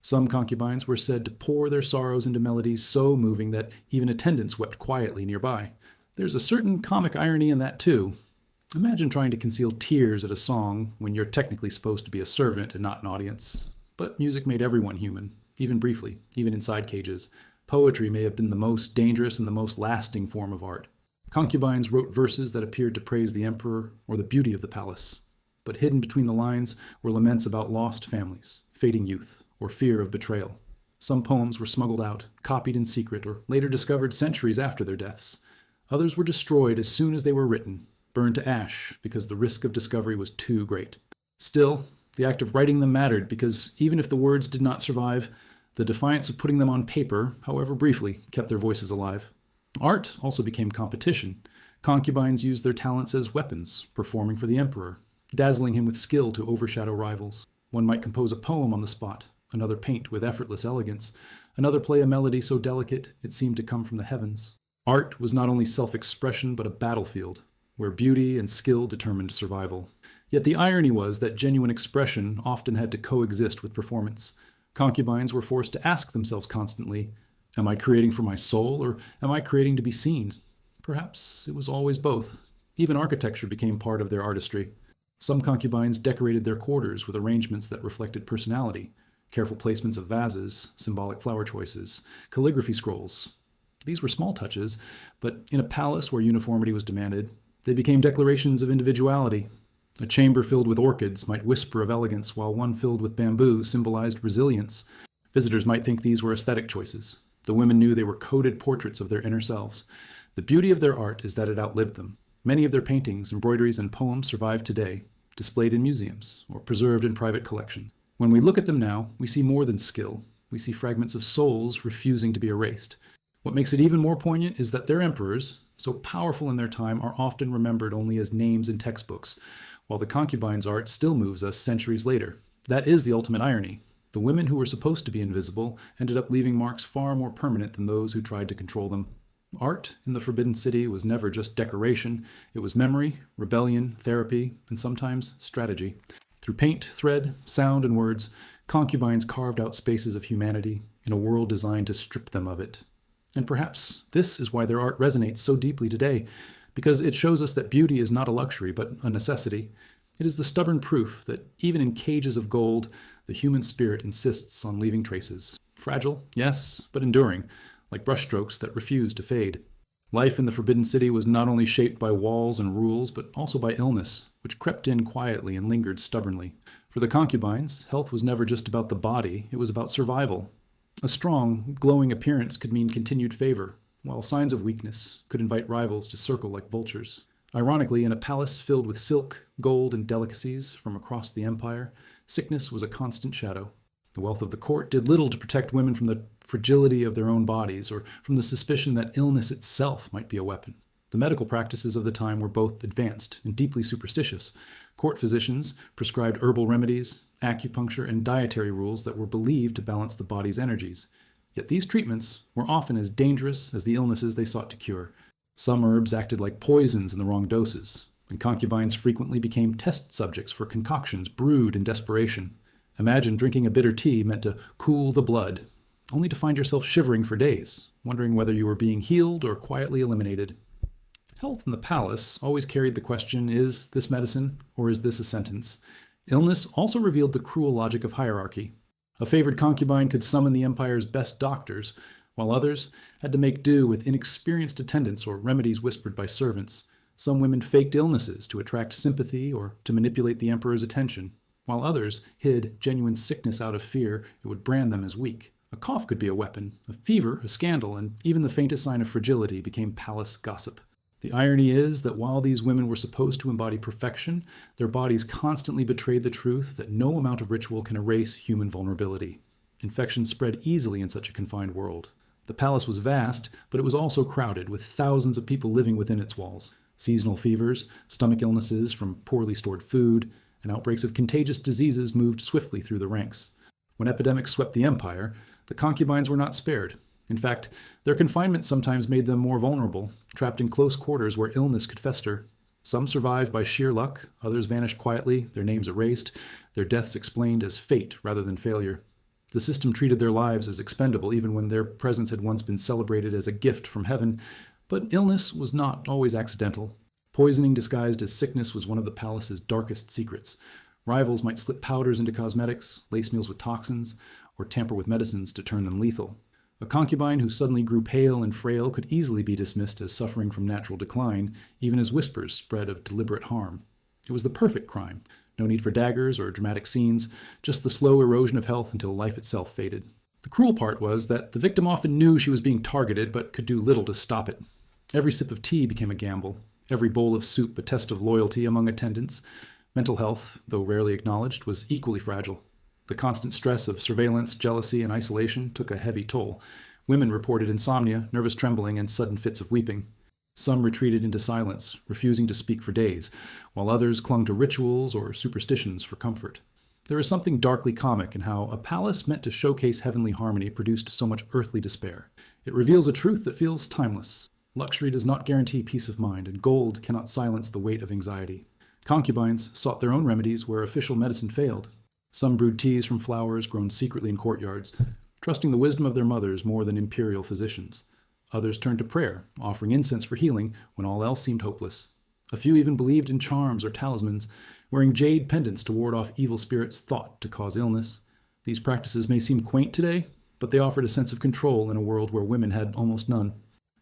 Some concubines were said to pour their sorrows into melodies so moving that even attendants wept quietly nearby. There's a certain comic irony in that too. Imagine trying to conceal tears at a song when you're technically supposed to be a servant and not an audience. But music made everyone human, even briefly, even inside cages. Poetry may have been the most dangerous and the most lasting form of art. Concubines wrote verses that appeared to praise the emperor or the beauty of the palace. But hidden between the lines were laments about lost families, fading youth, or fear of betrayal. Some poems were smuggled out, copied in secret, or later discovered centuries after their deaths. Others were destroyed as soon as they were written, burned to ash because the risk of discovery was too great. Still, the act of writing them mattered because even if the words did not survive, the defiance of putting them on paper, however briefly, kept their voices alive. Art also became competition. Concubines used their talents as weapons, performing for the emperor, dazzling him with skill to overshadow rivals. One might compose a poem on the spot, another paint with effortless elegance, another play a melody so delicate it seemed to come from the heavens. Art was not only self-expression but a battlefield, where beauty and skill determined survival. Yet the irony was that genuine expression often had to coexist with performance. Concubines were forced to ask themselves constantly, am I creating for my soul, or am I creating to be seen? Perhaps it was always both. Even architecture became part of their artistry. Some concubines decorated their quarters with arrangements that reflected personality, careful placements of vases, symbolic flower choices, calligraphy scrolls. These were small touches, but in a palace where uniformity was demanded, they became declarations of individuality. A chamber filled with orchids might whisper of elegance, while one filled with bamboo symbolized resilience. Visitors might think these were aesthetic choices. The women knew they were coded portraits of their inner selves. The beauty of their art is that it outlived them. Many of their paintings, embroideries, and poems survive today, displayed in museums or preserved in private collections. When we look at them now, we see more than skill. We see fragments of souls refusing to be erased. What makes it even more poignant is that their emperors, so powerful in their time, are often remembered only as names in textbooks, while the concubines' art still moves us centuries later. That is the ultimate irony. The women who were supposed to be invisible ended up leaving marks far more permanent than those who tried to control them. Art in the Forbidden City was never just decoration. It was memory, rebellion, therapy, and sometimes strategy. Through paint, thread, sound, and words, concubines carved out spaces of humanity in a world designed to strip them of it. And perhaps this is why their art resonates so deeply today, because it shows us that beauty is not a luxury, but a necessity. It is the stubborn proof that even in cages of gold, the human spirit insists on leaving traces. Fragile, yes, but enduring, like brushstrokes that refuse to fade. Life in the Forbidden City was not only shaped by walls and rules, but also by illness, which crept in quietly and lingered stubbornly. For the concubines, health was never just about the body, it was about survival. A strong, glowing appearance could mean continued favor, while signs of weakness could invite rivals to circle like vultures. Ironically, in a palace filled with silk, gold, and delicacies from across the empire, sickness was a constant shadow. The wealth of the court did little to protect women from the fragility of their own bodies or from the suspicion that illness itself might be a weapon. The medical practices of the time were both advanced and deeply superstitious. Court physicians prescribed herbal remedies, acupuncture, and dietary rules that were believed to balance the body's energies. Yet these treatments were often as dangerous as the illnesses they sought to cure. Some herbs acted like poisons in the wrong doses, and concubines frequently became test subjects for concoctions brewed in desperation. Imagine drinking a bitter tea meant to cool the blood, only to find yourself shivering for days, wondering whether you were being healed or quietly eliminated. Health in the palace always carried the question, is this medicine or is this a sentence? Illness also revealed the cruel logic of hierarchy. A favored concubine could summon the empire's best doctors, while others had to make do with inexperienced attendants or remedies whispered by servants. Some women faked illnesses to attract sympathy or to manipulate the emperor's attention, while others hid genuine sickness out of fear it would brand them as weak. A cough could be a weapon, a fever a scandal, and even the faintest sign of fragility became palace gossip. The irony is that while these women were supposed to embody perfection, their bodies constantly betrayed the truth that no amount of ritual can erase human vulnerability. Infection spread easily in such a confined world. The palace was vast, but it was also crowded, with thousands of people living within its walls. Seasonal fevers, stomach illnesses from poorly stored food, and outbreaks of contagious diseases moved swiftly through the ranks. When epidemics swept the empire, the concubines were not spared. In fact, their confinement sometimes made them more vulnerable, trapped in close quarters where illness could fester. Some survived by sheer luck, others vanished quietly, their names erased, their deaths explained as fate rather than failure. The system treated their lives as expendable, even when their presence had once been celebrated as a gift from heaven. But illness was not always accidental. Poisoning disguised as sickness was one of the palace's darkest secrets. Rivals might slip powders into cosmetics, lace meals with toxins, or tamper with medicines to turn them lethal. A concubine who suddenly grew pale and frail could easily be dismissed as suffering from natural decline, even as whispers spread of deliberate harm. It was the perfect crime. No need for daggers or dramatic scenes, just the slow erosion of health until life itself faded. The cruel part was that the victim often knew she was being targeted but could do little to stop it. Every sip of tea became a gamble, every bowl of soup a test of loyalty among attendants. Mental health, though rarely acknowledged, was equally fragile. The constant stress of surveillance, jealousy, and isolation took a heavy toll. Women reported insomnia, nervous trembling, and sudden fits of weeping. Some retreated into silence, refusing to speak for days, while others clung to rituals or superstitions for comfort. There is something darkly comic in how a palace meant to showcase heavenly harmony produced so much earthly despair. It reveals a truth that feels timeless. Luxury does not guarantee peace of mind, and gold cannot silence the weight of anxiety. Concubines sought their own remedies where official medicine failed. Some brewed teas from flowers grown secretly in courtyards, trusting the wisdom of their mothers more than imperial physicians. Others turned to prayer, offering incense for healing when all else seemed hopeless. A few even believed in charms or talismans, wearing jade pendants to ward off evil spirits thought to cause illness. These practices may seem quaint today, but they offered a sense of control in a world where women had almost none.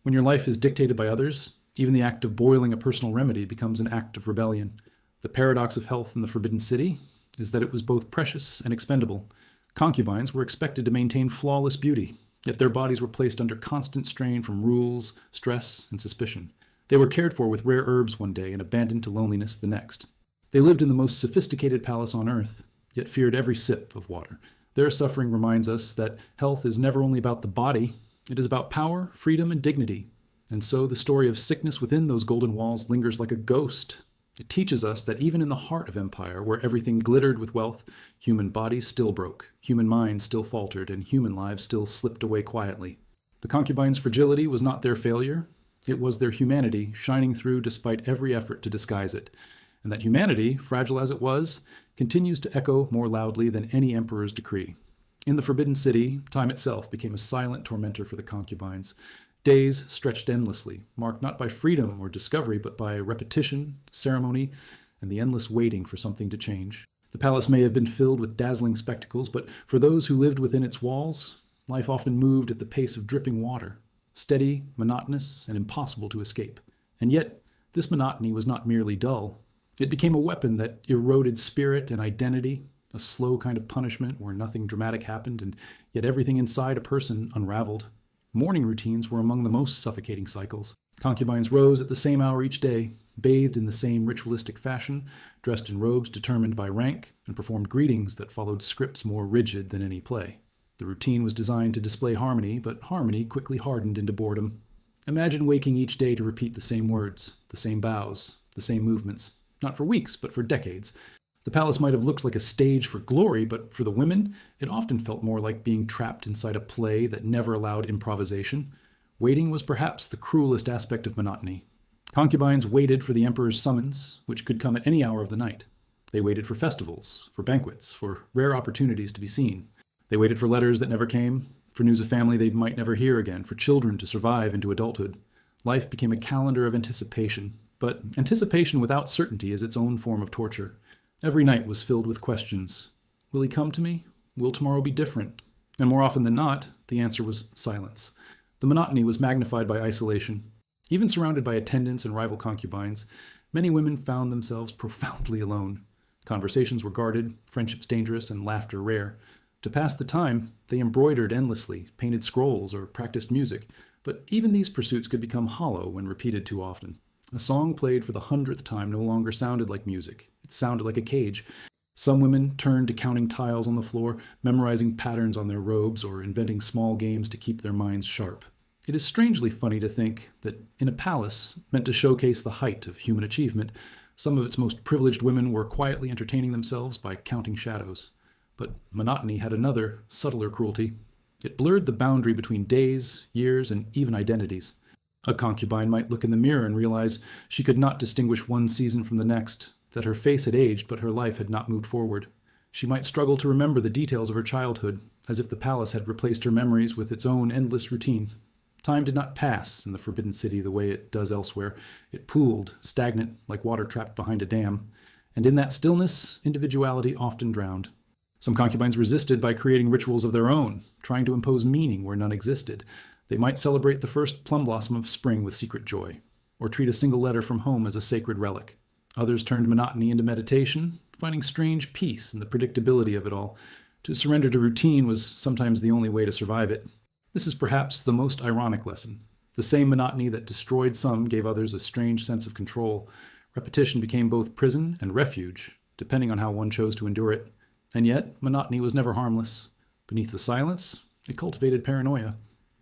When your life is dictated by others, even the act of boiling a personal remedy becomes an act of rebellion. The paradox of health in the Forbidden City is that it was both precious and expendable. Concubines were expected to maintain flawless beauty, yet their bodies were placed under constant strain from rules, stress, and suspicion. They were cared for with rare herbs one day and abandoned to loneliness the next. They lived in the most sophisticated palace on earth, yet feared every sip of water. Their suffering reminds us that health is never only about the body, it is about power, freedom, and dignity. And so the story of sickness within those golden walls lingers like a ghost. It teaches us that even in the heart of empire, where everything glittered with wealth, human bodies still broke, human minds still faltered, and human lives still slipped away quietly. The concubines' fragility was not their failure. It was their humanity shining through despite every effort to disguise it. And that humanity, fragile as it was, continues to echo more loudly than any emperor's decree. In the Forbidden City, time itself became a silent tormentor for the concubines. Days stretched endlessly, marked not by freedom or discovery, but by repetition, ceremony, and the endless waiting for something to change. The palace may have been filled with dazzling spectacles, but for those who lived within its walls, Life often moved at the pace of dripping water, steady, monotonous, and impossible to escape. And yet, this monotony was not merely dull. It became a weapon that eroded spirit and identity, a slow kind of punishment where nothing dramatic happened and yet everything inside a person unraveled. Morning routines were among the most suffocating cycles. Concubines rose at the same hour each day, bathed in the same ritualistic fashion, dressed in robes determined by rank, and performed greetings that followed scripts more rigid than any play. The routine was designed to display harmony, but harmony quickly hardened into boredom. Imagine waking each day to repeat the same words, the same bows, the same movements, not for weeks, but for decades. The palace might have looked like a stage for glory, but for the women, it often felt more like being trapped inside a play that never allowed improvisation. Waiting was perhaps the cruelest aspect of monotony. Concubines waited for the emperor's summons, which could come at any hour of the night. They waited for festivals, for banquets, for rare opportunities to be seen. They waited for letters that never came, for news of family they might never hear again, for children to survive into adulthood. Life became a calendar of anticipation, but anticipation without certainty is its own form of torture. Every night was filled with questions. Will he come to me? Will tomorrow be different? And more often than not, the answer was silence. The monotony was magnified by isolation. Even surrounded by attendants and rival concubines, many women found themselves profoundly alone. Conversations were guarded, friendships dangerous, and laughter rare. To pass the time, they embroidered endlessly, painted scrolls, or practiced music, but even these pursuits could become hollow when repeated too often. A song played for the 100th time no longer sounded like music. It sounded like a cage. Some women turned to counting tiles on the floor, memorizing patterns on their robes, or inventing small games to keep their minds sharp. It is strangely funny to think that in a palace, meant to showcase the height of human achievement, some of its most privileged women were quietly entertaining themselves by counting shadows. But monotony had another, subtler cruelty. It blurred the boundary between days, years, and even identities. A concubine might look in the mirror and realize she could not distinguish one season from the next, that her face had aged but her life had not moved forward. She might struggle to remember the details of her childhood, as if the palace had replaced her memories with its own endless routine. Time did not pass in the Forbidden City the way it does elsewhere. It pooled, stagnant, like water trapped behind a dam. And in that stillness, individuality often drowned. Some concubines resisted by creating rituals of their own, trying to impose meaning where none existed. They might celebrate the first plum blossom of spring with secret joy, or treat a single letter from home as a sacred relic. Others turned monotony into meditation, finding strange peace in the predictability of it all. To surrender to routine was sometimes the only way to survive it. This is perhaps the most ironic lesson. The same monotony that destroyed some gave others a strange sense of control. Repetition became both prison and refuge, depending on how one chose to endure it. And yet, monotony was never harmless. Beneath the silence, it cultivated paranoia.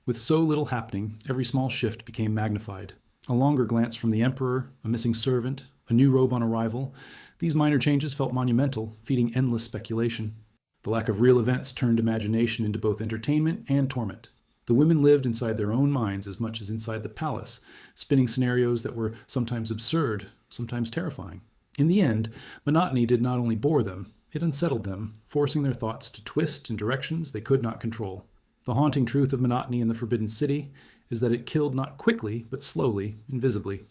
With so little happening, every small shift became magnified. A longer glance from the emperor, a missing servant, a new robe on arrival. These minor changes felt monumental, feeding endless speculation. The lack of real events turned imagination into both entertainment and torment. The women lived inside their own minds as much as inside the palace, spinning scenarios that were sometimes absurd, sometimes terrifying. In the end, monotony did not only bore them, it unsettled them, forcing their thoughts to twist in directions they could not control. The haunting truth of monotony in the Forbidden City is that it killed not quickly, but slowly, invisibly.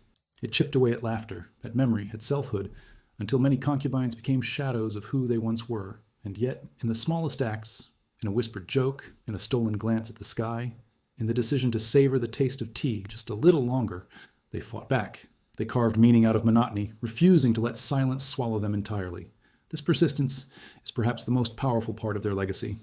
It chipped away at laughter, at memory, at selfhood, until many concubines became shadows of who they once were. And yet, in the smallest acts, in a whispered joke, in a stolen glance at the sky, in the decision to savor the taste of tea just a little longer, they fought back. They carved meaning out of monotony, refusing to let silence swallow them entirely. This persistence is perhaps the most powerful part of their legacy.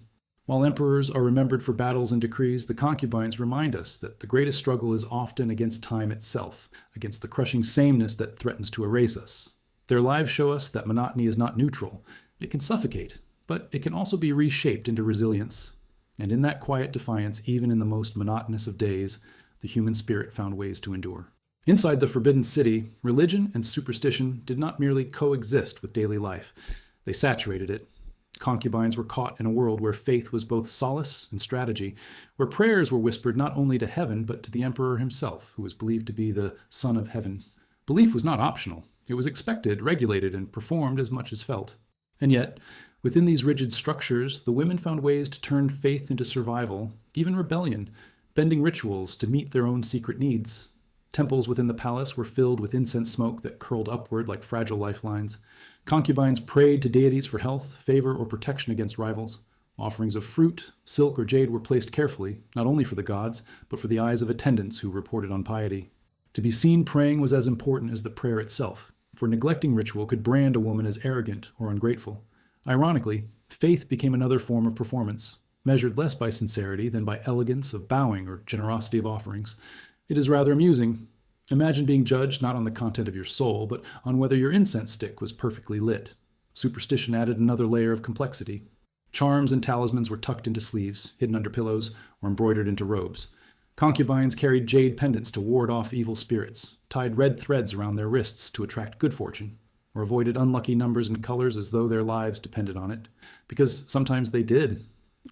While emperors are remembered for battles and decrees, the concubines remind us that the greatest struggle is often against time itself, against the crushing sameness that threatens to erase us. Their lives show us that monotony is not neutral. It can suffocate, but it can also be reshaped into resilience. And in that quiet defiance, even in the most monotonous of days, the human spirit found ways to endure. Inside the Forbidden City, religion and superstition did not merely coexist with daily life. They saturated it. Concubines were caught in a world where faith was both solace and strategy, where prayers were whispered not only to heaven, but to the emperor himself, who was believed to be the son of heaven. Belief was not optional. It was expected, regulated, and performed as much as felt. And yet, within these rigid structures, the women found ways to turn faith into survival, even rebellion, bending rituals to meet their own secret needs. Temples within the palace were filled with incense smoke that curled upward like fragile lifelines. Concubines prayed to deities for health, favor, or protection against rivals. Offerings of fruit, silk, or jade were placed carefully, not only for the gods, but for the eyes of attendants who reported on piety. To be seen praying was as important as the prayer itself, for neglecting ritual could brand a woman as arrogant or ungrateful. Ironically, faith became another form of performance, measured less by sincerity than by elegance of bowing or generosity of offerings. It is rather amusing. Imagine being judged not on the content of your soul, but on whether your incense stick was perfectly lit. Superstition added another layer of complexity. Charms and talismans were tucked into sleeves, hidden under pillows, or embroidered into robes. Concubines carried jade pendants to ward off evil spirits, tied red threads around their wrists to attract good fortune, or avoided unlucky numbers and colors as though their lives depended on it, because sometimes they did.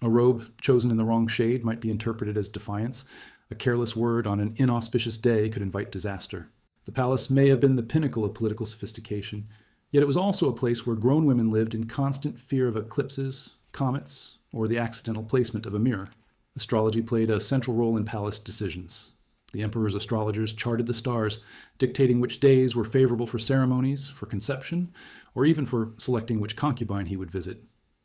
A robe chosen in the wrong shade might be interpreted as defiance. A careless word on an inauspicious day could invite disaster. The palace may have been the pinnacle of political sophistication, yet it was also a place where grown women lived in constant fear of eclipses, comets, or the accidental placement of a mirror. Astrology played a central role in palace decisions. The emperor's astrologers charted the stars, dictating which days were favorable for ceremonies, for conception, or even for selecting which concubine he would visit.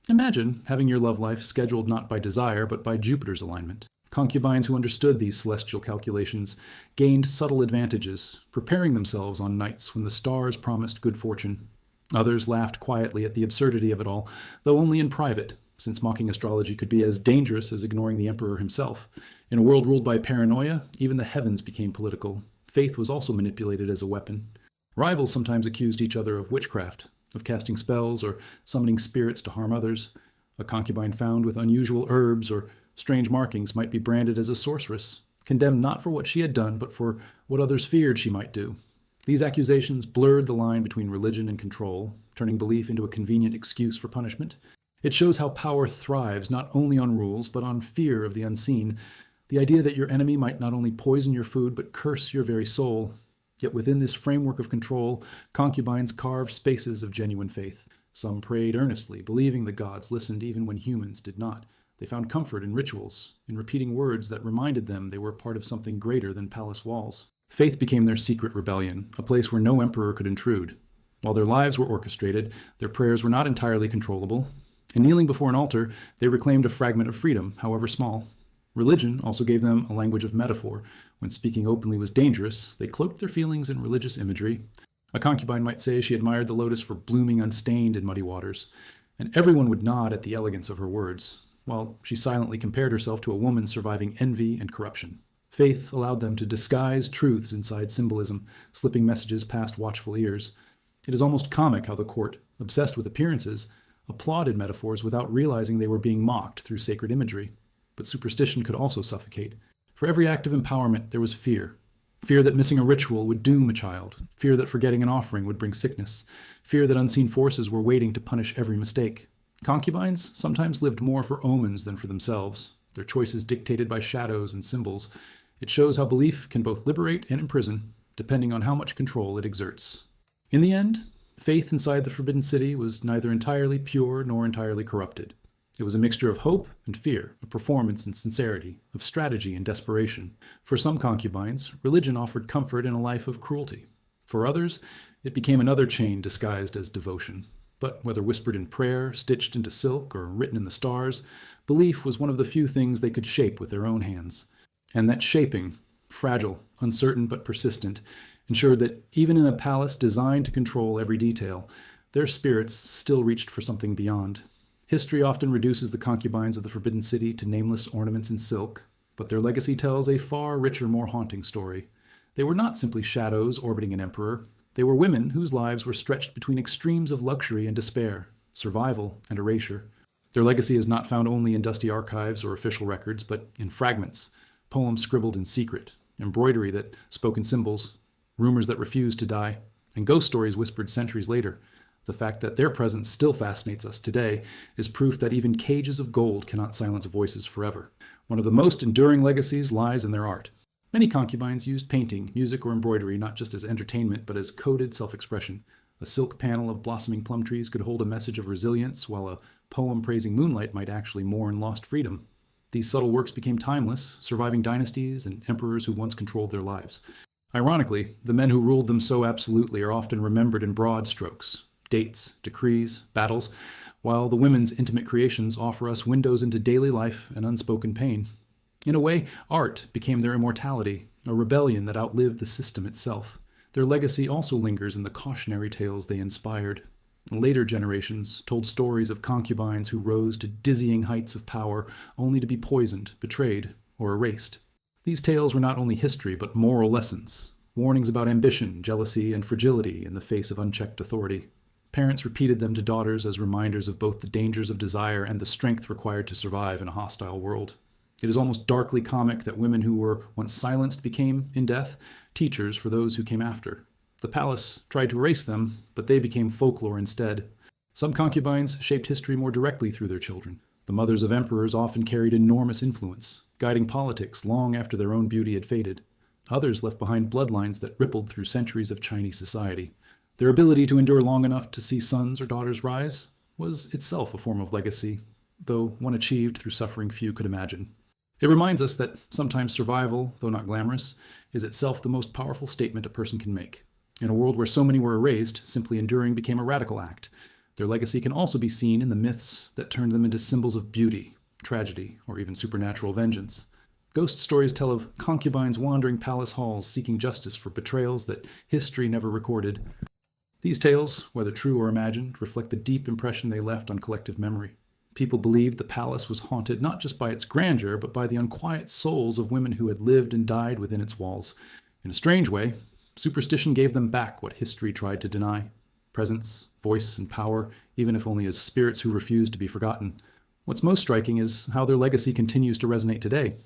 Imagine having your love life scheduled not by desire, but by Jupiter's alignment. Concubines who understood these celestial calculations gained subtle advantages, preparing themselves on nights when the stars promised good fortune. Others laughed quietly at the absurdity of it all, though only in private, since mocking astrology could be as dangerous as ignoring the emperor himself. In a world ruled by paranoia, even the heavens became political. Faith was also manipulated as a weapon. Rivals sometimes accused each other of witchcraft, of casting spells or summoning spirits to harm others. A concubine found with unusual herbs or strange markings might be branded as a sorceress, condemned not for what she had done, but for what others feared she might do. These accusations blurred the line between religion and control, turning belief into a convenient excuse for punishment. It shows how power thrives not only on rules, but on fear of the unseen, the idea that your enemy might not only poison your food, but curse your very soul. Yet within this framework of control, concubines carved spaces of genuine faith. Some prayed earnestly, believing the gods listened even when humans did not. They found comfort in rituals, in repeating words that reminded them they were part of something greater than palace walls. Faith became their secret rebellion, a place where no emperor could intrude. While their lives were orchestrated, their prayers were not entirely controllable. In kneeling before an altar, they reclaimed a fragment of freedom, however small. Religion also gave them a language of metaphor. When speaking openly was dangerous, they cloaked their feelings in religious imagery. A concubine might say she admired the lotus for blooming unstained in muddy waters, and everyone would nod at the elegance of her words, while she silently compared herself to a woman surviving envy and corruption. Faith allowed them to disguise truths inside symbolism, slipping messages past watchful ears. It is almost comic how the court, obsessed with appearances, applauded metaphors without realizing they were being mocked through sacred imagery. But superstition could also suffocate. For every act of empowerment, there was fear. Fear that missing a ritual would doom a child. Fear that forgetting an offering would bring sickness. Fear that unseen forces were waiting to punish every mistake. Concubines sometimes lived more for omens than for themselves, their choices dictated by shadows and symbols. It shows how belief can both liberate and imprison, depending on how much control it exerts. In the end, faith inside the Forbidden City was neither entirely pure nor entirely corrupted. It was a mixture of hope and fear, of performance and sincerity, of strategy and desperation. For some concubines, religion offered comfort in a life of cruelty. For others, it became another chain disguised as devotion. But whether whispered in prayer, stitched into silk, or written in the stars, belief was one of the few things they could shape with their own hands. And that shaping, fragile, uncertain but persistent, ensured that even in a palace designed to control every detail, their spirits still reached for something beyond. History often reduces the concubines of the Forbidden City to nameless ornaments in silk, but their legacy tells a far richer, more haunting story. They were not simply shadows orbiting an emperor. They were women whose lives were stretched between extremes of luxury and despair, survival and erasure. Their legacy is not found only in dusty archives or official records, but in fragments, poems scribbled in secret, embroidery that spoke in symbols, rumors that refused to die, and ghost stories whispered centuries later. The fact that their presence still fascinates us today is proof that even cages of gold cannot silence voices forever. One of the most enduring legacies lies in their art. Many concubines used painting, music, or embroidery not just as entertainment, but as coded self-expression. A silk panel of blossoming plum trees could hold a message of resilience, while a poem praising moonlight might actually mourn lost freedom. These subtle works became timeless, surviving dynasties and emperors who once controlled their lives. Ironically, the men who ruled them so absolutely are often remembered in broad strokes: dates, decrees, battles, while the women's intimate creations offer us windows into daily life and unspoken pain. In a way, art became their immortality, a rebellion that outlived the system itself. Their legacy also lingers in the cautionary tales they inspired. Later generations told stories of concubines who rose to dizzying heights of power only to be poisoned, betrayed, or erased. These tales were not only history but moral lessons, warnings about ambition, jealousy, and fragility in the face of unchecked authority. Parents repeated them to daughters as reminders of both the dangers of desire and the strength required to survive in a hostile world. It is almost darkly comic that women who were once silenced became, in death, teachers for those who came after. The palace tried to erase them, but they became folklore instead. Some concubines shaped history more directly through their children. The mothers of emperors often carried enormous influence, guiding politics long after their own beauty had faded. Others left behind bloodlines that rippled through centuries of Chinese society. Their ability to endure long enough to see sons or daughters rise was itself a form of legacy, though one achieved through suffering few could imagine. It reminds us that sometimes survival, though not glamorous, is itself the most powerful statement a person can make. In a world where so many were erased, simply enduring became a radical act. Their legacy can also be seen in the myths that turned them into symbols of beauty, tragedy, or even supernatural vengeance. Ghost stories tell of concubines wandering palace halls seeking justice for betrayals that history never recorded. These tales, whether true or imagined, reflect the deep impression they left on collective memory. People believed the palace was haunted not just by its grandeur, but by the unquiet souls of women who had lived and died within its walls. In a strange way, superstition gave them back what history tried to deny: presence, voice, and power, even if only as spirits who refused to be forgotten. What's most striking is how their legacy continues to resonate today.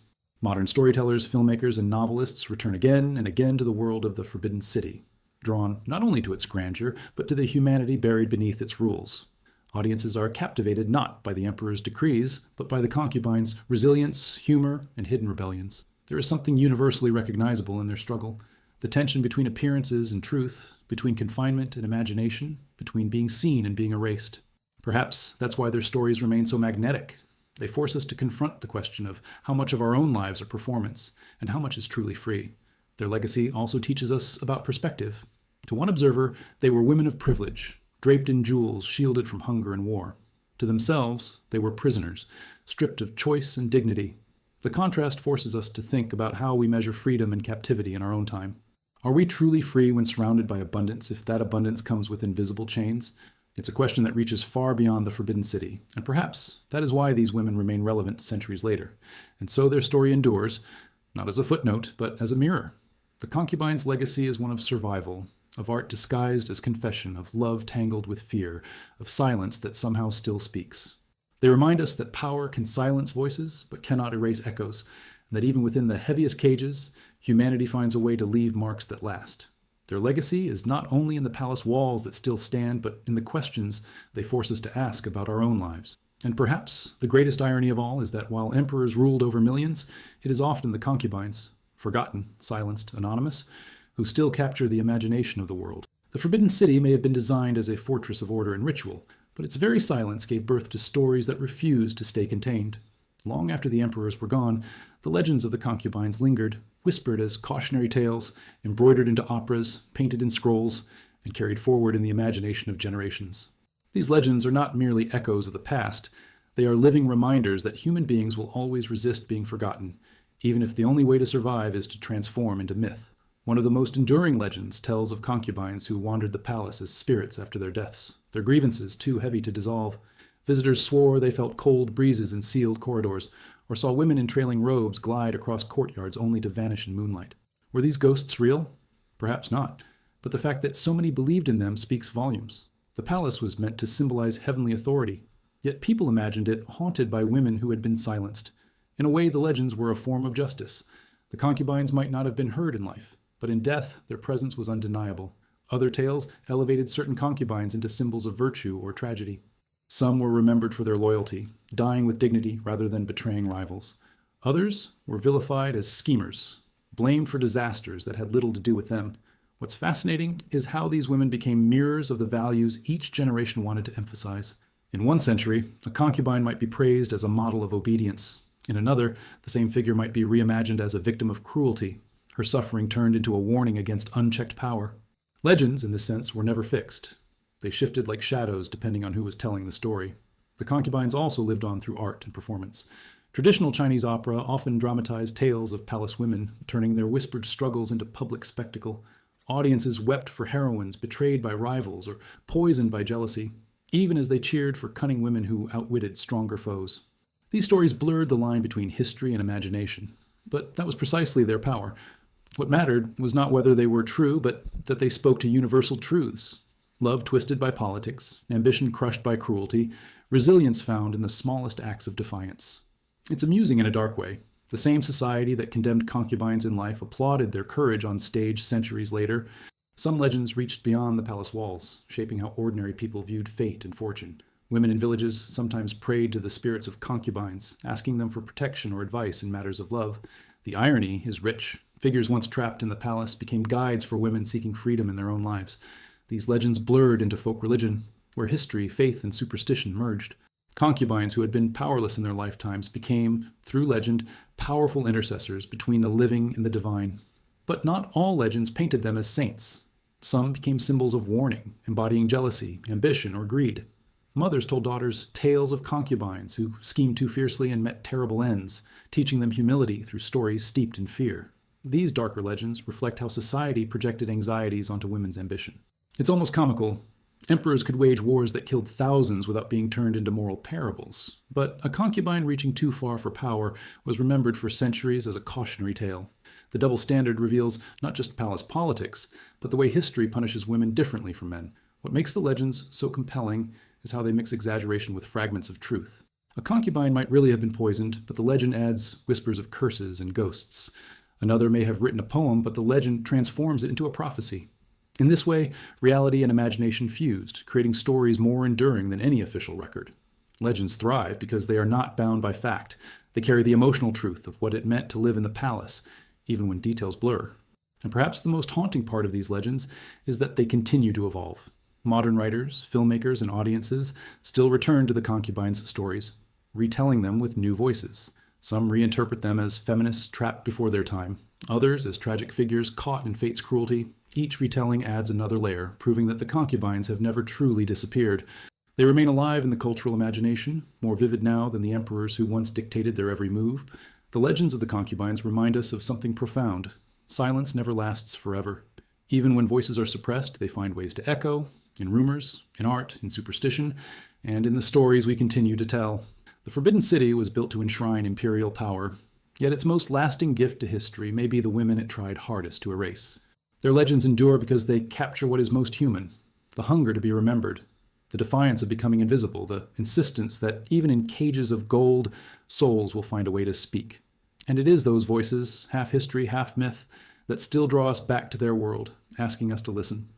Modern storytellers, filmmakers, and novelists return again and again to the world of the Forbidden City, drawn not only to its grandeur, but to the humanity buried beneath its rules. Audiences are captivated not by the emperor's decrees, but by the concubines' resilience, humor, and hidden rebellions. There is something universally recognizable in their struggle. The tension between appearances and truth, between confinement and imagination, between being seen and being erased. Perhaps that's why their stories remain so magnetic. They force us to confront the question of how much of our own lives are performance, and how much is truly free. Their legacy also teaches us about perspective. To one observer, they were women of privilege, draped in jewels, shielded from hunger and war. To themselves, they were prisoners, stripped of choice and dignity. The contrast forces us to think about how we measure freedom and captivity in our own time. Are we truly free when surrounded by abundance if that abundance comes with invisible chains? It's a question that reaches far beyond the Forbidden City, and perhaps that is why these women remain relevant centuries later. And so their story endures, not as a footnote, but as a mirror. The concubine's legacy is one of survival, of art disguised as confession, of love tangled with fear, of silence that somehow still speaks. They remind us that power can silence voices, but cannot erase echoes, and that even within the heaviest cages, humanity finds a way to leave marks that last. Their legacy is not only in the palace walls that still stand, but in the questions they force us to ask about our own lives. And perhaps the greatest irony of all is that while emperors ruled over millions, it is often the concubines, forgotten, silenced, anonymous, who still capture the imagination of the world. The Forbidden City may have been designed as a fortress of order and ritual, but its very silence gave birth to stories that refused to stay contained. Long after the emperors were gone, the legends of the concubines lingered, whispered as cautionary tales, embroidered into operas, painted in scrolls, and carried forward in the imagination of generations. These legends are not merely echoes of the past, they are living reminders that human beings will always resist being forgotten, even if the only way to survive is to transform into myth. One of the most enduring legends tells of concubines who wandered the palace as spirits after their deaths, their grievances too heavy to dissolve. Visitors swore they felt cold breezes in sealed corridors, or saw women in trailing robes glide across courtyards only to vanish in moonlight. Were these ghosts real? Perhaps not, but the fact that so many believed in them speaks volumes. The palace was meant to symbolize heavenly authority, yet people imagined it haunted by women who had been silenced. In a way, the legends were a form of justice. The concubines might not have been heard in life, but in death, their presence was undeniable. Other tales elevated certain concubines into symbols of virtue or tragedy. Some were remembered for their loyalty, dying with dignity rather than betraying rivals. Others were vilified as schemers, blamed for disasters that had little to do with them. What's fascinating is how these women became mirrors of the values each generation wanted to emphasize. In one century, a concubine might be praised as a model of obedience. In another, the same figure might be reimagined as a victim of cruelty, her suffering turned into a warning against unchecked power. Legends, in this sense, were never fixed. They shifted like shadows depending on who was telling the story. The concubines also lived on through art and performance. Traditional Chinese opera often dramatized tales of palace women, turning their whispered struggles into public spectacle. Audiences wept for heroines betrayed by rivals or poisoned by jealousy, even as they cheered for cunning women who outwitted stronger foes. These stories blurred the line between history and imagination, but that was precisely their power. What mattered was not whether they were true, but that they spoke to universal truths. Love twisted by politics, ambition crushed by cruelty, resilience found in the smallest acts of defiance. It's amusing in a dark way. The same society that condemned concubines in life applauded their courage on stage centuries later. Some legends reached beyond the palace walls, shaping how ordinary people viewed fate and fortune. Women in villages sometimes prayed to the spirits of concubines, asking them for protection or advice in matters of love. The irony is rich. Figures once trapped in the palace became guides for women seeking freedom in their own lives. These legends blurred into folk religion, where history, faith, and superstition merged. Concubines who had been powerless in their lifetimes became, through legend, powerful intercessors between the living and the divine. But not all legends painted them as saints. Some became symbols of warning, embodying jealousy, ambition, or greed. Mothers told daughters tales of concubines who schemed too fiercely and met terrible ends, teaching them humility through stories steeped in fear. These darker legends reflect how society projected anxieties onto women's ambition. It's almost comical. Emperors could wage wars that killed thousands without being turned into moral parables. But a concubine reaching too far for power was remembered for centuries as a cautionary tale. The double standard reveals not just palace politics, but the way history punishes women differently from men. What makes the legends so compelling is how they mix exaggeration with fragments of truth. A concubine might really have been poisoned, but the legend adds whispers of curses and ghosts. Another may have written a poem, but the legend transforms it into a prophecy. In this way, reality and imagination fused, creating stories more enduring than any official record. Legends thrive because they are not bound by fact. They carry the emotional truth of what it meant to live in the palace, even when details blur. And perhaps the most haunting part of these legends is that they continue to evolve. Modern writers, filmmakers, and audiences still return to the concubines' stories, retelling them with new voices. Some reinterpret them as feminists trapped before their time, others as tragic figures caught in fate's cruelty. Each retelling adds another layer, proving that the concubines have never truly disappeared. They remain alive in the cultural imagination, more vivid now than the emperors who once dictated their every move. The legends of the concubines remind us of something profound. Silence never lasts forever. Even when voices are suppressed, they find ways to echo, in rumors, in art, in superstition, and in the stories we continue to tell. The Forbidden City was built to enshrine imperial power, yet its most lasting gift to history may be the women it tried hardest to erase. Their legends endure because they capture what is most human, the hunger to be remembered, the defiance of becoming invisible, the insistence that even in cages of gold, souls will find a way to speak. And it is those voices, half history, half myth, that still draw us back to their world, asking us to listen.